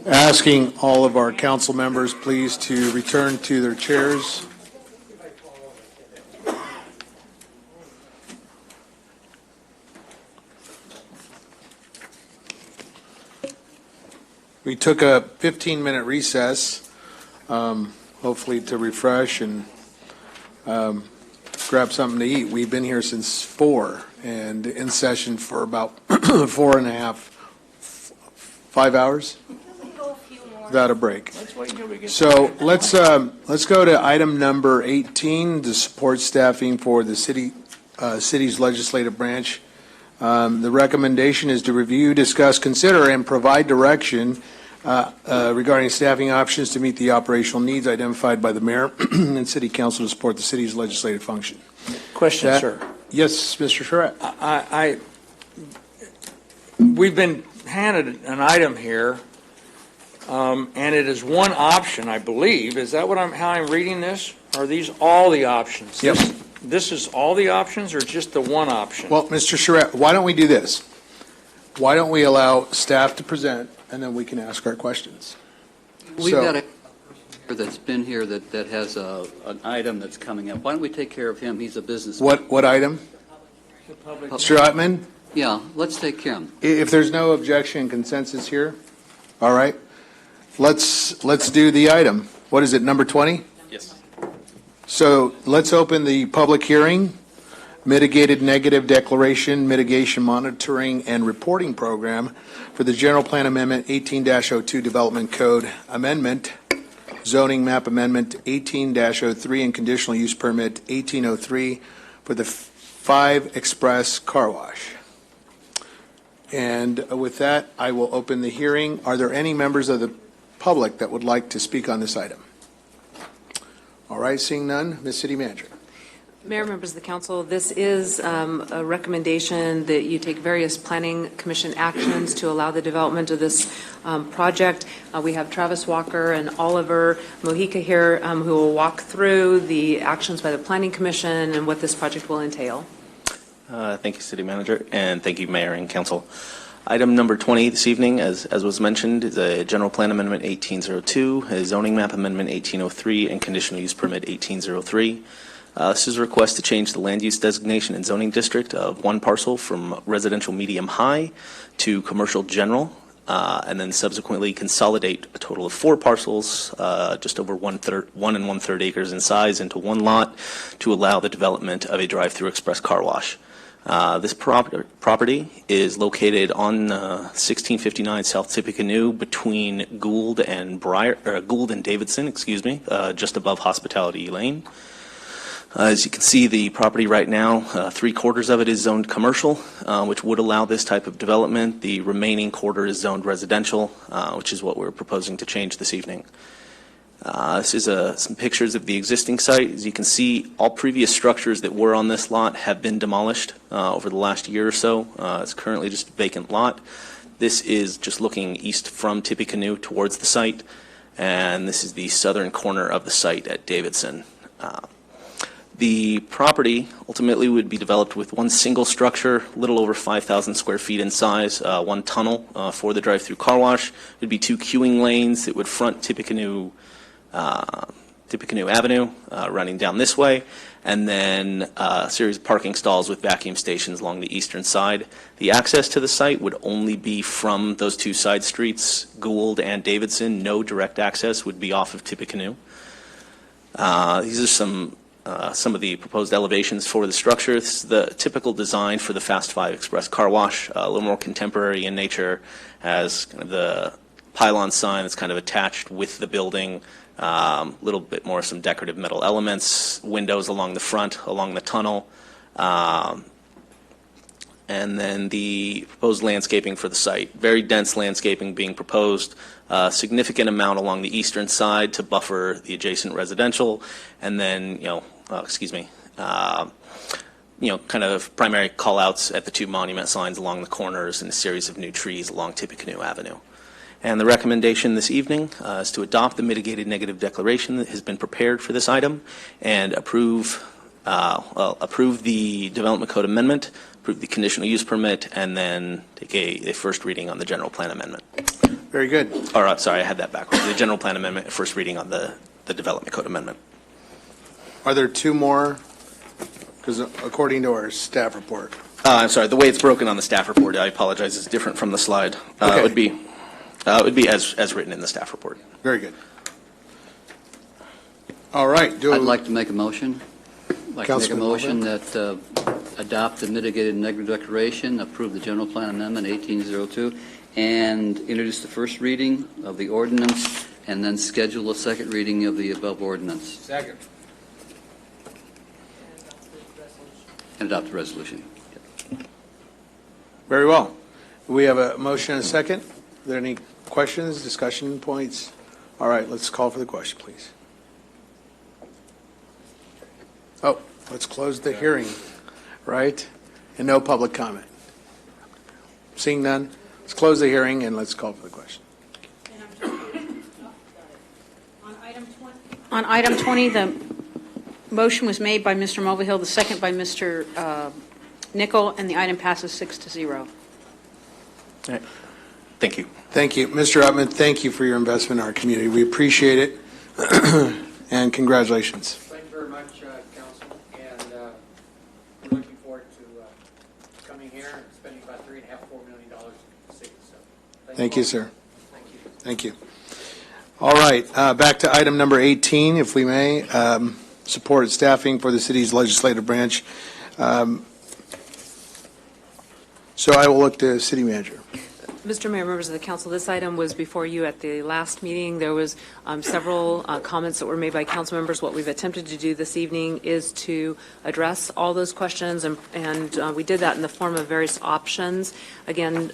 asking all of our council members, please, to return to their chairs. We took a 15-minute recess, hopefully to refresh and grab something to eat. We've been here since 4 and in session for about 5 hours without a break. So let's go to item number 18, the support staffing for the city's legislative branch. The recommendation is to review, discuss, consider, and provide direction regarding staffing options to meet the operational needs identified by the mayor and city council to support the city's legislative function. Question, sir. Yes, Mr. Charette. We've been handed an item here, and it is one option, I believe. Is that how I'm reading this? Are these all the options? Yes. This is all the options, or just the one option? Well, Mr. Charette, why don't we do this? Why don't we allow staff to present, and then we can ask our questions? We've got a that's been here that has an item that's coming up. Why don't we take care of him? He's a businessman. What item? Mr. Ottman? Yeah, let's take care of him. If there's no objection, consensus here, all right. Let's do the item. What is it, number 20? Yes. So let's open the public hearing. Mitigated Negative Declaration Mitigation Monitoring and Reporting Program for the General Plan Amendment 18-02 Development Code Amendment, Zoning Map Amendment 18-03, and Conditional Use Permit 1803 for the 5 Express Car Wash. And with that, I will open the hearing. Are there any members of the public that would like to speak on this item? All right, seeing none, Ms. City Manager. Mayor, members of the council, this is a recommendation that you take various planning commission actions to allow the development of this project. We have Travis Walker and Oliver Mojica here who will walk through the actions by the planning commission and what this project will entail. Thank you, City Manager, and thank you, Mayor and Council. Item number 20 this evening, as was mentioned, is a General Plan Amendment 1802, a Zoning Map Amendment 1803, and Conditional Use Permit 1803. This is a request to change the land use designation and zoning district of one parcel from residential medium high to commercial general, and then subsequently consolidate a total of 4 parcels, just over 1 1/3 acres in size, into one lot to allow the development of a drive-through express car wash. This property is located on 1659 South Tippecanoe between Gould and Davidson, just above Hospitality Lane. As you can see, the property right now, 3/4 of it is zoned commercial, which would allow this type of development. The remaining quarter is zoned residential, which is what we're proposing to change this evening. This is some pictures of the existing site. As you can see, all previous structures that were on this lot have been demolished over the last year or so. It's currently just a vacant lot. This is just looking east from Tippecanoe towards the site, and this is the southern corner of the site at Davidson. The property ultimately would be developed with one single structure, a little over 5,000 square feet in size, one tunnel for the drive-through car wash. It would be 2 queuing lanes that would front Tippecanoe Avenue, running down this way, and then a series of parking stalls with vacuum stations along the eastern side. The access to the site would only be from those 2 side streets, Gould and Davidson. No direct access would be off of Tippecanoe. These are some of the proposed elevations for the structure. This is the typical design for the Fast 5 Express Car Wash, a little more contemporary in nature, as kind of the pylon sign that's kind of attached with the building, a little bit more some decorative metal elements, windows along the front, along the tunnel, and then the proposed landscaping for the site. Very dense landscaping being proposed, significant amount along the eastern side to buffer the adjacent residential, and then, kind of primary call-outs at the 2 monument signs along the corners and a series of new trees along Tippecanoe Avenue. And the recommendation this evening is to adopt the mitigated negative declaration that has been prepared for this item and approve the Development Code Amendment, approve the conditional use permit, and then take a first reading on the General Plan Amendment. Very good. Or, sorry, I had that backwards. The general plan amendment, first reading on the development code amendment. Are there two more? Because according to our staff report. I'm sorry, the way it's broken on the staff report, I apologize, is different from the slide. Okay. It would be as written in the staff report. Very good. All right. I'd like to make a motion. I'd like to make a Councilman motion that adopt the mitigated negative declaration, approve the general plan amendment 1802, and introduce the first reading of the ordinance, and then schedule a second reading of the above ordinance. Second. And adopt the resolution. Very well. We have a motion and a second. Are there any questions, discussion points? All right, let's call for the question, please. Oh, let's close the hearing, right? And no public comment. Seeing none, let's close the hearing and let's call for the question. On item 20, the motion was made by Mr. Mulvihill, the second by Mr. Nickel, and the item passes 6-0. All right. Thank you. Thank you. Mr. Upman, thank you for your investment in our community. We appreciate it, and congratulations. Thank you very much, Council, and we're looking forward to coming here and spending about $3.5–4 million in the city. So Thank you, sir. Thank you. Thank you. All right, back to item number 18, if we may. Support staffing for the city's legislative branch. So I will look to city manager. Mr. Mayor, members of the council, this item was before you at the last meeting. There was several comments that were made by council members. What we've attempted to do this evening is to address all those questions, and we did that in the form of various options. Again,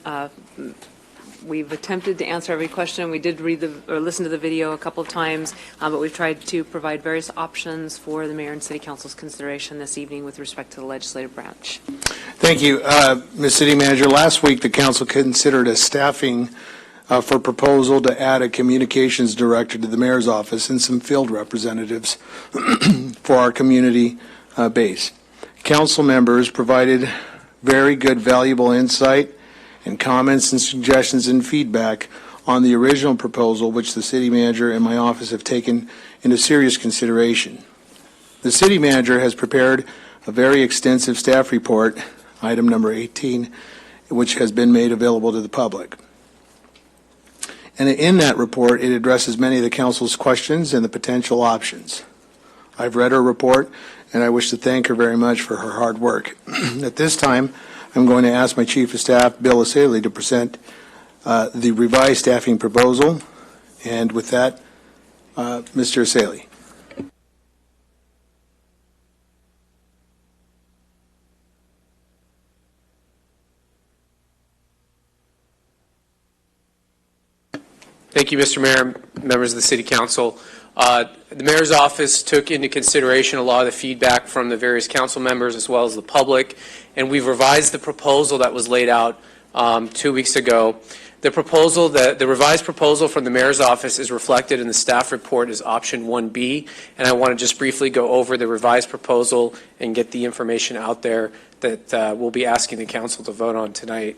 we've attempted to answer every question. We did read or listen to the video a couple of times, but we've tried to provide various options for the mayor and city council's consideration this evening with respect to the legislative branch. Thank you, Ms. City Manager. Last week, the council considered a staffing for proposal to add a communications director to the mayor's office and some field representatives for our community base. Council members provided very good, valuable insight and comments and suggestions and feedback on the original proposal, which the city manager and my office have taken into serious consideration. The city manager has prepared a very extensive staff report, item number 18, which has been made available to the public. And in that report, it addresses many of the council's questions and the potential options. I've read her report, and I wish to thank her very much for her hard work. At this time, I'm going to ask my Chief of Staff, Bill Asaley, to present the revised staffing proposal. And with that, Mr. Asaley. Thank you, Mr. Mayor, members of the City Council. The Mayor's office took into consideration a lot of the feedback from the various council members as well as the public, and we've revised the proposal that was laid out 2 weeks ago. The revised proposal from the Mayor's office is reflected in the staff report as option 1B, and I want to just briefly go over the revised proposal and get the information out there that we'll be asking the council to vote on tonight.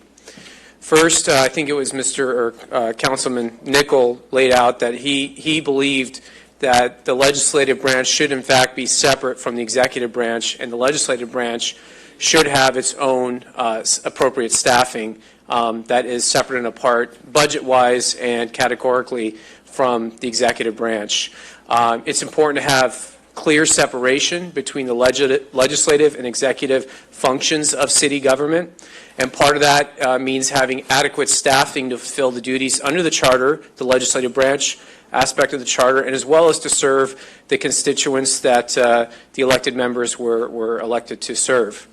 First, I think it was Councilman Nickel laid out that he believed that the legislative branch should in fact be separate from the executive branch, and the legislative branch should have its own appropriate staffing that is separate and apart budget-wise and categorically from the executive branch. It's important to have clear separation between the legislative and executive functions of city government. And part of that means having adequate staffing to fulfill the duties under the charter, the legislative branch aspect of the charter, and as well as to serve the constituents that the elected members were elected to serve.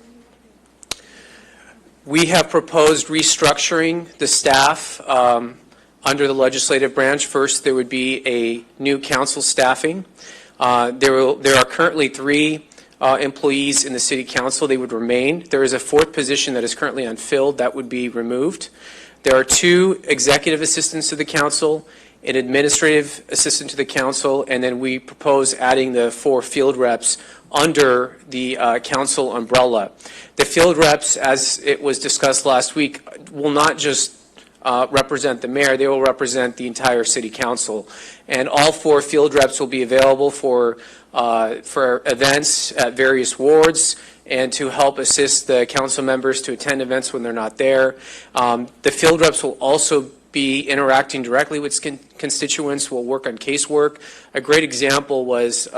We have proposed restructuring the staff under the legislative branch. First, there would be a new council staffing. There are currently 3 employees in the City Council. They would remain. There is a 4th position that is currently unfilled that would be removed. There are 2 executive assistants to the council, an administrative assistant to the council, and then we propose adding the 4 field reps under the council umbrella. The field reps, as it was discussed last week, will not just represent the mayor, they will represent the entire city council. And all 4 field reps will be available for events at various wards and to help assist the council members to attend events when they're not there. The field reps will also be interacting directly with constituents, will work on casework. A great example was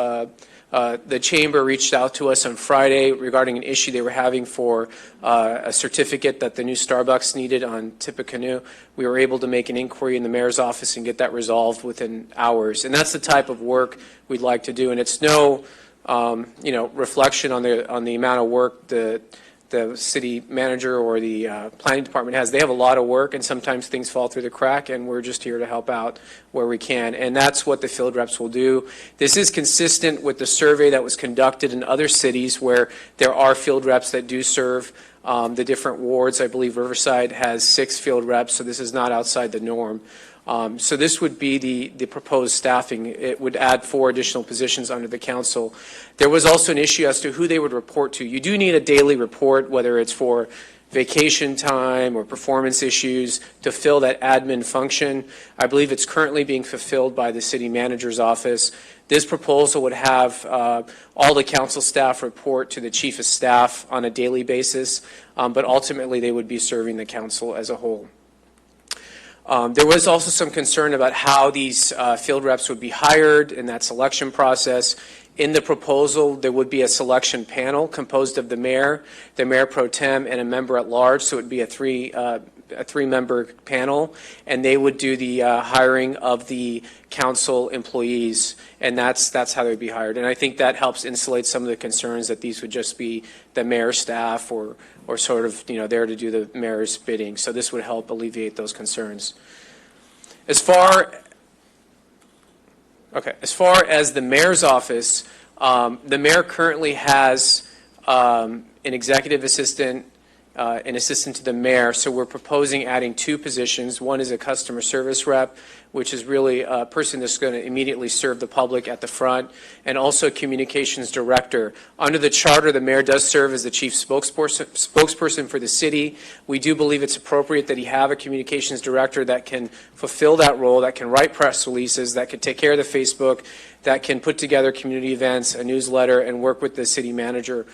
the chamber reached out to us on Friday regarding an issue they were having for a certificate that the new Starbucks needed on Tippecanoe. We were able to make an inquiry in the mayor's office and get that resolved within hours. And that's the type of work we'd like to do. And it's no reflection on the amount of work the city manager or the planning department has. They have a lot of work, and sometimes things fall through the crack, and we're just here to help out where we can. And that's what the field reps will do. This is consistent with the survey that was conducted in other cities where there are field reps that do serve the different wards. I believe Riverside has 6 field reps, so this is not outside the norm. So this would be the proposed staffing. It would add 4 additional positions under the council. There was also an issue as to who they would report to. You do need a daily report, whether it's for vacation time or performance issues, to fill that admin function. I believe it's currently being fulfilled by the city manager's office. This proposal would have all the council staff report to the chief of staff on a daily basis, but ultimately they would be serving the council as a whole. There was also some concern about how these field reps would be hired in that selection process. In the proposal, there would be a selection panel composed of the mayor pro tem, and a member at large, so it would be a three-member panel, and they would do the hiring of the council employees, and that's how they would be hired. And I think that helps insulate some of the concerns that these would just be the mayor's staff or sort of, there to do the mayor's bidding. So this would help alleviate those concerns. As far as the mayor's office, the mayor currently has an executive assistant, an assistant to the mayor, so we're proposing adding 2 positions. One is a customer service rep, which is really a person that's going to immediately serve the public at the front, and also a communications director. Under the charter, the mayor does serve as the chief spokesperson for the city. We do believe it's appropriate that he have a communications director that can fulfill that role, that can write press releases, that can take care of the Facebook, that can put together community events, a newsletter, and work with the city manager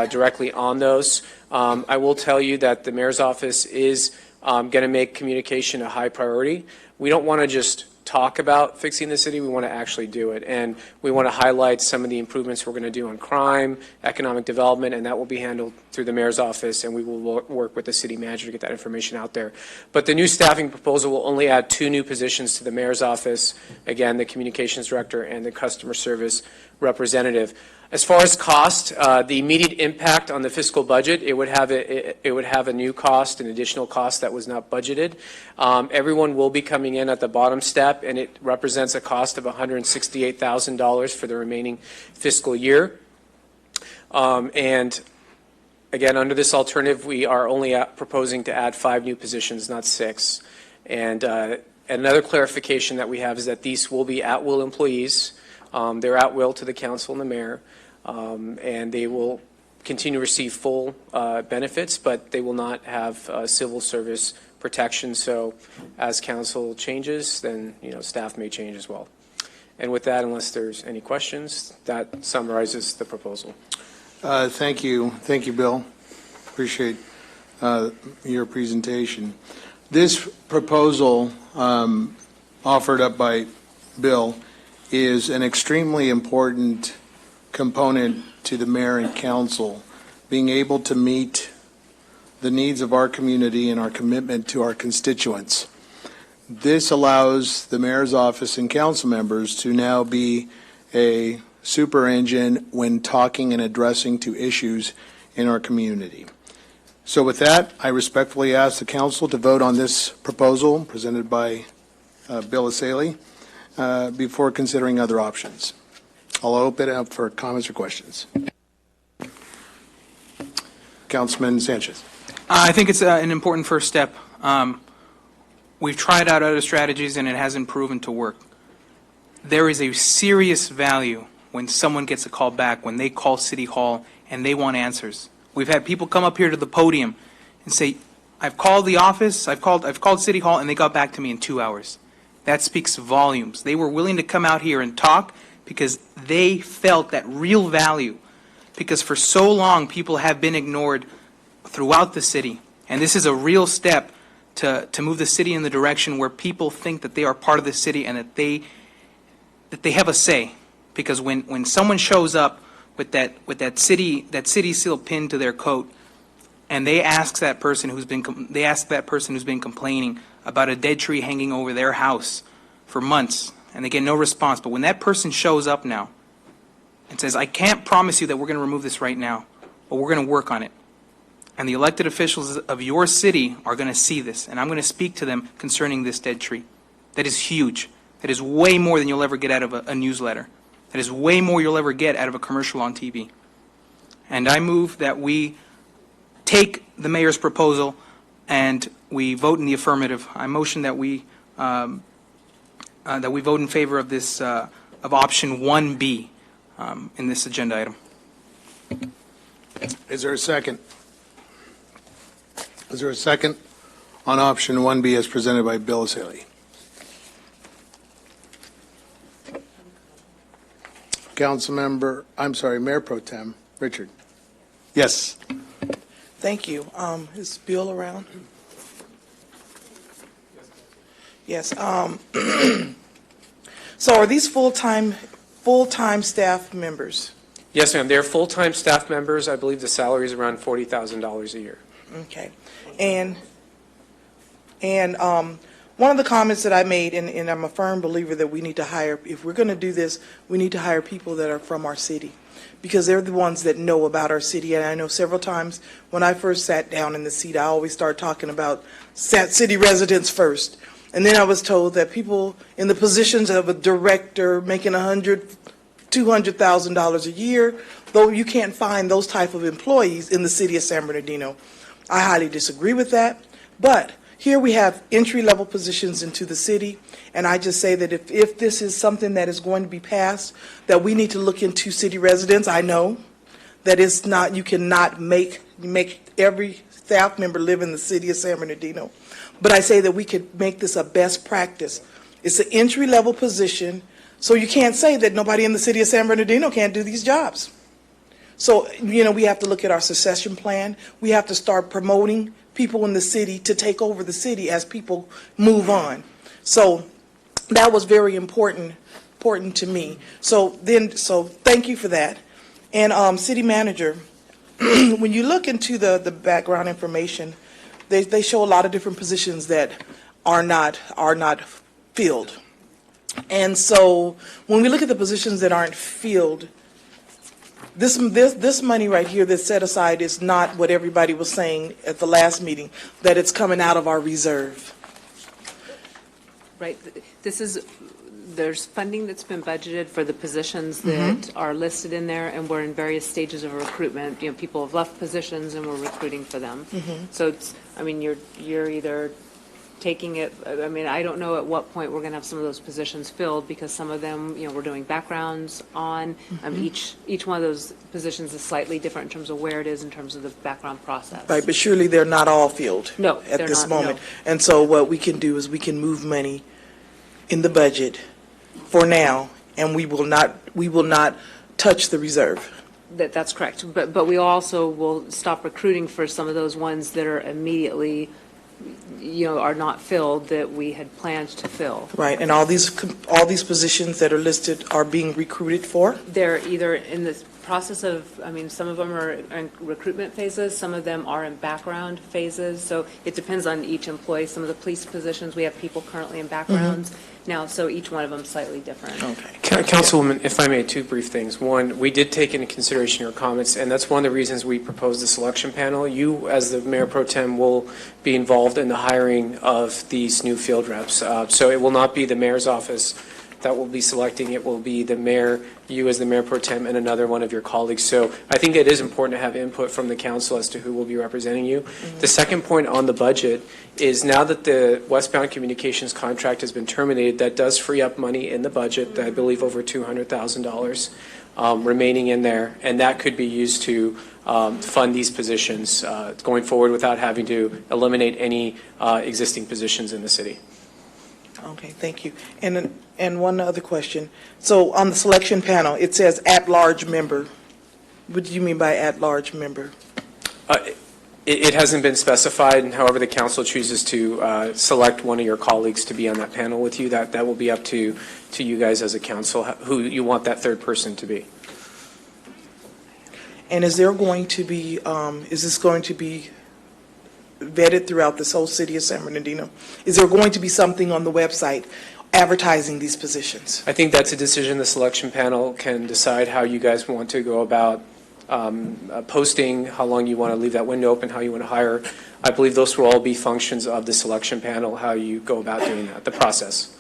directly on those. I will tell you that the mayor's office is going to make communication a high priority. We don't want to just talk about fixing the city, we want to actually do it. And we want to highlight some of the improvements we're going to do on crime, economic development, and that will be handled through the mayor's office, and we will work with the city manager to get that information out there. But the new staffing proposal will only add 2 new positions to the mayor's office, again, the communications director and the customer service representative. As far as cost, the immediate impact on the fiscal budget, it would have a new cost, an additional cost that was not budgeted. Everyone will be coming in at the bottom step, and it represents a cost of $168,000 for the remaining fiscal year. And again, under this alternative, we are only proposing to add 5 new positions, not 6. And another clarification that we have is that these will be at-will employees. They're at will to the council and the mayor. And they will continue to receive full benefits, but they will not have civil service protection. So as council changes, then staff may change as well. And with that, unless there's any questions, that summarizes the proposal. Thank you, Bill. Appreciate your presentation. This proposal offered up by Bill is an extremely important component to the mayor and council, being able to meet the needs of our community and our commitment to our constituents. This allows the mayor's office and council members to now be a super engine when talking and addressing to issues in our community. So with that, I respectfully ask the council to vote on this proposal presented by Bill Essayli before considering other options. I'll open it up for comments or questions. Councilman Sanchez. I think it's an important first step. We've tried out other strategies and it hasn't proven to work. There is a serious value when someone gets a call back, when they call City Hall and they want answers. We've had people come up here to the podium and say, I've called the office, I've called City Hall, and they got back to me in 2 hours. That speaks volumes. They were willing to come out here and talk because they felt that real value. Because for so long, people have been ignored throughout the city. And this is a real step to move the city in the direction where people think that they are part of the city and that they have a say. Because when someone shows up with that city seal pinned to their coat, and they ask that person who's been complaining about a dead tree hanging over their house for months, and they get no response. But when that person shows up now and says, I can't promise you that we're going to remove this right now, but we're going to work on it. And the elected officials of your city are going to see this, and I'm going to speak to them concerning this dead tree. That is huge. That is way more than you'll ever get out of a newsletter. That is way more you'll ever get out of a commercial on TV. And I move that we take the mayor's proposal and we vote in the affirmative. I motion that we vote in favor of this of option 1B in this agenda item. Is there a second? Is there a second on option 1B as presented by Bill Asaley? Mayor Pro Tem Richard. Yes. Thank you. Is Bill around? Yes. So are these full-time staff members? Yes, ma'am. They're full-time staff members. I believe the salary is around $40,000 a year. Okay. And one of the comments that I made, and I'm a firm believer that we need to hire, if we're going to do this, we need to hire people that are from our city, because they're the ones that know about our city. And I know several times when I first sat down in the seat, I always start talking about city residents first. And then I was told that people in the positions of a director making $100,000, $200,000 a year, though you can't find those type of employees in the city of San Bernardino. I highly disagree with that. But here we have entry-level positions into the city, and I just say that if this is something that is going to be passed, that we need to look into city residents. I know that it's not, you cannot make every staff member live in the city of San Bernardino, but I say that we could make this a best practice. It's an entry-level position, so you can't say that nobody in the city of San Bernardino can't do these jobs. So, we have to look at our succession plan. We have to start promoting people in the city to take over the city as people move on. So that was very important to me. So thank you for that. And city manager, when you look into the background information, they show a lot of different positions that are not filled. And so when we look at the positions that aren't filled, this money right here that's set aside is not what everybody was saying at the last meeting, that it's coming out of our reserve. Right. There's funding that's been budgeted for the positions that are listed in there, and we're in various stages of recruitment. People have left positions and we're recruiting for them. So you're either taking it, I don't know at what point we're going to have some of those positions filled, because some of them, we're doing backgrounds on. Each one of those positions is slightly different in terms of where it is in terms of the background process. Right, but surely they're not all filled at this moment. No. And so what we can do is we can move money in the budget for now, and we will not touch the reserve. That's correct. But we also will stop recruiting for some of those ones that are immediately are not filled that we had planned to fill. Right, and all these positions that are listed are being recruited for? They're either in the process of, some of them are in recruitment phases, some of them are in background phases, so it depends on each employee. Some of the police positions, we have people currently in backgrounds now, so each one of them slightly different. Okay. Councilwoman, if I may, two brief things. One, we did take into consideration your comments, and that's one of the reasons we proposed the selection panel. You, as the Mayor Pro Tem, will be involved in the hiring of these new field reps. So it will not be the Mayor's office that will be selecting. It will be the Mayor, you as the Mayor Pro Tem, and another one of your colleagues. So I think it is important to have input from the council as to who will be representing you. The second point on the budget is, now that the Westbound Communications contract has been terminated, that does free up money in the budget, I believe over $200,000. remaining in there, and that could be used to fund these positions going forward without having to eliminate any existing positions in the city. Okay, thank you. And one other question. So on the selection panel, it says at-large member. What do you mean by at-large member? It hasn't been specified, and however the council chooses to select one of your colleagues to be on that panel with you, that will be up to you guys as a council, who you want that third person to be. And is there going to be, is this going to be vetted throughout this whole city of San Bernardino? Is there going to be something on the website advertising these positions? I think that's a decision the selection panel can decide how you guys want to go about posting, how long you want to leave that window open, how you want to hire. I believe those will all be functions of the selection panel, how you go about doing that, the process.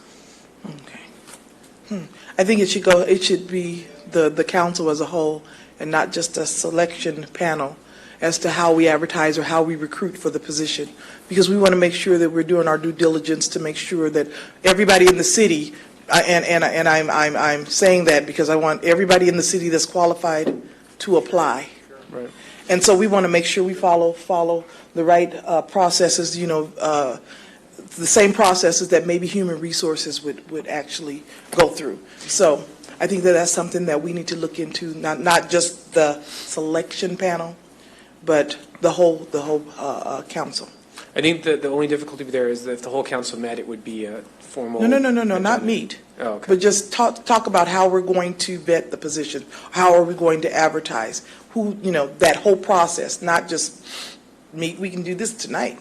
Okay. I think it should be the council as a whole and not just a selection panel as to how we advertise or how we recruit for the position, because we want to make sure that we're doing our due diligence to make sure that everybody in the city, and I'm saying that because I want everybody in the city that's qualified to apply. Right. And so we want to make sure we follow the right processes, the same processes that maybe human resources would actually go through. So I think that that's something that we need to look into, not just the selection panel, but the whole council. I think the only difficulty there is that if the whole council met, it would be a formal. No, not meet. Oh, okay. But just talk about how we're going to vet the position. How are we going to advertise? Who, that whole process, not just meet. We can do this tonight.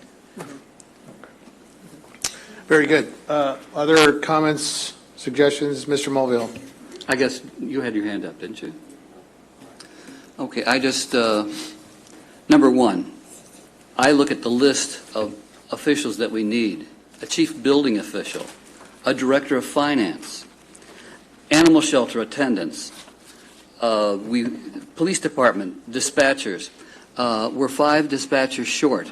Very good. Other comments, suggestions, Mr. Mulvihill? I guess you had your hand up, didn't you? Okay, number one, I look at the list of officials that we need: a chief building official, a director of finance, animal shelter attendants, police department, dispatchers. We're 5 dispatchers short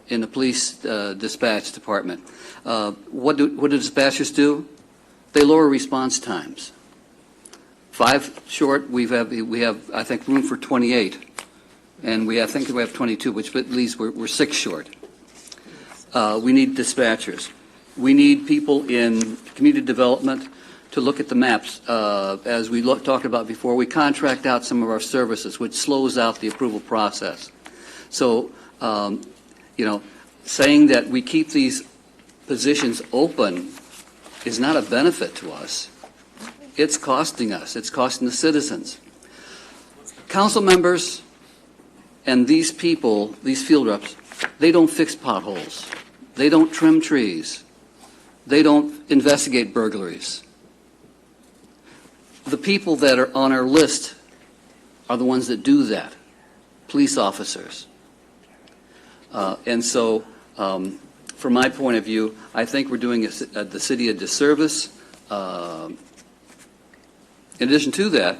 in the police dispatch department. What do dispatchers do? They lower response times. 5 short. We have I think room for 28, and I think we have 22, which at least we're 6 short. We need dispatchers. We need people in community development to look at the maps. As we talked about before, we contract out some of our services, which slows out the approval process. So, saying that we keep these positions open is not a benefit to us. It's costing us. It's costing the citizens. Council members and these people, these field reps, they don't fix potholes. They don't trim trees. They don't investigate burglaries. The people that are on our list are the ones that do that, police officers. And so, from my point of view, I think we're doing the city a disservice. In addition to that,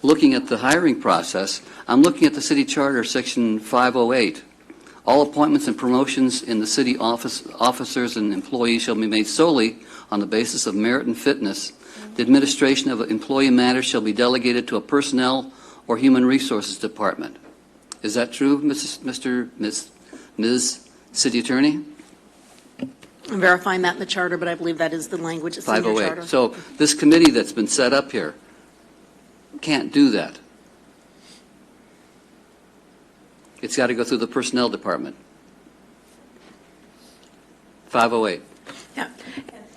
looking at the hiring process, I'm looking at the city charter, section 508. All appointments and promotions in the city officers and employees shall be made solely on the basis of merit and fitness. The administration of employee matters shall be delegated to a personnel or human resources department. Is that true, Ms. City Attorney? I'm verifying that in the charter, but I believe that is the language that's in your charter. 508. So this committee that's been set up here can't do that. It's got to go through the personnel department. 508. Yeah.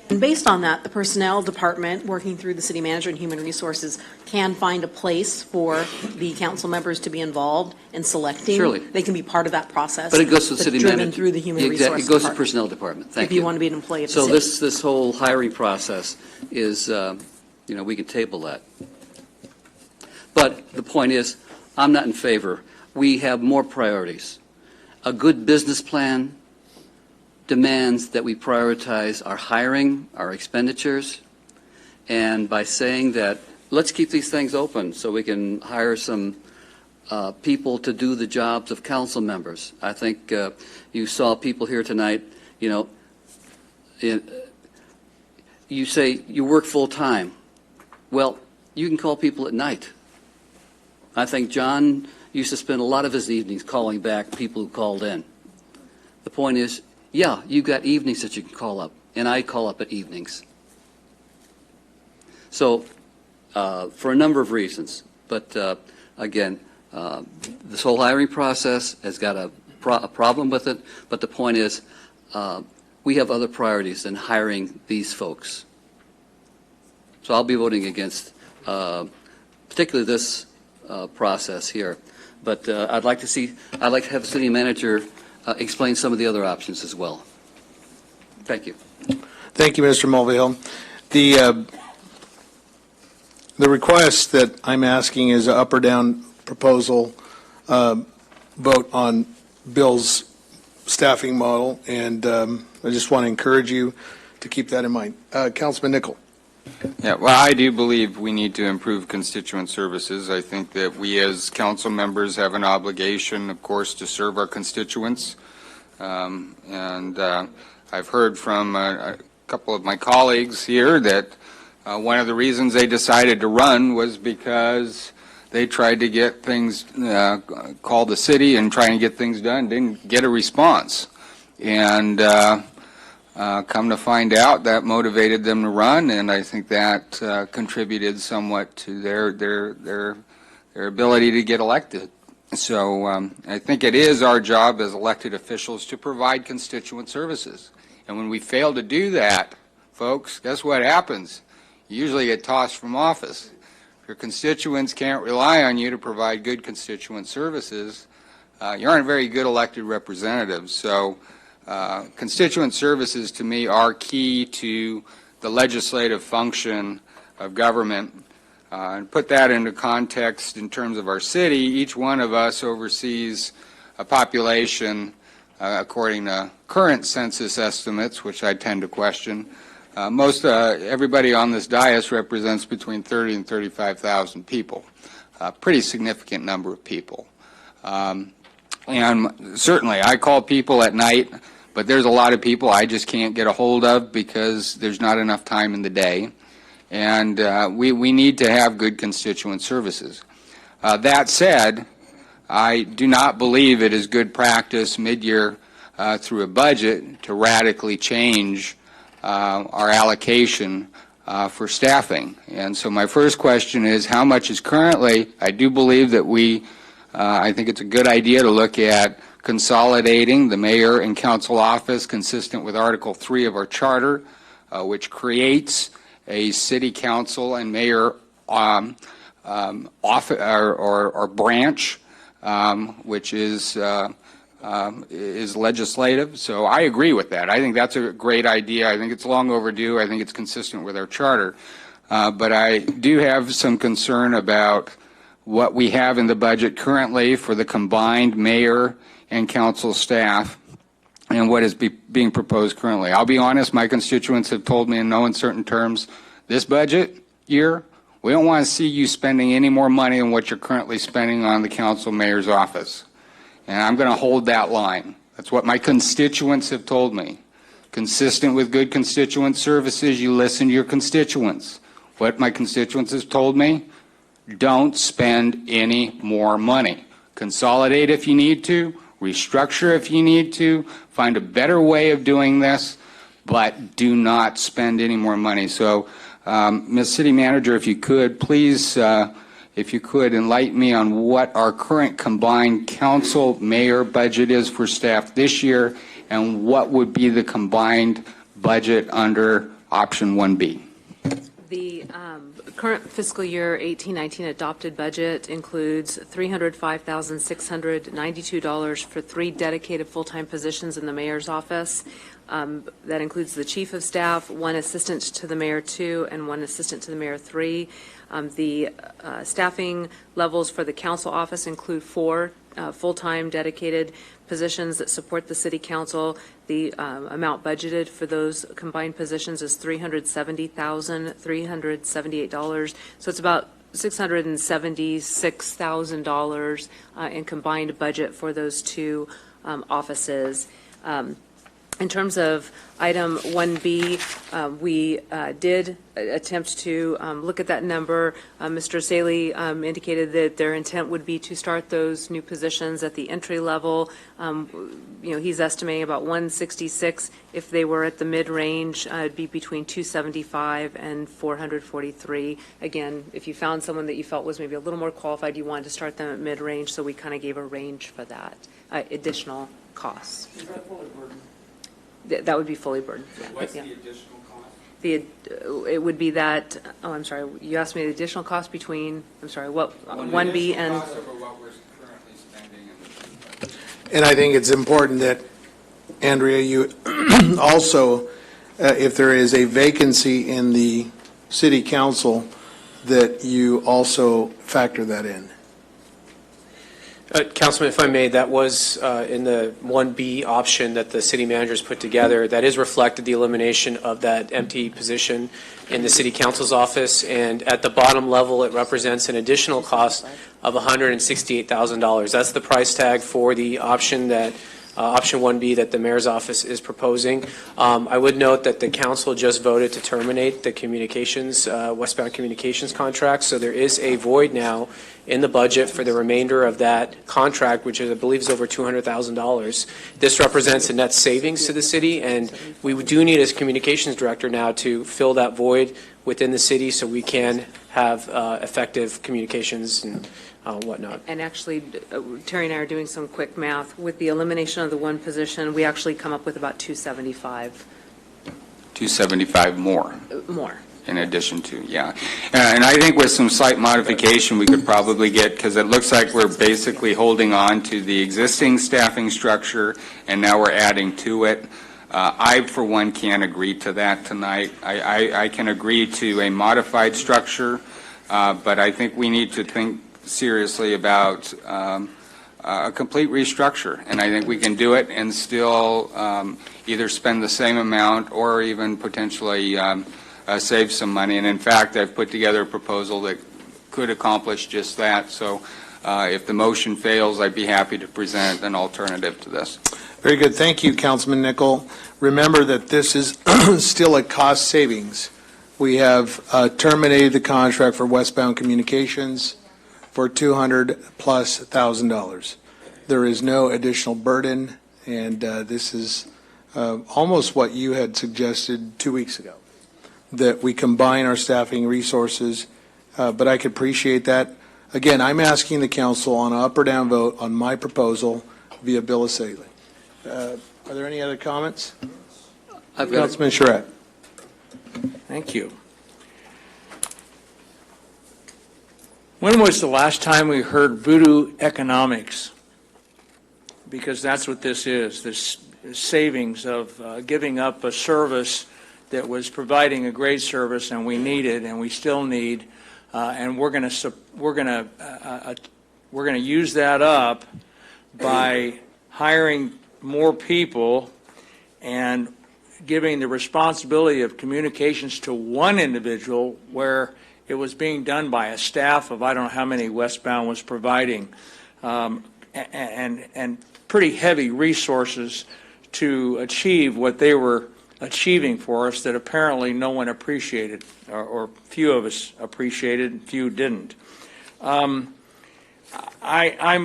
And based on that, the personnel department, working through the city manager and human resources, can find a place for the council members to be involved in selecting. Surely. They can be part of that process. But it goes to the city manager. Driven through the human resources It goes to the department. personnel department. Thank you. If you want to be an employee of the so city. So this whole hiring process is, we can table that. But the point is, I'm not in favor. We have more priorities. A good business plan demands that we prioritize our hiring, our expenditures, and by saying that let's keep these things open so we can hire some people to do the jobs of council members. I think you saw people here tonight, you say you work full time. Well, you can call people at night I think John used to spend a lot of his evenings calling back people who called in. The point is, yeah, you've got evenings that you can call up, and I call up at evenings. So, for a number of reasons, but again, this whole hiring process has got a problem with it, but the point is, we have other priorities than hiring these folks. So I'll be voting against particularly this process here. But I'd like to have the city manager explain some of the other options as well. Thank you. Thank you, Mr. Mulvihill. The request that I'm asking is an up or down proposal vote on Bill's staffing model, and I just want to encourage you to keep that in mind. Councilman Nichol. Yeah, well, I do believe we need to improve constituent services. I think that we as council members have an obligation, of course, to serve our constituents. And I've heard from a couple of my colleagues here that one of the reasons they decided to run was because they tried to get things, call the city and try and get things done, didn't get a response. And come to find out, that motivated them to run, and I think that contributed somewhat to their ability to get elected. So I think it is our job as elected officials to provide constituent services. And when we fail to do that, folks, guess what happens? You usually get tossed from office. If your constituents can't rely on you to provide good constituent services, you aren't a very good elected representative. So constituent services, to me, are key to the legislative function of government. And put that into context in terms of our city, each one of us oversees a population, according to current census estimates, which I tend to question. Everybody on this dais represents between 30 and 35,000 people, a pretty significant number of people. And certainly, I call people at night, but there's a lot of people I just can't get a hold of because there's not enough time in the day. And we need to have good constituent services. That said, I do not believe it is good practice mid-year through a budget to radically change our allocation for staffing. And so my first question is, how much is currently? I do believe that I think it's a good idea to look at consolidating the mayor and council office consistent with Article 3 of our charter, which creates a city council and mayor office or branch, which is legislative. So I agree with that. I think that's a great idea. I think it's long overdue. I think it's consistent with our charter. But I do have some concern about what we have in the budget currently for the combined mayor and council staff and what is being proposed currently. I'll be honest, my constituents have told me in no uncertain terms, this budget year, we don't want to see you spending any more money than what you're currently spending on the council mayor's office. And I'm going to hold that line. That's what my constituents have told me. Consistent with good constituent services, you listen to your constituents. What my constituents have told me, don't spend any more money. Consolidate if you need to, restructure if you need to, find a better way of doing this, but do not spend any more money. So, Ms. City Manager, if you could, please, if you could enlighten me on what our current combined council mayor budget is for staff this year and what would be the combined budget under option 1B. The current fiscal year 18-19 adopted budget includes $305,692 for 3 dedicated full-time positions in the mayor's office. That includes the chief of staff, 1 assistant to the mayor 2, and 1 assistant to the mayor 3. The staffing levels for the council office include 4 full-time dedicated positions that support the city council. The amount budgeted for those combined positions is $370,378. So it's about $676,000 in combined budget for those 2 offices. In terms of item 1B, we did attempt to look at that number. Mr. Saley indicated that their intent would be to start those new positions at the entry level. He's estimating about 166. If they were at the mid-range, it'd be between 275 and 443. Again, if you found someone that you felt was maybe a little more qualified, you wanted to start them at mid-range, so we kind of gave a range for that, additional costs. Is that fully burdened? That would be fully burdened. Yeah. What's the additional cost? It would be that, I'm sorry, you asked me the additional cost between, I'm sorry, what, 1B and? Cost over what we're currently spending in the budget. And I think it's important that, Andrea, you also, if there is a vacancy in the city council, that you also factor that in. Councilman, if I may, that was in the 1B option that the city managers put together. That is reflected the elimination of that empty position in the city council's office. And at the bottom level, it represents an additional cost of $168,000. That's the price tag for the option that option 1B that the mayor's office is proposing. I would note that the council just voted to terminate the communications, westbound communications contract. So there is a void now in the budget for the remainder of that contract, which is, I believe, is over $200,000. This represents a net savings to the city, and we do need, as communications director now, to fill that void within the city so we can have effective communications and whatnot. And actually, Terry and I are doing some quick math. With the elimination of the one position, we actually come up with about 275 275 more. More. In addition to, yeah. And I think with some slight modification, we could probably get, because it looks like we're basically holding on to the existing staffing structure, and now we're adding to it. I, for one, can't agree to that tonight. I can agree to a modified structure, but I think we need to think seriously about a complete restructure. And I think we can do it and still either spend the same amount or even potentially save some money. And in fact, I've put together a proposal that could accomplish just that. So if the motion fails, I'd be happy to present an alternative to this. Very good. Thank you, Councilman Nickel. Remember that this is still a cost savings. We have terminated the contract for westbound communications for $200,000+. There is no additional burden, and this is almost what you had suggested 2 weeks ago, that we combine our staffing resources, but I could appreciate that. Again, I'm asking the council on an up or down vote on my proposal via bill of sailing. Are there any other comments? Councilman Charette. Thank you. When was the last time we heard voodoo economics? Because that's what this is, this savings of giving up a service that was providing a great service, and we needed, and we still need, and we're going to use that up by hiring more people and giving the responsibility of communications to one individual where it was being done by a staff of I don't know how many Westbound was providing, and pretty heavy resources to achieve what they were achieving for us that apparently no one appreciated, or few of us appreciated and few didn't. I'm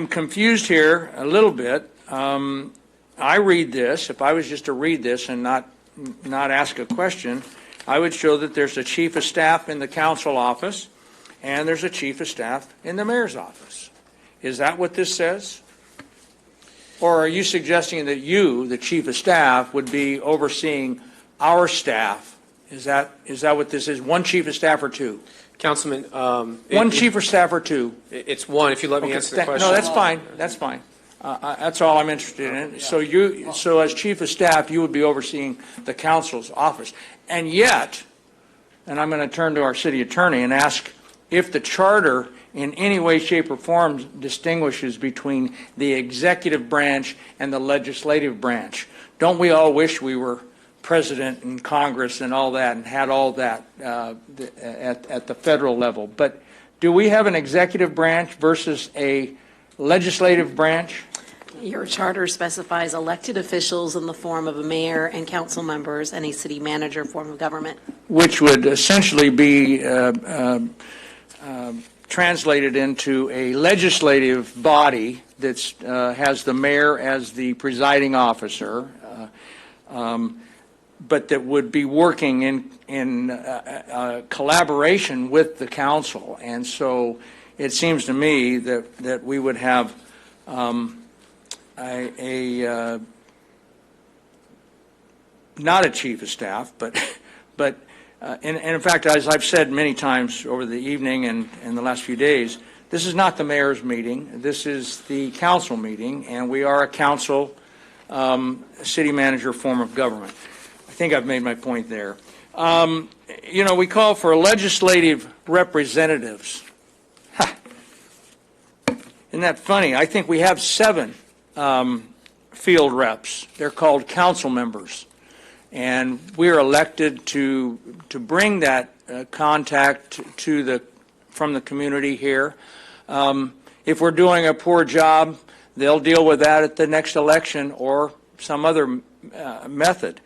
confused here a little bit. I read this, if I was just to read this and not ask a question, I would show that there's a chief of staff in the council office and there's a chief of staff in the mayor's office. Is that what this says? Or are you suggesting that you, the chief of staff, would be overseeing our staff? Is that what this is? One chief of staff or two? Councilman, one chief of staff or two? It's one, if you let me answer the question. No, that's fine. That's fine. That's all I'm interested in. So as chief of staff, you would be overseeing the council's office. And yet, and I'm going to turn to our city attorney and ask if the charter in any way, shape, or form distinguishes between the executive branch and the legislative branch. Don't we all wish we were president and Congress and all that and had all that at the federal level? But do we have an executive branch versus a legislative branch? Your charter specifies elected officials in the form of a mayor and council members and a city manager form of government. Which would essentially be translated into a legislative body that has the mayor as the presiding officer, but that would be working in collaboration with the council. And so it seems to me that we would have not a chief of staff, but and in fact, as I've said many times over the evening and the last few days, this is not the mayor's meeting. This is the council meeting, and we are a council city manager form of government. I think I've made my point there. You know, we call for legislative representatives. Isn't that funny? I think we have 7 field reps. They're called council members. And we're elected to bring that contact from the community here. If we're doing a poor job, they'll deal with that at the next election or some other method.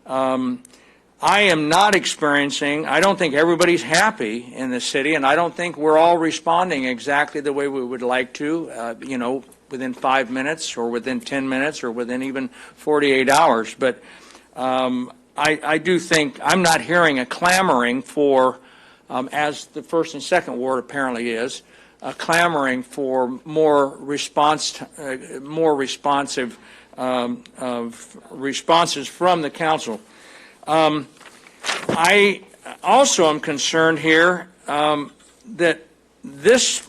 I am not experiencing, I don't think everybody's happy in the city, and I don't think we're all responding exactly the way we would like to, you know, within 5 minutes or within 10 minutes or within even 48 hours. But I do think, I'm not hearing a clamoring for, as the 1st and 2nd Ward apparently is, a clamoring for more responsive responses from the council. I also am concerned here that this,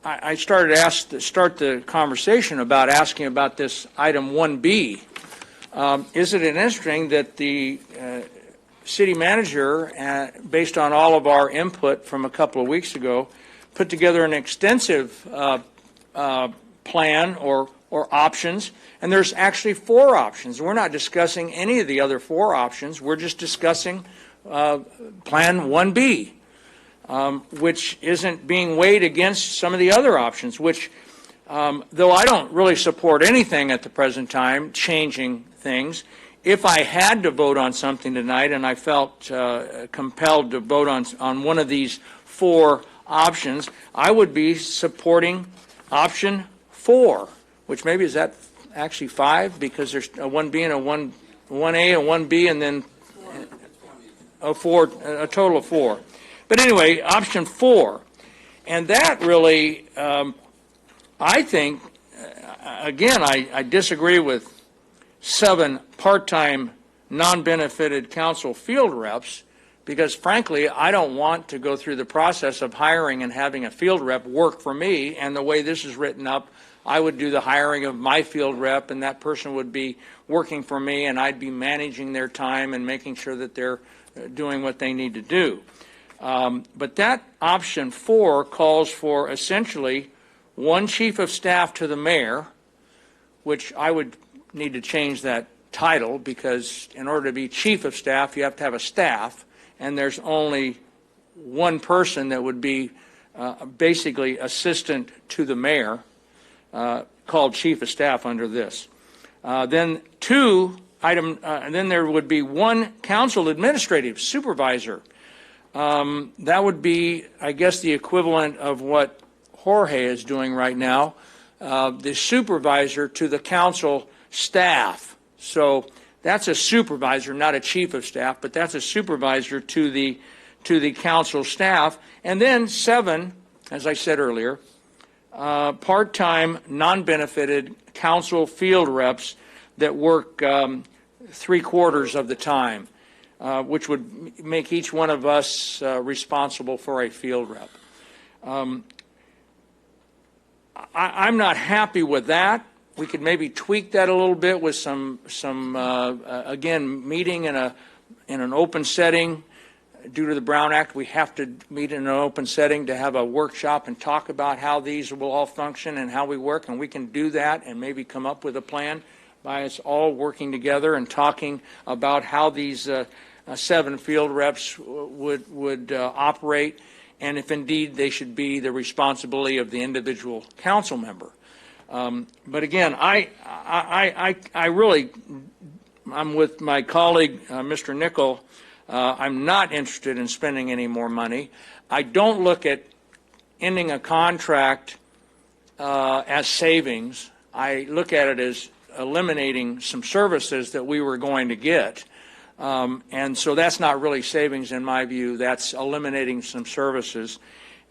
I started to start the conversation about asking about this item 1B. Is it interesting that the city manager, based on all of our input from a couple of weeks ago, put together an extensive plan or options, and there's actually 4 options. We're not discussing any of the other 4 options. We're just discussing Plan 1B, which isn't being weighed against some of the other options, which, though I don't really support anything at the present time, changing things, if I had to vote on something tonight and I felt compelled to vote on one of these 4 options, I would be supporting option 4, which maybe is that actually 5, because there's a 1B and a 1A, a 1B, and then a 4, a total of 4. But anyway, option 4, and that really, I think, again, I disagree with 7 part-time, non-benefited council field reps, because frankly, I don't want to go through the process of hiring and having a field rep work for me, and the way this is written up, I would do the hiring of my field rep, and that person would be working for me, and I'd be managing their time and making sure that they're doing what they need to do. But that option 4 calls for essentially 1 chief of staff to the mayor, which I would need to change that title, because in order to be chief of staff, you have to have a staff, and there's only 1 person that would be basically assistant to the mayor, called chief of staff under this. Then then there would be 1 council administrative supervisor. That would be, I guess, the equivalent of what Jorge is doing right now, the supervisor to the council staff. So that's a supervisor, not a chief of staff, but that's a supervisor to the council staff. And then 7, as I said earlier, part-time, non-benefited council field reps that work 3/4 of the time, which would make each one of us responsible for a field rep. I'm not happy with that. We could maybe tweak that a little bit with some again, meeting in an open setting. Due to the Brown Act, we have to meet in an open setting to have a workshop and talk about how these will all function and how we work, and we can do that and maybe come up with a plan by us all working together and talking about how these 7 field reps would operate, and if indeed they should be the responsibility of the individual council member. But again, I really, I'm with my colleague, Mr. Nickel. I'm not interested in spending any more money. I don't look at ending a contract as savings. I look at it as eliminating some services that we were going to get. And so that's not really savings in my view. That's eliminating some services.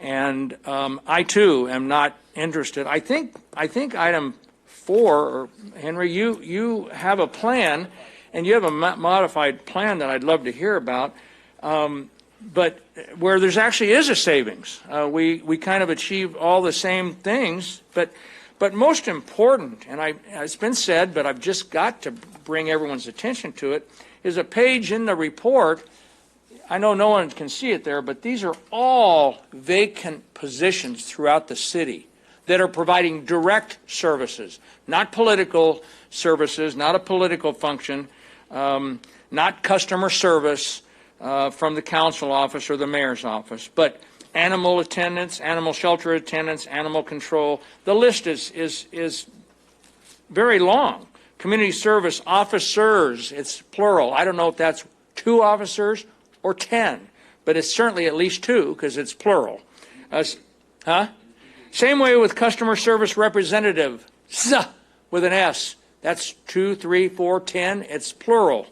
And I too am not interested. I think item 4, or Henry, you have a plan, and you have a modified plan that I'd love to hear about. But where there's actually is a savings, we kind of achieve all the same things. But most important, and it's been said, but I've just got to bring everyone's attention to it, is a page in the report. I know no one can see it there, but these are all vacant positions throughout the city that are providing direct services, not political services, not a political function, not customer service from the council office or the mayor's office, but animal attendants, animal shelter attendants, animal control. The list is very long. Community service officers, it's plural. I don't know if that's 2 officers or 10, but it's certainly at least 2 because it's plural. Same way with customer service representative, with an S. That's 2, 3, 4, 10. It's plural.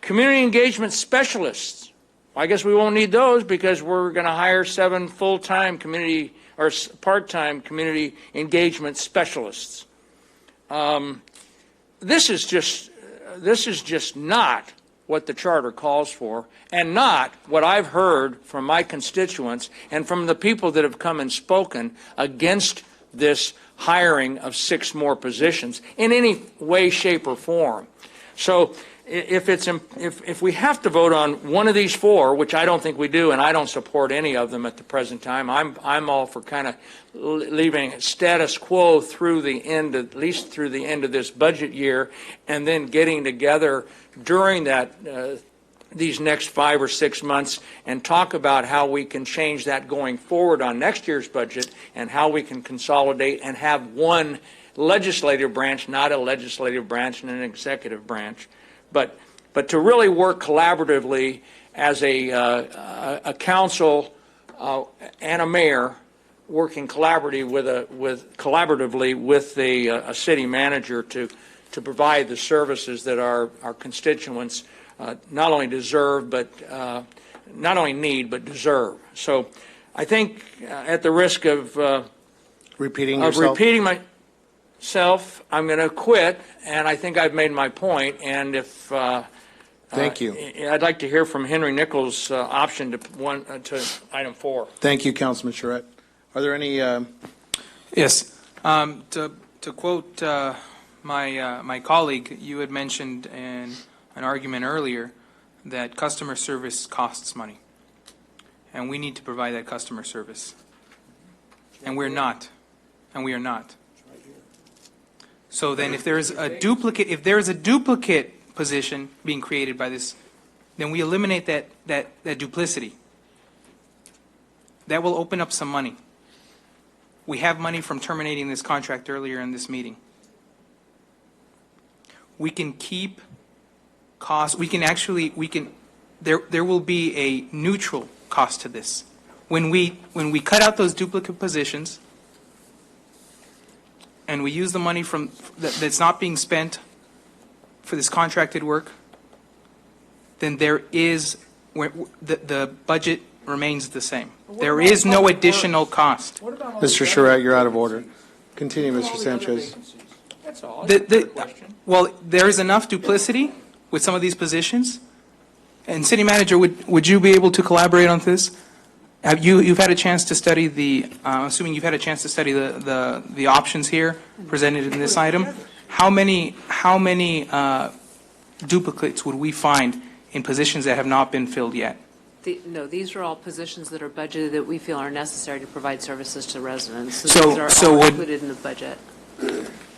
Community engagement specialists. I guess we won't need those because we're going to hire 7 full-time community or part-time community engagement specialists. This is just not what the charter calls for, and not what I've heard from my constituents and from the people that have come and spoken against this hiring of 6 more positions in any way, shape, or form. So if we have to vote on one of these 4, which I don't think we do, and I don't support any of them at the present time, I'm all for kind of leaving status quo through the end, at least through the end of this budget year, and then getting together during that these next 5 or 6 months and talk about how we can change that going forward on next year's budget and how we can consolidate and have one legislative branch, not a legislative branch and an executive branch. But to really work collaboratively as a council and a mayor, working collaboratively with a city manager to provide the services that our constituents not only deserve, but not only need, but deserve. So I think at the risk of repeating myself, I'm going to quit, and I think I've made my point. And if thank you, I'd like to hear from Henry Nichols' option to item 4. Thank you, Councilman Charette. Are there any? Yes. To quote my colleague, you had mentioned in an argument earlier that customer service costs money, and we need to provide that customer service, and we're not, and we are not. So then if there is a duplicate position being created by this, then we eliminate that duplicity. That will open up some money. We have money from terminating this contract earlier in this meeting. We can keep costs, there will be a neutral cost to this. When we cut out those duplicate positions, and we use the money that's not being spent for this contracted work, then the budget remains the same. There is no additional cost. Mr. Charette, you're out of order. Continue, Mr. Sanchez. That's all. Well, there is enough duplicity with some of these positions. And City Manager, would you be able to collaborate on this? You've had a chance to study assuming you've had a chance to study the options here presented in this item. How many duplicates would we find in positions that have not been filled yet? No, these are all positions that are budgeted that we feel are necessary to provide services to residents. So these are all included in the budget.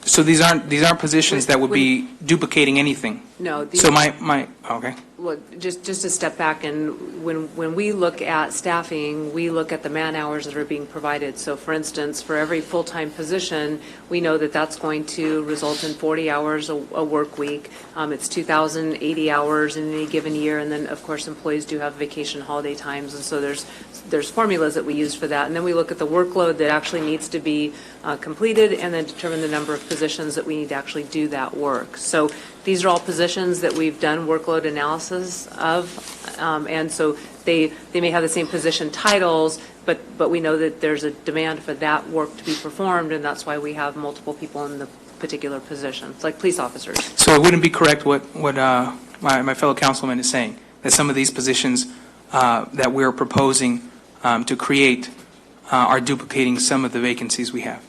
So these aren't positions that would be duplicating anything? No. So my Okay. Well, just to step back, and when we look at staffing, we look at the man-hours that are being provided. So for instance, for every full-time position, we know that that's going to result in 40 hours a work week. It's 2,080 hours in any given year, and then, of course, employees do have vacation holiday times, and so there's formulas that we use for that. And then we look at the workload that actually needs to be completed, and then determine the number of positions that we need to actually do that work. So these are all positions that we've done workload analysis of, and so they may have the same position titles, but we know that there's a demand for that work to be performed, and that's why we have multiple people in the particular position. It's like police officers. So it wouldn't be correct what my fellow councilman is saying, that some of these positions that we're proposing to create are duplicating some of the vacancies we have?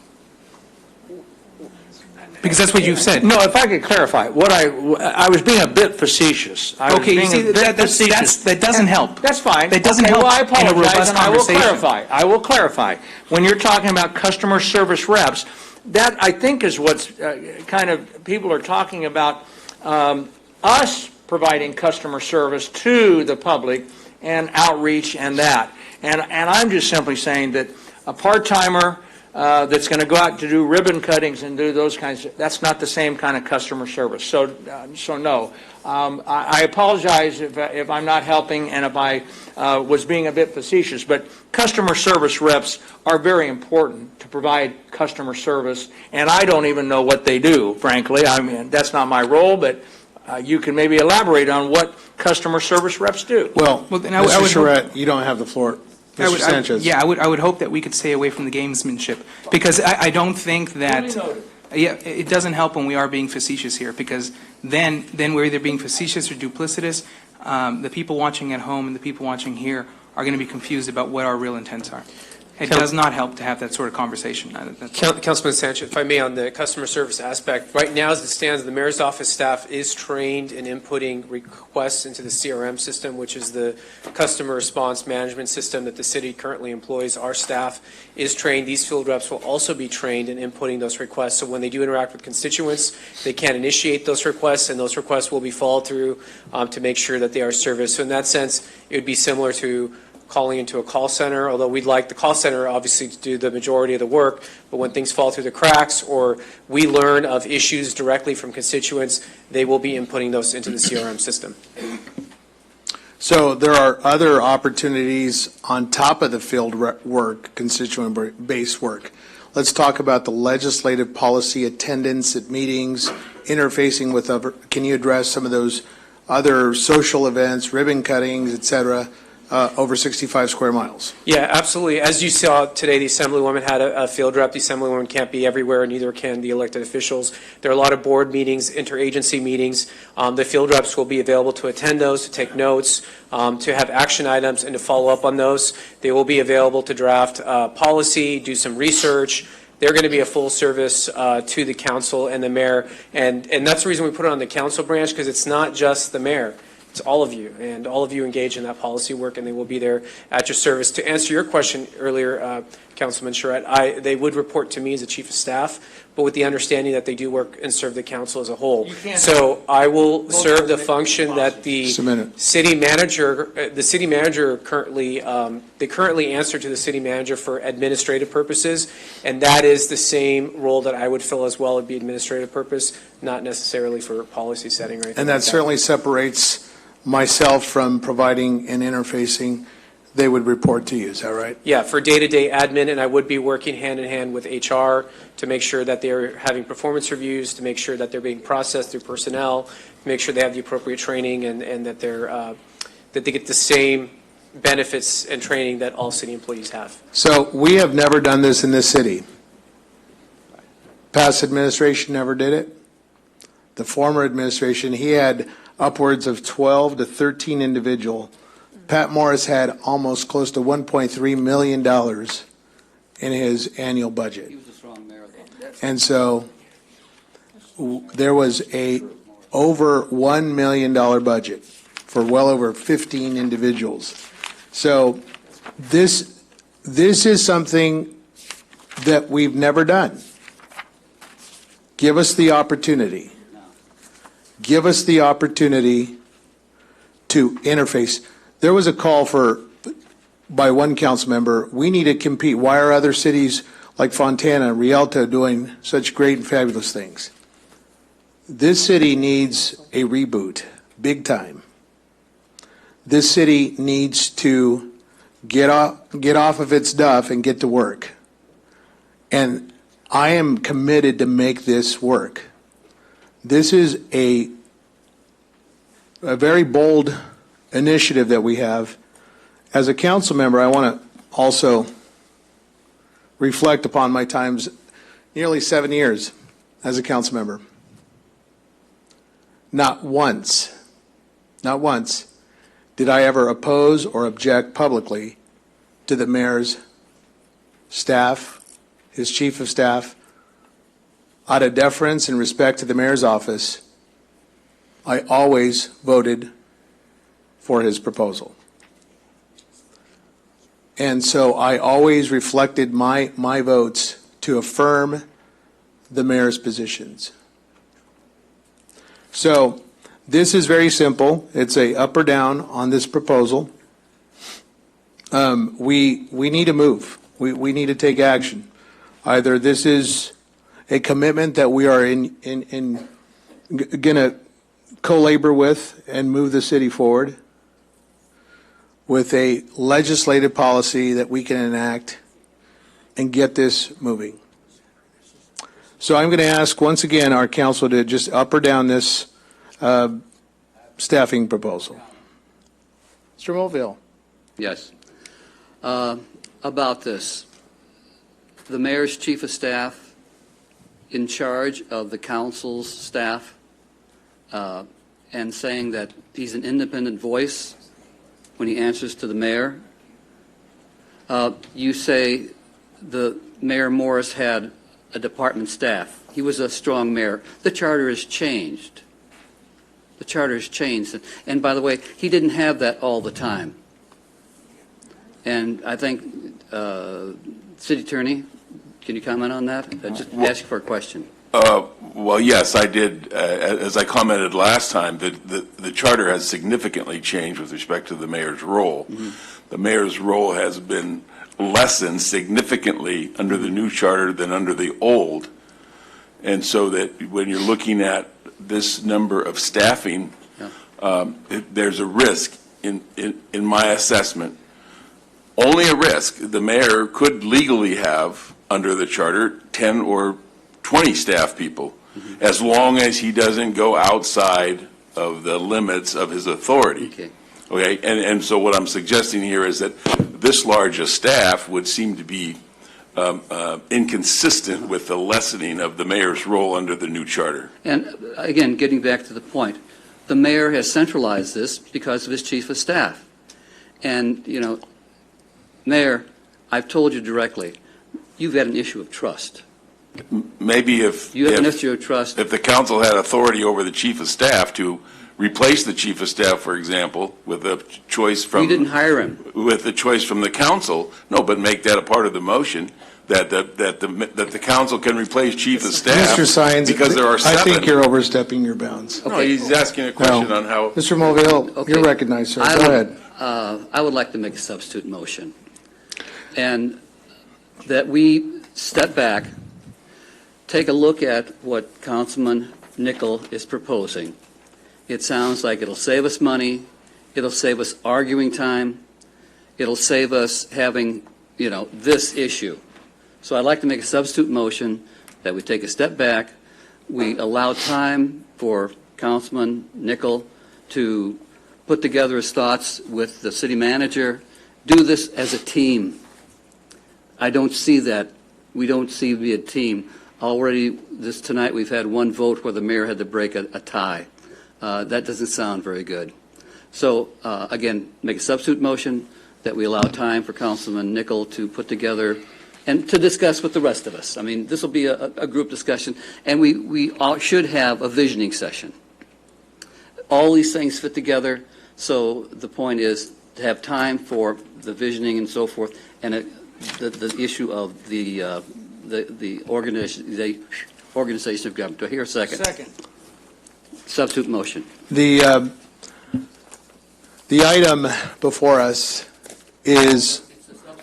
Because that's what you've said. No, if I could clarify, what I was being a bit facetious. Okay, you see, that doesn't help. That's fine. That doesn't help Well, I in a apologize, robust and I will conversation. clarify. I will clarify. When you're talking about customer service reps, that, I think, is what's kind of, people are talking about us providing customer service to the public and outreach and that. And I'm just simply saying that a part-timer that's going to go out to do ribbon cuttings and do those kinds of, that's not the same kind of customer service. So no. I apologize if I'm not helping and if I was being a bit facetious, but customer service reps are very important to provide customer service, and I don't even know what they do, frankly. I mean, that's not my role, but you can maybe elaborate on what customer service reps do. Well, then Mr. Charette, you don't have the floor. Mr. Sanchez. I would hope that we could stay away from the gamesmanship, because I don't think that, it doesn't help when we are being facetious here, because then we're either being facetious or duplicitous. The people watching at home and the people watching here are going to be confused about what our real intents are. It does not help to have that sort of conversation. Councilman Sanchez, if I may, on the customer service aspect, right now as it stands, the mayor's office staff is trained in inputting requests into the CRM system, which is the customer response management system that the city currently employs. Our staff is trained. These field reps will also be trained in inputting those requests. So when they do interact with constituents, they can initiate those requests, and those requests will be followed through to make sure that they are serviced. So in that sense, it would be similar to calling into a call center, although we'd like the call center obviously to do the majority of the work, but when things fall through the cracks or we learn of issues directly from constituents, they will be inputting those into the CRM system. So there are other opportunities on top of the field work, constituent-based work. Let's talk about the legislative policy attendance at meetings, interfacing with other, can you address some of those other social events, ribbon cuttings, et cetera, over 65 square miles? Yeah, absolutely. As you saw today, the Assemblywoman had a field rep. The Assemblywoman can't be everywhere, and neither can the elected officials. There are a lot of board meetings, interagency meetings. The field reps will be available to attend those, to take notes, to have action items, and to follow up on those. They will be available to draft policy, do some research. They're going to be a full service to the council and the mayor, and that's the reason we put it on the council branch, because it's not just the mayor. It's all of you, and all of you engage in that policy work, and they will be there at your service. To answer your question earlier, Councilman Charette, they would report to me as the chief of staff, but with the understanding that they do work and serve the council as a whole. So I will serve the function that the city manager currently, they currently answer to the city manager for administrative purposes, and that is the same role that I would fill as well. It'd be administrative purpose, not necessarily for policy setting or anything And that like certainly separates myself from providing and interfacing. They would report to you, is that right? Yeah, for day-to-day admin, and I would be working hand-in-hand with HR to make sure that they're having performance reviews, to make sure that they're being processed through personnel, to make sure they have the appropriate training, and that they get the same benefits and training that all city employees have. So we have never done this in this city. Past administration never did it. The former administration, he had upwards of 12 to 13 individual. Pat Morris had almost close to $1.3 million in his annual budget. He was a strong mayor, though. And so there was a over $1 million budget for well over 15 individuals. So this is something that we've never done. Give us the opportunity. Give us the opportunity to interface. There was a call by one council member, we need to compete. Why are other cities like Fontana and Rialto doing such great and fabulous things? This city needs a reboot, big time. This city needs to get off of its duff and get to work. And I am committed to make this work. This is a very bold initiative that we have. As a council member, I want to also reflect upon my times, nearly 7 years as a council member. Not once did I ever oppose or object publicly to the mayor's staff, his chief of staff. Out of deference and respect to the mayor's office, I always voted for his proposal. And so I always reflected my votes to affirm the mayor's positions. So this is very simple. It's a up or down on this proposal. We need to move. We need to take action. Either this is a commitment that we are going to co-labor with and move the city forward with a legislative policy that we can enact and get this moving. So I'm going to ask once again our council to just up or down this staffing proposal. Mr. Mulvihill. Yes. About this, the mayor's chief of staff in charge of the council's staff and saying that he's an independent voice when he answers to the mayor. You say the Mayor Morris had a department staff. He was a strong mayor. The charter has changed. The charter has changed. And by the way, he didn't have that all the time. And I think, City Attorney, can you comment on that? Just ask for a question. Well, yes, I did. As I commented last time, the charter has significantly changed with respect to the mayor's role. Mm-hmm. The mayor's role has been lessened significantly under the new charter than under the old. And so that when you're looking at this number of staffing, there's a risk in my assessment. Only a risk. The mayor could legally have, under the charter, 10 or 20 staff people, as long as he doesn't go outside of the limits of his authority. Okay? And so what I'm suggesting here is that this large a staff would seem to be inconsistent with the lessening of the mayor's role under the new charter. And again, getting back to the point, the mayor has centralized this because of his chief of staff. And, you know, Mayor, I've told you directly, you've had an issue of trust. Maybe if you have an issue of trust, if the council had authority over the chief of staff to replace the chief of staff, for example, with a choice from you didn't hire him with a choice from the council, no, but make that a part of the motion that the council can replace chief of staff. Mr. Sines, because there are 7. I think you're overstepping your bounds. No, he's asking a question on how. Mr. Mulvihill, you're recognized, sir. Go ahead. I would like to make a substitute motion, and that we step back, take a look at what Councilman Nickel is proposing. It sounds like it'll save us money, it'll save us arguing time, it'll save us having, you know, this issue. So I'd like to make a substitute motion that we take a step back, we allow time for Councilman Nickel to put together his thoughts with the city manager, do this as a team. I don't see that. We don't see it be a team. Already tonight we've had one vote where the mayor had to break a tie. That doesn't sound very good. So again, make a substitute motion that we allow time for Councilman Nickel to put together and to discuss with the rest of us. I mean, this will be a group discussion, and we all should have a visioning session. All these things fit together, so the point is to have time for the visioning and so forth, and the issue of the organization of government. Do I hear a second? Second. Substitute motion. The item before us is,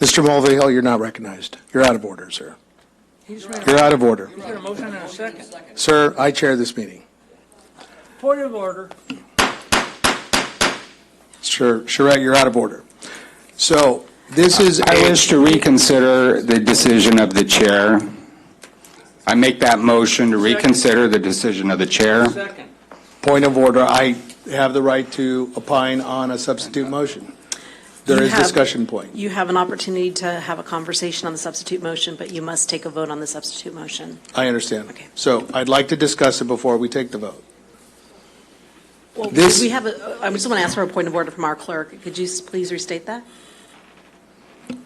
Mr. Mulvihill, you're not recognized. You're out of order, sir. You're out of order. He's got a motion and a second. Sir, I chair this meeting. Point of order. Sure, Charette, you're out of order. So this is I wish to reconsider the decision of the chair. I make that motion to reconsider the decision of the chair. Second. Point of order. I have the right to opine on a substitute motion. There You is have- discussion point. You have an opportunity to have a conversation on the substitute motion, but you must take a vote on the substitute motion. I understand. Okay. So I'd like to discuss it before we take the vote. Well, This- we have I just want to ask for a point of order from our clerk. Could you please restate that?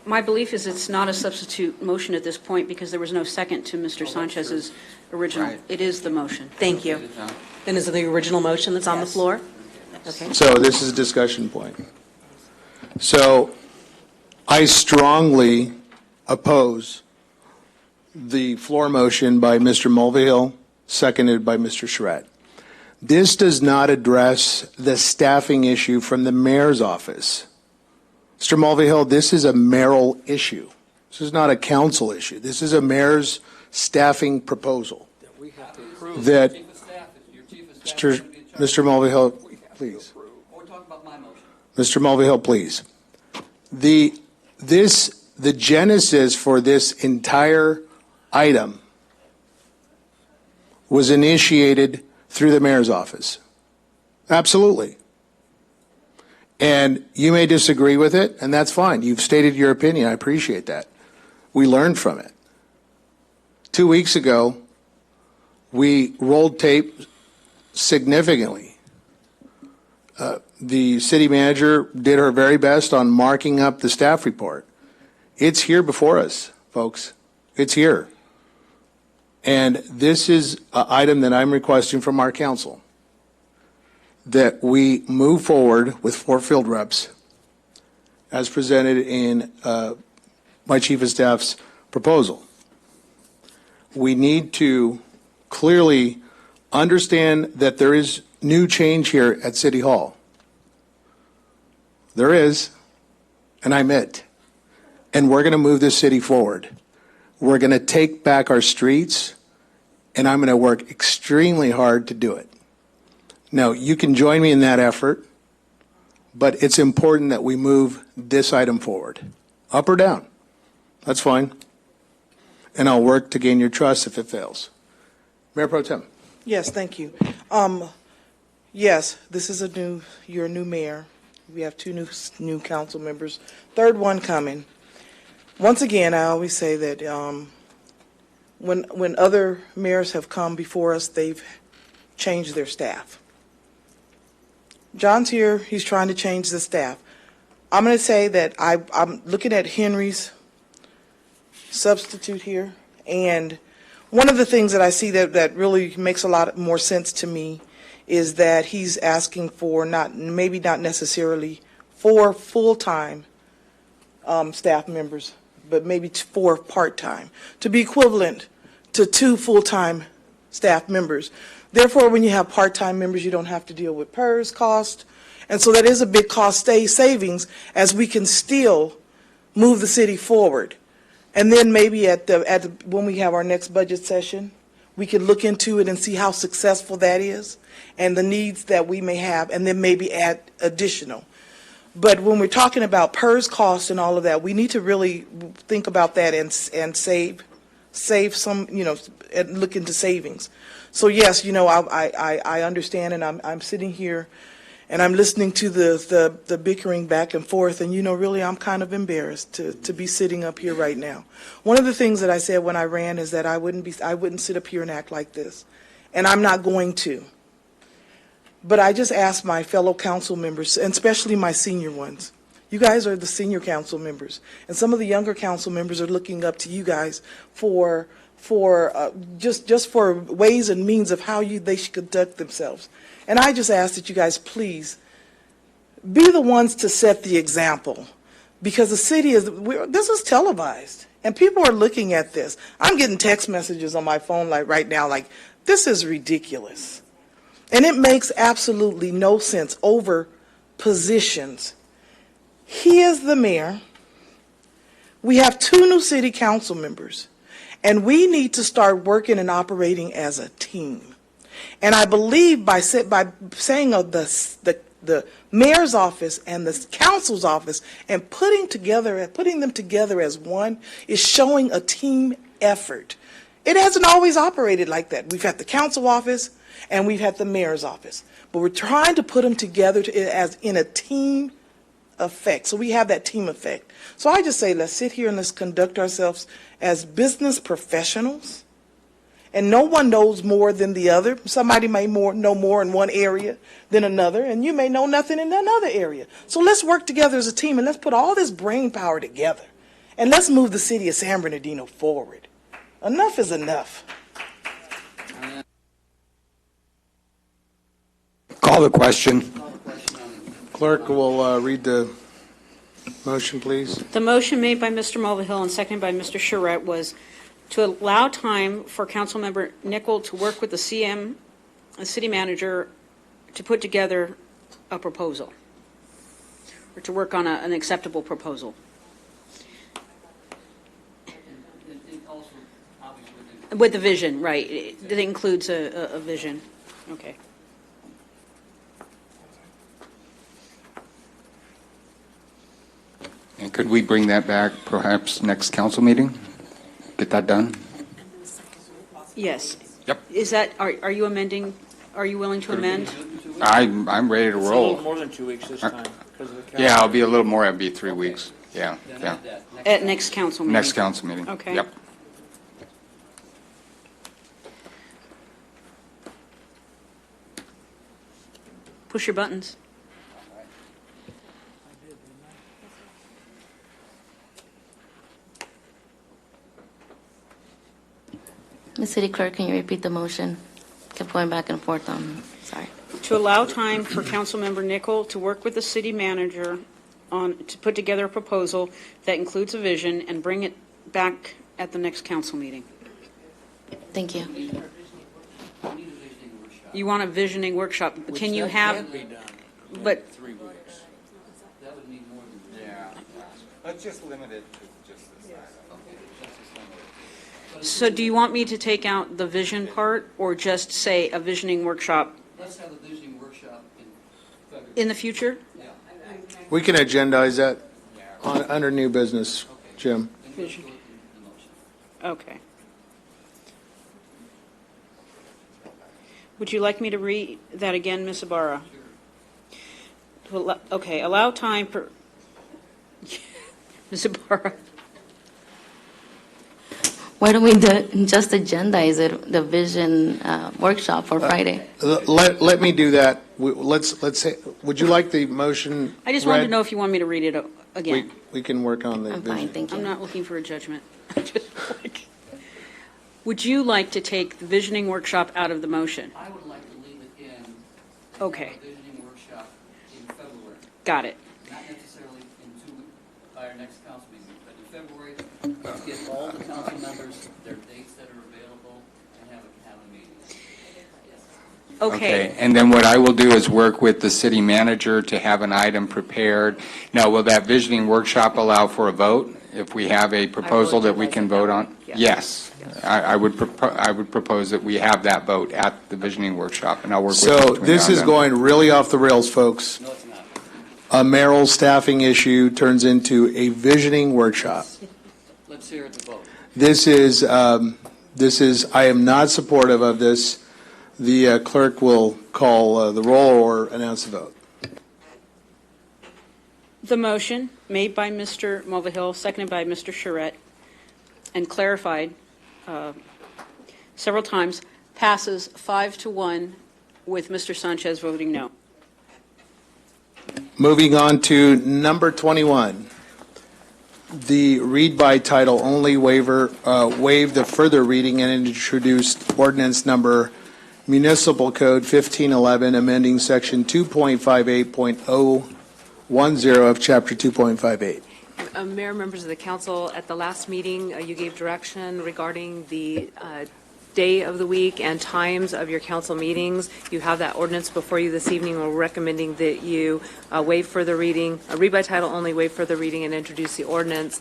My belief is it's not a substitute motion at this point because there was no second to Mr. Sanchez's original. Right. It is the motion. Thank you. And is it the original motion that's on the floor? Okay. So this is a discussion point. So I strongly oppose the floor motion by Mr. Mulvihill, seconded by Mr. Charette. This does not address the staffing issue from the mayor's office. Mr. Mulvihill, this is a mayoral issue. This is not a council issue. This is a mayor's staffing proposal. That, Mr. Mulvihill, please. Mr. Mulvihill, please. The genesis for this entire item was initiated through the mayor's office. Absolutely. And you may disagree with it, and that's fine. You've stated your opinion. I appreciate that. We learned from it. 2 weeks ago, we rolled tape significantly. The city manager did her very best on marking up the staff report. It's here before us, folks. It's here. And this is an item that I'm requesting from our council, that we move forward with 4 field reps as presented in my chief of staff's proposal. We need to clearly understand that there is new change here at City Hall. There is, and I'm it. And we're going to move this city forward. We're going to take back our streets, and I'm going to work extremely hard to do it. Now, you can join me in that effort, but it's important that we move this item forward. Up or down, that's fine. And I'll work to gain your trust if it fails. Mayor Pro Tem. Yes, thank you. Yes, this is you're a new mayor. We have 2 new council members, third one coming. Once again, I always say that when other mayors have come before us, they've changed their staff. John's here, he's trying to change the staff. I'm going to say that I'm looking at Henry's substitute here, and one of the things that I see that really makes a lot more sense to me is that he's asking for maybe not necessarily 4 full-time staff members, but maybe 4 part-time, to be equivalent to 2 full-time staff members. Therefore, when you have part-time members, you don't have to deal with PERS cost, and so that is a big cost savings as we can still move the city forward. And then maybe when we have our next budget session, we can look into it and see how successful that is and the needs that we may have, and then maybe add additional. But when we're talking about PERS cost and all of that, we need to really think about that and save some, and look into savings. So yes, I understand, and I'm sitting here and I'm listening to the bickering back and forth, and really I'm kind of embarrassed to be sitting up here right now. One of the things that I said when I ran is that I wouldn't sit up here and act like this, and I'm not going to. But I just asked my fellow council members, and especially my senior ones. You guys are the senior council members, and some of the younger council members are looking up to you guys for just for ways and means of how they should conduct themselves. And I just ask that you guys please be the ones to set the example, because the city this is televised, and people are looking at this. I'm getting text messages on my phone right now, this is ridiculous. And it makes absolutely no sense. Over positions. He is the mayor. We have 2 new city council members, and we need to start working and operating as a team. And I believe by saying of the mayor's office and the council's office and putting them together as one is showing a team effort. It hasn't always operated like that. We've had the council office and we've had the mayor's office, but we're trying to put them together as in a team effect. So we have that team effect. So I just say, let's sit here and let's conduct ourselves as business professionals. And no one knows more than the other. Somebody may know more in one area than another, and you may know nothing in another area. So let's work together as a team, and let's put all this brain power together, and let's move the city of San Bernardino forward. Enough is enough. Call the question. Clerk will read the motion, please. The motion made by Mr. Mulvihill and seconded by Mr. Charette was to allow time for Councilmember Nickel to work with the city manager, to put together a proposal, or to work on an acceptable proposal. With the vision, right. That includes a vision. Okay. And could we bring that back perhaps next council meeting? Get that done? Yes. Yep. Is that, are you amending, are you willing to amend? I'm ready to It's a roll. little more than 2 weeks this time because of the council. Yeah, I'll be a little more, it'll be 3 weeks. Yeah, yeah. At next council meeting? Next council meeting. Okay. Yep. Push your buttons. Ms. City Clerk, can you repeat the motion? Kept going back and forth on, sorry. To allow time for Councilmember Nickel to work with the city manager to put together a proposal that includes a vision and bring it back at the next council meeting. Thank you. You want a visioning workshop. Can you have, Can't be done in but 3 weeks. Yeah. Let's just limit it to just this item. so do you want me to take out the vision part or just say a visioning workshop Let's have a visioning workshop in February. in the future? We can agendize that under new business, Jim. Vision. Okay. Would you like me to read that again, Ms. Ibarra? Okay, allow time for, Ms. Ibarra. Why don't we just agendize it, the vision workshop for Friday? Let me do that. Let's say, would you like the motion I just wanted to read? know if you want me to read it again. We can work on the I'm vision. fine, thank you. I'm not looking for a judgment. Would you like to take the visioning workshop out of the motion? I would like to leave it in. Okay. Have a visioning workshop in February. Got it. Not necessarily by our next council meeting, but in February, let's get all the council members, their dates that are available, and have a meeting. Okay. And then what I will do is work with the city manager to have an item prepared. Now, will that visioning workshop allow for a vote if we have a proposal that we can vote on? Yes. I would propose that we have that vote at the visioning workshop, and I'll work with you So between this now and is then. going really off the rails, folks. No, it's not. A mayoral staffing issue turns into a visioning workshop. Let's hear the vote. This is, I am not supportive of this. The clerk will call the roll or announce the vote. The motion made by Mr. Mulvihill, seconded by Mr. Charette, and clarified several times, passes 5-1 with Mr. Sanchez voting no. Moving on to number 21, the read by title only waiver, waive the further reading and introduced ordinance number Municipal Code 1511, amending section 2.58.010 of chapter 2.58. Mayor, members of the council, at the last meeting, you gave direction regarding the day of the week and times of your council meetings. You have that ordinance before you this evening. We're recommending that you waive further reading, read by title only, waive further reading, and introduce the ordinance.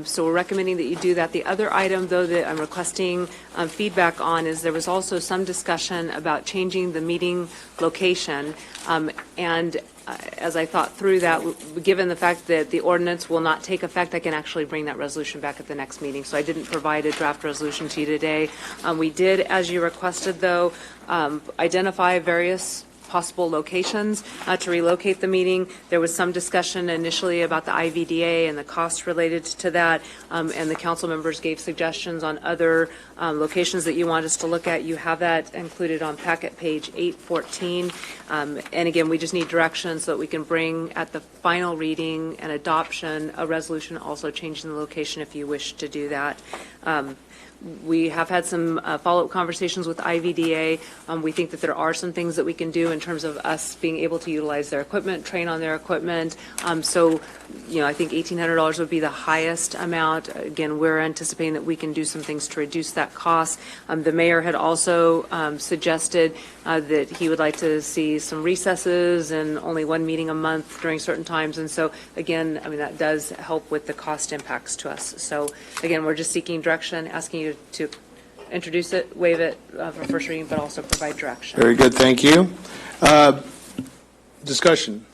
So we're recommending that you do that. The other item, though, that I'm requesting feedback on is there was also some discussion about changing the meeting location. And as I thought through that, given the fact that the ordinance will not take effect, I can actually bring that resolution back at the next meeting. So I didn't provide a draft resolution to you today. We did, as you requested, though, identify various possible locations to relocate the meeting. There was some discussion initially about the IVDA and the costs related to that, and the council members gave suggestions on other locations that you want us to look at. You have that included on packet page 814. And again, we just need direction so that we can bring at the final reading and adoption a resolution also changing the location if you wish to do that. We have had some follow-up conversations with IVDA. We think that there are some things that we can do in terms of us being able to utilize their equipment, train on their equipment. So, I think $1,800 would be the highest amount. Again, we're anticipating that we can do some things to reduce that cost. The mayor had also suggested that he would like to see some recesses and only one meeting a month during certain times. And so, again, that does help with the cost impacts to us. So, again, we're just seeking direction, asking you to introduce it, waive it for first reading, but also provide direction. Very good, thank you. Discussion.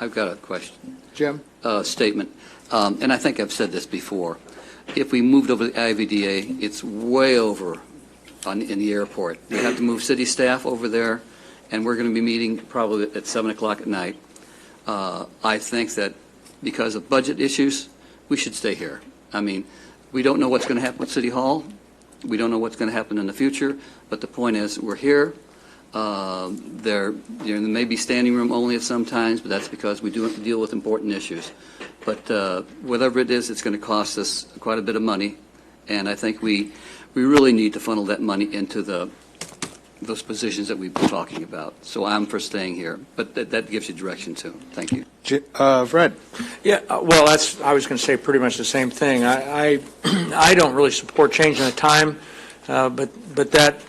I've got a question. Jim? Statement. And I think I've said this before. If we moved over the IVDA, it's way over in the airport. We have to move city staff over there, and we're going to be meeting probably at 7 o'clock at night. I think that because of budget issues, we should stay here. We don't know what's going to happen with City Hall. We don't know what's going to happen in the future, but the point is, we're here. There may be standing room only at some times, but that's because we do have to deal with important issues. But whatever it is, it's going to cost us quite a bit of money, and I think we really need to funnel that money into those positions that we've been talking about. So I'm for staying here, but that gives you direction too. Thank you. Fred? Yeah, well, I was going to say pretty much the same thing. I don't really support changing the time, but that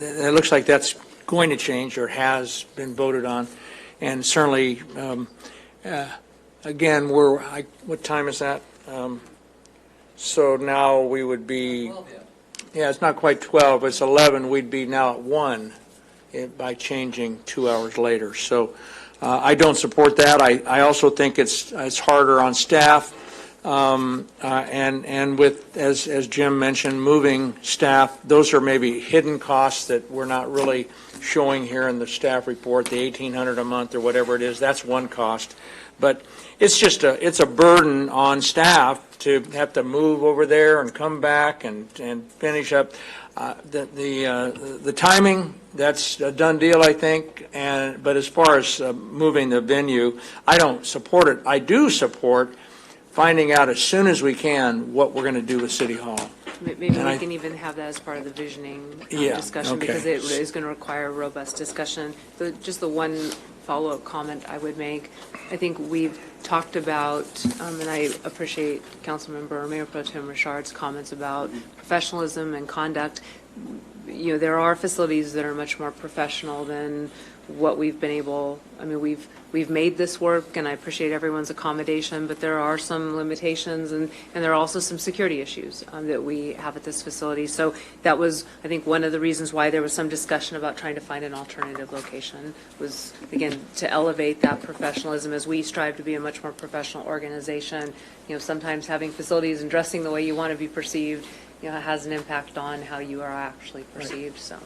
it looks like that's going to change or has been voted on, and certainly, again, what time is that? So now we would be. Yeah, it's not quite 12, it's 11. We'd be now at 1 by changing 2 hours later. So I don't support that. I also think it's harder on staff. And with, as Jim mentioned, moving staff, those are maybe hidden costs that we're not really showing here in the staff report, the $1,800 a month or whatever it is. That's one cost. But it's just it's a burden on staff to have to move over there and come back and finish up. The timing, that's a done deal, I think. But as far as moving the venue, I don't support it. I do support finding out as soon as we can what we're going to do with City Hall. Maybe we can even have that as part of the visioning discussion, because it is going to require a robust discussion. Just the one follow-up comment I would make, I think we've talked about, and I appreciate Councilmember Mayor Pro Tem Richard's comments about professionalism and conduct. There are facilities that are much more professional than what we've been able, we've made this work, and I appreciate everyone's accommodation, but there are some limitations, and there are also some security issues that we have at this facility. So that was, I think, one of the reasons why there was some discussion about trying to find an alternative location was, again, to elevate that professionalism as we strive to be a much more professional organization. Sometimes having facilities and dressing the way you want to be perceived, has an impact on how you are actually perceived, so.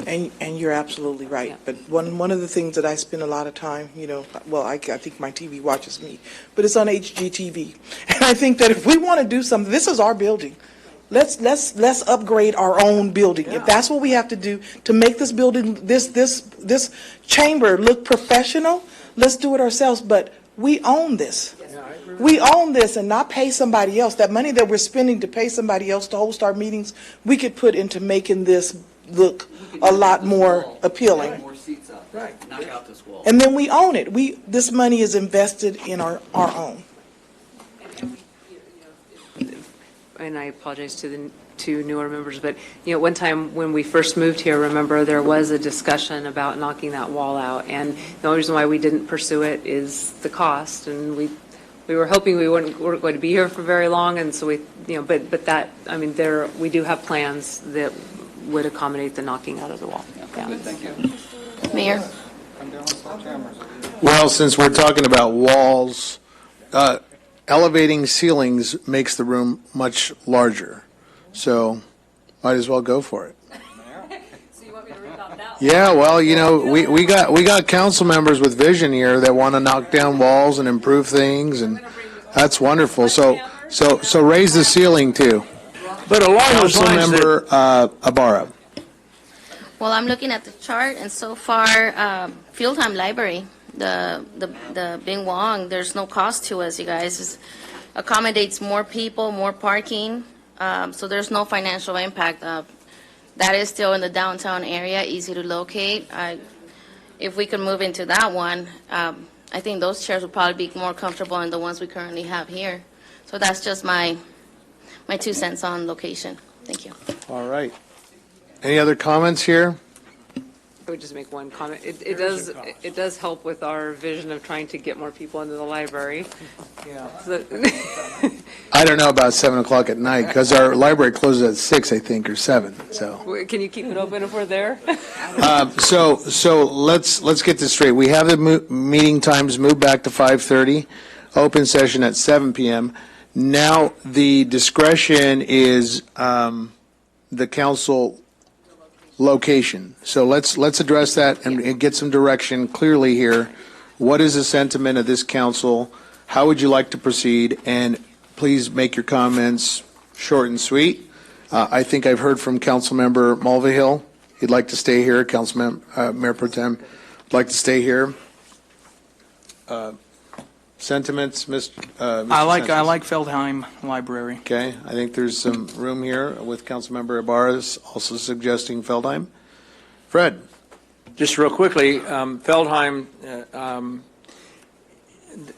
And you're absolutely right. But one of the things that I spend a lot of time, I think my TV watches me, but it's on HGTV. And I think that if we want to do something, this is our building. Let's upgrade our own building. Yeah. If that's what we have to do to make this building, this chamber look professional, let's do it ourselves. But we own this. We own this and not pay somebody else. That money that we're spending to pay somebody else to host our meetings, we could put into making this look a lot more appealing. More seats up. Right. Knock out this wall. And then we own it. This money is invested in our own. and I apologize to the two newer members, but, one time when we first moved here, remember, there was a discussion about knocking that wall out, and the only reason why we didn't pursue it is the cost, and we were hoping we weren't going to be here for very long, and so we, but that, we do have plans that would accommodate the knocking out of the wall. Yeah. Thank you. Mayor? Well, since we're talking about walls, elevating ceilings makes the room much larger. So might as well go for it. So you want me to rip out that? Yeah, well, we got council members with vision here that want to knock down walls and improve things, and that's wonderful. So raise the ceiling too. But along those lines, Councilmember Ibarra. Well, I'm looking at the chart, and so far, Fieldheim Library, the Bing Wong, there's no cost to us, you guys. It accommodates more people, more parking, so there's no financial impact. That is still in the downtown area, easy to locate. If we could move into that one, I think those chairs would probably be more comfortable than the ones we currently have here. So that's just my 2 cents on location. Thank you. All right. Any other comments here? I would just make one comment. It does help with our vision of trying to get more people into the library. Yeah. I don't know about 7 o'clock at night, because our library closes at 6, I think, or 7, so. Can you keep it open if we're there? So let's get this straight. We have the meeting times moved back to 5:30, open session at 7 p.m. Now, the discretion is the council location. So let's address that and get some direction clearly here. What is the sentiment of this council? How would you like to proceed? And please make your comments short and sweet. I think I've heard from Councilmember Mulvihill. He'd like to stay here. Councilmember Mayor Pro Tem would like to stay here. Sentiments, Mr. I like Sanchez? Feldheim Library. Okay, I think there's some room here with Councilmember Ibarra also suggesting Feldheim. Fred? just real quickly, Feldheim,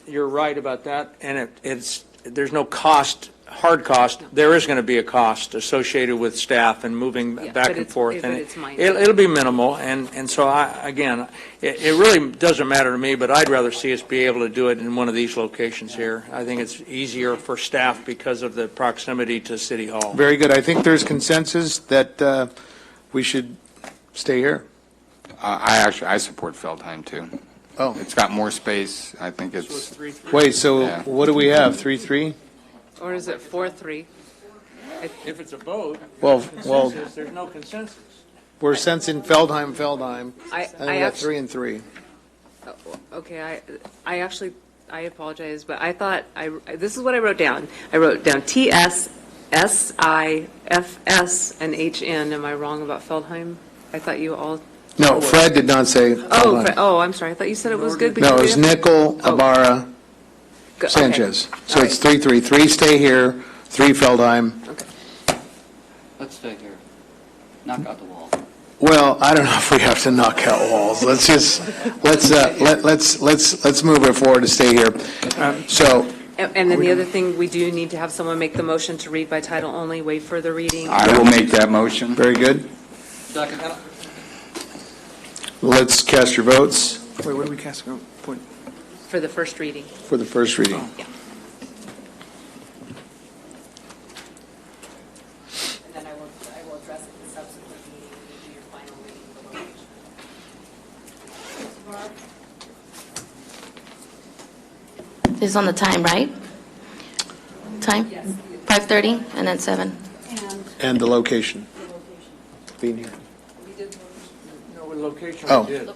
you're right about that, and there's no cost, hard cost. There is going to be a cost associated with staff and moving back and forth. And it'll be minimal, and so again, it really doesn't matter to me, but I'd rather see us be able to do it in one of these locations here. I think it's easier for staff because of the proximity to City Hall. Very good. I think there's consensus that we should stay here. I support Feldheim too. Oh. It's got more space. I think it's. Wait, so what do we have, 3-3? Or is it 4-3? If it's a vote, Well, there's no consensus. We're sensing Feldheim. I And we got 3-3. Okay, I apologize, but I thought, this is what I wrote down. I wrote down TS, SIFS, and HN. Am I wrong about Feldheim? I thought you all. No, Fred did not say Feldheim. I'm sorry. I thought you said it was good. No, it was Nickel, Ibarra, Sanchez. So it's 3-3. 3 stay here, 3 Feldheim. Let's stay here. Knock out the wall. Well, I don't know if we have to knock out walls. Let's move it forward to stay here. So. And then the other thing, we do need to have someone make the motion to read by title only, waive further reading. I will make that motion. Very good. Second. Let's cast your votes. Wait, what do we cast? For the first reading. For the first reading. Yeah. And then I will address it in the subsequent meeting when you do your final reading of the location. This is on the time, right? Time? Yes. 5:30 and then 7. And the location. Being here. No, location Oh. we did.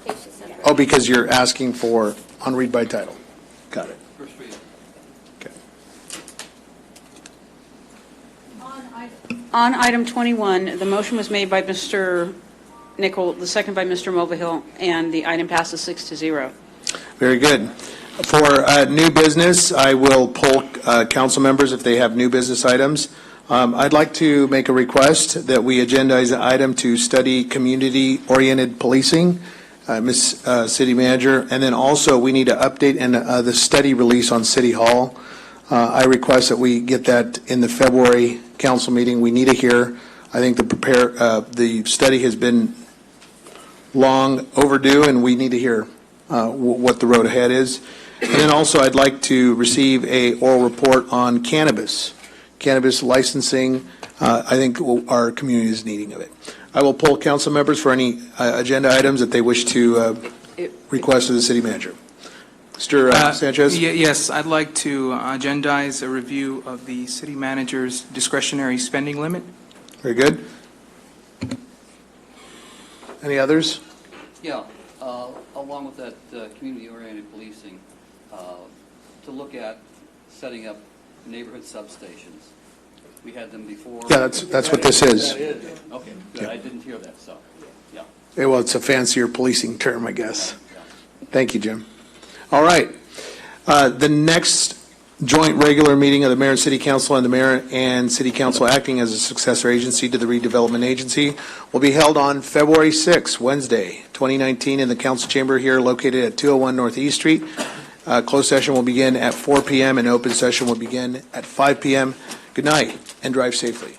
Oh, because you're asking for on read by title. Got it. Okay. On item 21, the motion was made by Mr. Nickel, the second by Mr. Mulvihill, and the item passes 6-0. Very good. For new business, I will poll council members if they have new business items. I'd like to make a request that we agendize an item to study community-oriented policing, Ms. City Manager, and then also we need to update the study release on City Hall. I request that we get that in the February council meeting. We need to hear. I think the study has been long overdue, and we need to hear what the road ahead is. And then also, I'd like to receive a oral report on cannabis licensing. I think our community is needing of it. I will poll council members for any agenda items that they wish to request of the city manager. Mr. Sanchez? Yes, I'd like to agendize a review of the city manager's discretionary spending limit. Very good. Any others? Yeah, along with that community-oriented policing, to look at setting up neighborhood substations. We had them before. Yeah, that's what this is. Okay, good. Yeah. I didn't hear that, so, yeah. Well, it's a fancier policing term, I guess. Thank you, Jim. All right. The next joint regular meeting of the Mayor and City Council and the Mayor and City Council acting as a successor agency to the Redevelopment Agency will be held on February 6, Wednesday, 2019, in the council chamber here located at 201 North East Street. Closed session will begin at 4 p.m. and open session will begin at 5 p.m. Good night and drive safely.